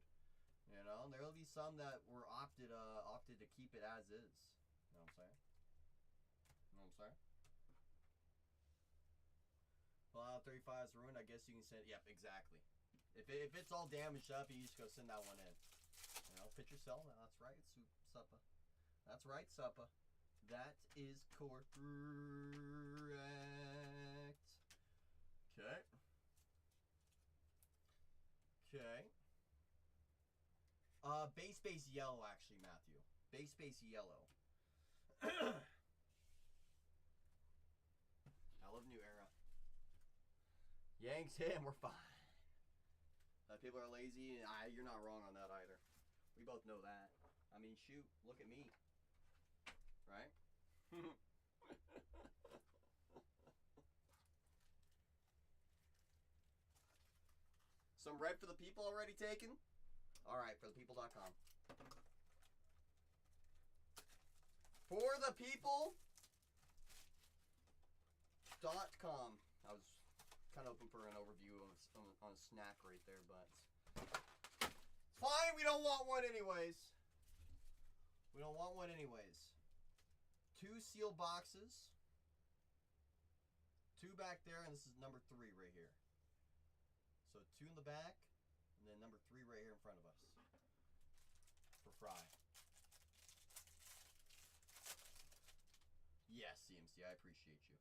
You know, there'll be some that were opted to keep it as is. You know what I'm saying? Well, 35 is ruined. I guess you can send. Yep, exactly. If it's all damaged up, you just go send that one in. You know, fit your cell. That's right, Suppa. That's right, Suppa. That is correct. Okay. Base yellow, actually, Matthew. Base yellow. I love New Era. Yanks him, we're fine. People are lazy, and you're not wrong on that either. We both know that. I mean, shoot, look at me. Right? Some red for the people already taken? Alright, for the people.com. For the people.com. I was kind of hoping for an overview on a snack right there, but it's fine. We don't want one anyways. We don't want one anyways. 2 sealed boxes. 2 back there, and this is number 3 right here. So 2 in the back, and then number 3 right here in front of us. For Fry. Yes, CMC, I appreciate you.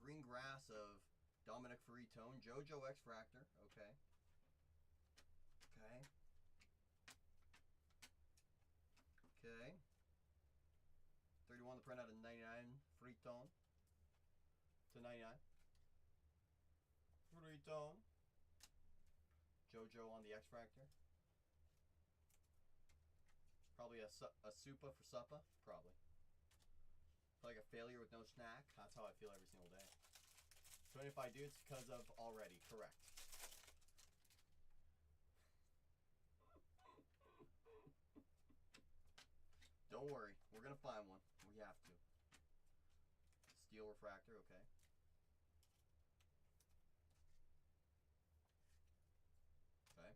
Green grass of Dominic Freetone. JoJo X Fractor. Okay. Okay. Okay. 31 the print out of 99. Freetone. To 99. Freetone. JoJo on the X Fractor. Probably a Supa for Suppa. Probably. Like a failure with no snack. That's how I feel every single day. So if I do, it's because of already. Correct. Don't worry. We're going to find one. We have to. Steel refractor. Okay. Okay.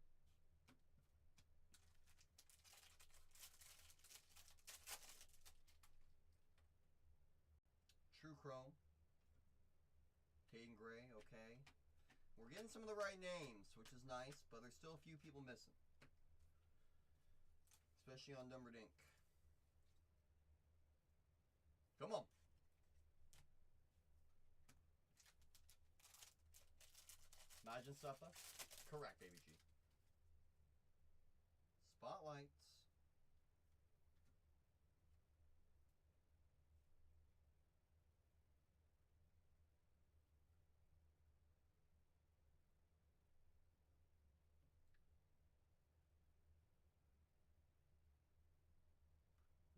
True Chrome. Caden Gray, okay. We're getting some of the right names, which is nice, but there's still a few people missing. Especially on numbered ink. Come on. Imagine Suppa. Correct, Baby G. Spotlights.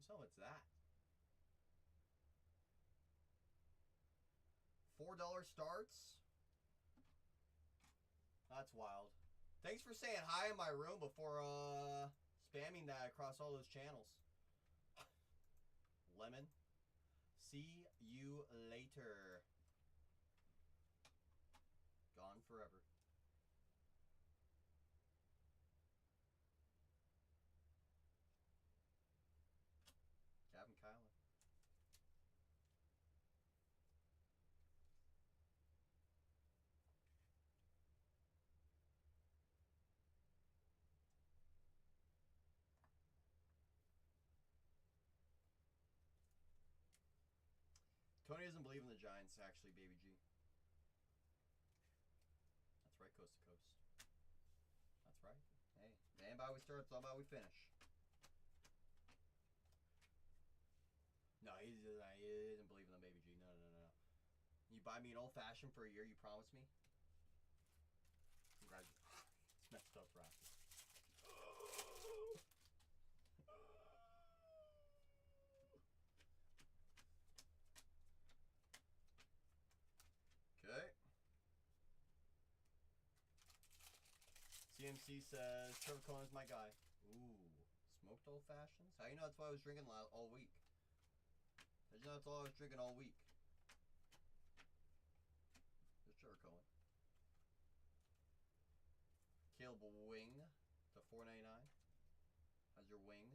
So what's that? $4 starts? That's wild. Thanks for saying hi in my room before spamming that across all those channels. Lemon. See you later. Gone forever. Gavin Kyler. Tony doesn't believe in the Giants, actually, Baby G. That's right, coast to coast. That's right. Hey, it ain't about we start, it's all about we finish. No, he doesn't believe in the Baby G. No. You buy me an old fashioned for a year, you promise me? Congratulations. It's messed up, Rocky. Okay. CMC says Trevor Cohen's my guy. Ooh, smoked old fashions? How you know that's what I was drinking all week? How you know that's all I was drinking all week? There's Trevor Cohen. Caleb Wing to $4.99. How's your wing?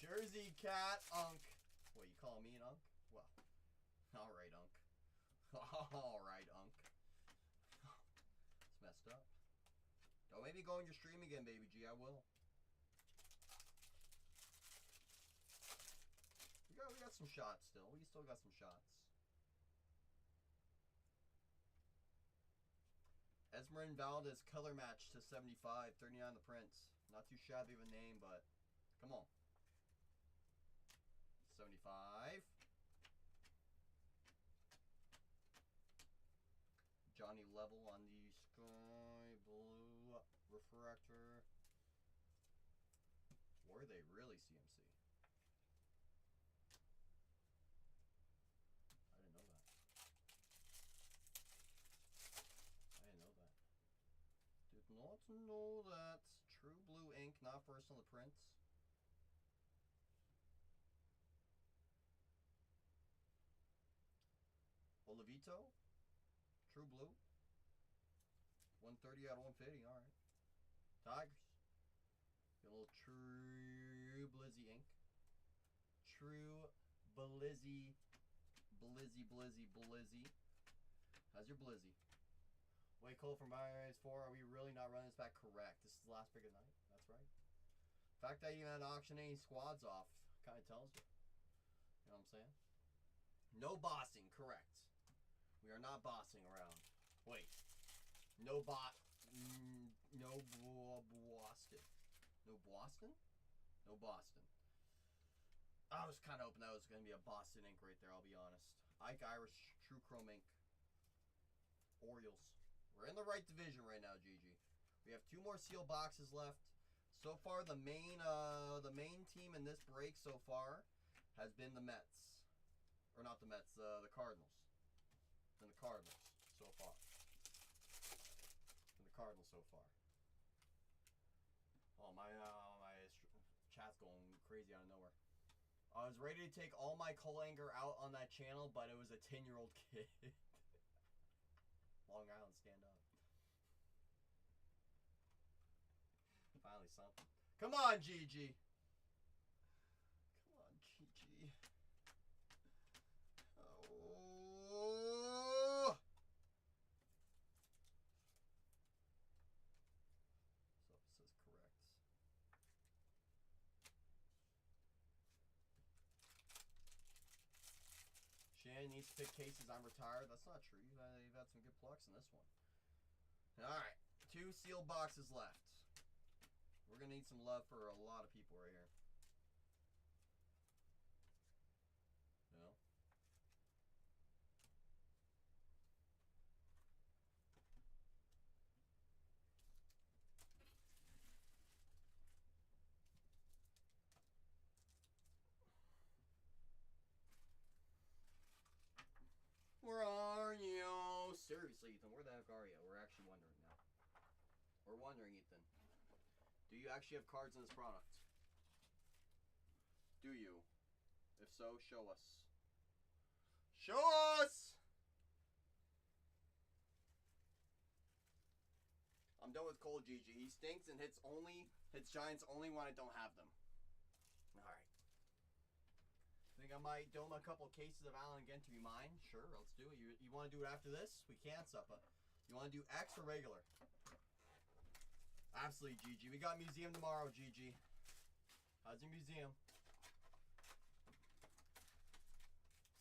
Jersey Cat Unk. What, you calling me an Unk? Well, alright, Unk. Alright, Unk. It's messed up. Don't maybe go on your stream again, Baby G. I will. We got some shots still. We still got some shots. Esmeralda Valdez color match to 75. 39 the Prince. Not too shabby of a name, but come on. 75. Johnny Level on the sky blue refractor. Were they really CMC? not first on the prints. Olivito. True Blue. 130 out of 150. All right. Tigers. Get a little True Blizzy ink. True Blizzy. Blizzy. How's your Blizzy? Wait, Cole from Buyers 4. Are we really not running this back? Correct. This is the last pick of the night. That's right. The fact that you even had to auction any squads off kind of tells you. You know what I'm saying? No bossing. Correct. We are not bossing around. Wait. No Boston. No Boston? No Boston. I was kind of hoping that was going to be a Boston ink right there, I'll be honest. Ike Irish, True Chrome ink. Orioles. We're in the right division right now, GG. We have 2 more seal boxes left. So far, the main team in this break so far has been the Mets. Or not the Mets, the Cardinals. And the Cardinals so far. And the Cardinals so far. Oh, my chat's going crazy out of nowhere. I was ready to take all my Colanger out on that channel, but it was a 10-year-old kid. Long Island, stand up. Finally something. Come on, GG. Come on, GG. Oh. So it says correct. Shannon needs to pick cases. I'm retired. That's not true. You've had some good plucks in this one. Alright. 2 sealed boxes left. We're going to need some love for a lot of people right here. No? Where are you? Seriously, Ethan, where the heck are you? We're actually wondering now. We're wondering, Ethan. Do you actually have cards in this product? Do you? If so, show us. Show us! I'm done with Cole, GG. He stinks and hits Giants only when I don't have them. Alright. Think I might dome a couple cases of Allen again to be mine? Sure, let's do it. You want to do it after this? We can, Suppa. You want to do X or regular? Absolutely, GG. We got museum tomorrow, GG. How's your museum?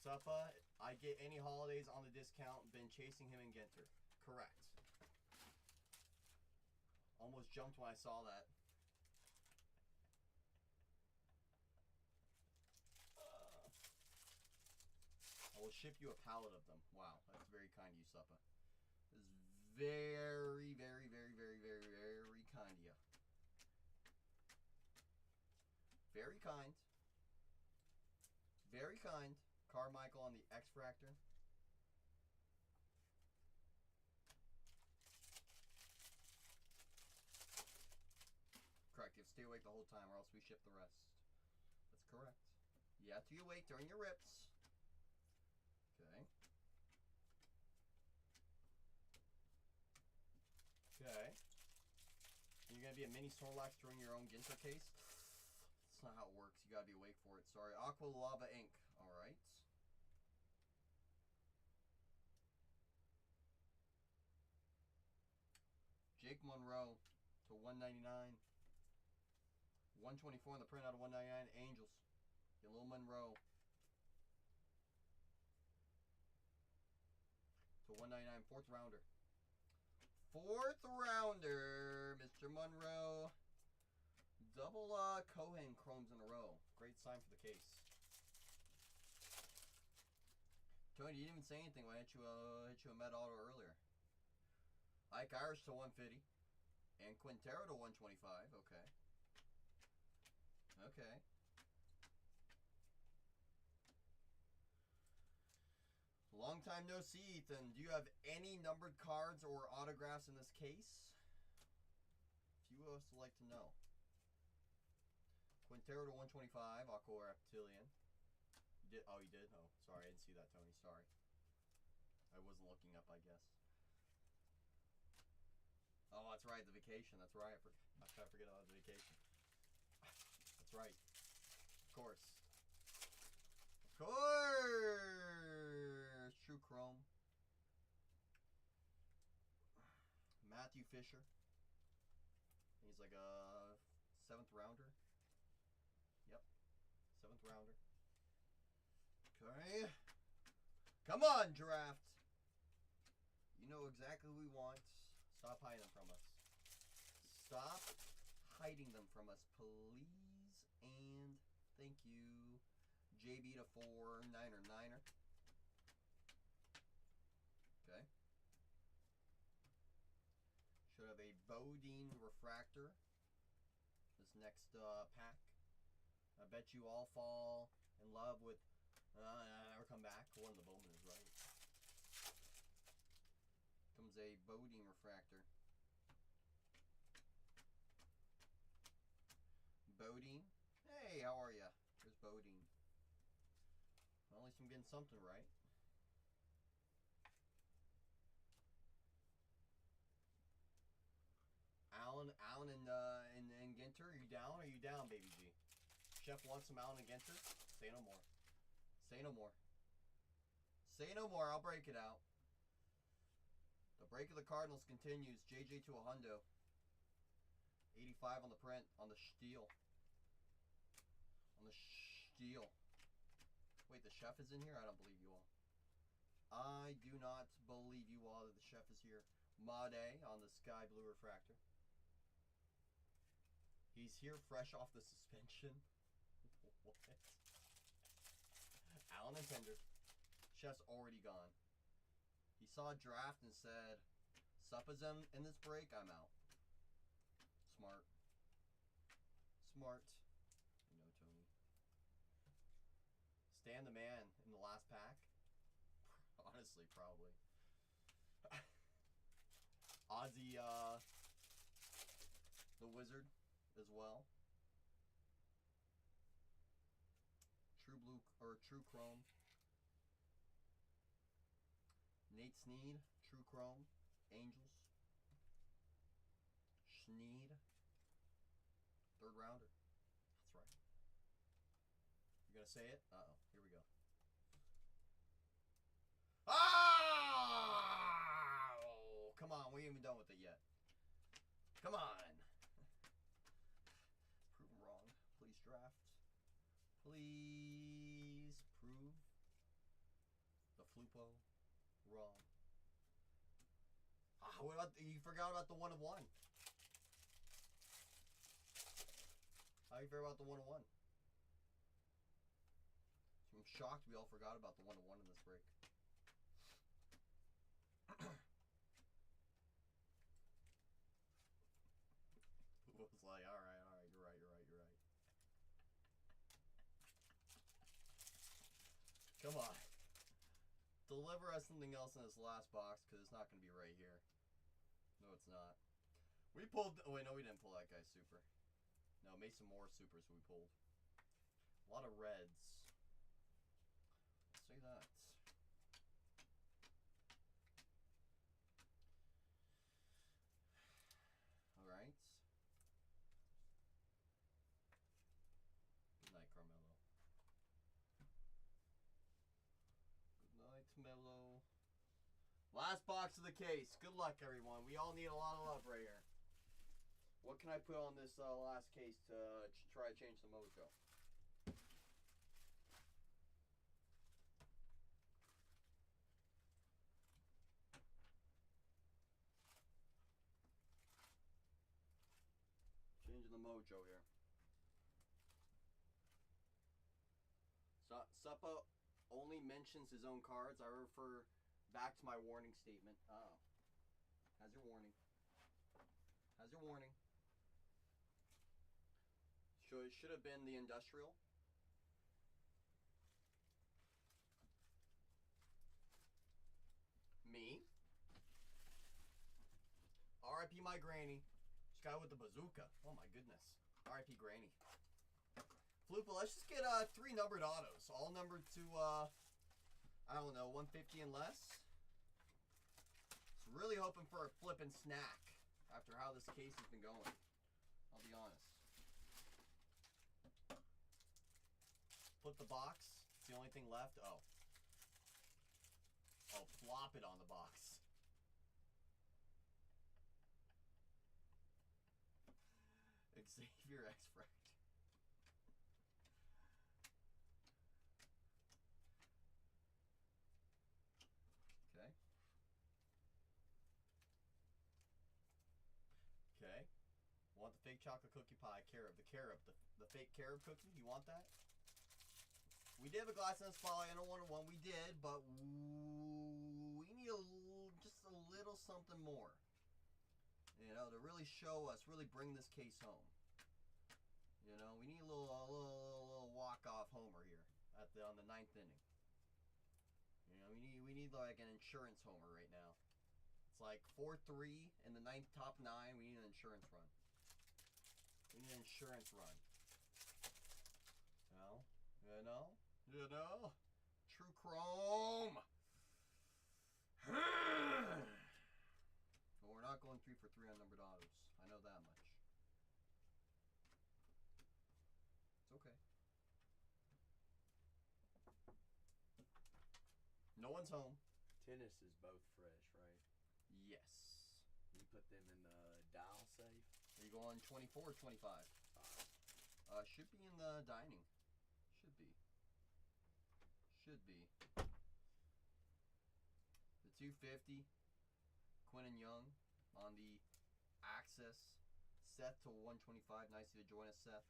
Suppa, I get any holidays on the discount. Been chasing him in Ginter. Correct. Almost jumped when I saw that. I will ship you a pallet of them. Wow, that's very kind of you, Suppa. This is very, very, very, very, very, very kind of you. Very kind. Very kind. Carmichael on the X-Fractor. Correct. You have to stay awake the whole time or else we ship the rest. That's correct. You have to be awake during your rips. Okay. Okay. You're going to be a mini Snorlax during your own Ginter case? That's not how it works. You got to be awake for it. Sorry. Aqua Lava Ink. Alright. Jake Monroe to 199. 124 on the print out of 199. Angels. Get a little Monroe. To 199. 4th rounder. 4th rounder, Mr. Monroe. Double Cohen chromes in a row. Great sign for the case. Tony, you didn't even say anything when I hit you a Met Auto earlier. Ike Irish to 150. And Quintero to 125. Okay. Okay. Long time no see, Ethan. Do you have any numbered cards or autographs in this case? Few of us would like to know. Quintero to 125. Aqua Reptilian. Did, oh, he did? Oh, sorry. I didn't see that, Tony. Sorry. I wasn't looking up, I guess. Oh, that's right. The vacation. That's right. I forget about the vacation. That's right. Of course. Of course! True Chrome. Matthew Fisher. He's like a 7th rounder. Yep. 7th rounder. Okay. Come on, draft. You know exactly what we want. Stop hiding them from us. Stop hiding them from us, please. And thank you. JB to 4, Niner. Okay. Should have a Bodine Refractor. This next pack. I bet you all fall in love with. Never come back. One of the Bowman is right. Comes a Bodine Refractor. Bodine. Hey, how are ya? Here's Bodine. Well, at least I'm getting something right. Allen and Ginter, are you down? Are you down, baby G? Chef wants some Allen and Ginter? Say no more. Say no more. Say no more. I'll break it out. The break of the Cardinals continues. JJ to a hundo. 85 on the print. On the steel. On the steel. Wait, the chef is in here? I don't believe you all. I do not believe you all that the chef is here. Made on the sky blue refractor. He's here fresh off the suspension. What? Allen and Tender. Chef's already gone. He saw a draft and said, Suppa's in this break, I'm out. Smart. Smart. You know, Tony. Stan the man in the last pack? Honestly, probably. Ozzy, the Wizard as well. True Blue, or True Chrome. Nate Snead, True Chrome. Angels. Snead. 3rd rounder. That's right. You gonna say it? Uh-oh. Here we go. Oh! Come on, we ain't even done with it yet. Come on. Prove them wrong. Please draft. Please prove the Flupo wrong. Ah, what about you forgot about the 1 of 1? How you feel about the 1 of 1? I'm shocked we all forgot about the 1 of 1 in this break. Who was like, all right, you're right. Come on. Deliver us something else in this last box, because it's not going to be right here. No, it's not. We pulled... Oh, wait, no, we didn't pull that guy's super. No, Mason Moore supers we pulled. A lot of reds. Let's say that. All right. Good night, Carmelo. Good night, Mello. Last box of the case. Good luck, everyone. We all need a lot of love right here. What can I put on this last case to try to change the mojo? Changing the mojo here. Suppa only mentions his own cards. I refer back to my warning statement. Uh-oh. Has your warning. Has your warning. Should have been the industrial. Me. R.I.P. my granny. This guy with the bazooka. Oh my goodness. R.I.P. Granny. Flupa, let's just get 3 numbered autos. All numbered to, I don't know, 150 and less. Just really hoping for a flippin' snack after how this case has been going. I'll be honest. Flip the box. It's the only thing left. Oh. Oh, flop it on the box. Xavier X-Fract. Okay. Okay. Want the fake chocolate cookie pie carob. The carob. The fake carob cookie. You want that? We did have a glass in the spotlight in a 1-on-1. We did, but we need just a little something more. You know, to really show us, really bring this case home. You know, we need a little walk-off homer here on the 9th inning. You know, we need like an insurance homer right now. It's like 4-3 in the 9th, top 9. We need an insurance run. We need an insurance run. You know, True Chrome. Well, we're not going 3 for 3 on numbered autos. I know that much. It's okay. No one's home. Tennis is both fresh, right? Yes. You put them in the dial safe? Are you going 24 or 25? Should be in the dining. Should be. The 250. Quinn and Young on the Access. Seth to 125. Nice of you to join us, Seth.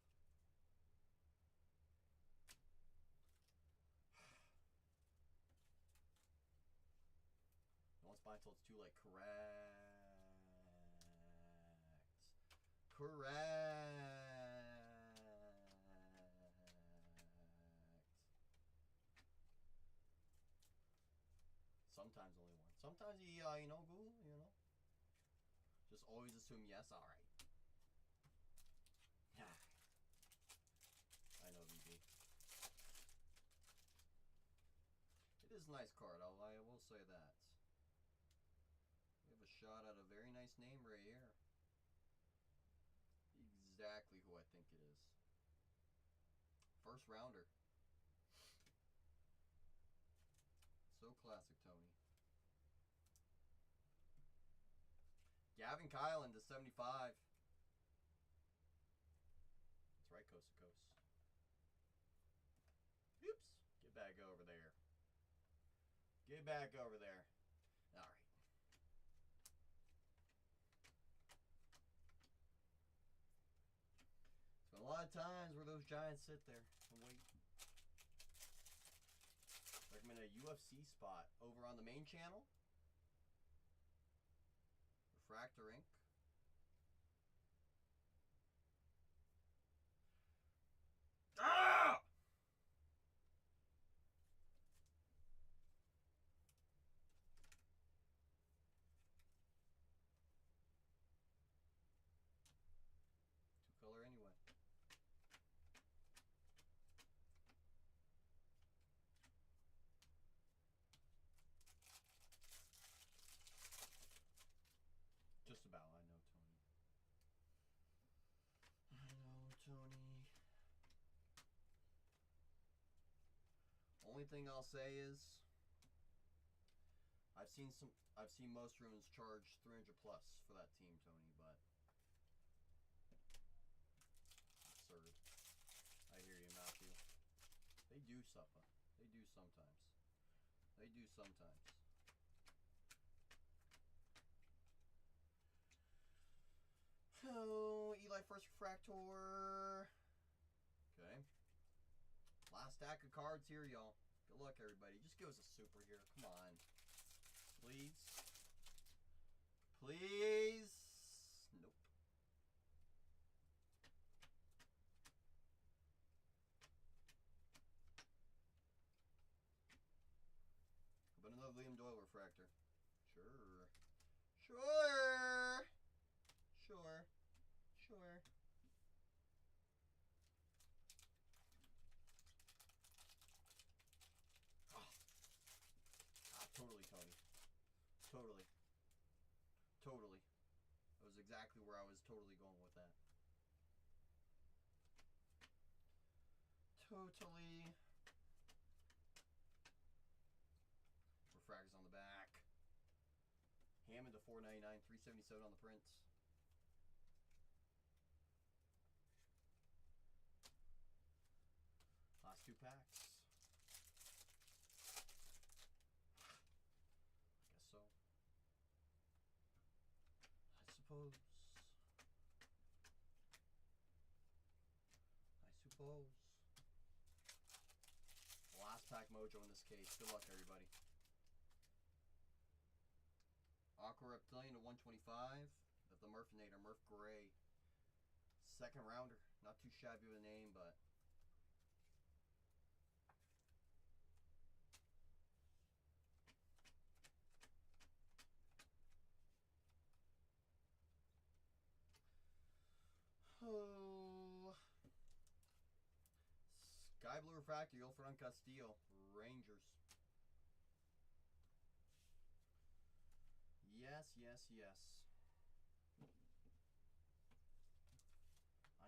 No one's buying until it's too late. Correct. Sometimes only one. Sometimes you, you know, Google, you know. Just always assume yes. All right. I know, VB. It is a nice card. I will say that. We have a shot at a very nice name right here. Exactly who I think it is. First rounder. So classic, Tony. Gavin Kylan to 75. That's right, coast to coast. Oops. Get back over there. Get back over there. All right. There's been a lot of times where those Giants sit there and wait. Like I'm in a UFC spot over on the main channel. Refractor Inc. Ah! Two color anyway. Just about, I know, Tony. I know, Tony. Only thing I'll say is I've seen most rooms charge 300 plus for that team, Tony, but absurd. I hear you, Matthew. They do suffer. They do sometimes. They do sometimes. Oh, Eli first refractor. Okay. Last stack of cards here, y'all. Good luck, everybody. Just give us a super here. Come on. Please. Please. Nope. But another Liam Doyle refractor. Sure. Sure. Sure. Sure. Totally. Totally. That was exactly where I was totally going with that. Totally. Refractors on the back. Hammond to 499, 377 on the prints. Last 2 packs. I guess so. I suppose. Last pack mojo in this case. Good luck, everybody. Aqua Reptilian to 125. Of the Murphinator, Murph Gray. Second rounder. Not too shabby of a name, but oh. Sky Blue Refractor, Yolfran Castillo, Rangers. Yes, yes, yes.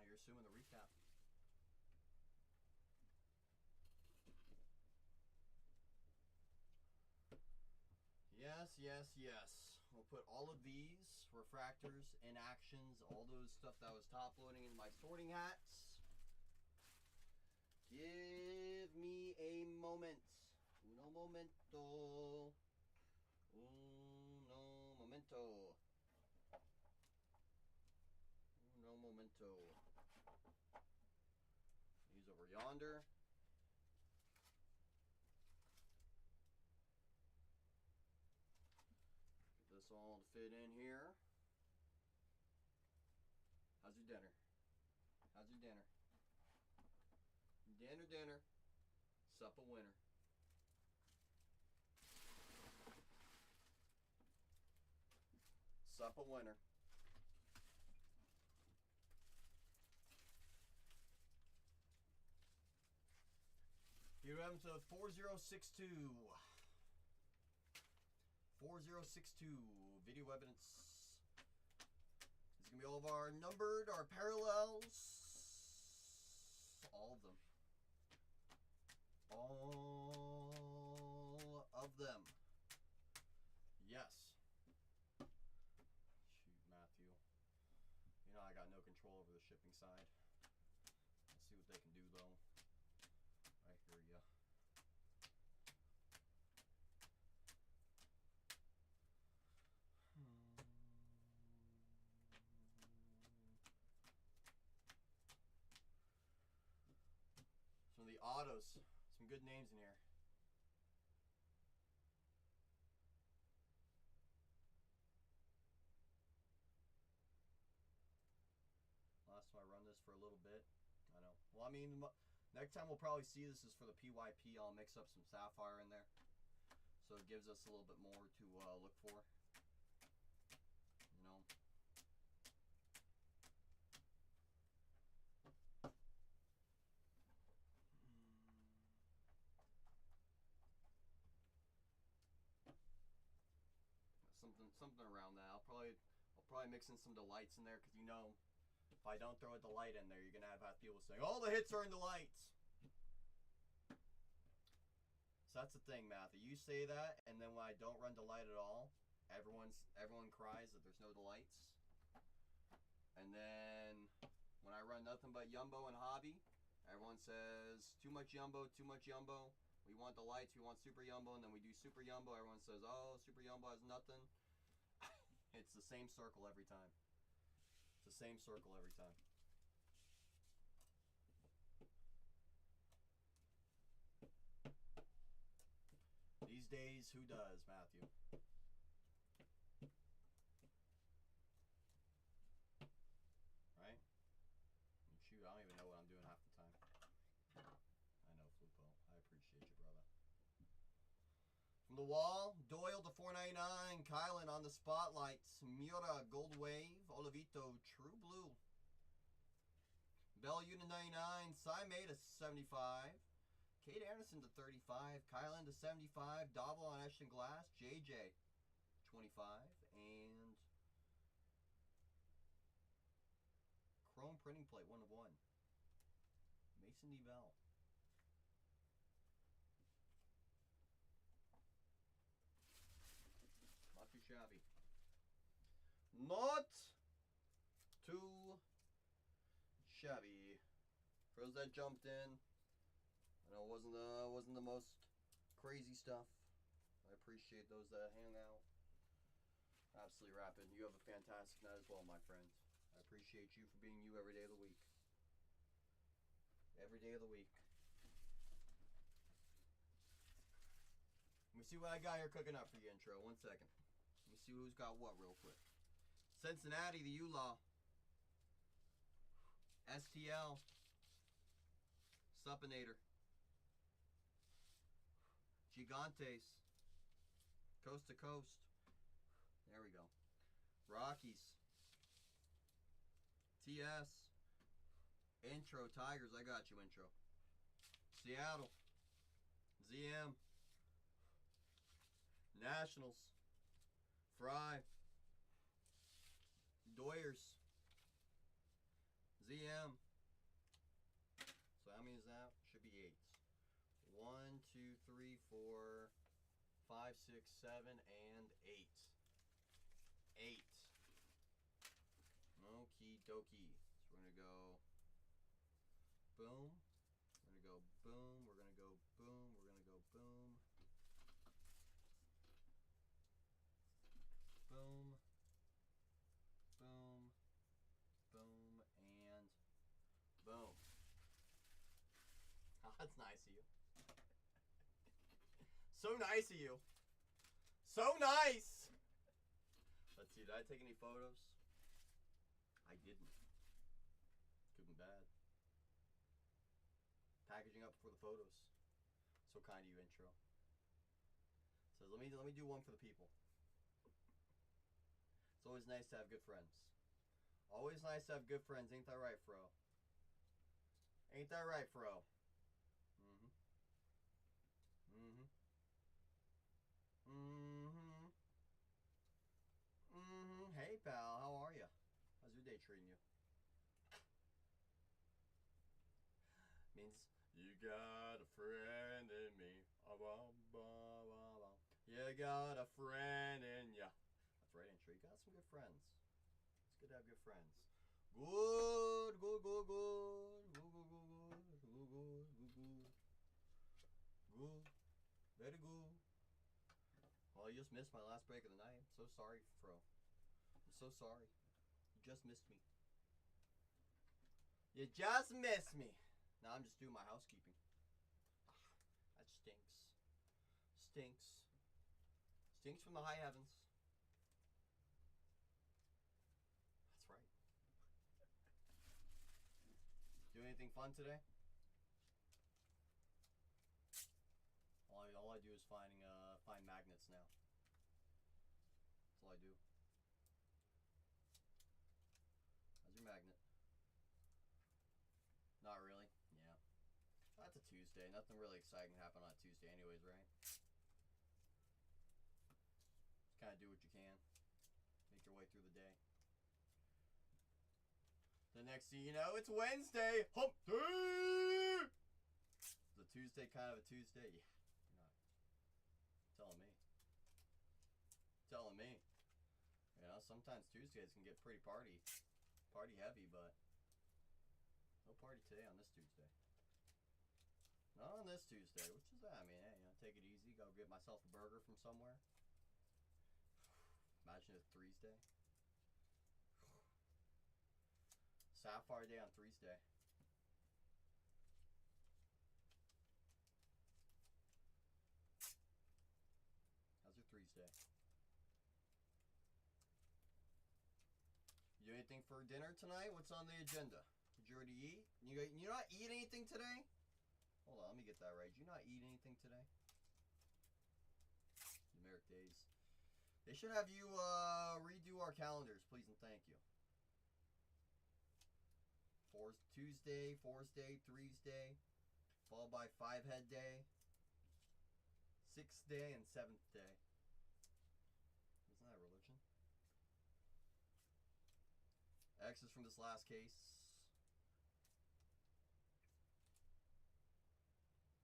You're assuming the recap. Yes, yes, yes. We'll put all of these refractors, inactions, all those stuff that was top loading in my sorting hats. Give me a moment. Uno momento. Uno momento. Uno momento. These over yonder. Get this all to fit in here. How's your dinner? How's your dinner? Dinner, dinner. Sup a winner. Sup a winner. Here we have to 4062. 4062. Video evidence. It's going to be all of our numbered, our parallels. All of them. All of them. Yes. Shoot, Matthew. You know I got no control over the shipping side. Let's see what they can do, though. I hear ya. Some of the autos. Some good names in here. Last time I run this for a little bit. I know. Well, I mean, next time we'll probably see this is for the PYP. I'll mix up some Sapphire in there. So it gives us a little bit more to look for. You know. Something around that. I'll probably mix in some delights in there because you know if I don't throw a delight in there, you're gonna have people saying all the hits are in delights. So that's the thing, Matthew. You say that, and then when I don't run delight at all, everyone cries that there's no delights. And then when I run nothing but Yumbo and Hobby, everyone says too much Yumbo, too much Yumbo. We want delights, we want Super Yumbo, and then we do Super Yumbo. Everyone says, oh, Super Yumbo has nothing. It's the same circle every time. It's the same circle every time. These days, who does, Matthew? Right? Shoot, I don't even know what I'm doing half the time. I know, Flupo. I appreciate you, brother. From the wall, Doyle to 499. Kylan on the spotlights. Miura, Gold Wave. Olivito, True Blue. Bell Unit 99. Saime to 75. Kate Anderson to 35. Kylan to 75. Dobble on Ashton Glass. JJ, 25, and chrome printing plate 1 of 1. Mason Neville. Not too shabby. Not too shabby. For those that jumped in, I know it wasn't the most crazy stuff. I appreciate those that hang out. Absolutely rapid. You have a fantastic night as well, my friend. I appreciate you for being you every day of the week. Every day of the week. Let me see what I got here cooking up for you, intro. 1 second. Let me see who's got what real quick. Cincinnati, the U-Law. STL. Suppinator. Gigantes. Coast to Coast. There we go. Rockies. TS. Intro. Tigers. I got you, intro. Seattle. ZM. Nationals. Fry. Doyers. ZM. So how many is that? Should be 8. 1, 2, 3, 4, 5, 6, 7, and 8. 8. Okie dokie. So we're gonna go boom. We're gonna go boom. We're gonna go boom. We're gonna go boom. Boom. Boom. Boom. And boom. Oh, that's nice of you. So nice of you. So nice. Let's see, did I take any photos? I didn't. Good and bad. Packaging up for the photos. So kind of you, intro. So let me do one for the people. It's always nice to have good friends. Always nice to have good friends, ain't that right, Fro? Ain't that right, Fro? Mm-hmm. Mm-hmm. Mm-hmm. Mm-hmm. Hey, pal, how are you? How's your day treating you? Means you got a friend in me. You got a friend in ya. That's right, intro. You got some good friends. It's good to have good friends. Good, good, good, good, good, good, good, good, good, good, good, good, very good. Well, you just missed my last break of the night. I'm so sorry, Fro. I'm so sorry. You just missed me. You just missed me. Now I'm just doing my housekeeping. That stinks. Stinks. Stinks from the high heavens. That's right. Do anything fun today? All I do is find magnets now. That's all I do. How's your magnet? Not really. Yeah. That's a Tuesday. Nothing really exciting happened on a Tuesday anyways, right? Just kind of do what you can. Make your way through the day. The next thing you know, it's Wednesday. Hump day! Is a Tuesday kind of a Tuesday? Yeah. You're not telling me. Telling me. You know, sometimes Tuesdays can get pretty party heavy, but no party today on this Tuesday. Not on this Tuesday, which is that? I mean, hey, you know, take it easy. Go get myself a burger from somewhere. Imagine it's Thursday. Sapphire Day on Thursday. How's your Thursday? You do anything for dinner tonight? What's on the agenda? Did you already eat? You not eat anything today? Hold on, let me get that right. Did you not eat anything today? Numeric days. They should have you redo our calendars, please and thank you. Tuesday, Thursday, Thursday, followed by 5-head day, 6th day, and 7th day. Isn't X's from this last case.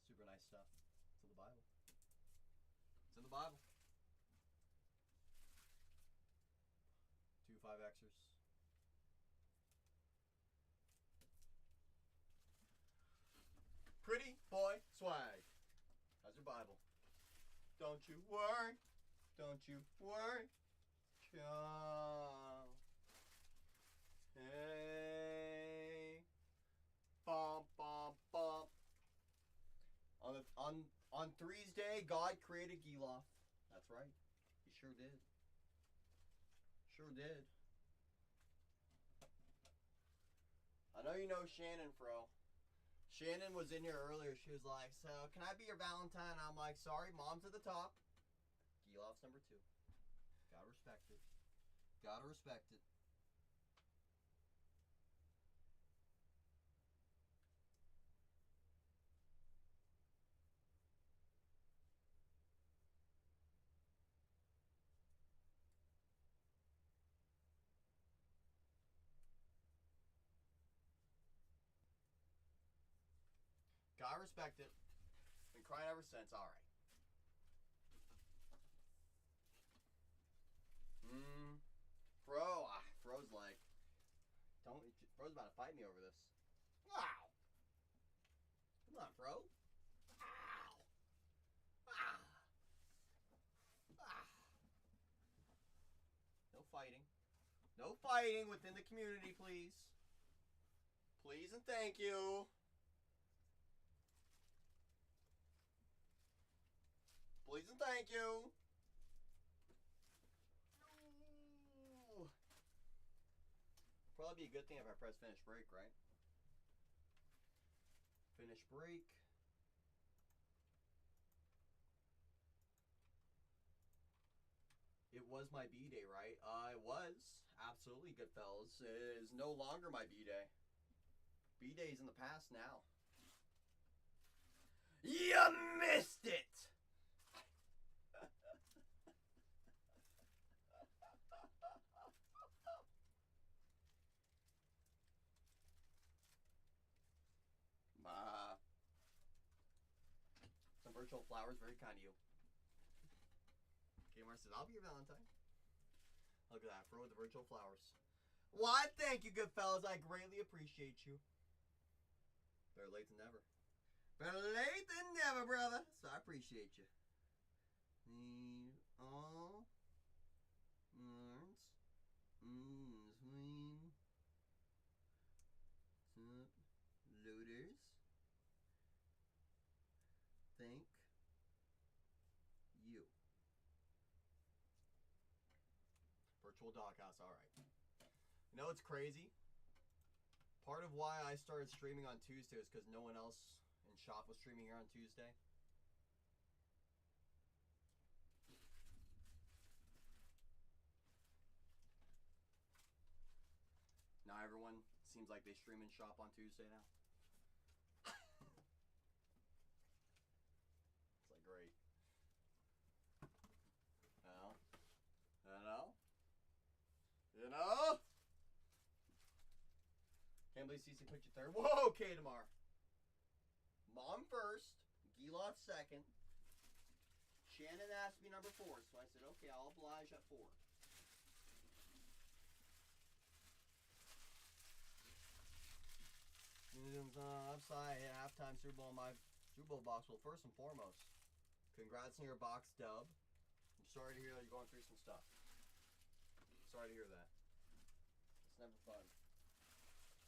Super nice stuff. It's in the Bible. It's in the Bible. 2 5Xers. Pretty boy swag. How's your Bible? Don't you worry. Don't you worry. Child. Hey. Bum bum bum. On Three's Day, God created Giloff. That's right. He sure did. Sure did. I know you know Shannon, Fro. Shannon was in here earlier. She was like, so can I be your Valentine? I'm like, sorry, mom's at the top. Giloff's number 2. Gotta respect it. Gotta respect it. Gotta respect it. Been crying ever since. All right. Fro's like, Fro's about to fight me over this. Wow. Come on, Fro. Ow. Ah. Ah. No fighting. No fighting within the community, please. Please and thank you. Please and thank you. Probably be a good thing if I press finish break, right? Finish break. It was my B-Day, right? It was. Absolutely, good fellas. It is no longer my B-Day. B-Day's in the past now. You missed it! Some virtual flowers, very kind of you. Kmart says, I'll be your Valentine. Look at that, Fro with the virtual flowers. Why, thank you, good fellas. I greatly appreciate you. Better late than never. Better late than never, brother. So I appreciate you. All arms. Swing. Loaders. Thank you. Virtual doghouse, alright. You know what's crazy? Part of why I started streaming on Tuesday is because no one else in shop was streaming here on Tuesday. Now everyone seems like they stream in shop on Tuesday now. It's like great. You know? Can't believe CC put you third. Whoa, okay, tomorrow. Mom first, Giloff second. Shannon asked me number 4, so I said, okay, I'll oblige at 4. Upside hit halftime Super Bowl in my Super Bowl box. Well, first and foremost, congrats on your box dub. I'm sorry to hear that you're going through some stuff. Sorry to hear that. It's never fun.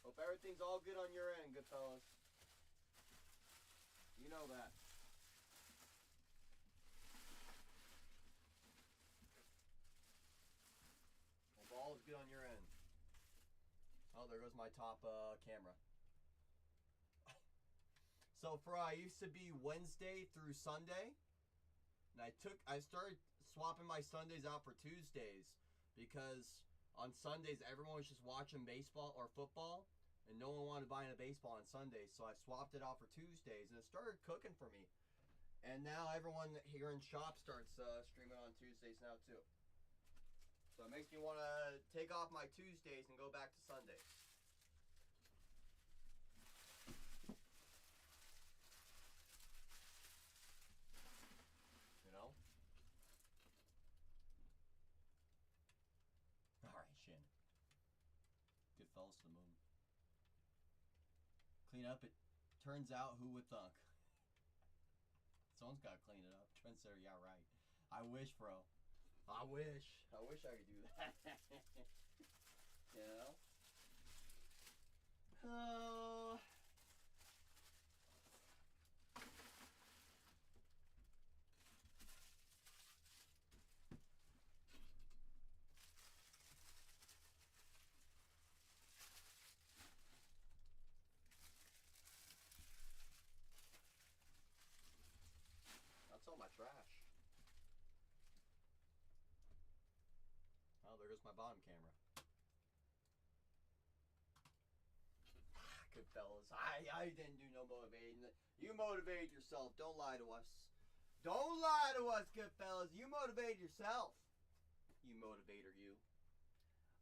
Hope everything's all good on your end, good fellas. You know that. Hope all is good on your end. Oh, there goes my top camera. So I used to be Wednesday through Sunday, and I started swapping my Sundays out for Tuesdays because on Sundays everyone was just watching baseball or football, and no one wanted to buy into baseball on Sundays, so I swapped it out for Tuesdays, and it started cooking for me. And now everyone here in shop starts streaming on Tuesdays now too. So it makes me want to take off my Tuesdays and go back to Sundays. You know? Alright, Shannon. Good fellas to the moon. Clean up. It turns out, who would thunk? Someone's got to clean it up. Trendsetter, yeah, right. I wish, bro. I wish I could do that. You know? Oh. That's all my trash. Oh, there goes my bottom camera. Good fellas. I didn't do no motivating. You motivated yourself. Don't lie to us. Don't lie to us, good fellas. You motivated yourself. You motivator, you.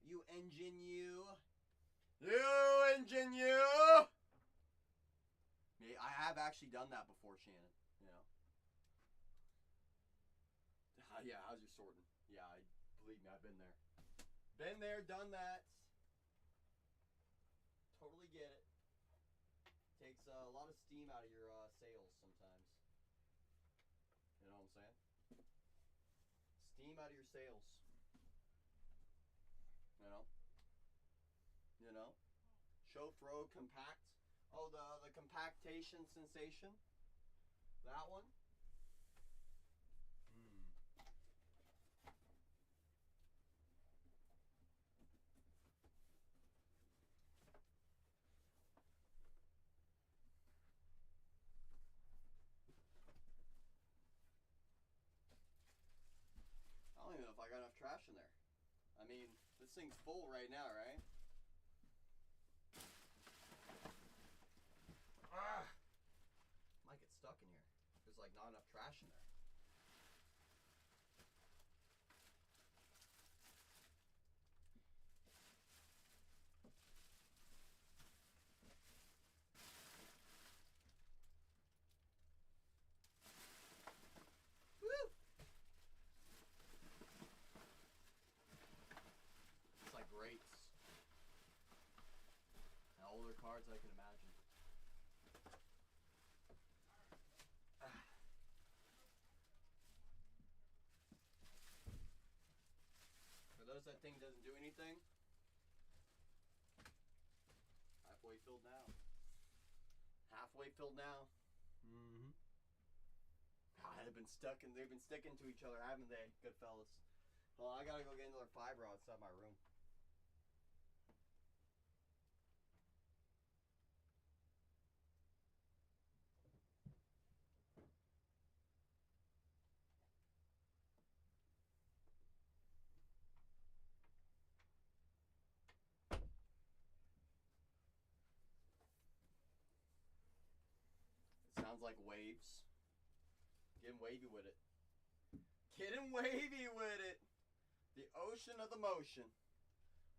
You engine, you. You engine, you. I have actually done that before, Shannon. You know. Yeah, how's your sorting? Yeah, believe me, I've been there. Been there, done that. Totally get it. Takes a lot of steam out of your sails sometimes. You know what I'm saying? Steam out of your sails. You know? You know? Show, throw, compact. Oh, the compactation sensation. That one. I don't even know if I got enough trash in there. I mean, this thing's full right now, right? Ah! Might get stuck in here. There's like not enough trash in there. Woo! It's like rates. And older cards I can imagine. For those that think doesn't do anything, halfway filled now. Halfway filled now. Mm-hmm. God, they've been sticking to each other, haven't they, good fellas? Well, I gotta go get another fiber outside my room. It sounds like waves. Getting wavy with it. Getting wavy with it. The ocean of the motion.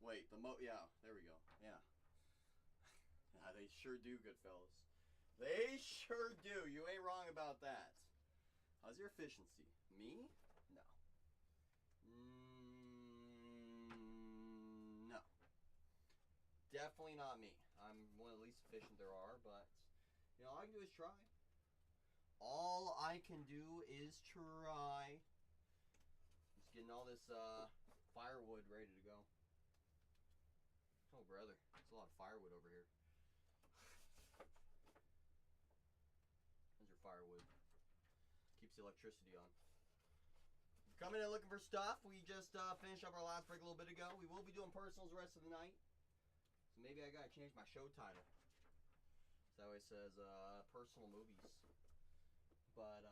Wait, yeah, there we go. Yeah. Yeah, they sure do, good fellas. They sure do. You ain't wrong about that. How's your efficiency? Me? No. No. Definitely not me. I'm one of the least efficient there are, but you know, all I can do is try. All I can do is try. Just getting all this firewood ready to go. Oh, brother. There's a lot of firewood over here. There's your firewood. Keeps the electricity on. Coming in looking for stuff. We just finished up our last break a little bit ago. We will be doing personals the rest of the night. So maybe I gotta change my show title. So that way it says personal movies. But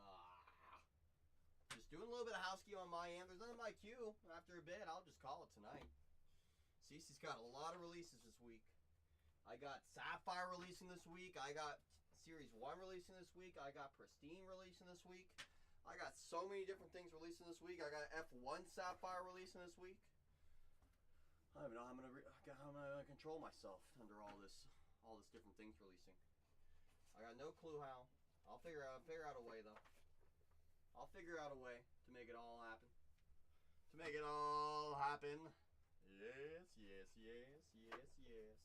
just doing a little bit of housekeeping on my end. There's nothing in my queue. After a bit, I'll just call it tonight. Cece's got a lot of releases this week. I got Sapphire releasing this week. I got Series 1 releasing this week. I got Pristine releasing this week. I got so many different things releasing this week. I got F1 Sapphire releasing this week. I don't even know how I'm gonna control myself under all this different things releasing. I got no clue how. I'll figure out a way though. I'll figure out a way to make it all happen. To make it all happen. Yes, yes, yes, yes, yes.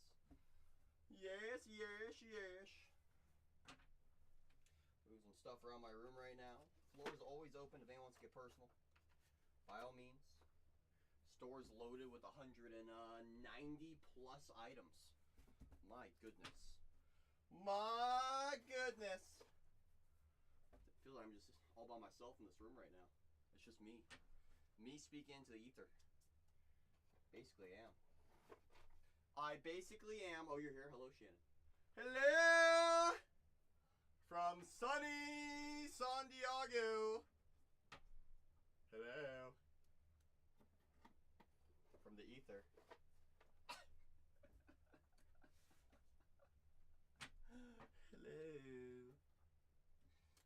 Yes, yes, yes. Moving stuff around my room right now. Floor is always open if anyone wants to get personal. By all means. Store's loaded with 190 plus items. My goodness. My goodness. I feel like I'm just all by myself in this room right now. It's just me. Me speaking into the ether. Basically am. I basically am. Oh, you're here. Hello, Shannon. Hello! From sunny San Diego. Hello. From the ether. Hello.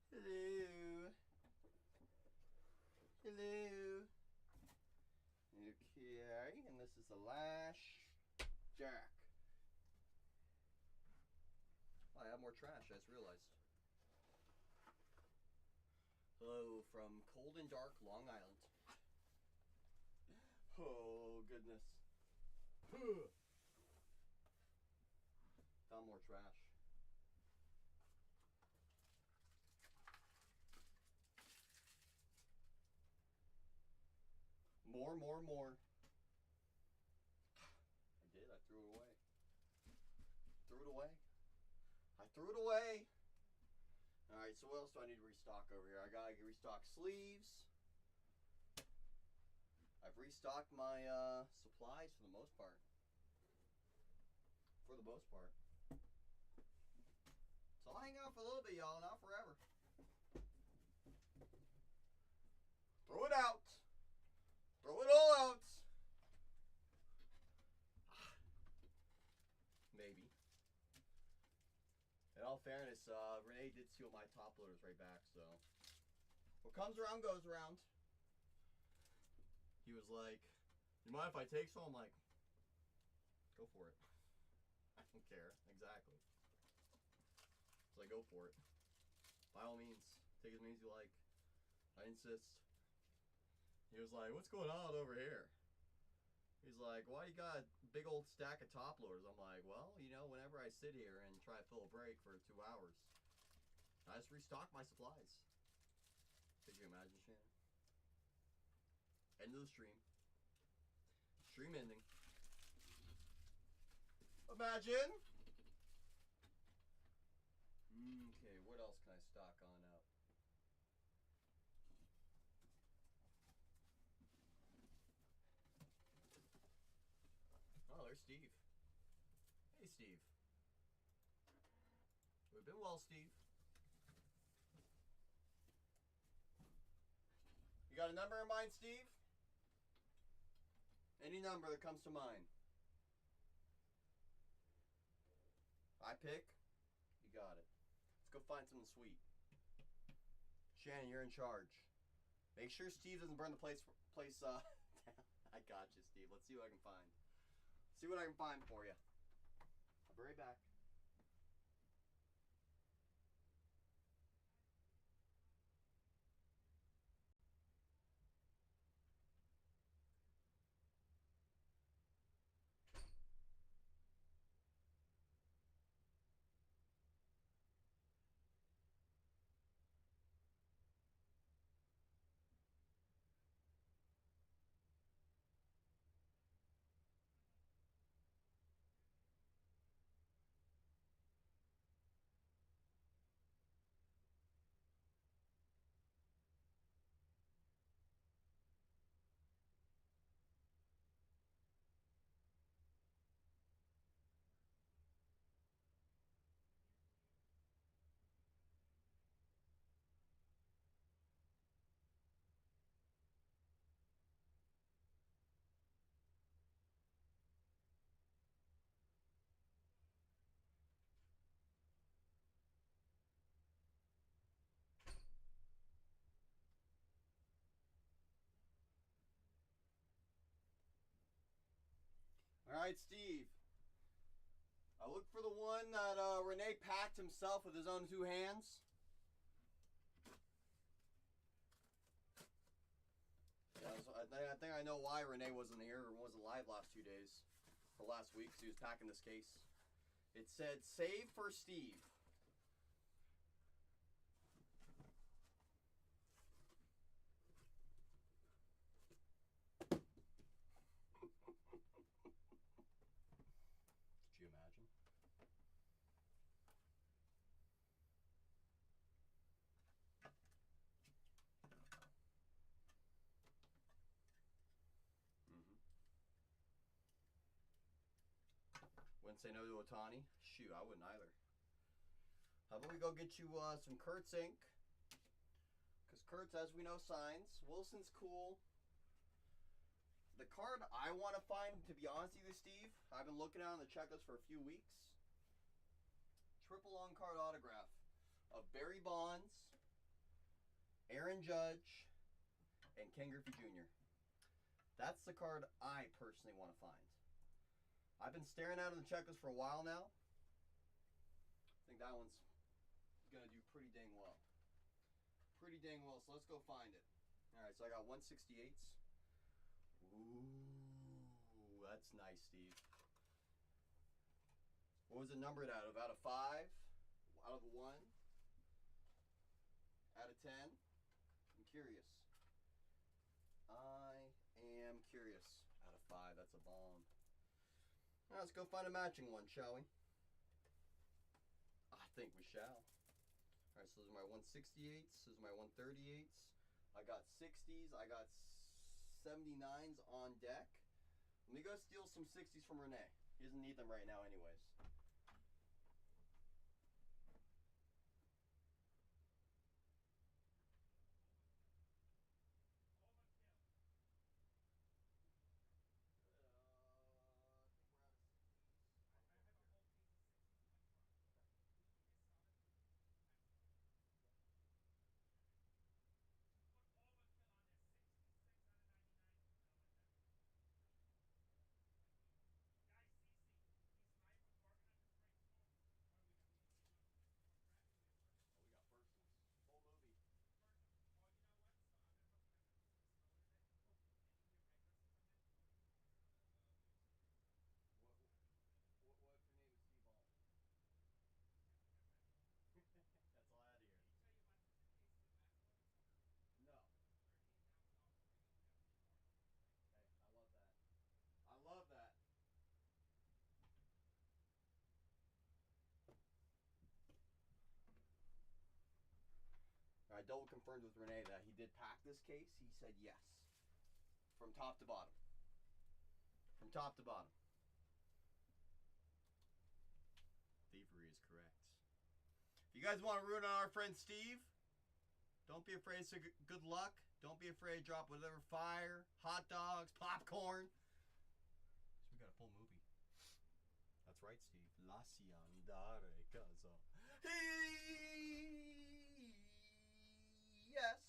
Hello. Hello. Okay, and this is the Lash Jack. Oh, I have more trash, I just realized. Hello from cold and dark Long Island. Oh, goodness. Found more trash. More. I did. I threw it away. I threw it away. Alright, so what else do I need to restock over here? I gotta restock sleeves. I've restocked my supplies for the most part. So I'll hang out for a little bit, y'all, not forever. Throw it out. Throw it all out. Maybe. In all fairness, Renee did steal my top loaders right back, so what comes around goes around. He was like, you mind if I take some? I'm like, go for it. I don't care. Exactly. So I go for it. By all means, take as many as you like. I insist. He was like, what's going on over here? He's like, why you got a big old stack of top loaders? I'm like, well, you know, whenever I sit here and try to fill a break for 2 hours, I just restock my supplies. Could you imagine, Shannon? End of the stream. Stream ending. Imagine! Okay, what else can I stock on up? Oh, there's Steve. Hey, Steve. We've been well, Steve. You got a number in mind, Steve? Any number that comes to mind. I pick. You got it. Let's go find something sweet. Shannon, you're in charge. Make sure Steve doesn't burn the place down. I got you, Steve. Let's see what I can find. See what I can find for you. I'll be right back. right, Steve. I looked for the one that Renee packed himself with his own 2 hands. Yeah, I think I know why Renee wasn't here or wasn't live last 2 days. Or last week, because he was packing this case. It said, save for Steve. Could you imagine? Wouldn't say no to Otani. Shoot, I wouldn't either. How about we go get you some Kurtz ink? Because Kurtz, as we know, signs. Wilson's cool. The card I want to find, to be honest with you, Steve, I've been looking at on the checklist for a few weeks. Triple on-card autograph of Barry Bonds, Aaron Judge, and Ken Griffey Jr. That's the card I personally want to find. I've been staring at it on the checklist for a while now. I think that one's going to do pretty dang well. Pretty dang well, so let's go find it. Alright, so I got 168s. Ooh, that's nice, Steve. What was it numbered out of? Out of 5? Out of 1? Out of 10? I'm curious. I am curious. Out of 5, that's a bomb. Now let's go find a matching one, shall we? I think we shall. Alright, so those are my 168s. Those are my 138s. I got 60s. I got 79s on deck. Let me go steal some 60s from Renee. He doesn't need them right now anyways. Full movie. What if your name is Steve Ballmer? That's all I had to hear. No. Hey, I love that. I love that. I double confirmed with Renee that he did pack this case. He said yes. From top to bottom. From top to bottom. Thievery is correct. If you guys want to root on our friend Steve, don't be afraid to say good luck. Don't be afraid to drop whatever fire, hot dogs, popcorn. So we got a full movie. That's right, Steve. La si andare casa. Yes.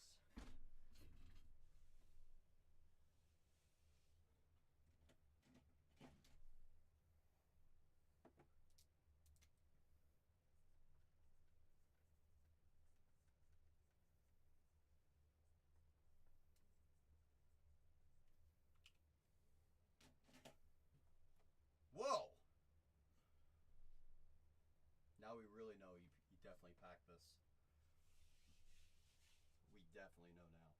Whoa! Now we really know you definitely packed this. We definitely know now.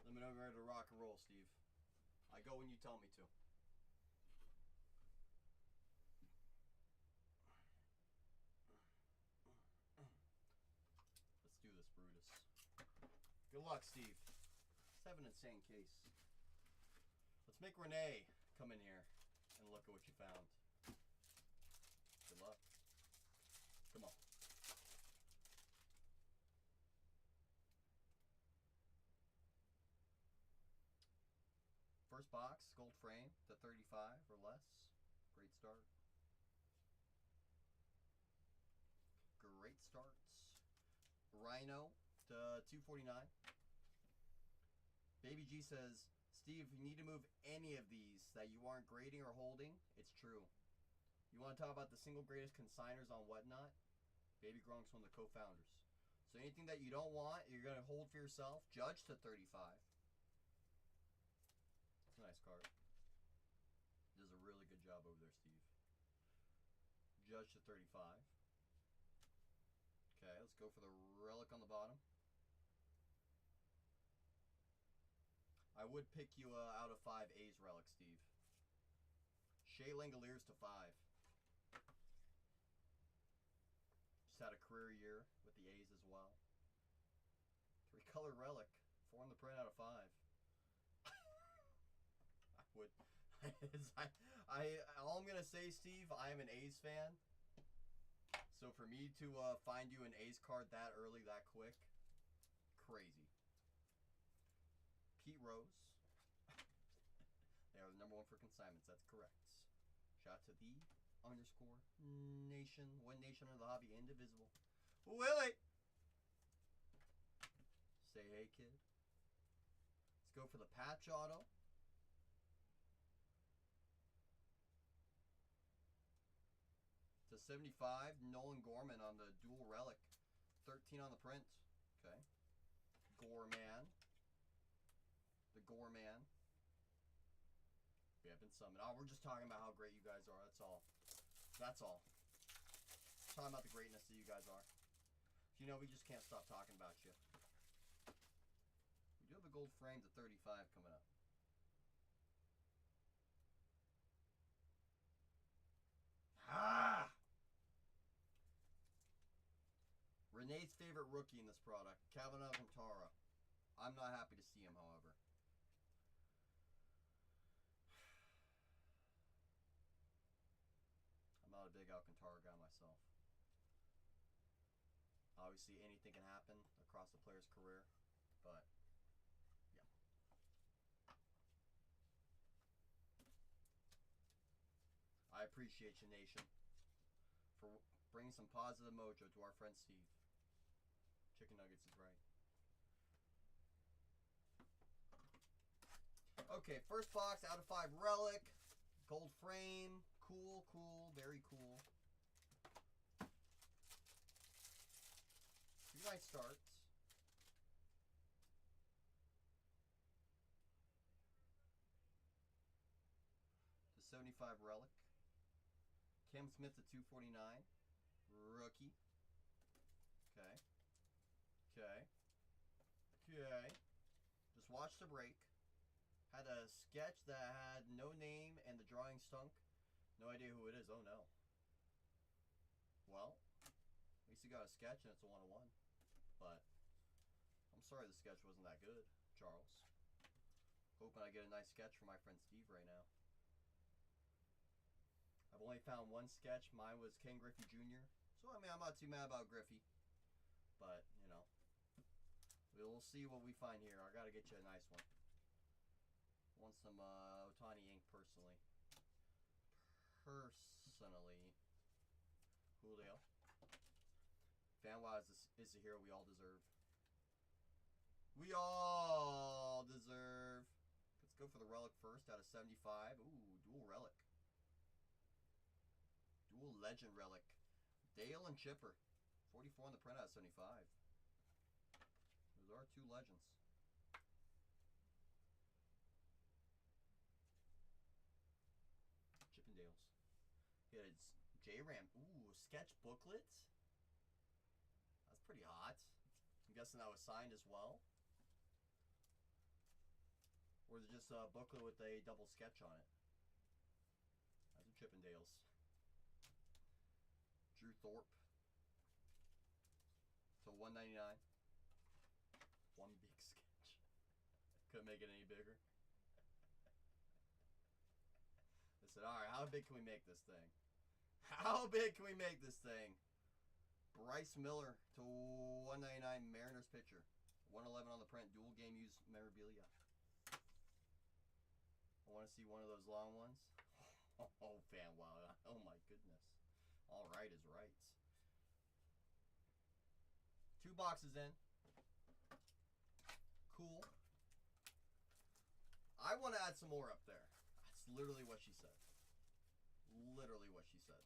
Let me know when you're ready to rock and roll, Steve. I go when you tell me to. Let's do this, Brutus. Good luck, Steve. Let's have an insane case. Let's make Renee come in here and look at what you found. Good luck. Come on. First box, gold frame to 35 or less. Great start. Great starts. Rhino to 249. Baby G says, Steve Steve, you need to move any of these that you aren't grading or holding. It's true. You want to talk about the single greatest consigners on Whatnot? Baby Gronk's one of the co-founders. So anything that you don't want, you're going to hold for yourself. Judge to 35. It's a nice card. Does a really good job over there, Steve. Judge to 35. Okay, let's go for the relic on the bottom. I would pick you out of 5 A's relic, Steve. Shea Langoliers to 5. Just had a career year with the A's as well. 3-color relic. 4 on the print out of 5. I would. All I'm gonna say, Steve, I am an A's fan. So for me to find you an A's card that early, that quick, crazy. Pete Rose. They are the #1 for consignments. That's correct. Shout to the _nation. One nation under the hobby, indivisible. Willie! Say hey, kid. Let's go for the patch auto. To 75, Nolan Gorman on the dual relic. 13 on the print. Okay. Gorman. The Gorman. We have been summoned. Oh, we're just talking about how great you guys are. That's all. That's all. Talking about the greatness that you guys are. You know, we just can't stop talking about you. We do have a gold frame to 35 coming up. Ah! Renee's favorite rookie in this product, Calvin Alcantara. I'm not happy to see him, however. I'm not a big Alcantara guy myself. Obviously, anything can happen across the player's career, but yeah. I appreciate you, Nation, for bringing some positive mojo to our friend Steve. Chicken Nuggets is right. Okay, first box out of 5 relic, gold frame, cool, cool, very cool. 2 nice starts. To 75 relic. Cam Smith to 249. Rookie. Okay. Okay. Okay. Just watch the break. Had a sketch that had no name and the drawing stunk. No idea who it is. Oh no. Well, at least you got a sketch and it's a 101. But I'm sorry the sketch wasn't that good, Charles. Hoping I get a nice sketch for my friend Steve right now. I've only found 1 sketch. Mine was Ken Griffey Jr. So, I mean, I'm not too mad about Griffey. But, you know, we'll see what we find here. I got to get you a nice one. Want some Otani ink personally. Julio. Fan-wise, is the hero we all deserve. We all deserve. Let's go for the relic first out of 75. Ooh, dual relic. Dual legend relic. Dale and Chipper. 44 on the print out of 75. Those are 2 legends. Chippendales. Yeah, it's J-Ram. Ooh, sketch booklets. That's pretty hot. I'm guessing that was signed as well. Or is it just a booklet with a double sketch on it? That's a Chippendales. Drew Thorpe. So 199. 1 big sketch. Couldn't make it any bigger. I said, alright, how big can we make this thing? How big can we make this thing? Bryce Miller to 199 Mariners pitcher. 111 on the print. Dual game used memorabilia. I want to see one of those long ones. Oh, fan, wow. Oh, my goodness. All right is right. 2 boxes in. Cool. I want to add some more up there. That's literally what she said. Literally what she said.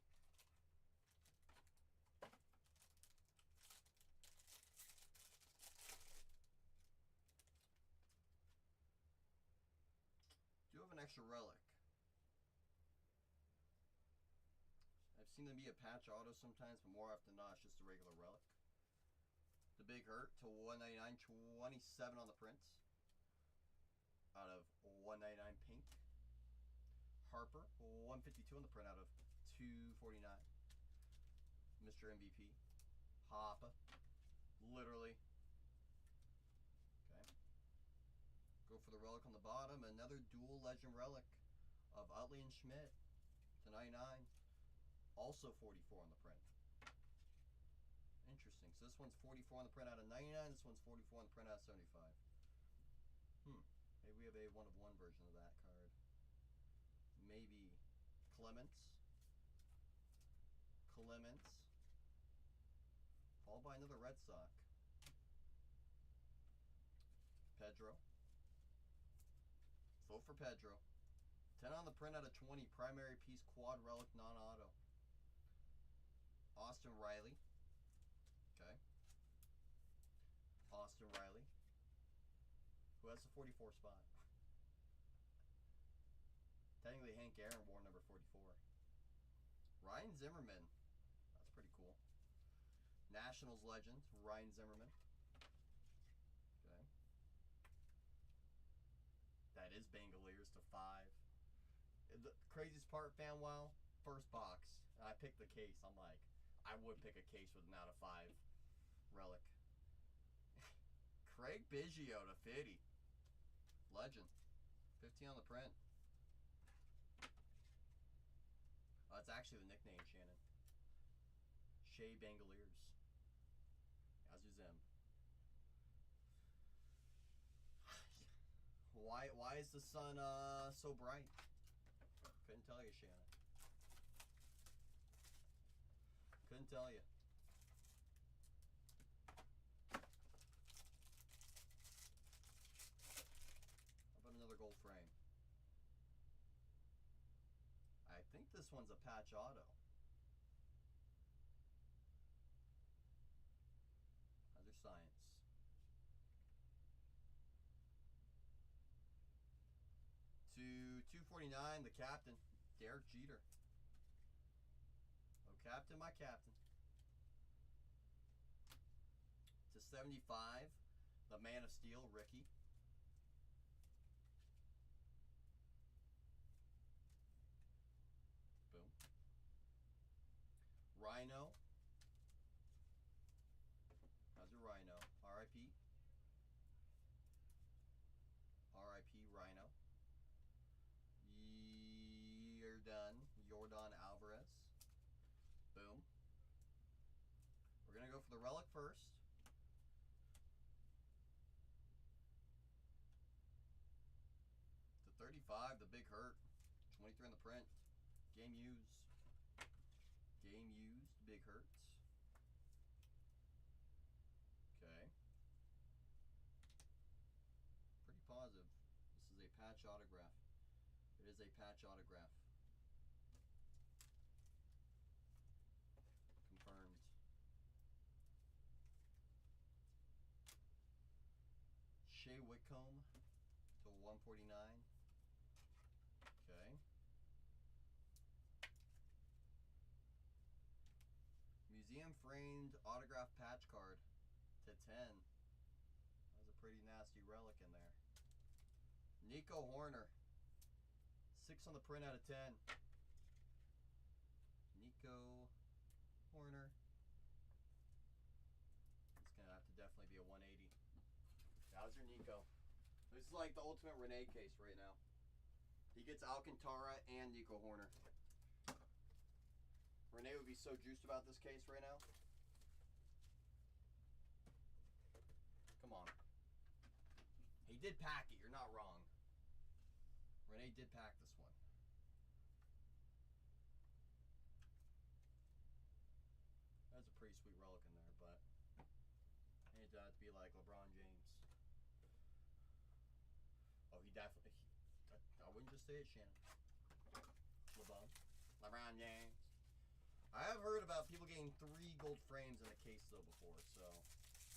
Do you have an extra relic? I've seen them be a patch auto sometimes, but more often than not, it's just a regular relic. The Big Hurt to 199, 27 on the prints. Out of 199 pink. Harper, 152 on the print out of 249. Mr. MVP. Hoppa. Literally. Okay. Go for the relic on the bottom. Another dual legend relic of Utley and Schmidt to 99. Also 44 on the print. Interesting. So this one's 44 on the print out of 99. This one's 44 on the print out of 75. Maybe we have a one-of-one version of that card. Maybe Clements. Followed by another Red Sox. Pedro. Vote for Pedro. 10 on the print out of 20. Primary piece, quad relic, non-auto. Austin Riley. Okay. Austin Riley. Who has the 44 spot? Technically, Hank Aaron wore number 44. Ryan Zimmerman. That's pretty cool. Nationals legend, Ryan Zimmerman. Okay. That is Bangaliers to 5. The craziest part, FanWow, first box. And I picked the case. I'm like, I would pick a case with an out of 5 relic. Craig Biggio to 50. Legend. 15 on the print. Oh, it's actually the nickname, Shannon. Shea Bangaliers. Yazoo Zim. Why is the sun so bright? Couldn't tell you, Shannon. Couldn't tell you. How about another gold frame? I think this one's a patch auto. How's your science? To 249, the captain, Derek Jeter. Oh, captain, my captain. To 75, the Man of Steel, Ricky. Boom. Rhino. How's your Rhino? R.I.P. R.I.P. Rhino. Yordan Alvarez. Boom. We're going to go for the relic first. To 35, the Big Hurt. 23 on the print. Game used. Game used, Big Hurts. Okay. Pretty positive. This is a patch autograph. It is a patch autograph. Confirmed. Shea Whitcomb to 149. Okay. Museum framed autograph patch card to 10. That was a pretty nasty relic in there. Nico Horner. 6 on the print out of 10. Nico Horner. It's going to have to definitely be a 180. How's your Nico? This is like the ultimate Renee case right now. He gets Alcantara and Nico Horner. Renee would be so juiced about this case right now. Come on. He did pack it. You're not wrong. Renee did pack this one. That's a pretty sweet relic in there, but it had to be like LeBron James. Oh, he definitely... say it, Shannon? LeBron James. I have heard about people getting 3 gold frames in a case though before, so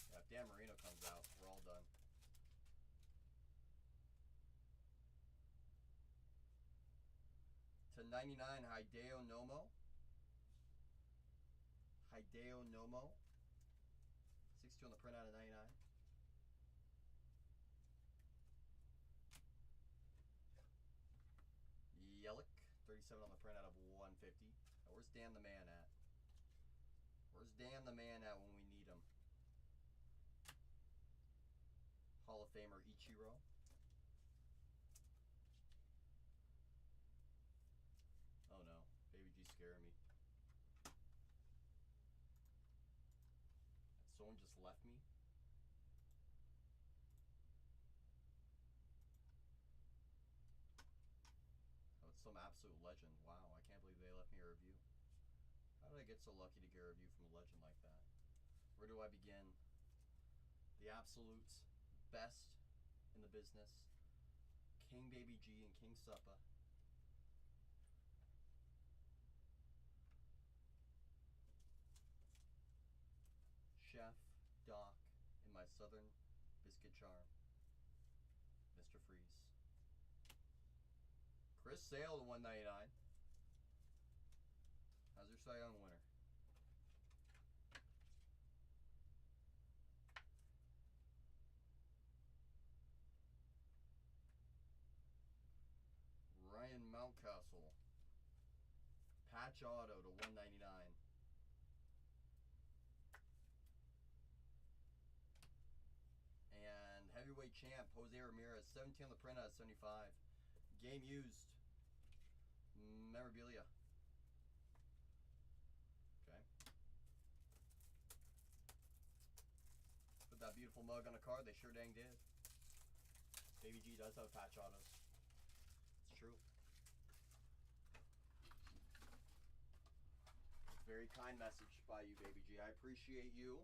yeah, if Dan Marino comes out, we're all done. To 99, Hideo Nomo. 62 on the print out of 99. Yelich, 37 on the print out of 150. Now, where's Dan the Man at? Where's Dan the Man at when we need him? Hall of Famer Ichiro. Oh no, Baby G scaring me. Someone just left me. Oh, it's some absolute legend. Wow, I can't believe they left me a review. How did I get so lucky to get a review from a legend like that? Where do I begin? The absolute best in the business. King Baby G and King Suppa. Chef, Doc, and my Southern Biscuit Charm, Mr. Freeze. Chris Sale to 199. How's your Cy Young winner? Ryan Mountcastle. Patch Auto to 199. And heavyweight champ Jose Ramirez, 17 on the print out of 75. Game used memorabilia. Okay. Put that beautiful mug on a card. They sure dang did. Baby G does have patch autos. It's true. Very kind message by you, Baby G. I appreciate you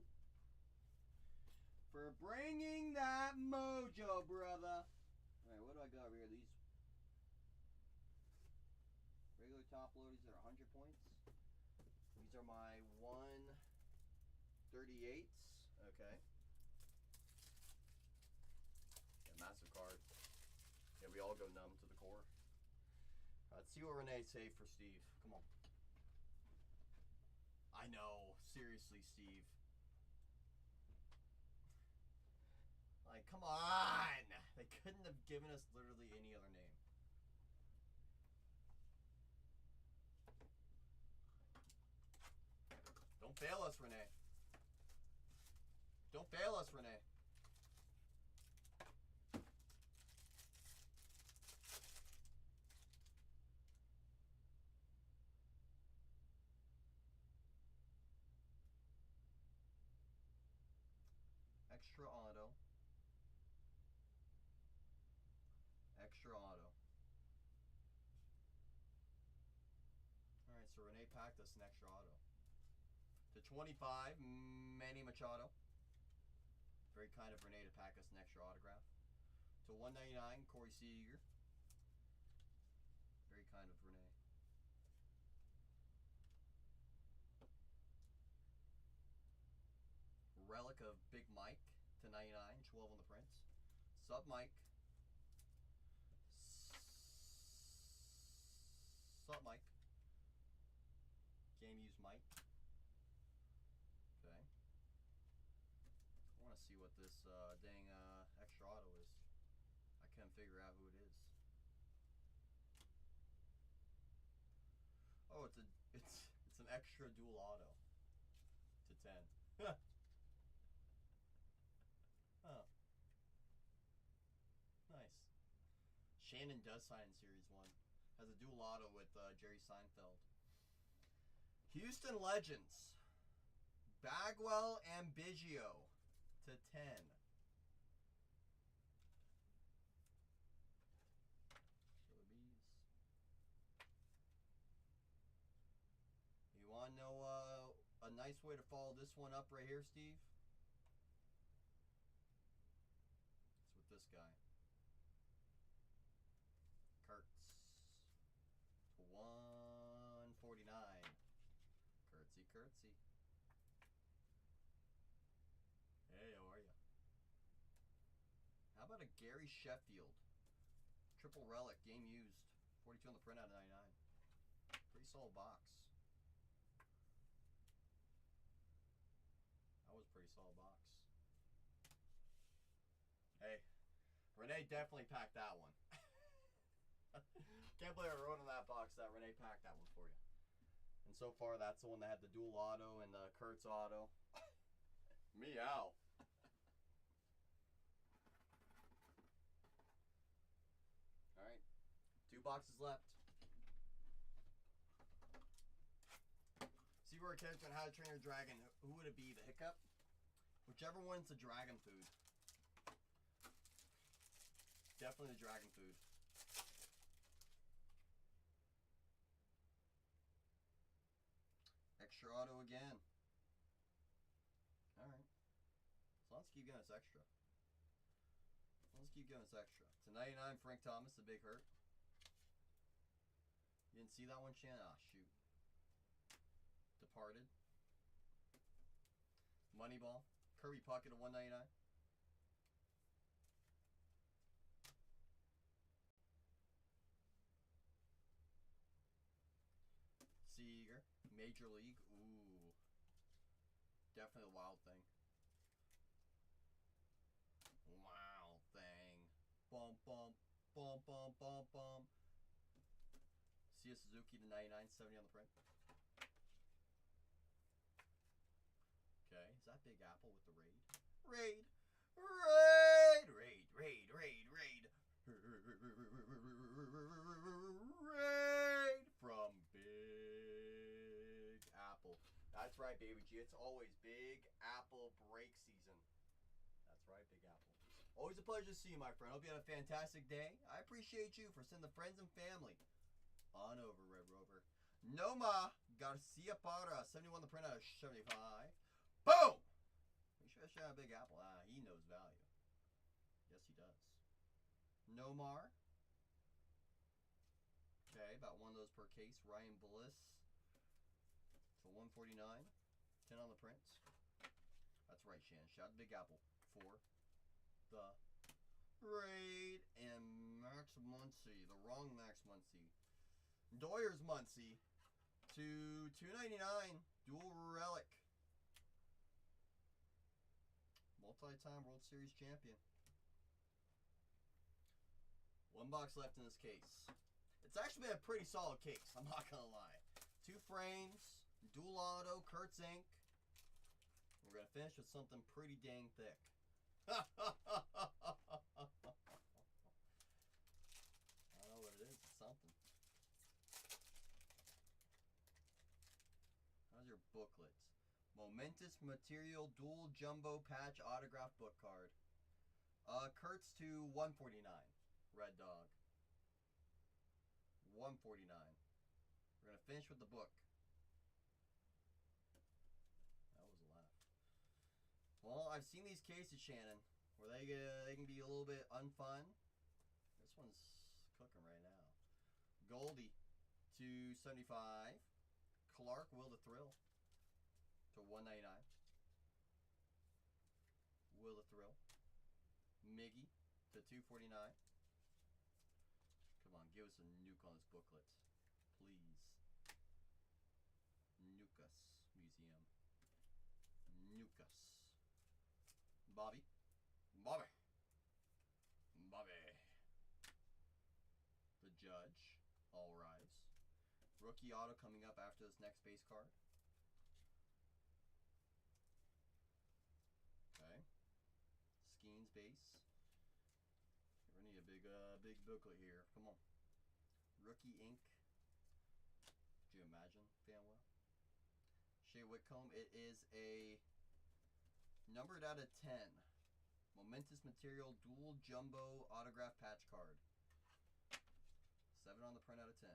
for bringing that mojo, brother. Alright, what do I got over here? These regular top loadies are 100 points. These are my 138s. Okay. Yeah, massive card. Yeah, we all go numb to the core. Let's see what Renee saved for Steve. Come on. I know. Seriously, Steve. Like, come on! They couldn't have given us literally any other name. Don't fail us, Renee. Don't fail us, Renee. Extra auto. Extra auto. Alright, so Renee packed us an extra auto. To 25, Manny Machado. Very kind of Renee to pack us an extra autograph. To 199, Corey Seager. Very kind of Renee. Relic of Big Mike to 99, 12 on the prints. Sub Mike. Sub Mike. Game used Mike. Okay. I want to see what this dang extra auto is. I can't figure out who it is. Oh, it's an extra dual auto to 10. Oh. Nice. Shannon does sign in Series 1. Has a dual auto with Jerry Seinfeld. Houston Legends. Bagwell and Biggio to 10. Killer bees. You want to know a nice way to follow this one up right here, Steve? It's with this guy. Kurtz. about a Gary Sheffield? Triple relic, game used. 42 on the print out of 99. Pretty solid box. That was a pretty solid box. Hey, Renee definitely packed that one. Can't believe I wrote on that box that Renee packed that one for you. And so far, that's the one that had the dual auto and the Kurtz auto. Meow. All right, 2 boxes left. See where it comes on How to Train Your Dragon. Who would it be? The Hiccup? Whichever one's the dragon food. Definitely the dragon food. Extra auto again. Alright. So let's keep going us extra. Let's keep going us extra. To 99, Frank Thomas, the big hurt. You didn't see that one, Shan? Ah, shoot. Departed. Moneyball. Kirby Puckett of 199. Seager. Major League. Ooh. Definitely a wild thing. Wild thing. Bum, bum, bum, bum, bum, bum. Sia Suzuki to 99, 70 on the print. Okay, is that Big Apple with the raid? Raid! Raid! Raid, raid, raid, raid. Raid from Big Apple. That's right, baby G. It's always Big Apple break season. That's right, Big Apple. Always a pleasure to see you, my friend. Hope you had a fantastic day. I appreciate you for sending the friends and family on over, Red Rover. Noma Garcia Parra, 71 the print out of 75. Boom! Make sure I shout out Big Apple. Ah, he knows value. Yes, he does. Nomar. Okay, about one of those per case. Ryan Bliss to 149. 10 on the prints. That's right, Shan. Shout out Big Apple for the raid. And Max Muncy. The wrong Max Muncy. Doyers Muncy to 299. Dual relic. Multi-time World Series champion. 1 box left in this case. It's actually been a pretty solid case, I'm not gonna lie. 2 frames, dual auto, Kurtz ink. We're gonna finish with something pretty dang thick. I don't know what it is, it's something. How's your booklet? Momentous Material Dual Jumbo Patch Autograph Book Card. Kurtz to 149. Red Dog. 149. We're going to finish with the book. That was a laugh. Well, I've seen these cases, Shannon, where they can be a little bit unfun. This one's cooking right now. Goldie to 75. Clark, Will the Thrill to 199. Will the Thrill. Miggy to 249. Come on, give us a nuke on this booklet. Please. Nuke us, museum. Nuke us. Bobby. Bobby. Bobby. The Judge. All rise. Rookie auto coming up after this next base card. Okay. Skeens base. We're gonna need a big booklet here. Come on. Rookie ink. Could you imagine, Fanwell? Shea Whitcomb. It is a numbered out of 10. Momentous Material Dual Jumbo Autograph Patch Card. 7 on the print out of 10.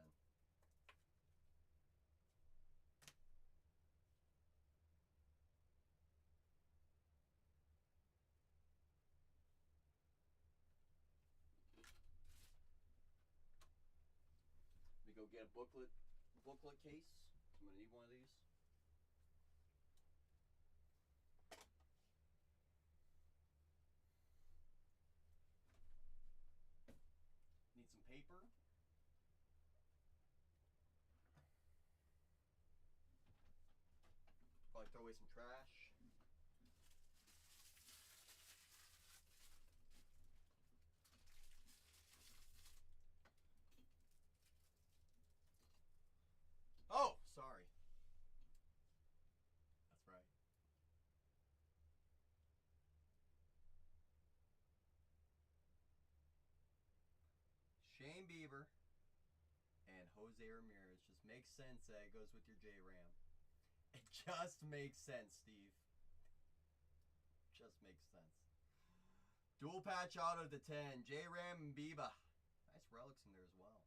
We go get a booklet case. I'm gonna need one of these. away some trash. Oh, sorry. That's right. Shane Bieber and Jose Ramirez. Just makes sense that it goes with your J-Ram. It just makes sense, Steve. Just makes sense. Dual patch auto to 10. J-Ram and Bieber. Nice relics in there as well.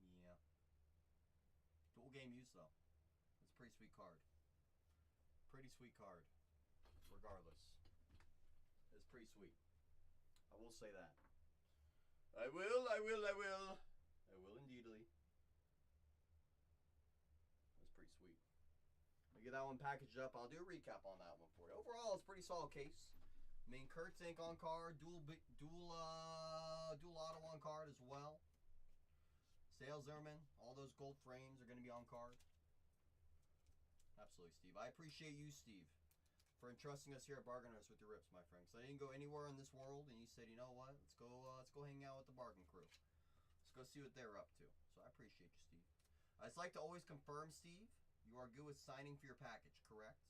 Yeah. Dual game use though. That's a pretty sweet card. Pretty sweet card. Regardless. It's pretty sweet. I will say that. I will indeedly. That's pretty sweet. I'll get that one packaged up. I'll do a recap on that one for you. Overall, it's a pretty solid case. I mean, Kurt's ink on card, dual auto on card as well. Sales Zimmerman, all those gold frames are going to be on card. Absolutely, Steve. I appreciate you, Steve, for entrusting us here at Bargainers with your rips, my friend. So I didn't go anywhere in this world, and you said, you know what? Let's go hang out with the Bargain Crew. Let's go see what they're up to. So I appreciate you, Steve. I'd just like to always confirm, Steve, you are good with signing for your package, correct?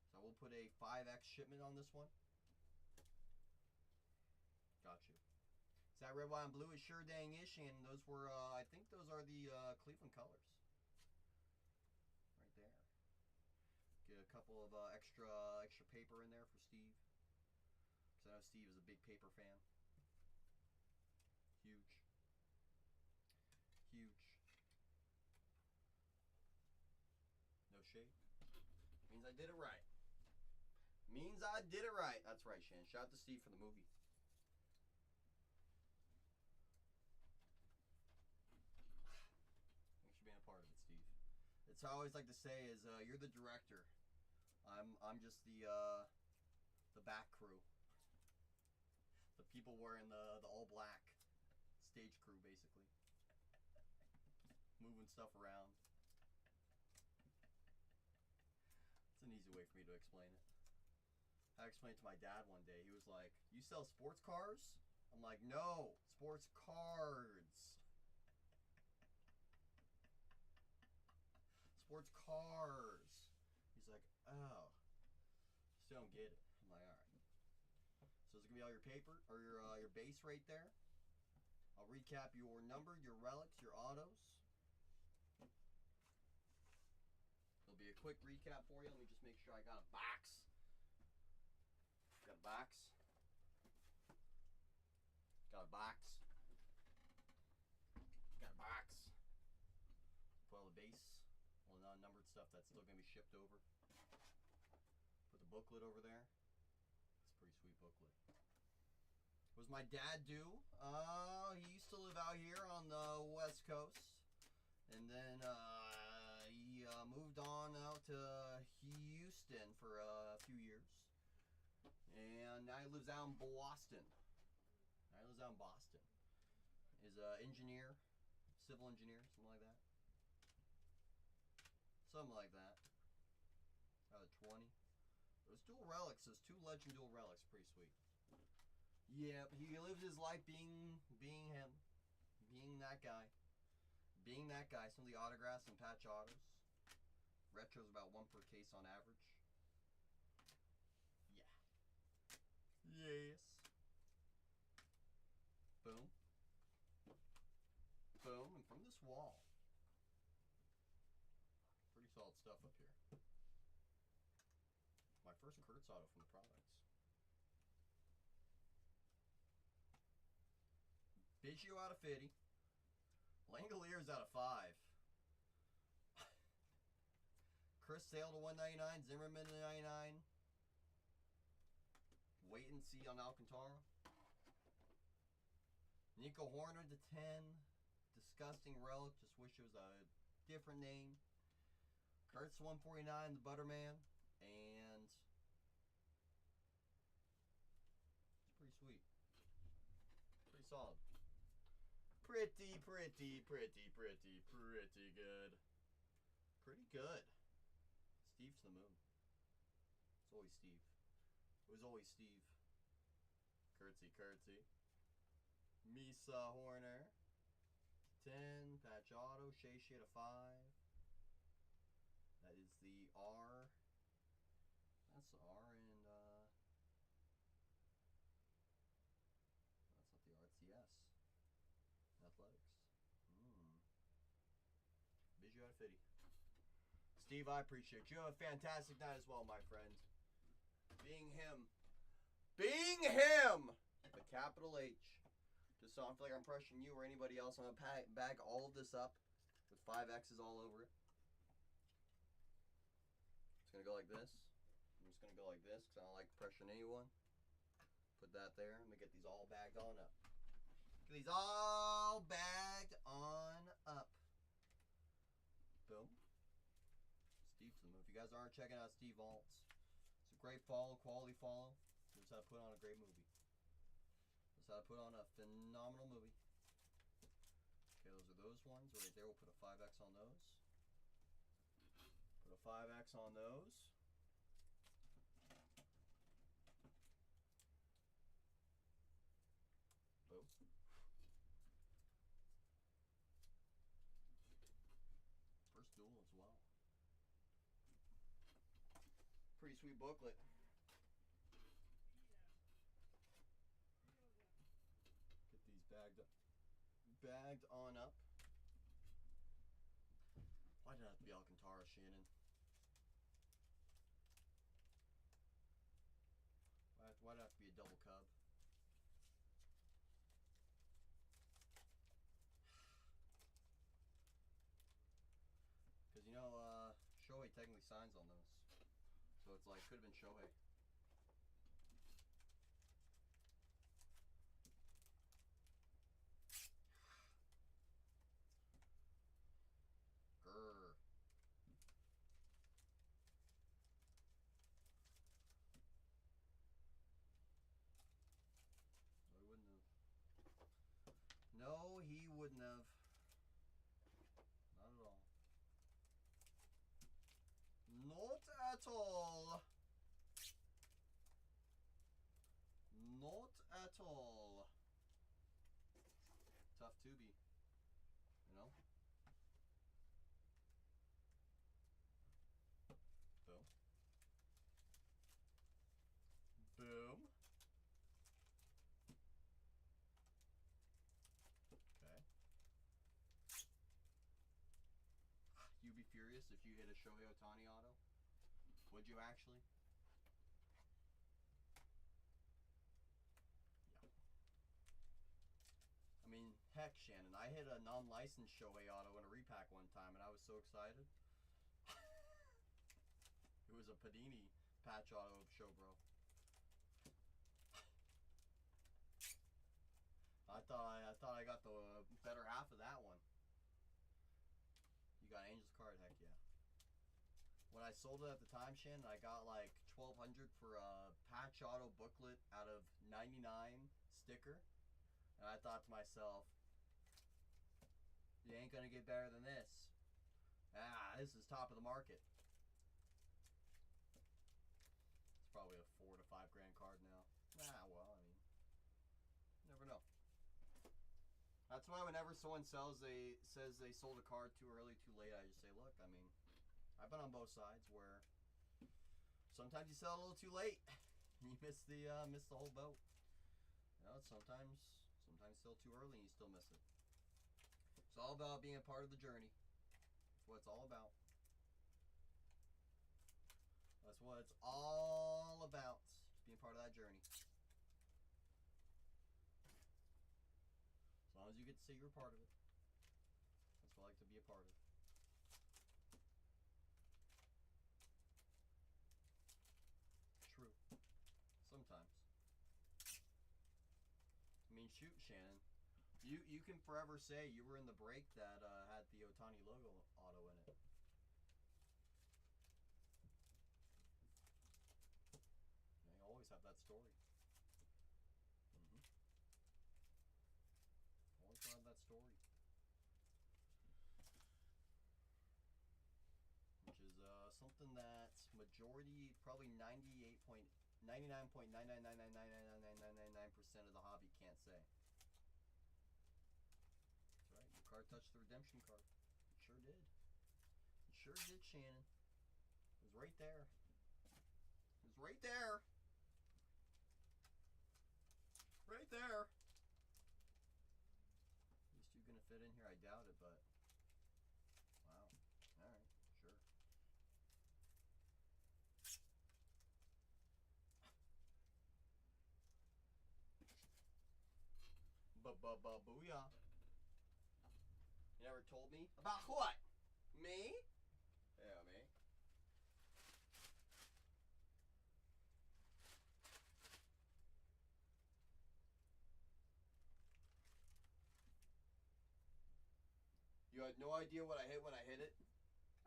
So we'll put a 5X shipment on this one. Got you. Is that red, white, and blue? It sure dang ish, and those were, I think those are the Cleveland colors. Right there. Get a couple of extra paper in there for Steve. Because I know Steve is a big paper fan. Huge. Huge. No shade. Means I did it right. Means I did it right. That's right, Shan. Shout out to Steve for the movie. Thanks for being a part of it, Steve. It's how I always like to say is you're the director. I'm just the back crew. The people wearing the all black stage crew, basically. Moving stuff around. It's an easy way for me to explain it. I explained it to my dad one day. He was like, "You sell sports cars?" I'm like, "No, sports cards." Sports cars. He's like, "Oh, still don't get it." I'm like, "All right." So it's gonna be all your paper or your base right there. I'll recap your number, your relics, your autos. It'll be a quick recap for you. Let me just make sure I got a box. Got a box. Got a box. Got a box. Put all the base, all the non-numbered stuff that's still going to be shipped over. Put the booklet over there. It's a pretty sweet booklet. What does my dad do? He used to live out here on the West Coast. And then he moved on out to Houston for a few years. And now he lives out in Boston. He's an engineer, civil engineer, something like that. Something like that. Out of 20. Those dual relics, those 2 legend dual relics, pretty sweet. Yeah, but he lives his life being him. Being that guy. Being that guy. Some of the autographs and patch autos. Retro's about 1 per case on average. Yeah. Yes. Boom. Boom. And from this wall. Pretty solid stuff up here. My first Kurtz auto from the products. Biggio out of 50. Langoliers out of 5. Chris Sale to 199. Zimmerman to 99. Wait and see on Alcantara. Nico Horner to 10. Disgusting relic. Just wish it was a different name. Kurtz 149. The Butterman. And it's pretty sweet. Pretty solid. pretty good. Pretty good. Steve's the moon. It's always Steve. It was always Steve. Curtsy. Misa Horner. 10. Patch Auto. Shea Shade of 5. That is the R. That's the R and that's not the R, it's the S. Athletics. Bijou out of 50. Steve, I appreciate you. Have a fantastic night as well, my friend. Being him. A capital H. Just so I don't feel like I'm pressuring you or anybody else. I'm going to bag all of this up with 5 X's all over it. It's going to go like this. I'm just going to go like this because I don't like pressuring anyone. Put that there. Let me get these all bagged on up. Get these all bagged on up. Boom. Steve's the move. If you guys aren't checking out Steve Alts, it's a great follow, quality follow. Knows how to put on a great movie. Knows how to put on a phenomenal movie. Okay, those are those ones right there. We'll put a 5X on those. Put a 5X on those. Boom. First duel as well. Pretty sweet booklet. Get these bagged on up. Why did it have to be Alcantara, Shannon? Why did it have to be a double cub? Because, you know, Shohei technically signs on those. So it's like, could have been Shohei. Grrr. No, he wouldn't have. No, he wouldn't have. Not at all. Not at all. Not at all. Tough to be, you know? Boom. Boom. Okay. You'd be furious if you hit a Shohei Ohtani auto? Would you actually? Yeah. I mean, heck, Shannon, I hit a non-licensed Shohei auto in a repack one time, and I was so excited. It was a Panini patch auto of Showbro. I thought I got the better half of that one. You got Angel's card, heck yeah. When I sold it at the time, Shannon, I got like $1,200 for a patch auto booklet out of 99 sticker, and I thought to myself, you ain't gonna get better than this. This is top of the market. It's probably a $4 to $5 grand card now. Well, I mean, never know. That's why whenever someone says they sold a card too early, too late, I just say, look, I mean, I've been on both sides where sometimes you sell a little too late and you miss the whole boat. You know, sometimes sell too early and you still miss it. It's all about being a part of the journey. That's what it's all about. That's what it's all about. Just being part of that journey. As long as you get to say you're a part of it. That's what I like to be a part of. True. Sometimes. I mean, shoot, Shannon. You can forever say you were in the break that had the Ohtani logo auto in it. You always have that story. Always have that story. something that's majority, probably 99.99999999999% of the hobby can't say. That's right. Your card touched the redemption card. It sure did. It sure did, Shannon. It was right there. It was right there. Right there. These two gonna fit in here? I doubt it, but wow. All right, sure. Booyah. You never told me about what? Me? Yeah, me. You had no idea what I hit when I hit it?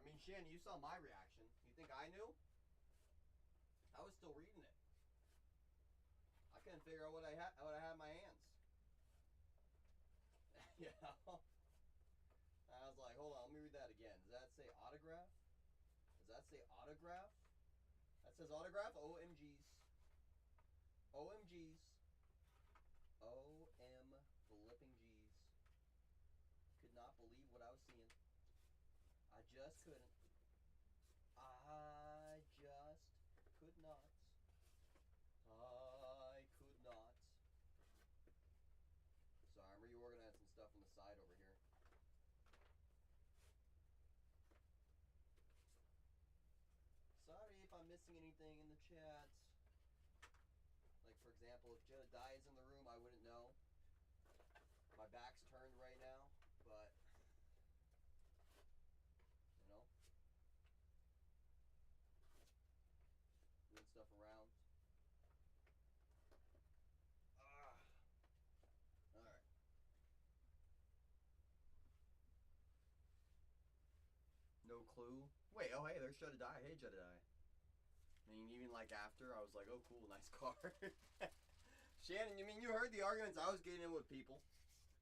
I mean, Shannon, you saw my reaction. You think I knew? I was still reading it. I couldn't figure out what I had in my hands. You know? I was like, hold on, let me read that again. Does that say autograph? Does that say autograph? That says autograph? OMGs. OMGs. OM flipping G's. Could not believe what I was seeing. I just couldn't. I just could not. I could not. Sorry, I'm reorganizing some stuff on the side over here. Sorry if I'm missing anything in the chat. Like, for example, if Jedediah is in the room, I wouldn't know. My back's turned right now, but, you know, moving stuff around. All right. No clue. Wait, oh, hey, there's Jedediah. Hey, Jedediah. I mean, even like after, I was like, oh, cool, nice card. Shannon, you mean you heard the arguments I was getting in with people?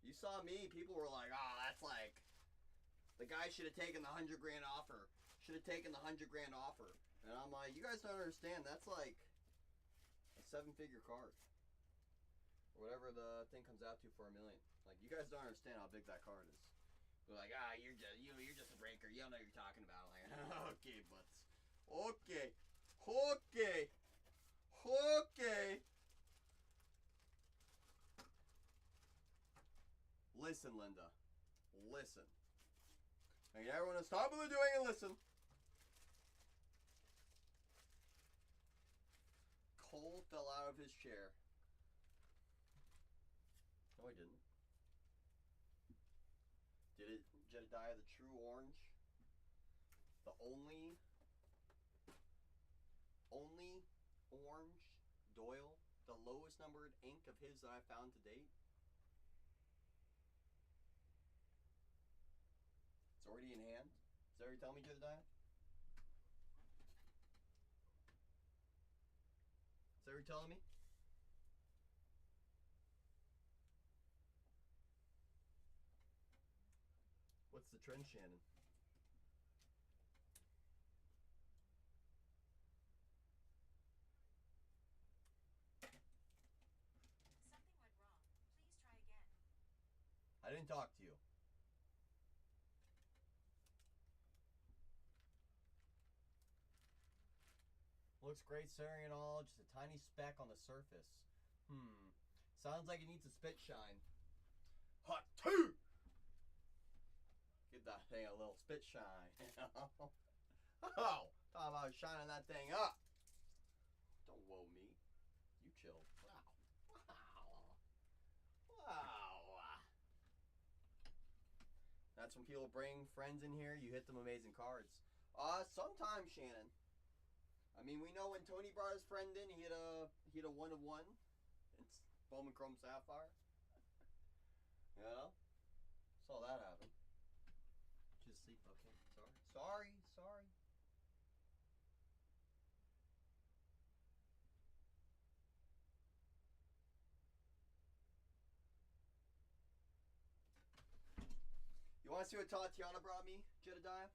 You saw me, people were like, oh, that's like, the guy should have taken the $100,000 offer. Should have taken the $100,000 offer. And I'm like, you guys don't understand, that's like a 7-figure card. Or whatever the thing comes out to for $1 million. Like, you guys don't understand how big that card is. They're like, you're just a breaker. You don't know what you're talking about. I'm like, okay, butts. Okay. Okay. Okay. Listen, Linda. Listen. I need everyone to stop what they're doing and listen. Cole fell out of his chair. No, he didn't. Did it, Jedediah, the true orange? The only orange Doyle, the lowest numbered ink of his that I found to date? It's already in hand? Is that what you're telling me, Jedediah? Is that what you're telling me? What's the trend, Shannon? Something went wrong. Please try again. I didn't talk to you. Looks great centering and all, just a tiny speck on the surface. Sounds like it needs a spit shine. Hot two! Give that thing a little spit shine. Oh, talking about shining that thing up. Don't whoa me. You chill. Wow. That's when people bring friends in here, you hit them amazing cards. Sometimes, Shannon. I mean, we know when Tony brought his friend in, he hit a 1 of 1. It's Bowman Chrome Sapphire. You know? Saw that happen. Just sleep, okay. Sorry. You want to see what Tatiana brought me, Jedediah?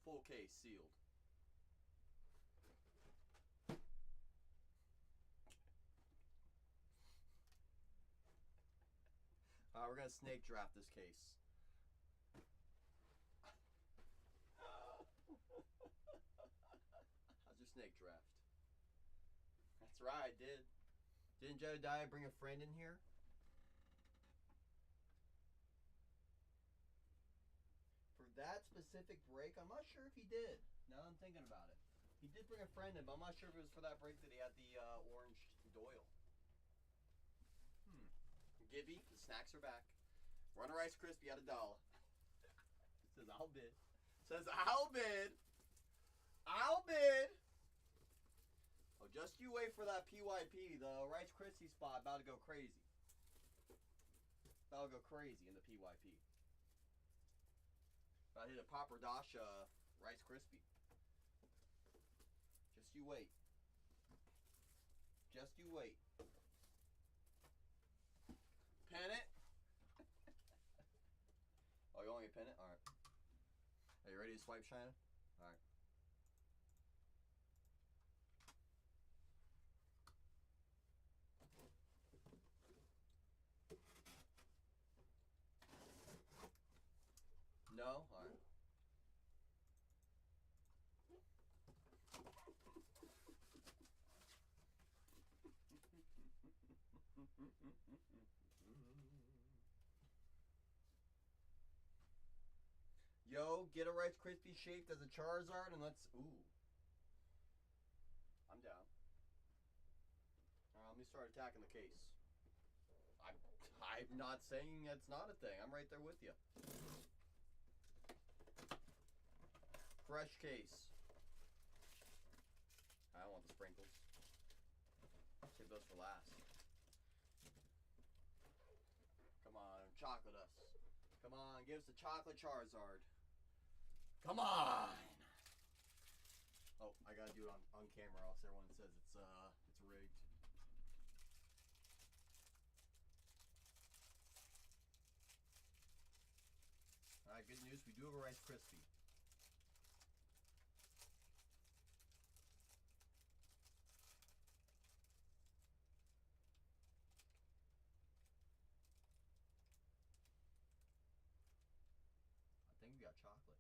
full case sealed. We're gonna snake draft this case. How's your snake draft? That's right, I did. Didn't Jedediah bring a friend in here? For that specific break, I'm not sure if he did. Now that I'm thinking about it. He did bring a friend in, but I'm not sure if it was for that break that he had the orange Doyle. Gibby, the snacks are back. Runner Rice Krispie at $1. It says I'll bid. Says I'll bid. I'll bid. Oh, just you wait for that PYP. The Rice Krispie spot about to go crazy. About to go crazy in the PYP. About to hit a Pappardasha Rice Krispie. Just you wait. Just you wait. Pin it. Oh, you want me to pin it? Alright. Are you ready to swipe, China? Alright. No? Alright. Yo, get a Rice Krispie shaped as a Charizard and let's... Ooh. I'm down. Alright, let me start attacking the case. I'm not saying that's not a thing. I'm right there with you. Fresh case. I don't want the sprinkles. Save those for last. Come on, chocolate us. Come on, give us a chocolate Charizard. Come on! Oh, I gotta do it on camera, else everyone says it's rigged. Alright, good news, we do have a Rice Krispie. I think we got chocolate.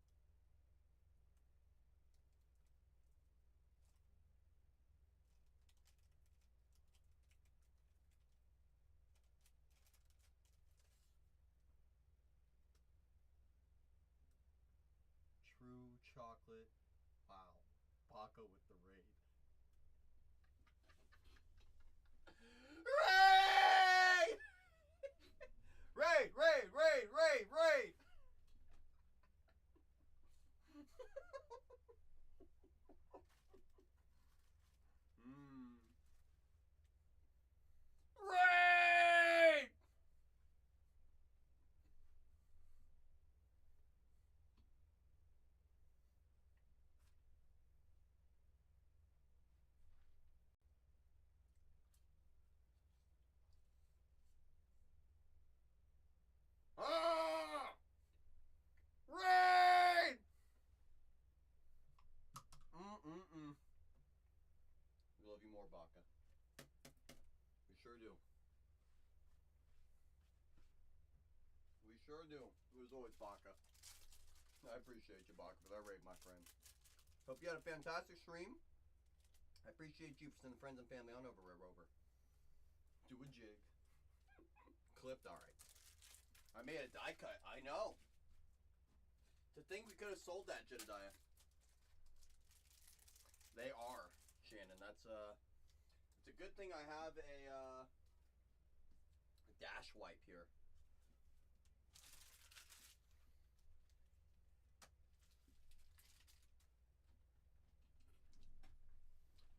True chocolate. Wow. Baca with the raid. Raid! Raid! Raid! Raid! Raid! Raid! Raid! Ah! Raid! We love you more, Baca. We sure do. We sure do. It was always Baca. I appreciate you, Baca, for that raid, my friend. Hope you had a fantastic stream. I appreciate you for sending friends and family on over, Red Rover. Do a jig. Clipped, alright. I made a die cut. I know. To think we could have sold that, Jedediah. They are, Shannon. That's it's a good thing I have a dash wipe here.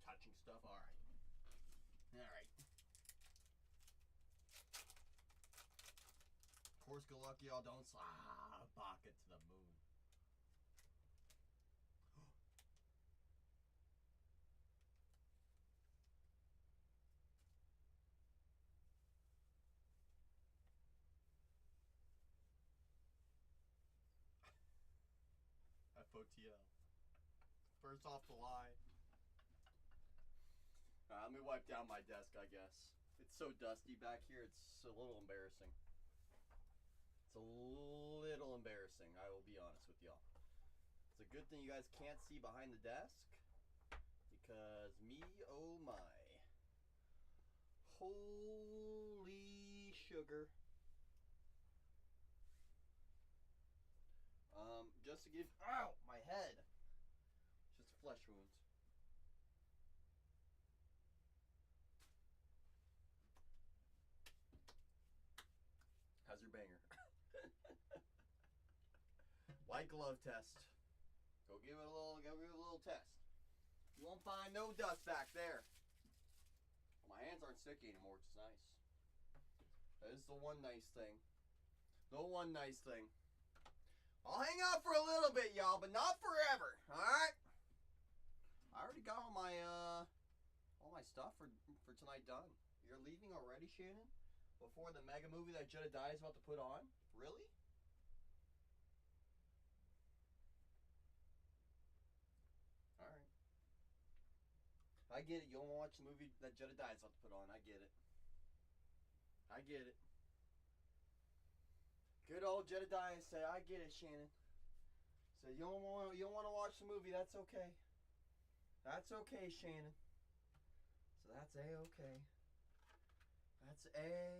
Touching stuff. All right. All right. Of course, good luck, y'all. Don't Baca to the moon. FOTL. First off the line. Let me wipe down my desk, I guess. It's so dusty back here, it's a little embarrassing. It's a little embarrassing, I will be honest with y'all. It's a good thing you guys can't see behind the desk. Because me, oh my. Holy sugar. Just to give, ow, my head. Just a flesh wound. How's your banger? White glove test. Go give it a little test. You won't find no dust back there. My hands aren't sticky anymore, which is nice. That is the one nice thing. The one nice thing. I'll hang out for a little bit, y'all, but not forever. Alright? I already got all my stuff for tonight done. You're leaving already, Shannon? Before the mega movie that Jedediah is about to put on? Really? Alright. I get it. You don't want to watch the movie that Jedediah is about to put on. I get it. I get it. Good old Jedediah said, I get it, Shannon. Said, you don't want to watch the movie. That's okay. That's okay, Shannon. So that's A-okay. That's A-okay.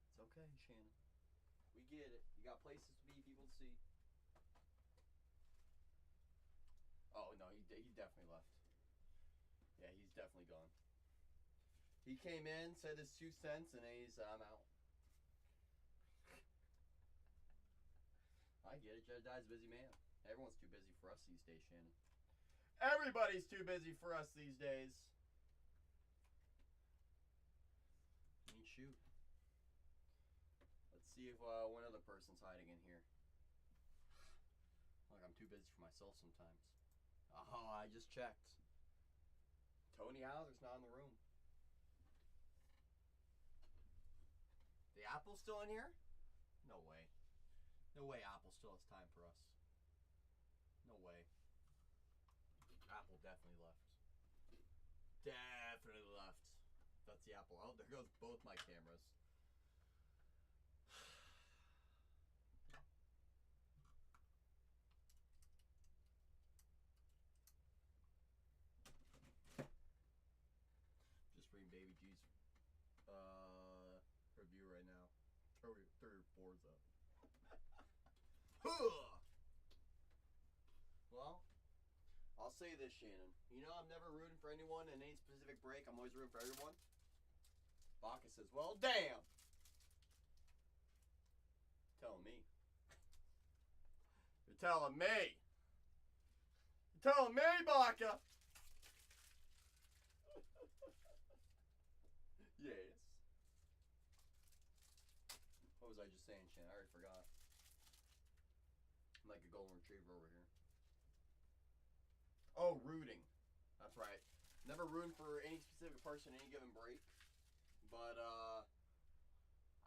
It's okay, Shannon. We get it. You got places to be, people to see. Oh, no, he definitely left. Yeah, he's definitely gone. He came in, said his 2 cents, and then he said, I'm out. I get it. Jedediah's a busy man. Everyone's too busy for us these days, Shannon. Everybody's too busy for us these days. I mean, shoot. Let's see if one other person's hiding in here. Like I'm too busy for myself sometimes. Oh, I just checked. Tony Hauser's not in the room. The Apple's still in here? No way. No way Apple still has time for us. No way. Apple definitely left. Definitely left. That's the Apple. Oh, there goes both my cameras. Just reading Baby G's review right now. Throw your boards up. Well, I'll say this, Shannon. You know I'm never rooting for anyone in any specific break. I'm always rooting for everyone. Baka says, well, damn. Telling me. You're telling me. You're telling me, Baka. Yes. What was I just saying, Shannon? I already forgot. I'm like a golden retriever over here. Oh, rooting. That's right. Never rooting for any specific person any given break. But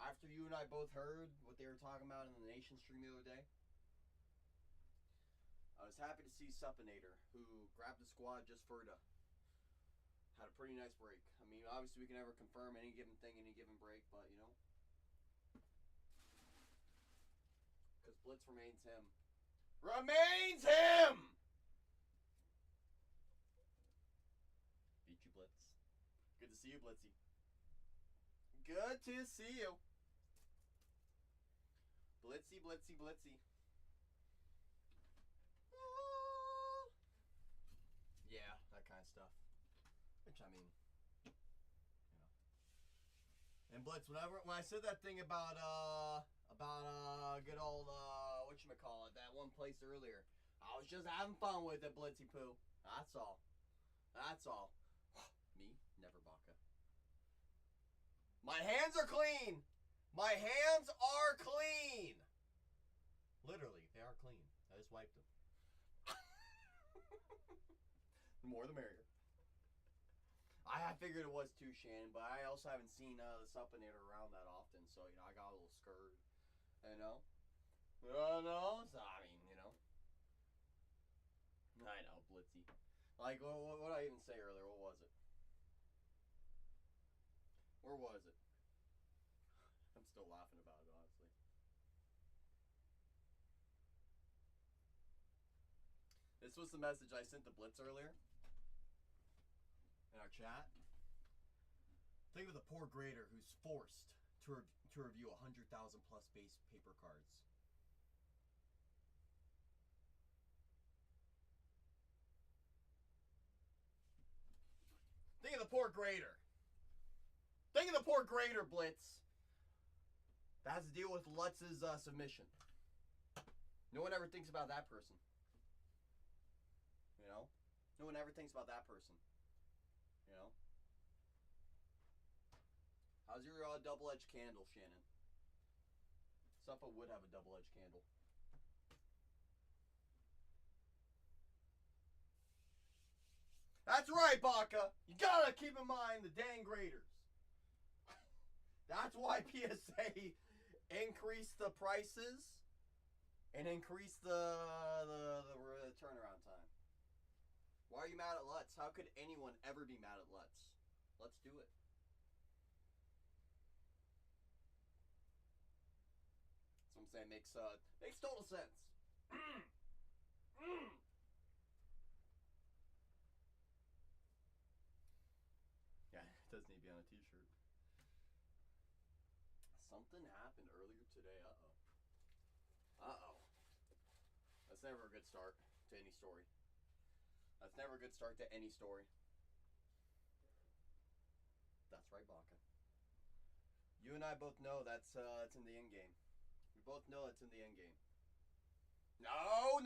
after you and I both heard what they were talking about in the Nation stream the other day, I was happy to see Suppinator, who grabbed the squad just for to had a pretty nice break. I mean, obviously we can never confirm any given thing, any given break, but you know, because Blitz remains him. Remains him! Beat you, Blitz. Good to see you, Blitzy. Good to see you. Blitzy, Blitzy, Blitzy. Yeah, that kind of stuff. Which, I mean, you know. And Blitz, when I said that thing about good old, whatchamacallit, that one place earlier, I was just having fun with it, Blitzy Poo. That's all. That's all. Me? Never, Baka. My hands are clean! My hands are clean! Literally, they are clean. I just wiped them. The more the merrier. I figured it was too, Shannon, but I also haven't seen the Suppinator around that often, so, you know, I got a little scared. You know? So, I mean, you know. I know, Blitzy. Like, what did I even say earlier? What was it? Where was it? I'm still laughing about it, honestly. This was the message I sent to Blitz earlier in our chat. Think of the poor grader who's forced to review 100,000 plus base paper cards. Think of the poor grader. Think of the poor grader, Blitz. That has to deal with Lutz's submission. No one ever thinks about that person. You know? No one ever thinks about that person. You know? How's your double-edged candle, Shannon? Suppa would have a double-edged candle. That's right, Baca. You gotta keep in mind the dang graders. That's why PSA increased the prices and increased the turnaround time. Why are you mad at Lutz? How could anyone ever be mad at Lutz? Let's do it. That's what I'm saying. Makes total sense. Yeah, it does need to be on a t-shirt. Something happened earlier today. Uh-oh. That's never a good start to any story. That's never a good start to any story. That's right, Baca. You and I both know that's in the end game. We both know it's in the end game. No,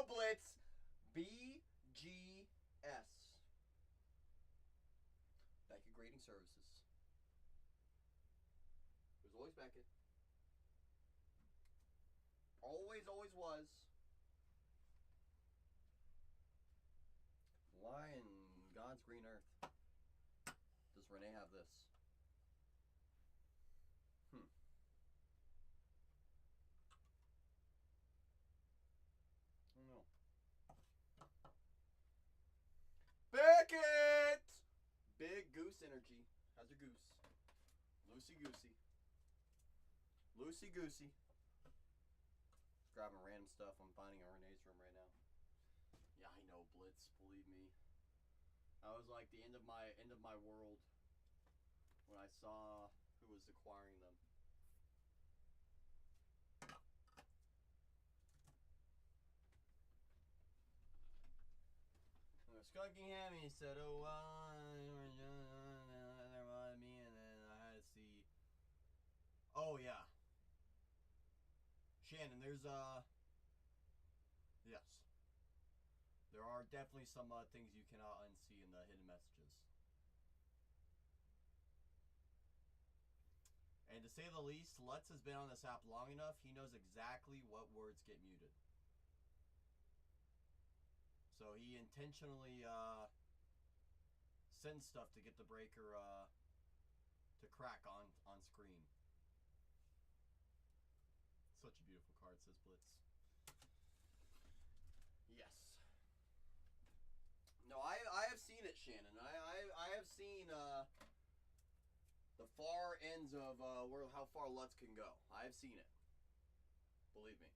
Blitz. BGS. Beckett Grading Services. It was always Beckett. Always was. Why in God's green earth does Renee have this? I don't know. Beckett! Big goose energy. How's your goose? Loosey-goosey. Loosey-goosey. Just grabbing random stuff I'm finding in Renee's room right now. Yeah, I know, Blitz. Believe me. I was like the end of my world when I saw who was acquiring them. Skunking Hammy said, "Oh well, there was me," and then I had to see. Oh yeah, Shannon. There's yes, there are definitely some things you cannot unsee in the hidden messages. And to say the least, Lutz has been on this app long enough. He knows exactly what words get muted. So he intentionally sends stuff to get the breaker to crack on screen. Such a beautiful card, says Blitz. Yes. No, I have seen it, Shannon. I have seen the far ends of how far Lutz can go. I have seen it. Believe me.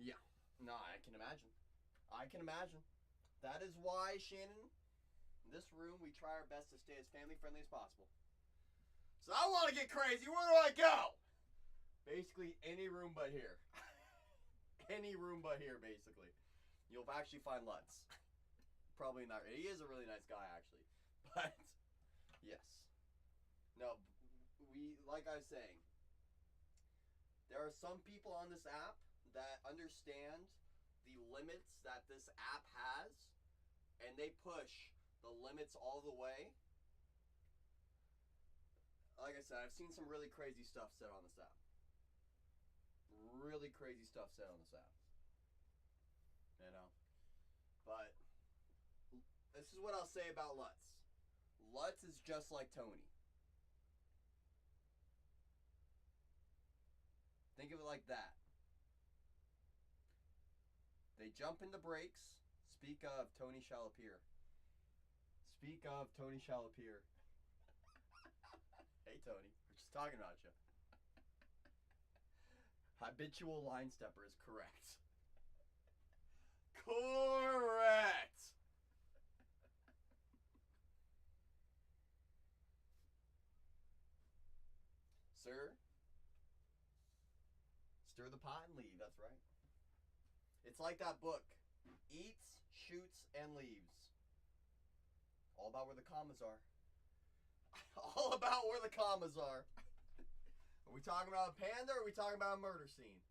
Yeah. No, I can imagine. That is why, Shannon, in this room, we try our best to stay as family-friendly as possible. So I want to get crazy. Where do I go? Basically, any room but here. Any room but here, basically. You'll actually find Lutz. Probably not. He is a really nice guy, actually. But, yes. No, like I was saying, there are some people on this app that understand the limits that this app has, and they push the limits all the way. Like I said, I've seen some really crazy stuff said on this app. Really crazy stuff said on this app. You know? But this is what I'll say about Lutz. Lutz is just like Tony. Think of it like that. They jump into brakes. Speak of Tony shall appear. Speak of Tony shall appear. Hey Tony, we're just talking about you. Habitual line stepper is correct. Correct! Sir, stir the pot and leave, that's right. It's like that book. Eats, shoots, and leaves. All about where the commas are. All about where the commas are. Are we talking about a panda or are we talking about a murder scene?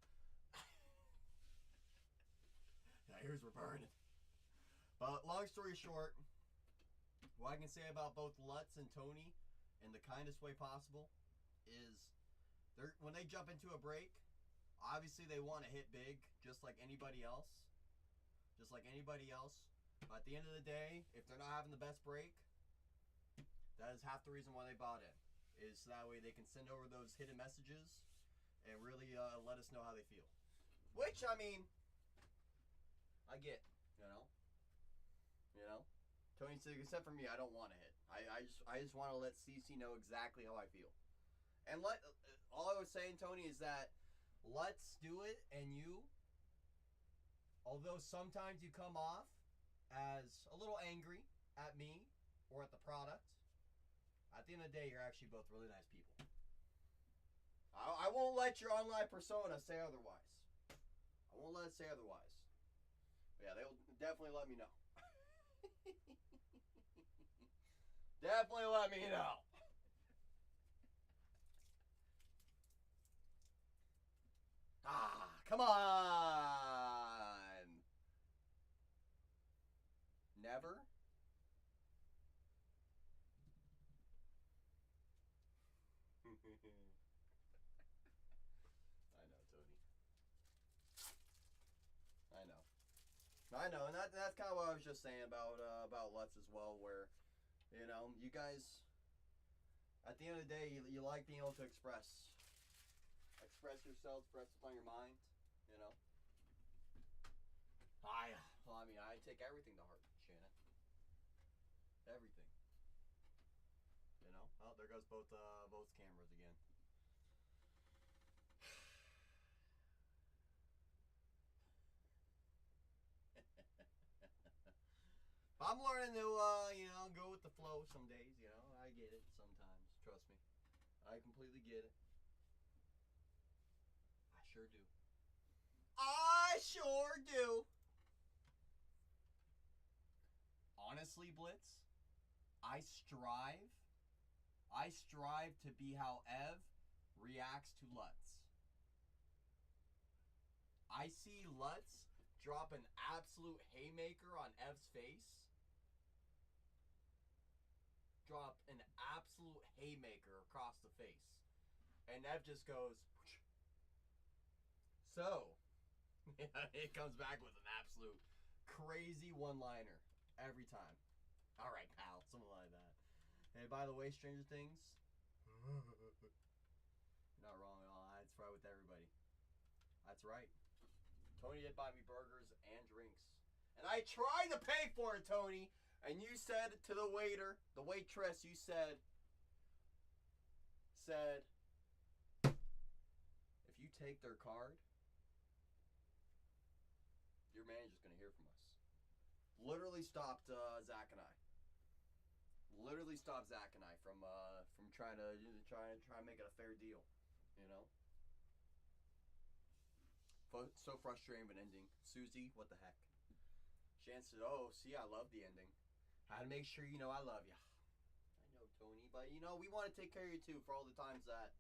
Now ears were burning. But long story short, what I can say about both Lutz and Tony in the kindest way possible is when they jump into a break, obviously they want to hit big just like anybody else. Just like anybody else. But at the end of the day, if they're not having the best break, that is half the reason why they bought in. Is so that way they can send over those hidden messages and really let us know how they feel. Which, I mean, I get, you know. Tony said, except for me, I don't want to hit. I just want to let CC know exactly how I feel. And all I was saying, Tony, is that let's do it, and you, although sometimes you come off as a little angry at me or at the product, at the end of the day, you're actually both really nice people. I won't let your online persona say otherwise. I won't let it say otherwise. But yeah, they will definitely let me know. Definitely let me know. Come on. Never? I know, and that's kind of what I was just saying about Lutz as well, where, you guys, at the end of the day, you like being able to express yourself, express what's on your mind, I take everything to heart, Shannon. Everything. Oh, there goes both cameras again. I'm learning to, go with the flow some days, I get it sometimes, trust me. I completely get it. I sure do. I sure do. Honestly, Blitz, I strive to be how Ev reacts to Lutz. I see Lutz drop an absolute haymaker on Ev's face. Drop an absolute haymaker across the face. And Ev just goes, whoosh. So, it comes back with an absolute crazy one-liner every time. All right, pal, something like that. And by the way, Stranger Things, you're not wrong at all. That's right with everybody. That's right. Tony did buy me burgers and drinks. And I tried to pay for it, Tony. And you said to the waiter, the waitress, you said, if you take their card, your manager's going to hear from us. Literally stopped Zach and I. Literally stopped Zach and I from trying to make it a fair deal, So frustrating of an ending. Susie, what the heck? Shan said, oh, see, I love the ending. How to make sure you know I love you. I know, Tony, but we want to take care of you too for all the times that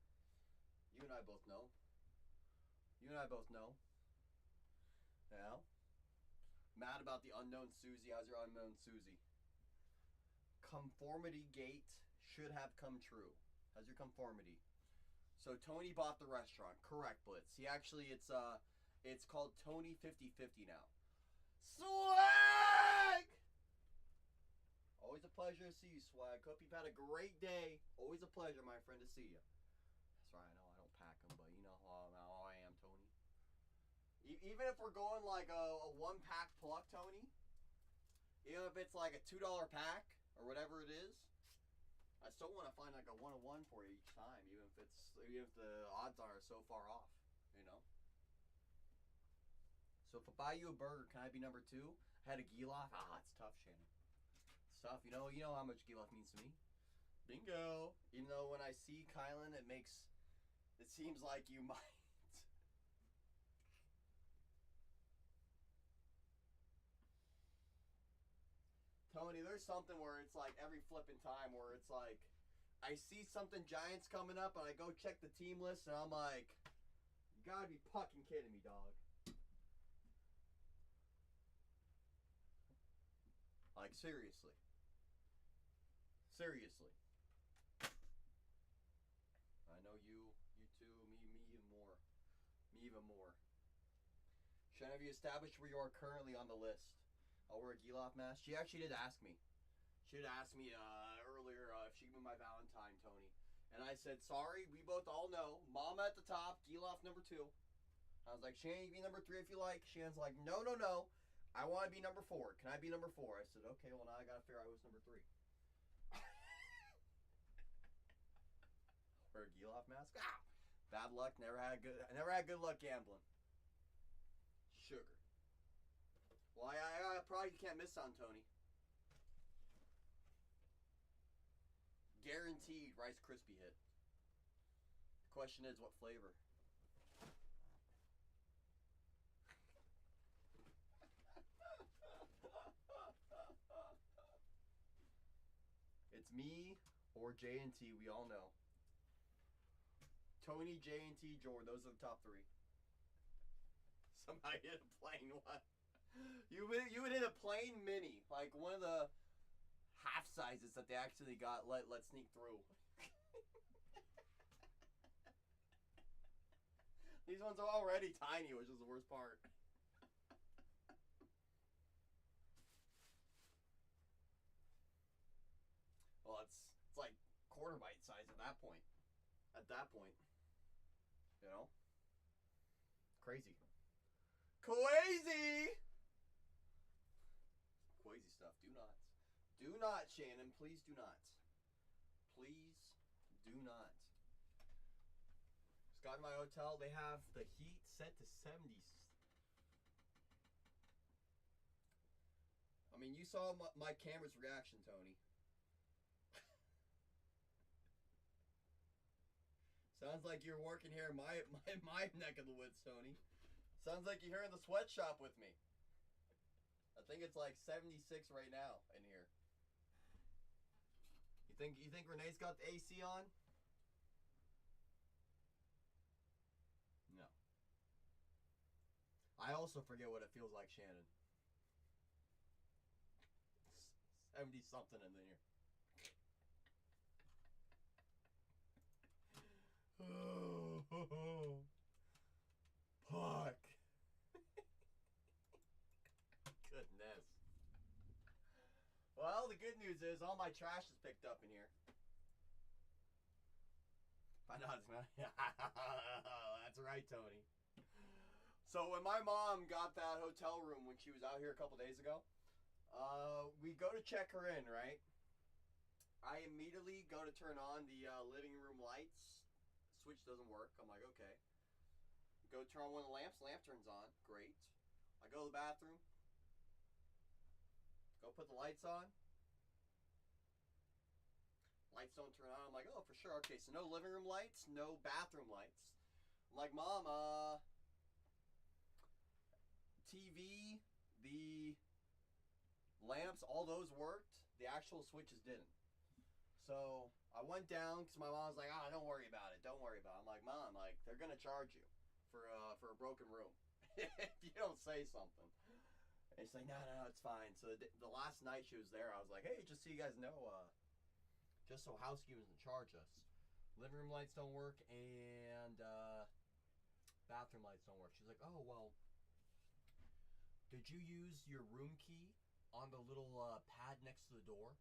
you and I both know. Mad about the unknown Susie. How's your unknown Susie? Conformity gate should have come true. How's your conformity? So Tony bought the restaurant. Correct, Blitz. He actually, it's called Tony 50/50 now. Swag! Always a pleasure to see you, Swag. Hope you've had a great day. Always a pleasure, my friend, to see you. That's right, I know I don't pack them, but you know how I am, Tony. Even if we're going like a one-pack pluck, Tony, even if it's like a $2 pack or whatever it is, I still want to find like a 1-on-1 for you each time, even if the odds are so far off, you know. So if I buy you a burger, can I be number 2? I had a Giloff. It's tough, Shannon. It's tough. You know how much Giloff means to me. Bingo. Even though when I see Kylan, it seems like you might. Tony, there's something where it's like every flipping time where it's like I see something Giants coming up and I go check the team list and I'm like, you gotta be fucking kidding me, dog. Like, seriously. Seriously. I know you too, me even more. Me even more. Shannon, have you established where you are currently on the list? I'll wear a Giloff mask. She actually did ask me. She had asked me earlier if she could be my Valentine, Tony. And I said, sorry, we both all know. Mama at the top, Giloff number 2. I was like, Shannon, you be number 3 if you like. Shannon's like, no. I want to be number 4. Can I be number 4? I said, okay, well, now I got to figure out who's number 3. Wear a Giloff mask? Bad luck. Never had good luck gambling. Sugar. Well, I probably can't miss on Tony. Guaranteed Rice Krispie hit. The question is, what flavor? It's me or J&T, we all know. Tony, J&T, Jordan, those are the top 3. Somebody hit a plain one. You would hit a plain mini, like one of the half sizes that they actually got let sneak through. These ones are already tiny, which is the worst part. Well, it's like quarter bite size at that point. You know? Crazy. Crazy stuff. Do not, Shannon. Please do not. Please do not. Just got in my hotel. They have the heat set to 70s. I mean, you saw my camera's reaction, Tony. Sounds like you're working here in my neck of the woods, Tony. Sounds like you're here in the sweatshop with me. I think it's like 76 right now in here. You think Renee's got the AC on? No. I also forget what it feels like, Shannon. 70 something in here. Oh, fuck. Goodness. Well, the good news is all my trash is picked up in here. I know it's not. That's right, Tony. So when my mom got that hotel room when she was out here a couple days ago, we go to check her in, right? I immediately go to turn on the living room lights. Switch doesn't work. I'm like, okay. Go turn on one of the lamps. Lamp turns on. Great. I go to the bathroom. Go put the lights on. Lights don't turn on. I'm like, oh, for sure. Okay, so no living room lights, no bathroom lights. I'm like, Mom, TV, the lamps, all those worked. The actual switches didn't. So I went down because my mom was like, don't worry about it. Don't worry about it. I'm like, Mom, like, they're going to charge you for a broken room if you don't say something. And she's like, no, it's fine. So the last night she was there, I was like, hey, just so you guys know, just so housekeepers can charge us. Living room lights don't work and bathroom lights don't work. She's like, oh, well, did you use your room key on the little pad next to the door.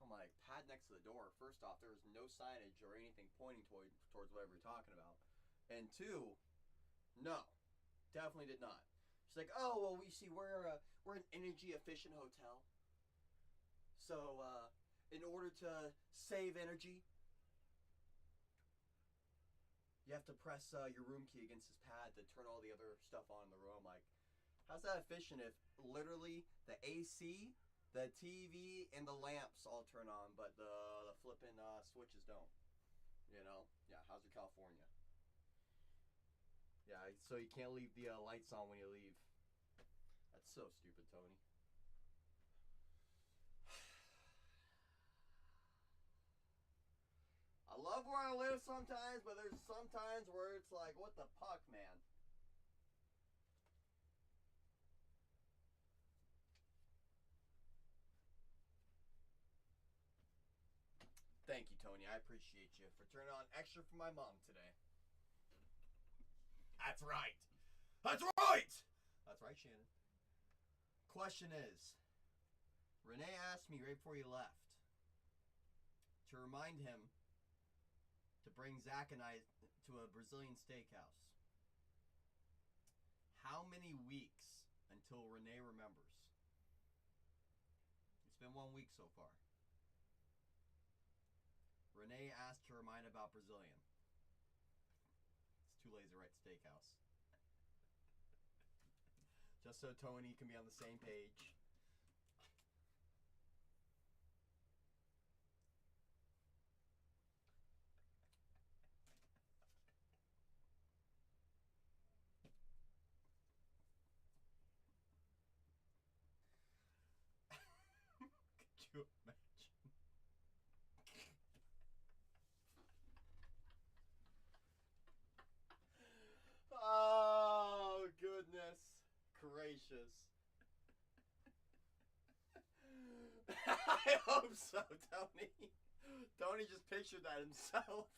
I'm like, pad next to the door. First off, there was no signage or anything pointing towards whatever you're talking about. And two, no, definitely did not. She's like, oh, well, we see we're an energy efficient hotel. So, in order to save energy, you have to press your room key against this pad to turn all the other stuff on in the room. Like, how's that efficient if literally the AC, the TV, and the lamps all turn on, but the flipping switches don't? You know? Yeah, how's your California? Yeah, so you can't leave the lights on when you leave. That's so stupid, Tony. I love where I live sometimes, but there's sometimes where it's like, what the fuck, man? Thank you, Tony. I appreciate you for turning on extra for my mom today. That's right. That's right! That's right, Shannon. Question is, Renee asked me right before you left to remind him to bring Zach and I to a Brazilian steakhouse. How many weeks until Renee remembers? It's been 1 week so far. Renee asked to remind about Brazilian. It's too lazy to write steakhouse. Just so Tony can be on the same page. Could you imagine? Oh, goodness gracious. I hope so, Tony. Tony just pictured that himself.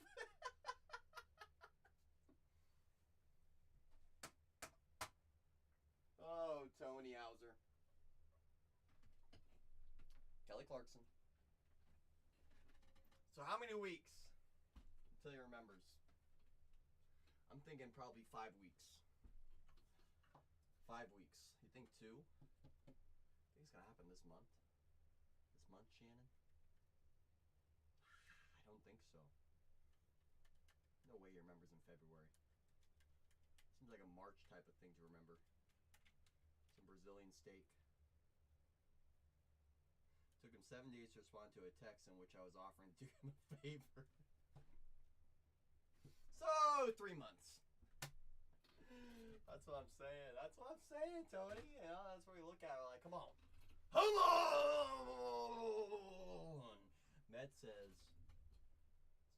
Oh, Tony Hauser. Kelly Clarkson. So how many weeks until he remembers? I'm thinking probably 5 weeks. 5 weeks. You think 2? I think it's gonna happen this month. This month, Shannon? I don't think so. No way he remembers in February. Seems like a March type of thing to remember. Some Brazilian steak. Took him 7 days to respond to a text in which I was offering to do him a favor. So, 3 months. That's what I'm saying. That's what I'm saying, Tony. You know, that's where you look at it like, come on. Come on! Med says,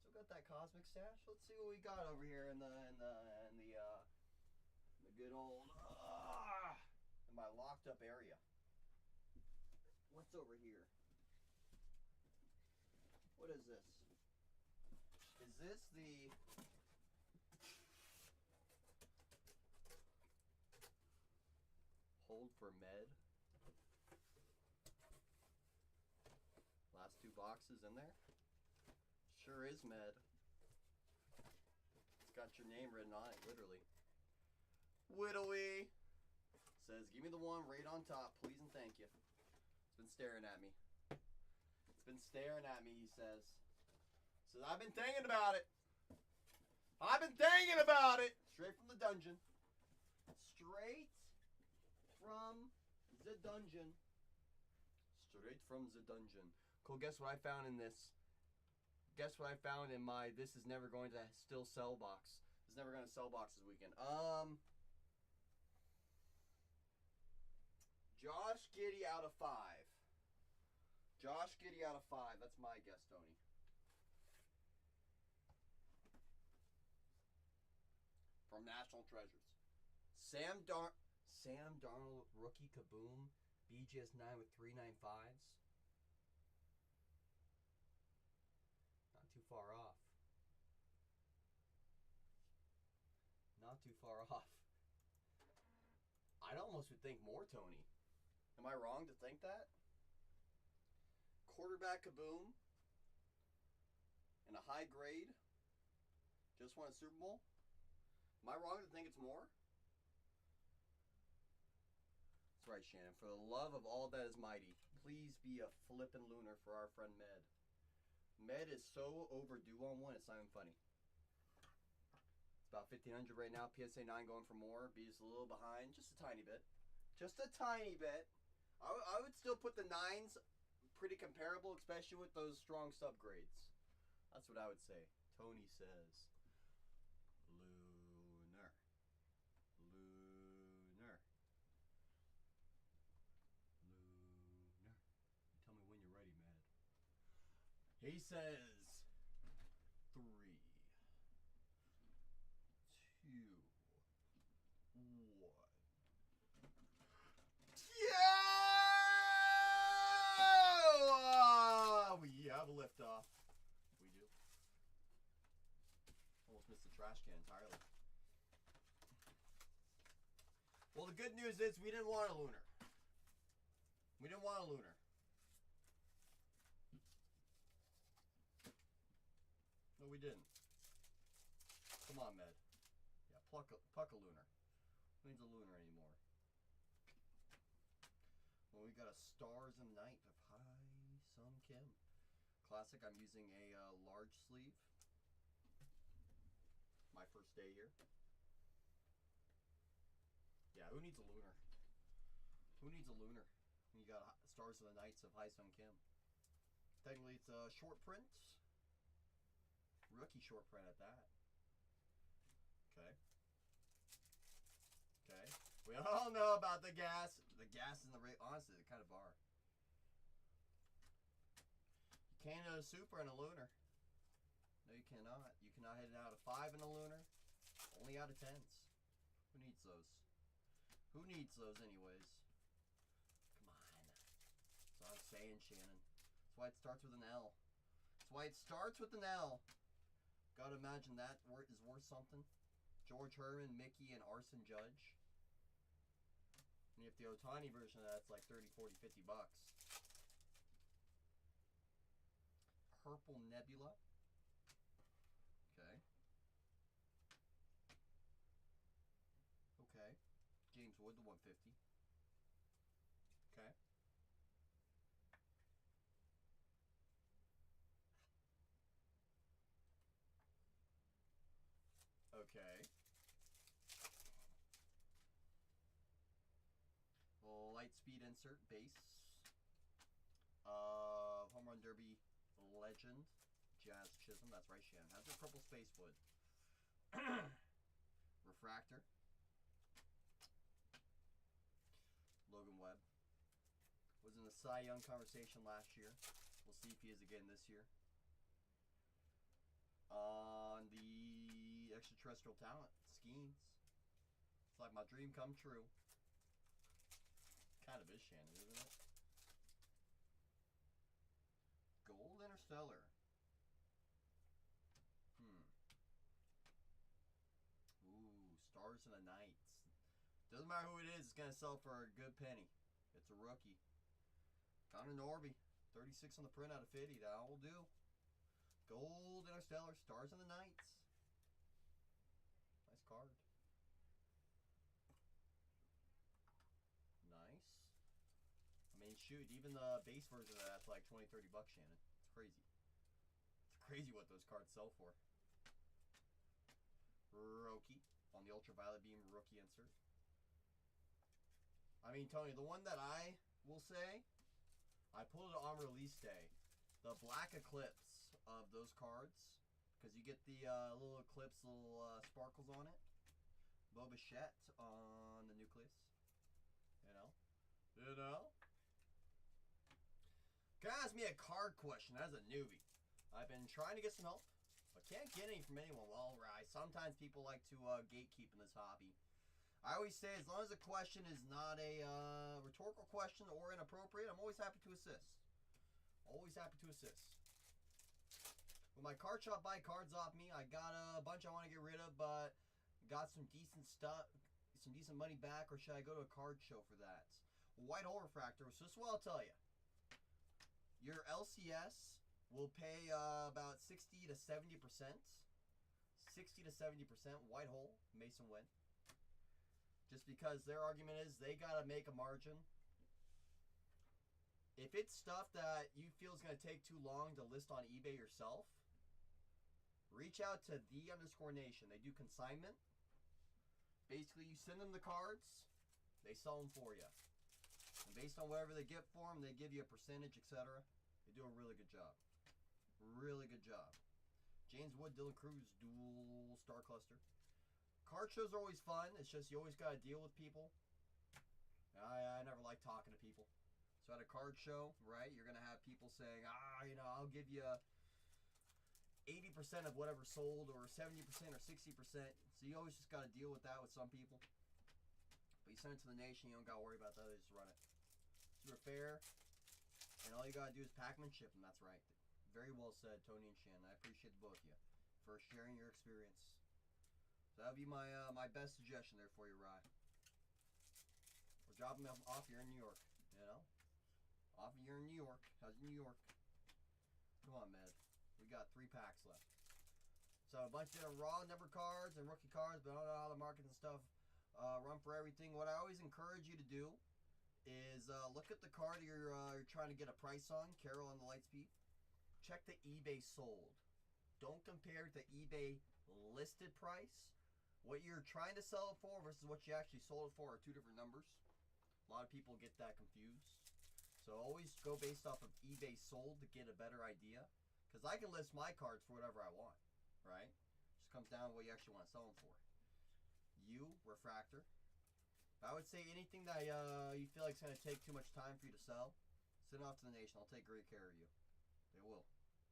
still got that cosmic stash? Let's see what we got over here in the good old in my locked up area. What's over here? What is this? Is this the hold for med? Last 2 boxes in there? Sure is med. It's got your name written on it, literally. Whittly says, give me the one right on top, please and thank you. It's been staring at me. It's been staring at me, he says. Says, I've been thinking about it. I've been thinking about it. Straight from the dungeon. Straight from the dungeon. Straight from the dungeon. Cool, guess what I found in this? Guess what I found in my this is never going to still sell box. This is never going to sell box this weekend. Josh Giddey out of 5. Josh Giddey out of 5. That's my guess, Tony. From National Treasures. Sam Darnold, rookie kaboom. BGS 9 with 395s. Not too far off. Not too far off. I'd almost would think more, Tony. Am I wrong to think that? Quarterback Kaboom in a high grade just won a Super Bowl? Am I wrong to think it's more? That's right, Shannon. For the love of all that is mighty, please be a flippin' lunar for our friend Med. Med is so overdue on one, it's not even funny. It's about 1,500 right now. PSA 9 going for more. B is a little behind, just a tiny bit. Just a tiny bit. I would still put the 9s pretty comparable, especially with those strong subgrades. That's what I would say. Tony says, lunar. Lunar. Lunar. Tell me when you're ready, Mad. He says 3, 2, 1. Yeah! We have a liftoff. We do. Almost missed the trash can entirely. Well, the good news is we didn't want a lunar. We didn't want a lunar. No, we didn't. Come on, Med. Yeah, pluck a lunar. Who needs a lunar anymore? Well, we got a Stars and Night of Hai Sung Kim. Classic. I'm using a large sleeve. My first day here. Yeah, who needs a lunar? Who needs a lunar? You got Stars of the Nights of Hai Sung Kim. Technically, it's a short print. Rookie short print at that. Okay. Okay. We all know about the gas. The gas in the rate. Honestly, they kind of are. You can't hit a super and a lunar. No, you cannot. You cannot hit it out of 5 in a lunar. Only out of 10s. Who needs those? Who needs those anyways? Come on. That's what I'm saying, Shannon. That's why it starts with an L. That's why it starts with an L. Gotta imagine that is worth something. George Herman, Mickey, and Arson Judge. And if the Otani version of that's like 30, 40, 50 bucks. Purple Nebula. Okay. Okay. James Wood, the 150. Okay. Okay. Light speed insert base. Home Run Derby legend. Jazz Chisholm. That's right, Shannon. Has a purple space wood. Refractor. Logan Webb. Was in the Cy Young conversation last year. We'll see if he is again this year. On the extraterrestrial talent schemes. It's like my dream come true. Kind of is, Shannon, isn't it? Gold Interstellar. Ooh, Stars in the Nights. Doesn't matter who it is, it's going to sell for a good penny. It's a rookie. Connor Norby. 36 on the print out of 50. That will do. Gold Interstellar. Stars in the Nights. Nice card. Nice. I mean, shoot, even the base version of that's like 20, 30 bucks, Shannon. It's crazy. It's crazy what those cards sell for. Roki on the Ultraviolet Beam rookie insert. I mean, Tony, the one that I will say, I pulled it on release day. The black eclipse of those cards, because you get the little eclipse, little sparkles on it. Boba Fett on the nucleus. You know? You know? Can ask me a card question as a newbie. I've been trying to get some help, but can't get any from anyone. Well, right. Sometimes people like to gatekeep in this hobby. I always say, as long as the question is not a rhetorical question or inappropriate, I'm always happy to assist. Always happy to assist. When my card shop buy cards off me, I got a bunch I want to get rid of, but got some decent stuff, some decent money back, or should I go to a card show for that? white hole refractor. So this is what I'll tell you. Your LCS will pay about 60 to 70%. 60 to 70% white hole, Mason Wynn. Just because their argument is they got to make a margin. If it's stuff that you feel is going to take too long to list on eBay yourself, reach out to _nation. They do consignment. Basically, you send them the cards, they sell them for you. And based on whatever they get for them, they give you a percentage, etc. They do a really good job. Really good job. James Wood, Dylan Cruz, dual star cluster. Card shows are always fun. It's just you always got to deal with people. I never like talking to people. So at a card show, right, you're going to have people saying, I'll give you 80% of whatever sold, or 70% or 60%. So you always just got to deal with that with some people. But you send it to the nation, you don't got to worry about that. They just run it. Super fair. And all you got to do is pack them and ship them. That's right. Very well said, Tony and Shannon. I appreciate the both of you for sharing your experience. So that would be my my best suggestion there for you, Rye. Or drop them off here in New York. You know? Off here in New York. How's New York? Come on, Med. We got 3 packs left. So a bunch of different raw number cards and rookie cards, but I don't know how the market and stuff run for everything. What I always encourage you to do is look at the card you're trying to get a price on. Carol on the Lightspeed. Check the eBay sold. Don't compare the eBay listed price. What you're trying to sell it for versus what you actually sold it for are 2 different numbers. A lot of people get that confused. So always go based off of eBay sold to get a better idea. Because I can list my cards for whatever I want, right? Just comes down to what you actually want to sell them for. You, refractor. I would say anything that you feel like is going to take too much time for you to sell, send it off to the nation. They'll take great care of you. They will.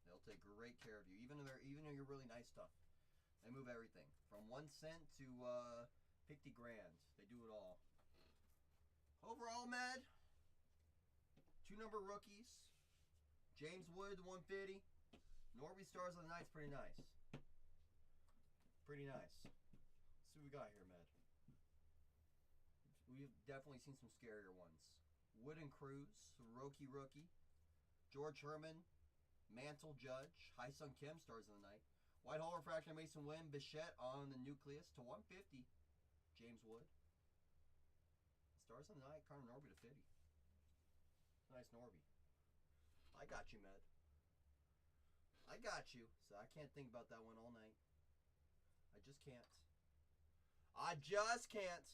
They'll take great care of you. Even though you're really nice stuff. They move everything. From 1 cent to 50 grand. They do it all. Overall, Med, 2 number rookies. James Wood, 150. Norby Stars on the Night's pretty nice. Pretty nice. Let's see what we got here, Med. We've definitely seen some scarier ones. Wood and Cruz, rookie. George Herman, Mantle Judge, Hyesung Kim, Stars of the Night. White Hall Refraction, Mason Wynn, Bichette on the Nucleus to 150. James Wood. Stars of the Night, Connor Norby to 50. Nice Norby. I got you, Med. I got you. So I can't think about that one all night. I just can't. I just can't.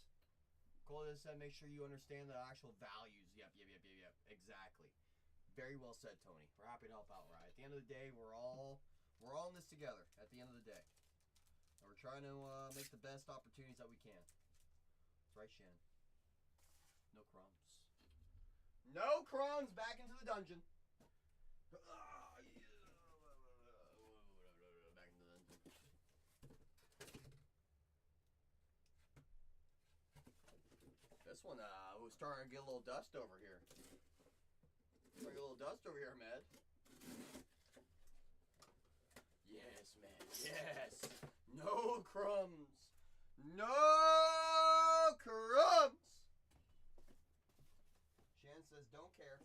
Cole just said make sure you understand the actual values. Yep. Exactly. Very well said, Tony. We're happy to help out, right? At the end of the day, we're all in this together at the end of the day. And we're trying to make the best opportunities that we can. That's right, Shannon. No crumbs. No crumbs back into the dungeon. Back into the dungeon. This one was starting to get a little dust over here. Starting to get a little dust over here, Med. Yes, man. Yes. No crumbs. No crumbs. Shan says don't care.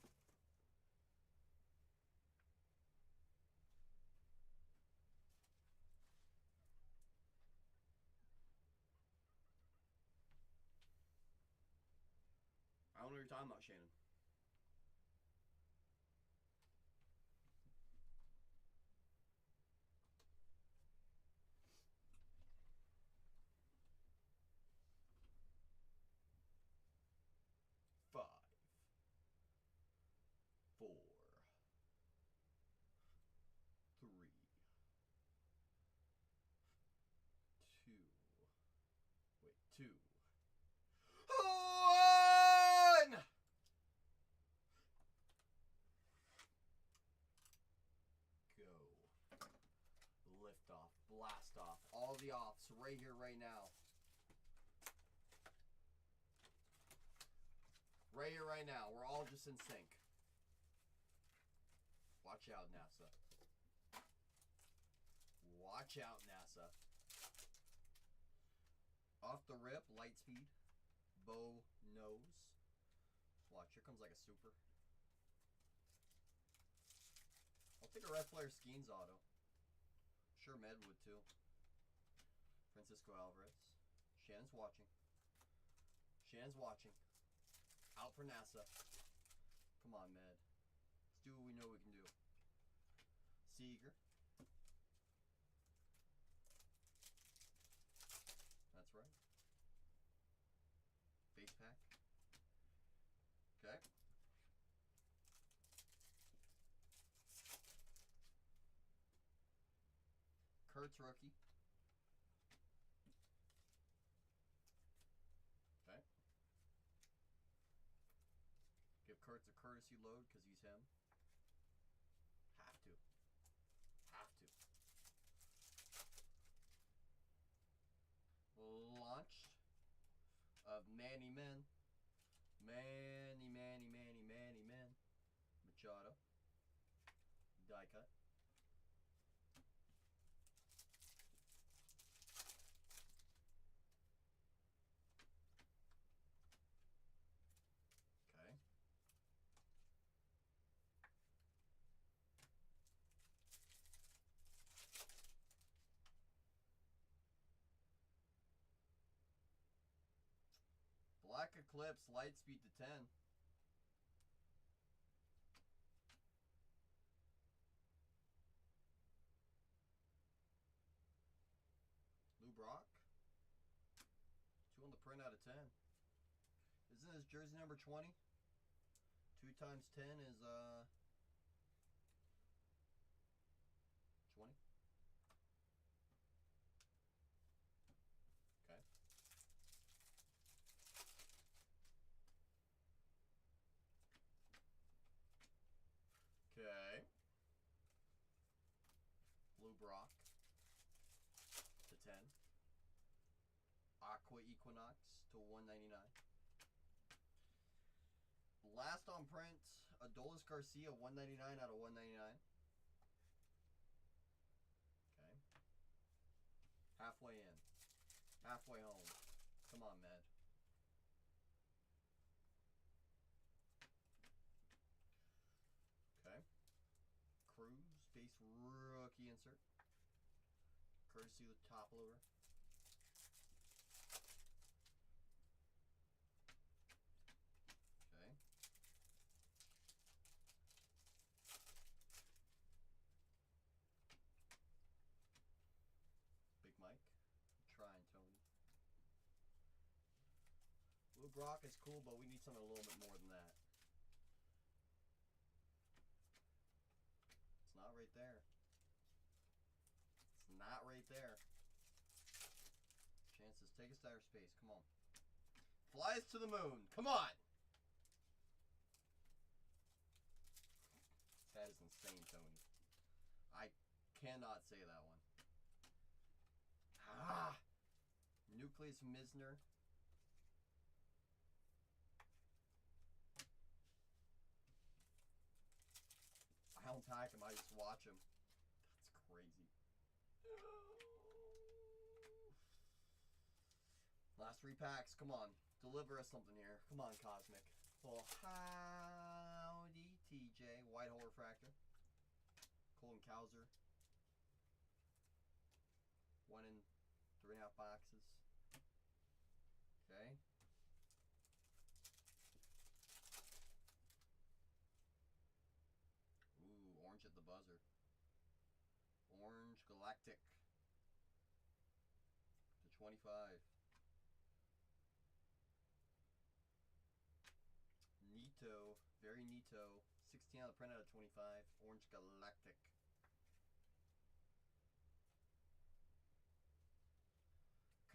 I don't know what you're talking about, Shannon. Two. 1. Go. Lift off. Blast off. All the offs right here, right now. Right here, right now. We're all just in sync. Watch out, NASA. Watch out, NASA. Off the rip, Lightspeed. Bow nose. Watch, here comes like a super. I'll take a red flare Skeens auto. Sure, Med would too. Francisco Alvarez. Shannon's watching. Shannon's watching. Out for NASA. Come on, Med. Let's do what we know we can do. Seager. That's right. Base pack. Okay. Kurtz rookie. Okay. Give Kurtz a courtesy load because he's him. Have to. Have to. Launched of Manny Men. Manny Men. Machado. Die cut. Okay. Black Eclipse, light speed to 10. Lou Brock. 2 on the print out of 10. Isn't his jersey number 20? 2 times 10 is 20. Okay. Okay. Blue Brock to 10. Aqua Equinox to 199. Last on print, Adolis Garcia 199 out of 199. Okay. Halfway in. Halfway home. Come on, Med. Okay. Cruz, base rookie insert. Courtesy with top loader. Okay. Big Mike. Trying Tony. Lou Brock is cool, but we need something a little bit more than that. It's not right there. It's not right there. Chances. Take us to outer space. Come on. Flies to the moon. Come on. That is insane, Tony. I cannot say that one. Ah! Nucleus Misner. I don't pack him, I just watch him. That's crazy. Last 3 packs, come on. Deliver us something here. Come on, Cosmic. Well, howdy, TJ. White Hole Refractor. Colin Cowser. 1 in 3.5 boxes. Okay. Ooh, orange at the buzzer. Orange Galactic. To 25. Neato. Very neato. 16 on the print out of 25. Orange Galactic.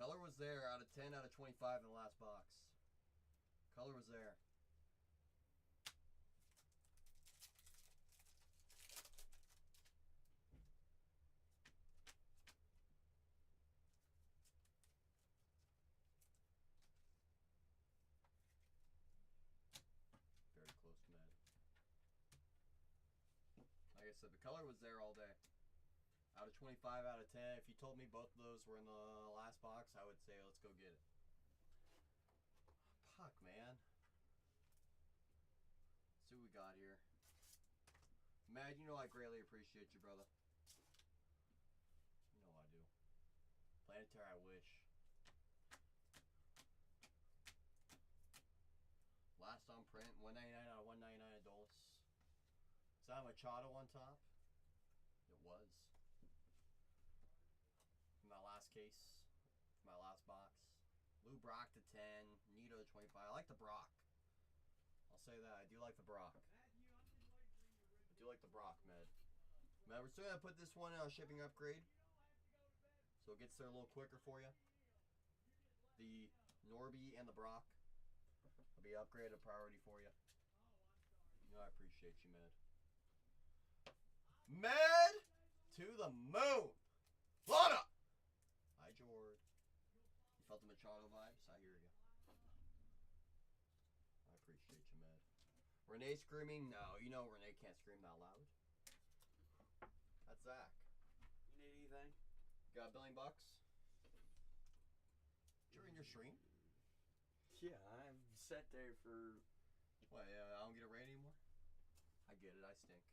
Color was there out of 10 out of 25 in the last box. Color was there. Very close, Med. Like I said, the color was there all day. Out of 25 out of 10. If you told me both of those were in the last box, I would say let's go get it. Puck, man. see what we got here. Mad, you know I greatly appreciate you, brother. You know I do. Planetary, I wish. Last on print, 199 out of 199 adults. Is that Machado on top? It was. From my last case, my last box. Lou Brock to 10, Nito to 25. I like the Brock. I'll say that. I do like the Brock. I do like the Brock, Med. Med, we're still going to put this one on a shipping upgrade. So it gets there a little quicker for you. The Norby and the Brock will be upgraded priority for you. You know I appreciate you, Med. Med to the moon! Lana! Hi, George. You felt the Machado vibes? I hear you. I appreciate you, Med. Renee screaming? No, you know Renee can't scream that loud. That's Zach. You need anything? Got $1 billion bucks? During your stream? Yeah, I've sat there for... What, I don't get a raid anymore? I get it, I stink.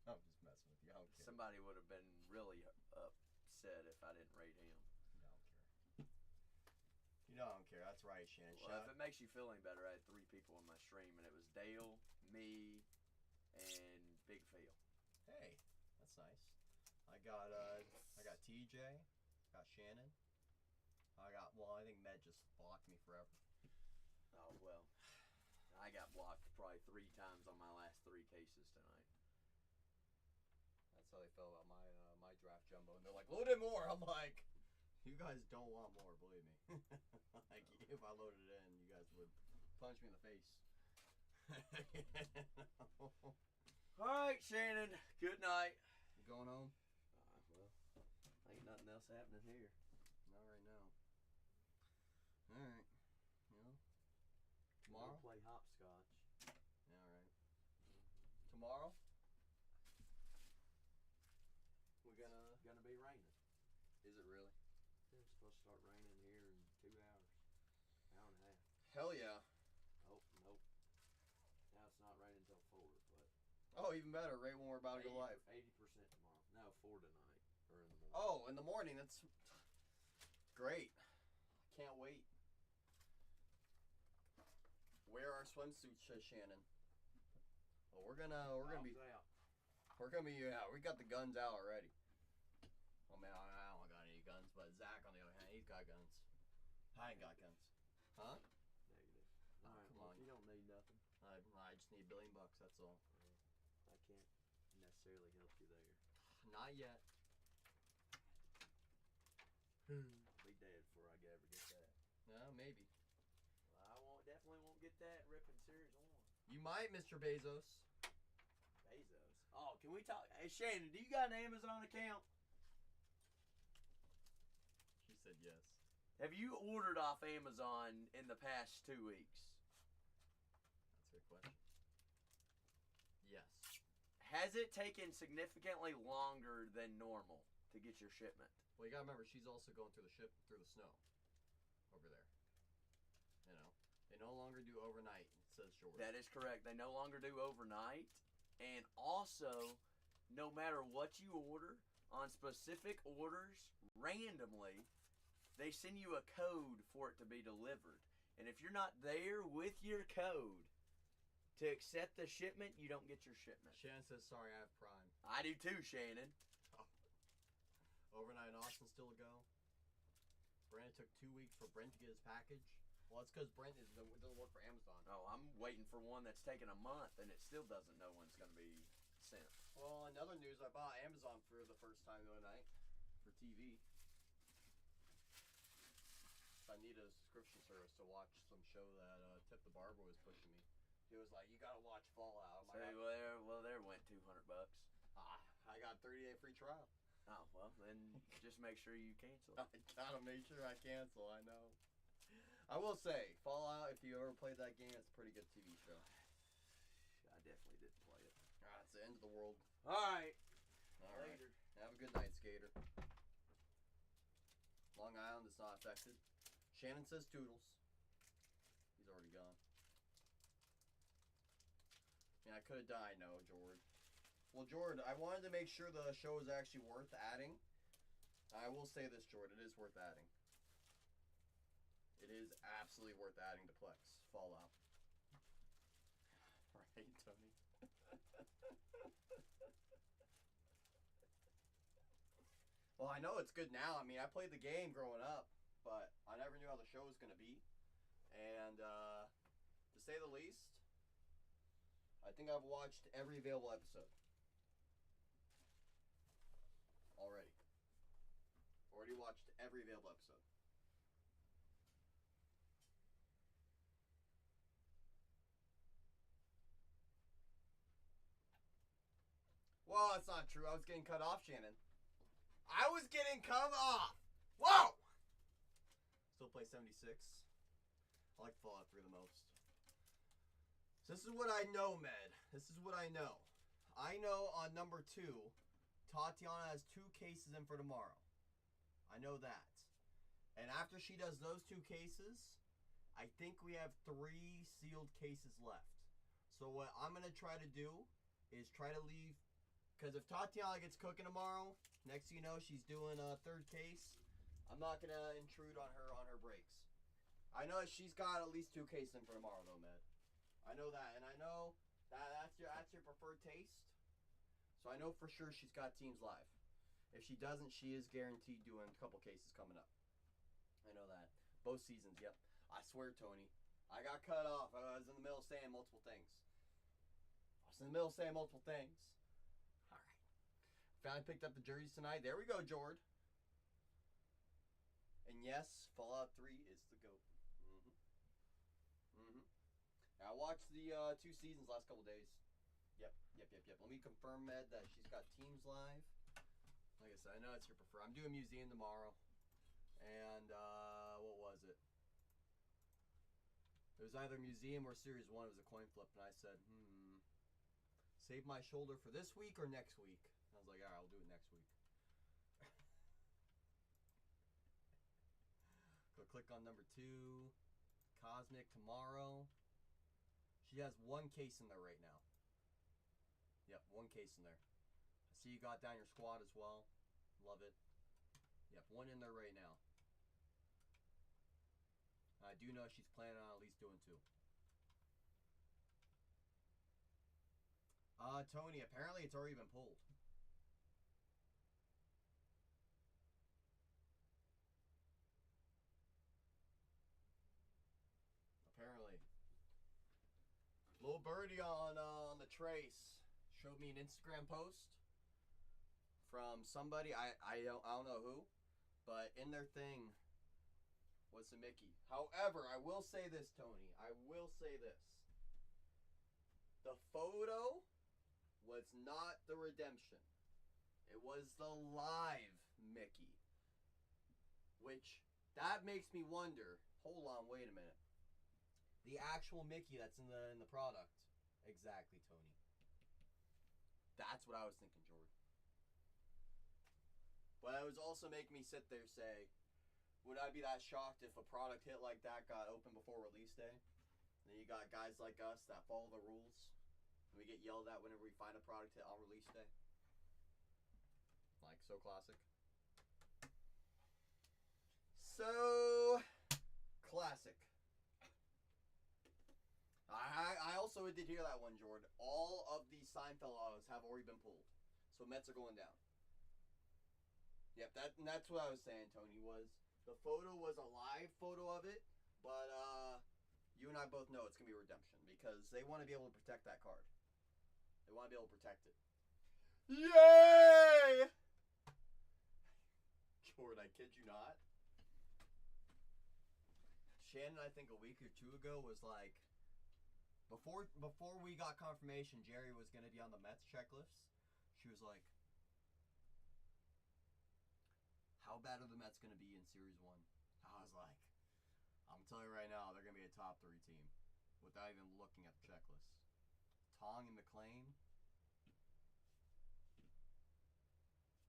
I'm just messing with you, I don't care. Somebody would have been really upset if I didn't rate him. You don't care. You know I don't care, that's right, Shannon. Well, if it makes you feel any better, I had 3 people in my stream, and it was Dale, me, and Big Phil. Hey, that's nice. I got TJ, got Shannon. I think Med just blocked me forever. Oh, well. I got blocked probably 3 times on my last 3 cases tonight. That's how they felt about my draft jumbo. And they're like, load in more. I'm like, you guys don't want more, believe me. Like, if I loaded it in, you guys would punch me in the face. All right, Shannon. Good night. You going home? Well, ain't nothing else happening here. Not right now. All right. You know, tomorrow? We'll play hopscotch. Yeah, all right. Tomorrow? We're Gonna be raining. Is it really? It's supposed to start raining here in 2 hours. Hour and a half. Hell yeah. Oh, nope. Now it's not raining until 4, but... Oh, even better. Right when we're about to go live. 80% tomorrow. No, 4 tonight. Or in the morning. Oh, in the morning. That's great. Can't wait. Wear our swimsuits, Shannon. Well, we're gonna be. Out. Yeah, we got the guns out already. Oh man, I don't got any guns, but Zach on the other hand, he's got guns. I ain't got guns. Huh? Negative. Oh, Alright, come well, on. if you don't need nothing, I just need $1 billion bucks. That's all. I can't necessarily help you there. Not yet. I'll be dead before I ever get that. No, maybe. Well, I definitely won't get that ripping Series 1. You might, Mr. Bezos. Bezos. Oh, can we talk? Hey, Shannon, do you got an Amazon account? She said yes. Have you ordered off Amazon in the past 2 weeks? That's a good question. Yes. Has it taken significantly longer than normal to get your shipment? Well, you gotta remember, she's also going through the snow over there. You know, they no longer do overnight. It says George. That is correct. They no longer do overnight. And also, no matter what you order, on specific orders, randomly, they send you a code for it to be delivered. And if you're not there with your code to accept the shipment, you don't get your shipment. Shannon says, sorry, I have Prime. I do too, Shannon. Overnight in Austin still to go. Brandon took 2 weeks for Brent to get his package. Well, it's because Brent doesn't work for Amazon. Oh, I'm waiting for one that's taken a month, and it still doesn't know when it's going to be sent. Well, in other news, I bought Amazon for the first time the other night for TV. I need a subscription service to watch some show that Tip the Barber was pushing me. He was like, you gotta watch Fallout. So, there went $200. I got 30-day free trial. Oh, well, then just make sure you cancel. I gotta make sure I cancel, I know. I will say, Fallout, if you ever played that game, it's a pretty good TV show. I definitely didn't play it. Alright, it's the end of the world. Alright. Alright. Later. Have a good night, Skater. Long Island is not affected. Shannon says toodles. He's already gone. Yeah, I could have done. I know, Jordan. Well, Jordan, I wanted to make sure the show is actually worth adding. I will say this, Jordan. It is worth adding. It is absolutely worth adding to Plex Fallout. Right, Tony? Well, I know it's good now. I mean, I played the game growing up, but I never knew how the show was going to be. And to say the least, I think I've watched every available episode. Already watched every available episode. Well, that's not true. I was getting cut off, Shannon. I was getting cut off! Whoa! Still play 76. I like Fallout 3 the most. So this is what I know, Med. This is what I know. I know on number 2, Tatiana has 2 cases in for tomorrow. I know that. And after she does those 2 cases, I think we have 3 sealed cases left. So what I'm going to try to do is try to leave, because if Tatiana gets cooking tomorrow, next thing you know, she's doing a 3rd case. I'm not going to intrude on her breaks. I know she's got at least 2 cases in for tomorrow, though, Med. I know that, and I know that's your preferred taste. So I know for sure she's got teams live. If she doesn't, she is guaranteed doing a couple cases coming up. I know that. Both seasons, yep. I swear, Tony. I got cut off. I was in the middle of saying multiple things. Alright. Finally picked up the jerseys tonight. There we go, Jord. And yes, Fallout 3 is the GOAT. Now, I watched the 2 seasons last couple days. Yep. Let me confirm, Med, that she's got teams live. Like I said, I know it's your preferred. I'm doing Museum tomorrow. And, what was it? It was either Museum or Series 1. It was a coin flip. And I said, save my shoulder for this week or next week? And I was like, alright, I'll do it next week. Go click on number 2. Cosmic tomorrow. She has 1 case in there right now. Yep, 1 case in there. I see you got down your squad as well. Love it. Yep, 1 in there right now. I do know she's planning on at least doing 2. Tony, apparently it's already been pulled. Apparently. Little birdie on the trace showed me an Instagram post from somebody. I don't know who, but in their thing was the Mickey. However, I will say this, Tony. I will say this. The photo was not the redemption. It was the live Mickey. Which, that makes me wonder. Hold on, wait a minute. The actual Mickey that's in the product. Exactly, Tony. That's what I was thinking, Jordan. But it was also making me sit there say, would I be that shocked if a product hit like that got open before release day? And then you got guys like us that follow the rules, and we get yelled at whenever we find a product hit on release day. Like, so classic. So classic. I also did hear that one, Jordan. All of the Seinfeld autos have already been pulled. So Mets are going down. Yep, that's what I was saying, Tony, was the photo was a live photo of it, but you and I both know it's going to be redemption because they want to be able to protect that card. They want to be able to protect it. Yay! Jordan, I kid you not. Shannon, I think a week or 2 ago, was like, before we got confirmation Jerry was going to be on the Mets checklist, she was like, how bad are the Mets going to be in Series 1? I was like, I'm telling you right now, they're going to be a top 3 team without even looking at the checklist. Tong and McClain,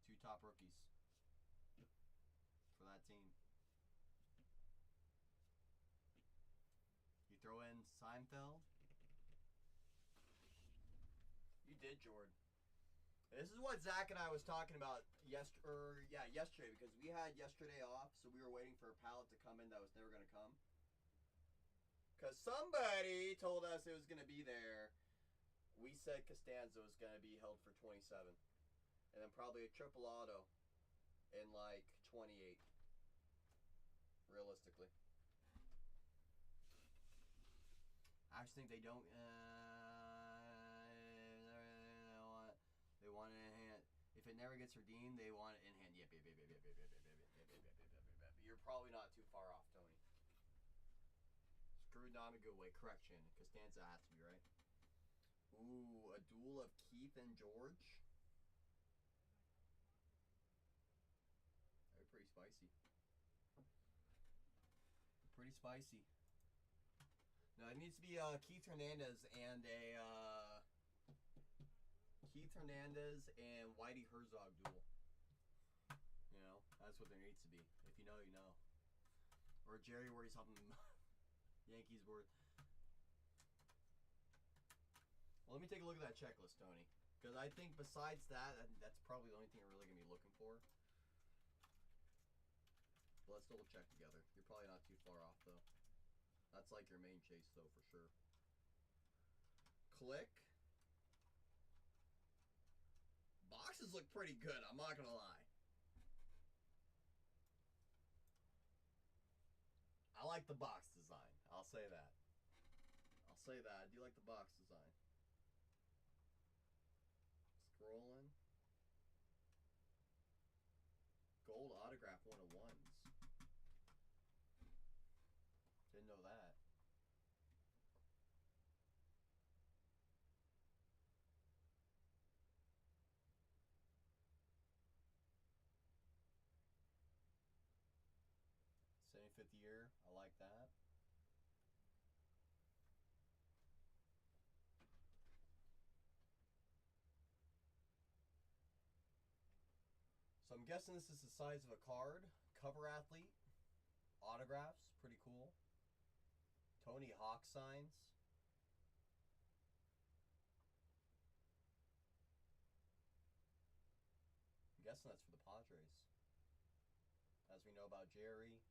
2 top rookies for that team. You throw in Seinfeld, We did, Jordan. This is what Zach and I was talking about yesterday, because we had yesterday off, so we were waiting for a pallet to come in that was never going to come. Because somebody told us it was going to be there. We said Costanza was going to be held for 27. And then probably a triple auto in like 28. Realistically. I just think they don't. They want it in hand. If it never gets redeemed, they want it in hand. Yep. You're probably not too far off, Tony. Screwed not in a good way. Correction. Costanza has to be right. Ooh, a duel of Keith and George. That'd be pretty spicy. Pretty spicy. No, it needs to be Keith Hernandez and Whitey Herzog duel. You know, that's what there needs to be. If you know, you know. Or Jerry where he's helping Yankees worth. Well, let me take a look at that checklist, Tony. Because I think besides that, that's probably the only thing you're really going to be looking for. But let's double check together. You're probably not too far off, though. That's like your main chase, though, for sure. Click. Boxes look pretty good, I'm not going to lie. I like the box design. I'll say that. I'll say that. I do like the box design. Scrolling. Gold autograph 101s. Didn't know that. '75th year. I like that. So I'm guessing this is the size of a card. Cover athlete. Autographs. Pretty cool. Tony Hawk signs. I'm guessing that's for the Padres. As we know about Jerry.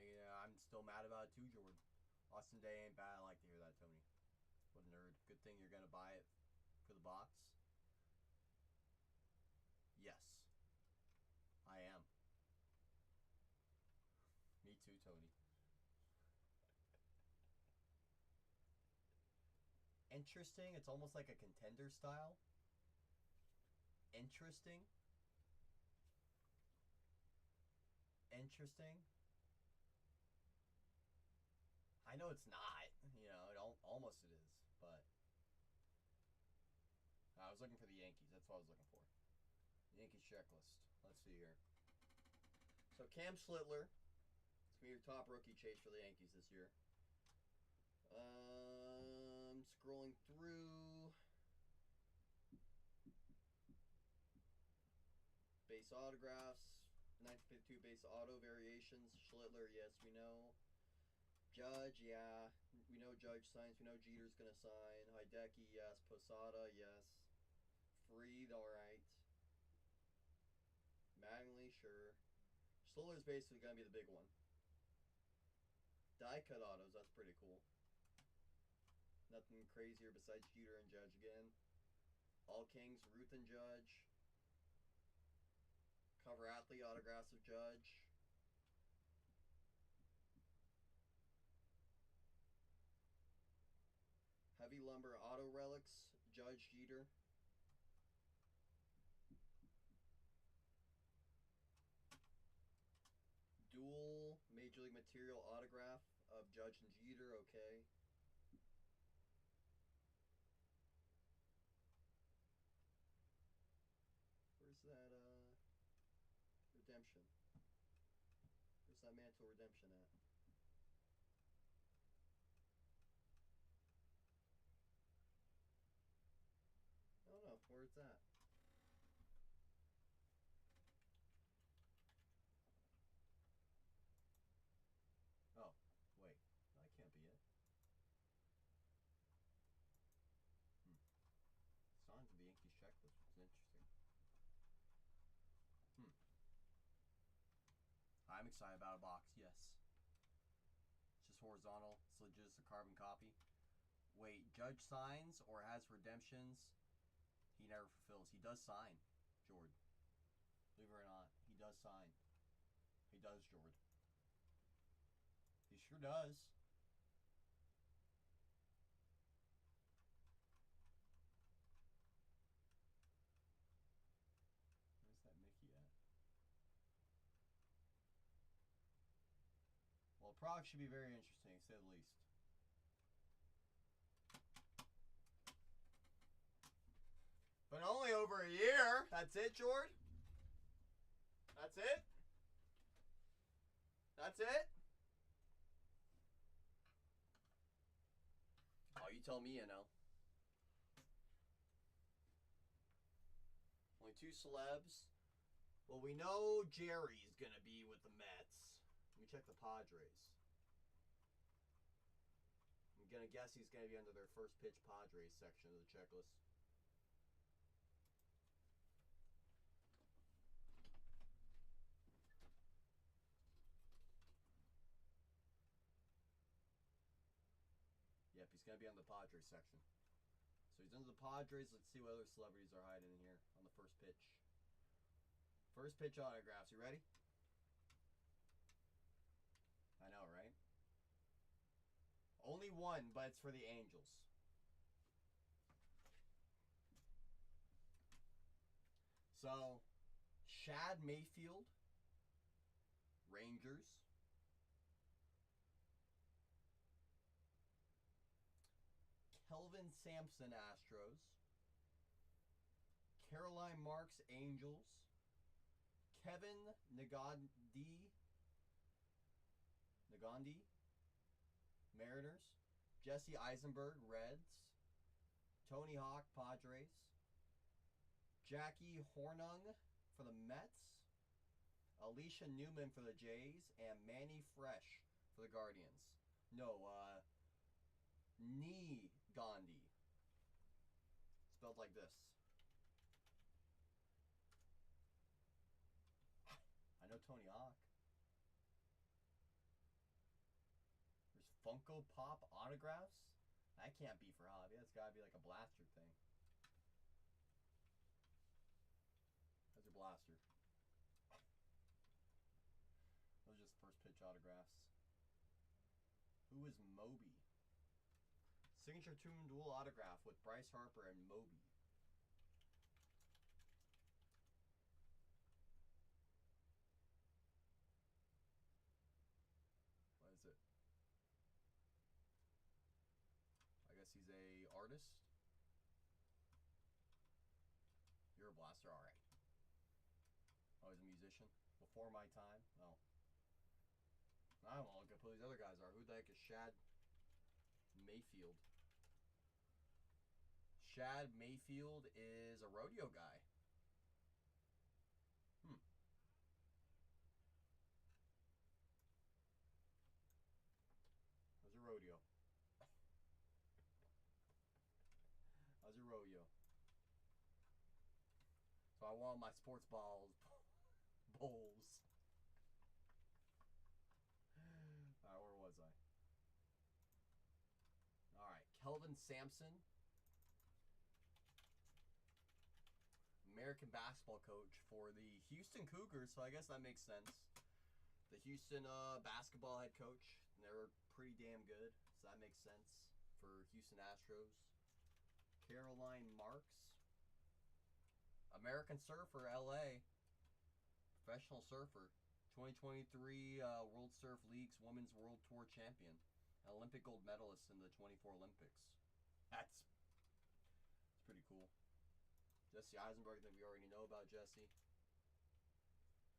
Yeah, I'm still mad about it too, Jordan. Austin Day ain't bad. I like to hear that, Tony. What a nerd. Good thing you're going to buy it for the box. Yes. I am. Me too, Tony. Interesting. It's almost like a contender style. Interesting. Interesting. I know it's not. You know, almost it is. But I was looking for the Yankees. That's what I was looking for. Yankees checklist. Let's see here. So Cam Schlittler. It's going to be your top rookie chase for the Yankees this year. Scrolling through. Base autographs. 1952 base auto variations. Schlittler, yes, we know. Judge, yeah. We know Judge signs. We know Jeter's going to sign. Hideki, yes. Posada, yes. Freed, alright. Mattingly, sure. Schlittler's basically going to be the big one. Die cut autos, that's pretty cool. Nothing crazier besides Jeter and Judge again. All Kings, Ruth and Judge. Cover athlete autographs of Judge. Heavy lumber auto relics, Judge, Jeter. Dual Major League Material autograph of Judge and Jeter, okay. Where's that redemption? Where's that Mantle redemption at? I don't know where it's at. I'm excited about a box, yes. It's just horizontal. It's legit just a carbon copy. Wait, Judge signs or has redemptions. He never fulfills. He does sign, Jordan. Believe it or not, he does sign. He does, Jordan. He sure does. Where's that Mickey at? Well, the product should be very interesting, to say the least. But only over a year. That's it, Jord? That's it? That's it? Oh, you tell me, you know. Only 2 celebs. Well, we know Jerry's going to be with the Mets. Let me check the Padres. I'm going to guess he's going to be under their first pitch Padres section of the checklist. Yep, he's going to be on the Padres section. So he's under the Padres. Let's see what other celebrities are hiding in here on the first pitch. First pitch autographs. You ready? I know, right? Only one, but it's for the Angels. So, Shad Mayfield, Rangers. Kelvin Sampson, Astros. Caroline Marks, Angels. Kevin Nagandi, Mariners. Jesse Eisenberg, Reds. Tony Hawk, Padres. Jackie Hornung for the Mets. Alicia Newman for the Jays. And Manny Fresh for the Guardians. No, Gandhi. Spelled like this. I know Tony Hawk. There's Funko Pop autographs? That can't be for hobby. That's gotta be like a blaster thing. That's your blaster. Those are just first pitch autographs. Who is Moby? Signature Tomb Duel autograph with Bryce Harper and Moby. What is it? I guess he's a artist. You're a blaster, all right. Oh, he's a musician. Before my time. Oh, I don't know. Look at who these other guys are. Who the heck is Shad Mayfield? Shad Mayfield is a rodeo guy. How's your rodeo? How's your rodeo? So I want my sports bowls. Alright, where was I? Alright, Kelvin Sampson. American basketball coach for the Houston Cougars, so I guess that makes sense. The Houston basketball head coach. They were pretty damn good, so that makes sense for Houston Astros. Caroline Marks. American Surfer, LA. Professional surfer. 2023 World Surf League's Women's World Tour champion. An Olympic gold medalist in the 24 Olympics. That's pretty cool. Jesse Eisenberg, I think we already know about Jesse.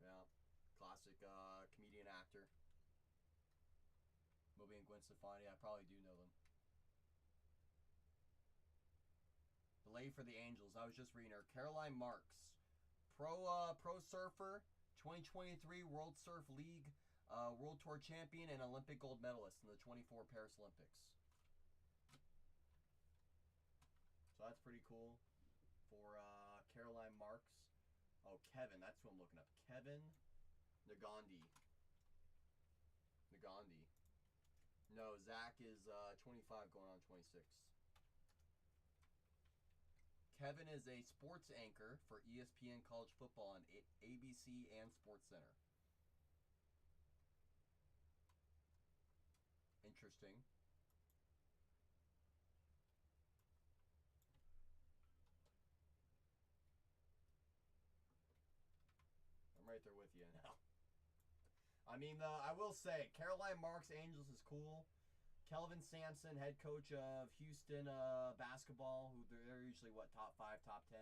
Yeah. Classic comedian actor. Moby and Gwen Stefani, I probably do know them. Delay for the Angels. I was just reading her. Caroline Marks. Pro surfer. 2023 World Surf League World Tour champion and Olympic gold medalist in the 24 Paris Olympics. So that's pretty cool for Caroline Marks. Oh, Kevin. That's who I'm looking up. Kevin Nagandi. Gandhi. No, Zach is 25 going on 26. Kevin is a sports anchor for ESPN College Football on ABC and SportsCenter. Interesting. I'm right there with you now. I mean, I will say, Caroline Marks Angels is cool. Kelvin Sampson, head coach of Houston basketball, who they're usually, what, top 5, top 10.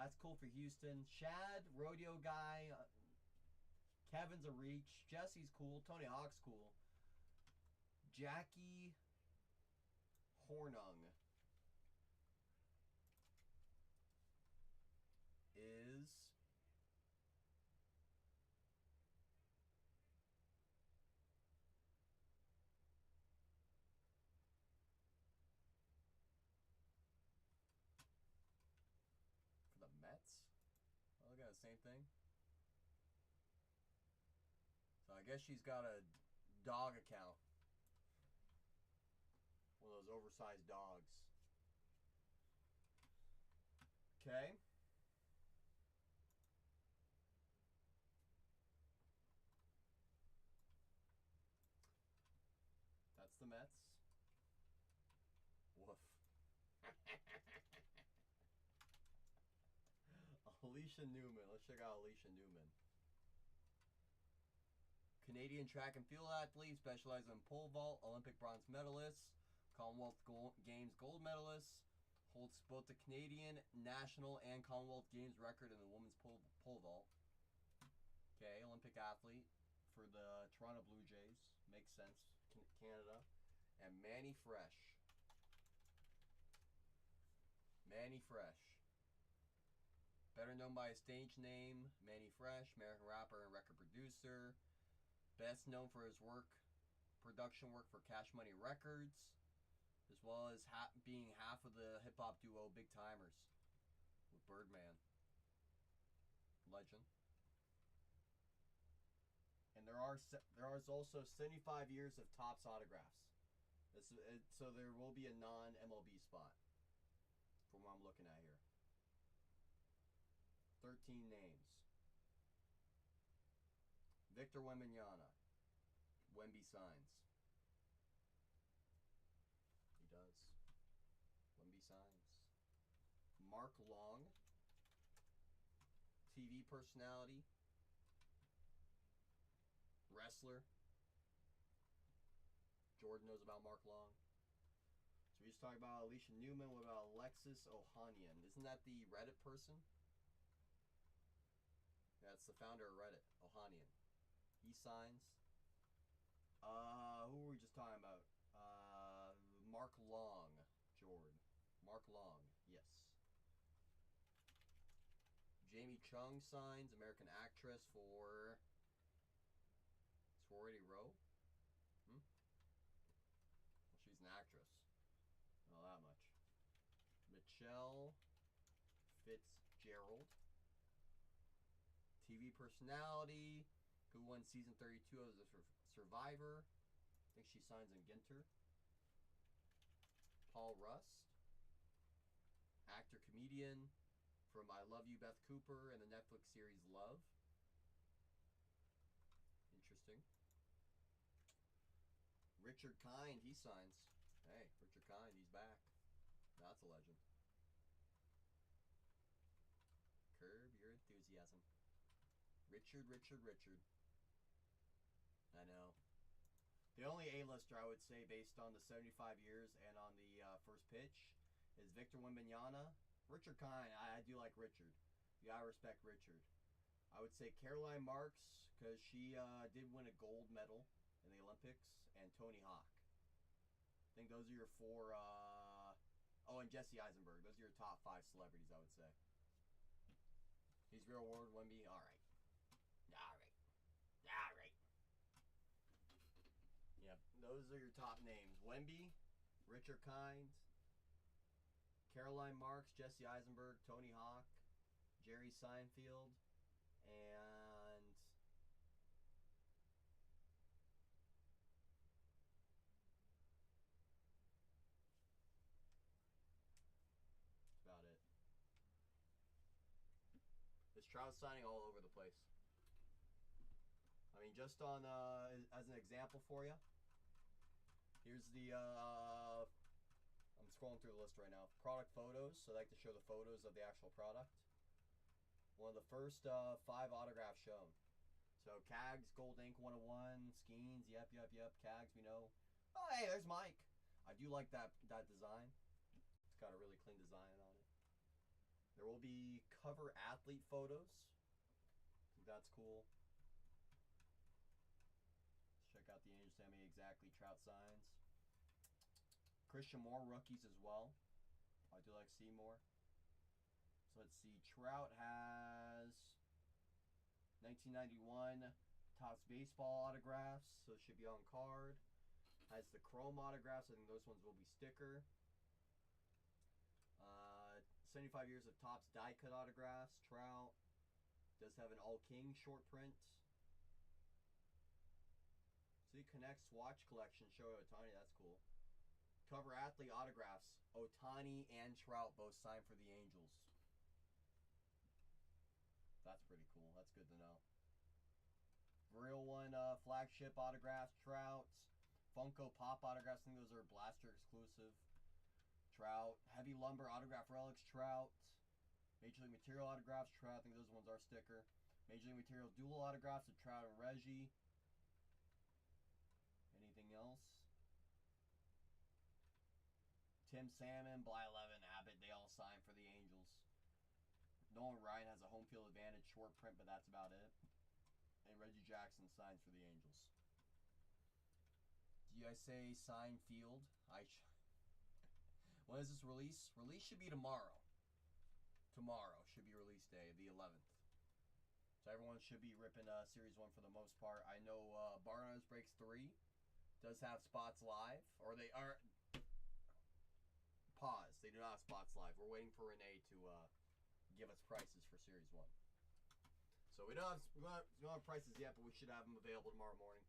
That's cool for Houston. Shad, rodeo guy. Kevin's a reach. Jesse's cool. Tony Hawk's cool. Jackie Hornung is... for the Mets? Oh, look at the same thing. So I guess she's got a dog account. One of those oversized dogs. Okay. That's the Mets. Woof. Alicia Newman. Let's check out Alicia Newman. Canadian track and field athlete, specializing in pole vault, Olympic bronze medalist, Commonwealth Games gold medalist, holds both the Canadian national and Commonwealth Games record in the women's pole vault. Okay, Olympic athlete for the Toronto Blue Jays. Makes sense. Canada. And Manny Fresh. Manny Fresh. Better known by his stage name, Manny Fresh, American rapper and record producer. Best known for his production work for Cash Money Records, as well as being half of the hip-hop duo Big Timers with Birdman. Legend. And there are also 75 years of Topps autographs. So there will be a non-MLB spot from what I'm looking at here. 13 names. Victor Wembanyama. Wemby signs. He does. Wemby signs. Mark Long. TV personality. Wrestler. Jordan knows about Mark Long. So we just talked about Alicia Newman. What about Alexis Ohanian? Isn't that the Reddit person? Yeah, it's the founder of Reddit, Ohanian. He signs. Who were we just talking about? Mark Long, Jordan. Mark Long, yes. Jamie Chung signs, American actress for Sorority Row. Well, she's an actress. Not that much. Michelle Fitzgerald. TV personality, who won season 32 of The Survivor. I think she signs in Ginter. Paul Rust. Actor, comedian from I Love You, Beth Cooper, and the Netflix series Love. Interesting. Richard Kind, he signs. Hey, Richard Kind, he's back. That's a legend. Curb your enthusiasm. Richard. I know. The only A-lister I would say based on the 75 years and on the first pitch is Victor Wembanyama. Richard Kind, I do like Richard. You gotta respect Richard. I would say Caroline Marks, because she did win a gold medal in the Olympics, and Tony Hawk. I think those are your four, oh, and Jesse Eisenberg. Those are your top 5 celebrities, I would say. He's real world Wemby. Alright. Yep, those are your top names. Wemby, Richard Kind, Caroline Marks, Jesse Eisenberg, Tony Hawk, Jerry Seinfeld, and Trout signing all over the place. I mean, just on as an example for you. Here's the I'm scrolling through the list right now. Product photos. So I like to show the photos of the actual product. One of the first 5 autographs shown. So Cags, Gold Ink 101, Skeens, yep. Cags, we know. Oh, hey, there's Mike. I do like that design. It's got a really clean design on it. There will be cover athlete photos. I think that's cool. Let's check out the Angels sent me exactly Trout signs. Christian Moore rookies as well. I do like Seymour. So let's see. Trout has 1991 Topps baseball autographs, so it should be on card. Has the chrome autographs. I think those ones will be sticker. 75 years of Topps die cut autographs. Trout does have an All King short print. See, Connect swatch collection. Show Ohtani. That's cool. Cover athlete autographs. Ohtani and Trout both signed for the Angels. That's pretty cool. That's good to know. Real one flagship autographs. Trout. Funko Pop autographs. I think those are Blaster exclusive. Trout. Heavy Lumber autograph relics. Trout. Major League Material autographs. Trout. I think those ones are sticker. Major League Material dual autographs of Trout and Reggie. Anything else? Tim Salmon, Bly 11, Abbott. They all signed for the Angels. Nolan Ryan has a home field advantage short print, but that's about it. And Reggie Jackson signs for the Angels. Do you guys say sign field? When is this release? Release should be tomorrow. Tomorrow should be release day, the 11th. So everyone should be ripping Series 1 for the most part. I know Barnos Breaks 3 does have spots live. Or they are... Pause. They do not have spots live. We're waiting for Renee to give us prices for Series 1. So we don't have prices yet, but we should have them available tomorrow morning.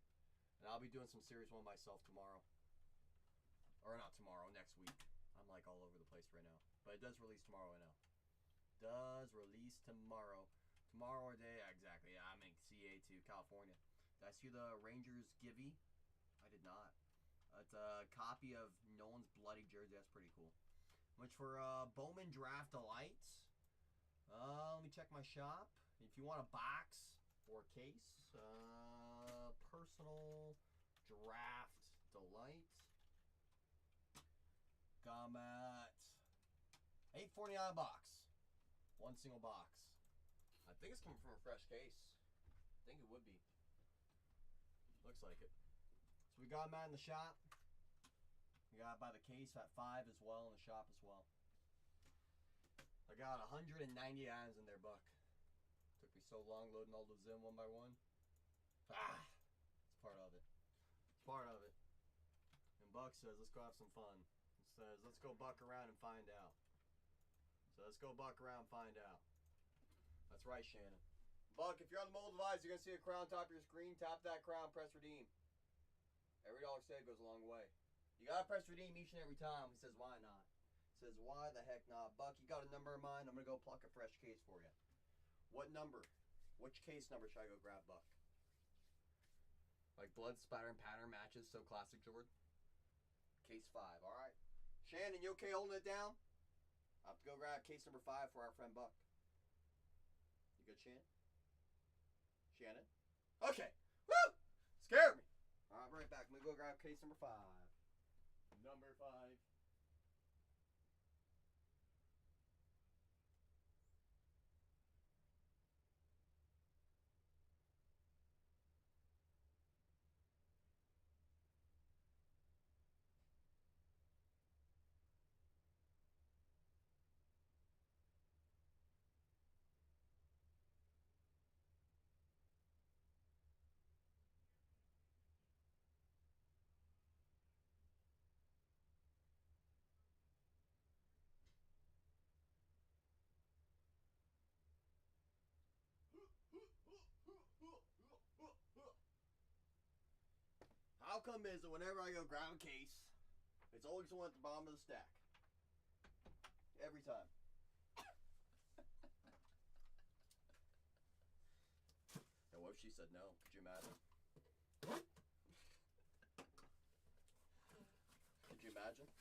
And I'll be doing some Series 1 myself tomorrow. Or not tomorrow, next week. I'm like all over the place right now. But it does release tomorrow, I know. Does release tomorrow. Tomorrow or day, exactly. Yeah, I'm in CA to California. Did I see the Rangers Givey? I did not. It's a copy of Nolan's bloody jersey. That's pretty cool. Much for Bowman Draft Delights. Let me check my shop. If you want a box or a case, Personal Draft Delight. Got 'em at $8.49 a box. One single box. I think it's coming from a fresh case. I think it would be. Looks like it. So we got them out in the shop. We got it by the case at 5 as well in the shop as well. I got 190 items in there, Buck. Took me so long loading all those in one by one. It's part of it. It's part of it. And Buck says, let's go have some fun. He says, let's go buck around and find out. So let's go buck around and find out. That's right, Shannon. Buck, if you're on the mobile device, you're going to see a crown top of your screen. Tap that crown, press redeem. Every dollar saved goes a long way. You got to press redeem each and every time. He says, why not? He says, why the heck not? Buck, you got a number in mind? I'm going to go pluck a fresh case for you. What number? Which case number should I go grab, Buck? Like blood spatter and pattern matches. So classic, Jordan. Case 5. All right. Shannon, you okay holding it down? I have to go grab case number 5 for our friend Buck. You good, Shannon? Shannon? Okay. Woo! Scared me. All right, I'll be right back. I'm going to go grab case number 5. Number 5. How come is that whenever I go grab a case, it's always the one at the bottom of the stack? Every time. she said no. Could you imagine? Could you imagine?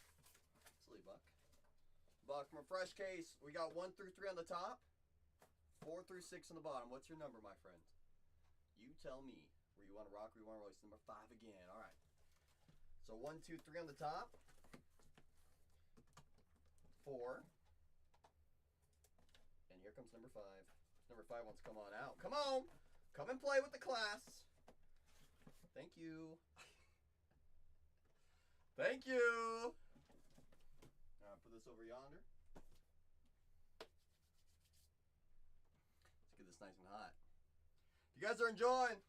Silly Buck. Buck, from a fresh case, we got 1 through 3 on the top, 4 through 6 on the bottom. What's your number, my friend? You tell me. Where you want to rock, where you want to roll. It's number 5 again. All right. So 1, 2, 3 on the top. 4. And here comes number 5. Number 5 wants to come on out. Come on! Come and play with the class. Thank you. Thank you. Put this over yonder. Let's get this nice and hot. If you guys are enjoying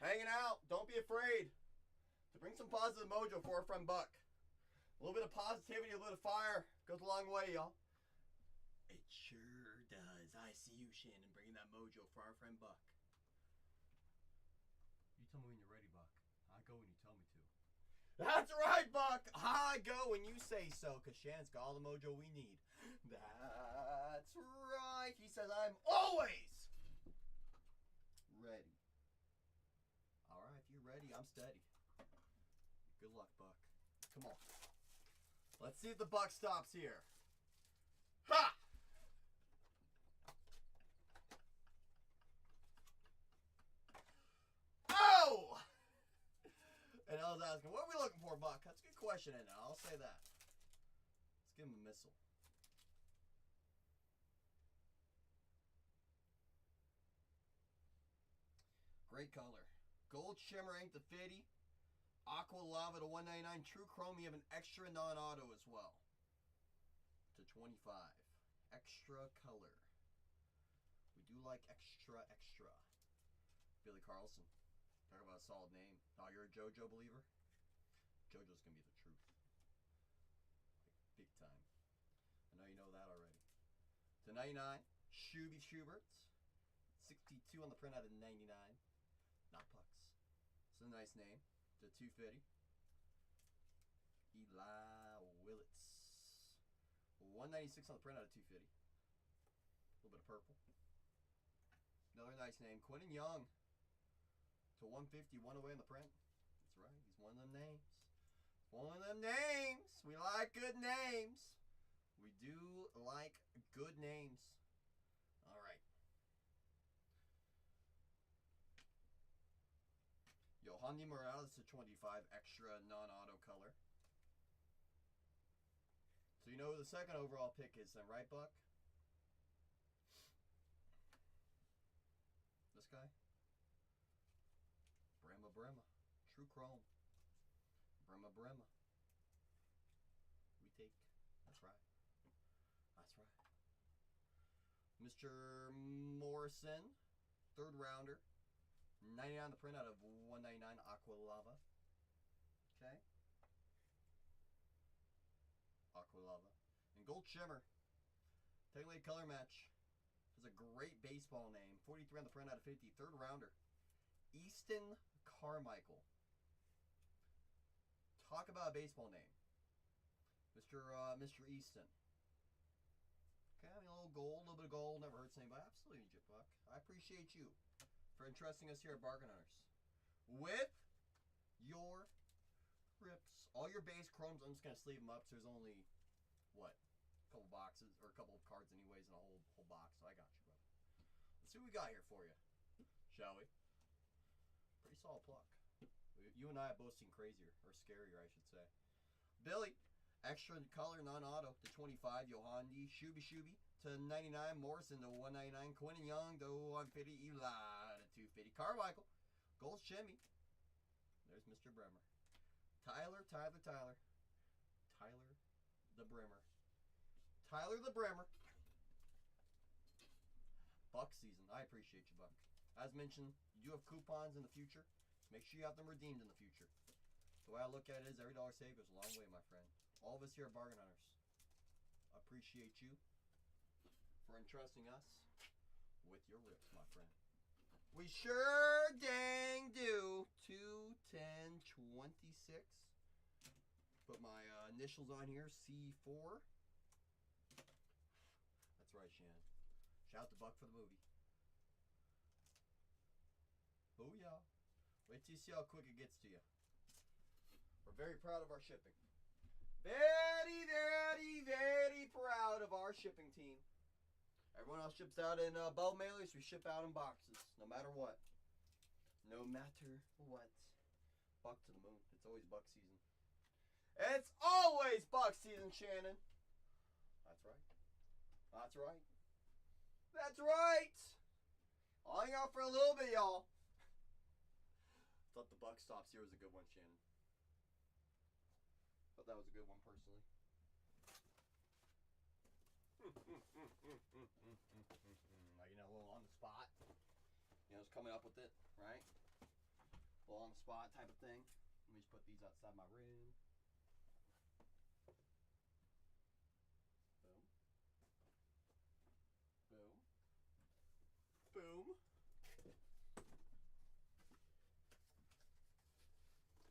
hanging out, don't be afraid to bring some positive mojo for our friend Buck. A little bit of positivity, a little bit of fire goes a long way, y'all. It sure does. I see you, Shannon, bringing that mojo for our friend Buck. You tell me when you're ready, Buck. I go when you tell me to. That's right, Buck. I go when you say so, because Shannon's got all the mojo we need. That's right. He says I'm always ready. All right, if you're ready, I'm steady. Good luck, Buck. Come on. Let's see if the Buck stops here. Ha! Oh! And I was asking, what are we looking for, Buck? That's a good question, and I'll say that. Let's give him a missile. Great color. Gold Shimmer Ink to 50. Aqua Lava to 199. True Chrome, you have an extra non-auto as well. To 25. Extra color. We do like extra. Billy Carlson. Talk about a solid name. Oh, you're a JoJo believer? JoJo's gonna be the truth. Like, big time. I know you know that already. To 99, Shuby Schuberts. 62 on the print out of 99. Not pucks. It's a nice name. To 250. Eli Willits. 196 on the print out of 250. A little bit of purple. Another nice name. Quinton Young. To 150, 1 away on the print. That's right. He's one of them names. One of them names. We like good names. We do like good names. All right. Yohandy Morales to 25, extra non-auto color. So you know who the second overall pick is then, right, Buck? This guy? Brema. True Chrome. Brema. We take. That's right. Mr. Morrison, 3rd rounder. 99 on the print out of 199 Aqua Lava. Okay. Aqua Lava. And Gold Shimmer. Take away color match. Has a great baseball name. 43 on the print out of 50. 3rd rounder. Easton Carmichael. Talk about a baseball name. Mr. Easton. Okay, I mean, a little bit of gold never hurts anybody. Absolutely, Jip Buck. I appreciate you for entrusting us here at Bargain Hunters with your rips. All your base chromes, I'm just gonna sleeve them up. So there's only what, a couple boxes or a couple of cards, anyways, in a whole box. So I got you, brother. Let's see what we got here for you, shall we? Pretty solid pluck. You and I have both seen crazier, or scarier, I should say. Billy, extra color, non-auto to 25. Yohandy, Shuby to 99. Morrison to 199. Quinton Young to 150. Eli to 250. Carmichael, Gold Shimmy. There's Mr. Bremer. Tyler the Bremer. Tyler the Bremer. Buck season. I appreciate you, Buck. As mentioned, you do have coupons in the future. Make sure you have them redeemed in the future. The way I look at it is every dollar saved goes a long way, my friend. All of us here at Bargain Hunters appreciate you for entrusting us with your rips, my friend. We sure dang do. 2/10/26. Put my initials on here, C4. That's right, Shannon. Shout out to Buck for the movie. Booyah. Wait till you see how quick it gets to you. We're very proud of our shipping. Very, very, very proud of our shipping team. Everyone else ships out in bulk mailers. We ship out in boxes, no matter what. No matter what. Buck to the moon. It's always buck season. It's always buck season, Shannon. That's right. That's right. That's right. I'll hang out for a little bit, y'all. Thought the buck stops here was a good one, Shannon. Thought that was a good one, personally. Like, a little on the spot. Just coming up with it, right? A little on the spot type of thing. Let me just put these outside my room. Boom. Boom. Boom.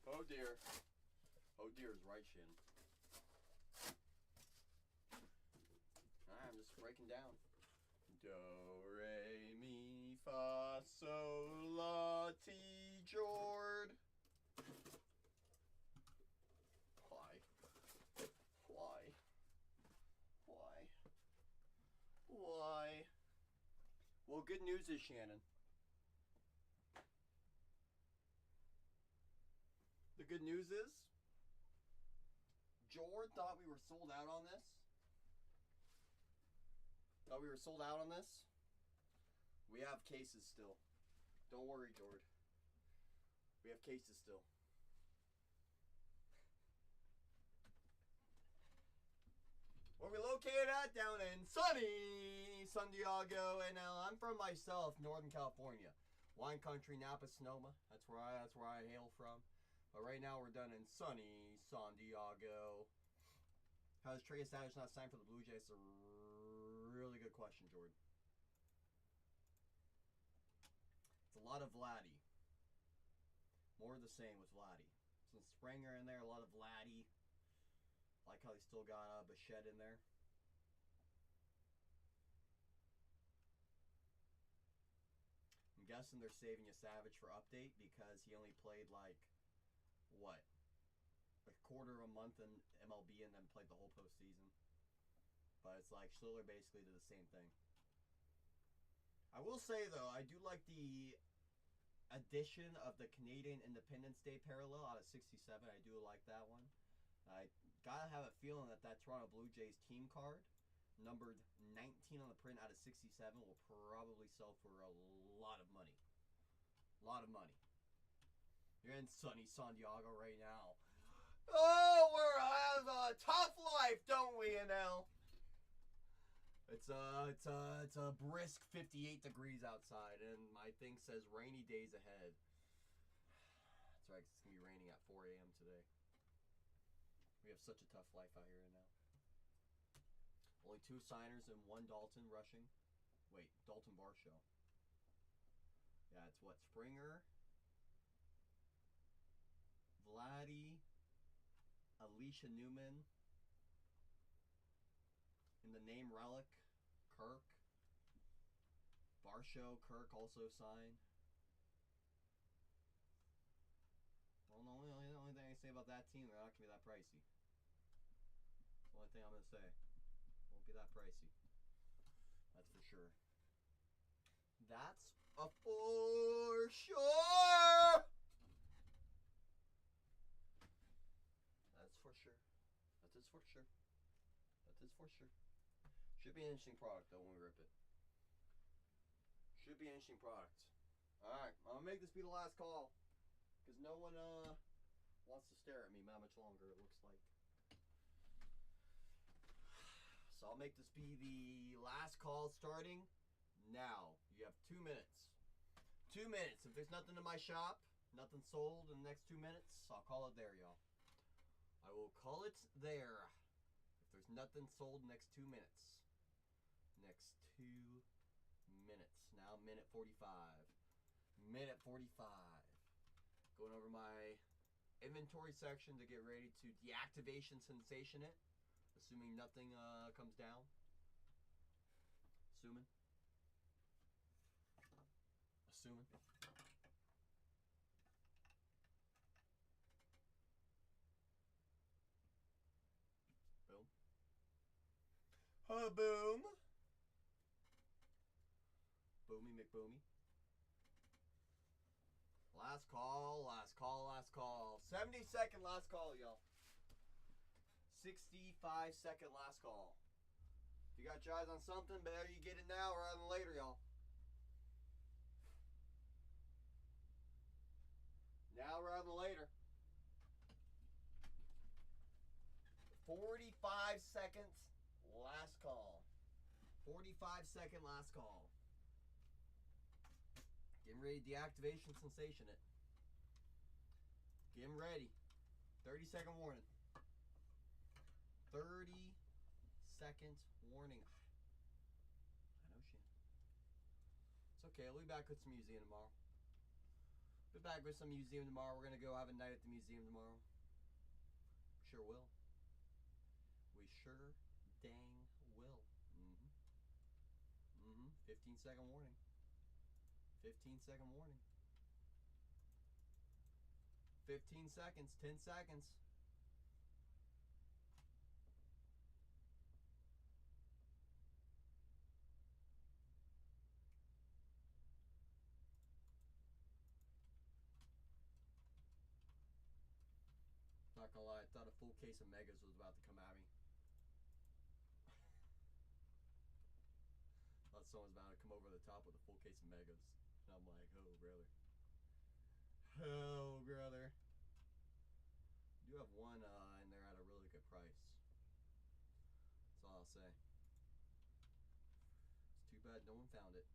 Oh dear. Oh dear is right, Shin. Alright, I'm just breaking down. Do, re, mi, fa, sol, la, ti, jord. Why? Why? Why? Why? Well, good news is, Shannon. The good news is, Jord thought we were sold out on this. Thought we were sold out on this. We have cases still. Don't worry, Jord. We have cases still. Where we located at? Down in sunny San Diego, and I'm from myself, Northern California, wine country, Napa, Sonoma. That's where I hail from. But right now we're done in sunny San Diego. How is Trey Savage not signed for the Blue Jays? It's a really good question, Jordan. It's a lot of Vladdy. More of the same with Vladdy. Some Springer in there, a lot of Vladdy. I like how they still got Bichette in there. I'm guessing they're saving a Savage for update because he only played like, what? A quarter of a month in MLB and then played the whole postseason. But it's like Schiller basically did the same thing. I will say though, I do like the addition of the Canadian Independence Day parallel out of 67. I do like that one. I gotta have a feeling that Toronto Blue Jays team card, numbered 19 on the print out of 67, will probably sell for a lot of money. A lot of money. You're in sunny San Diego right now. Oh, we have a tough life, don't we, NL? It's a brisk 58 degrees outside, and my thing says rainy days ahead. That's right, it's gonna be raining at 4 a.m. today. We have such a tough life out here now. Only 2 signers and 1 Dalton rushing. Wait, Dalton Varsho. Yeah, it's what? Springer, Vladdy, Alicia Newman, in the name relic, Kirk, Varsho, Kirk also signed. Well, the only thing I can say about that team, they're not going to be that pricey. That's the only thing I'm going to say. Won't be that pricey. That's for sure. That's a for sure! That's for sure. That is for sure. That is for sure. Should be an interesting product though when we rip it. Should be an interesting product. Alright, I'm gonna make this be the last call. Because no one wants to stare at me that much longer, it looks like. So I'll make this be the last call starting now. You have 2 minutes. 2 minutes. If there's nothing in my shop, nothing sold in the next 2 minutes, I'll call it there, y'all. I will call it there. If there's nothing sold next 2 minutes. Next 2 minutes. Now minute 45. Minute 45. Going over my inventory section to get ready to deactivation sensation it. Assuming nothing comes down. Assuming. Boom. Boomy McBoomy. Last call, last call, last call. 70-second last call, y'all. 65-second last call. If you got your eyes on something, better you get it now rather than later, y'all. Now rather than later. 45 seconds, last call. 45-second last call. Getting ready to deactivation sensation it. Getting ready. 30-second warning. 30-second warning. I know she. It's okay. I'll be back with some museum tomorrow. Be back with some museum tomorrow. We're gonna go have a night at the museum tomorrow. Sure will. We sure dang will. 15-second warning. 15-second warning. 15 seconds. 10 seconds. Not gonna lie, I thought a full case of Megas was about to come at me. Thought someone's about to come over the top with a full case of Megas. And I'm like, oh, brother. Oh, brother. I do have one in there at a really good price. That's all I'll say. It's too bad no one found it.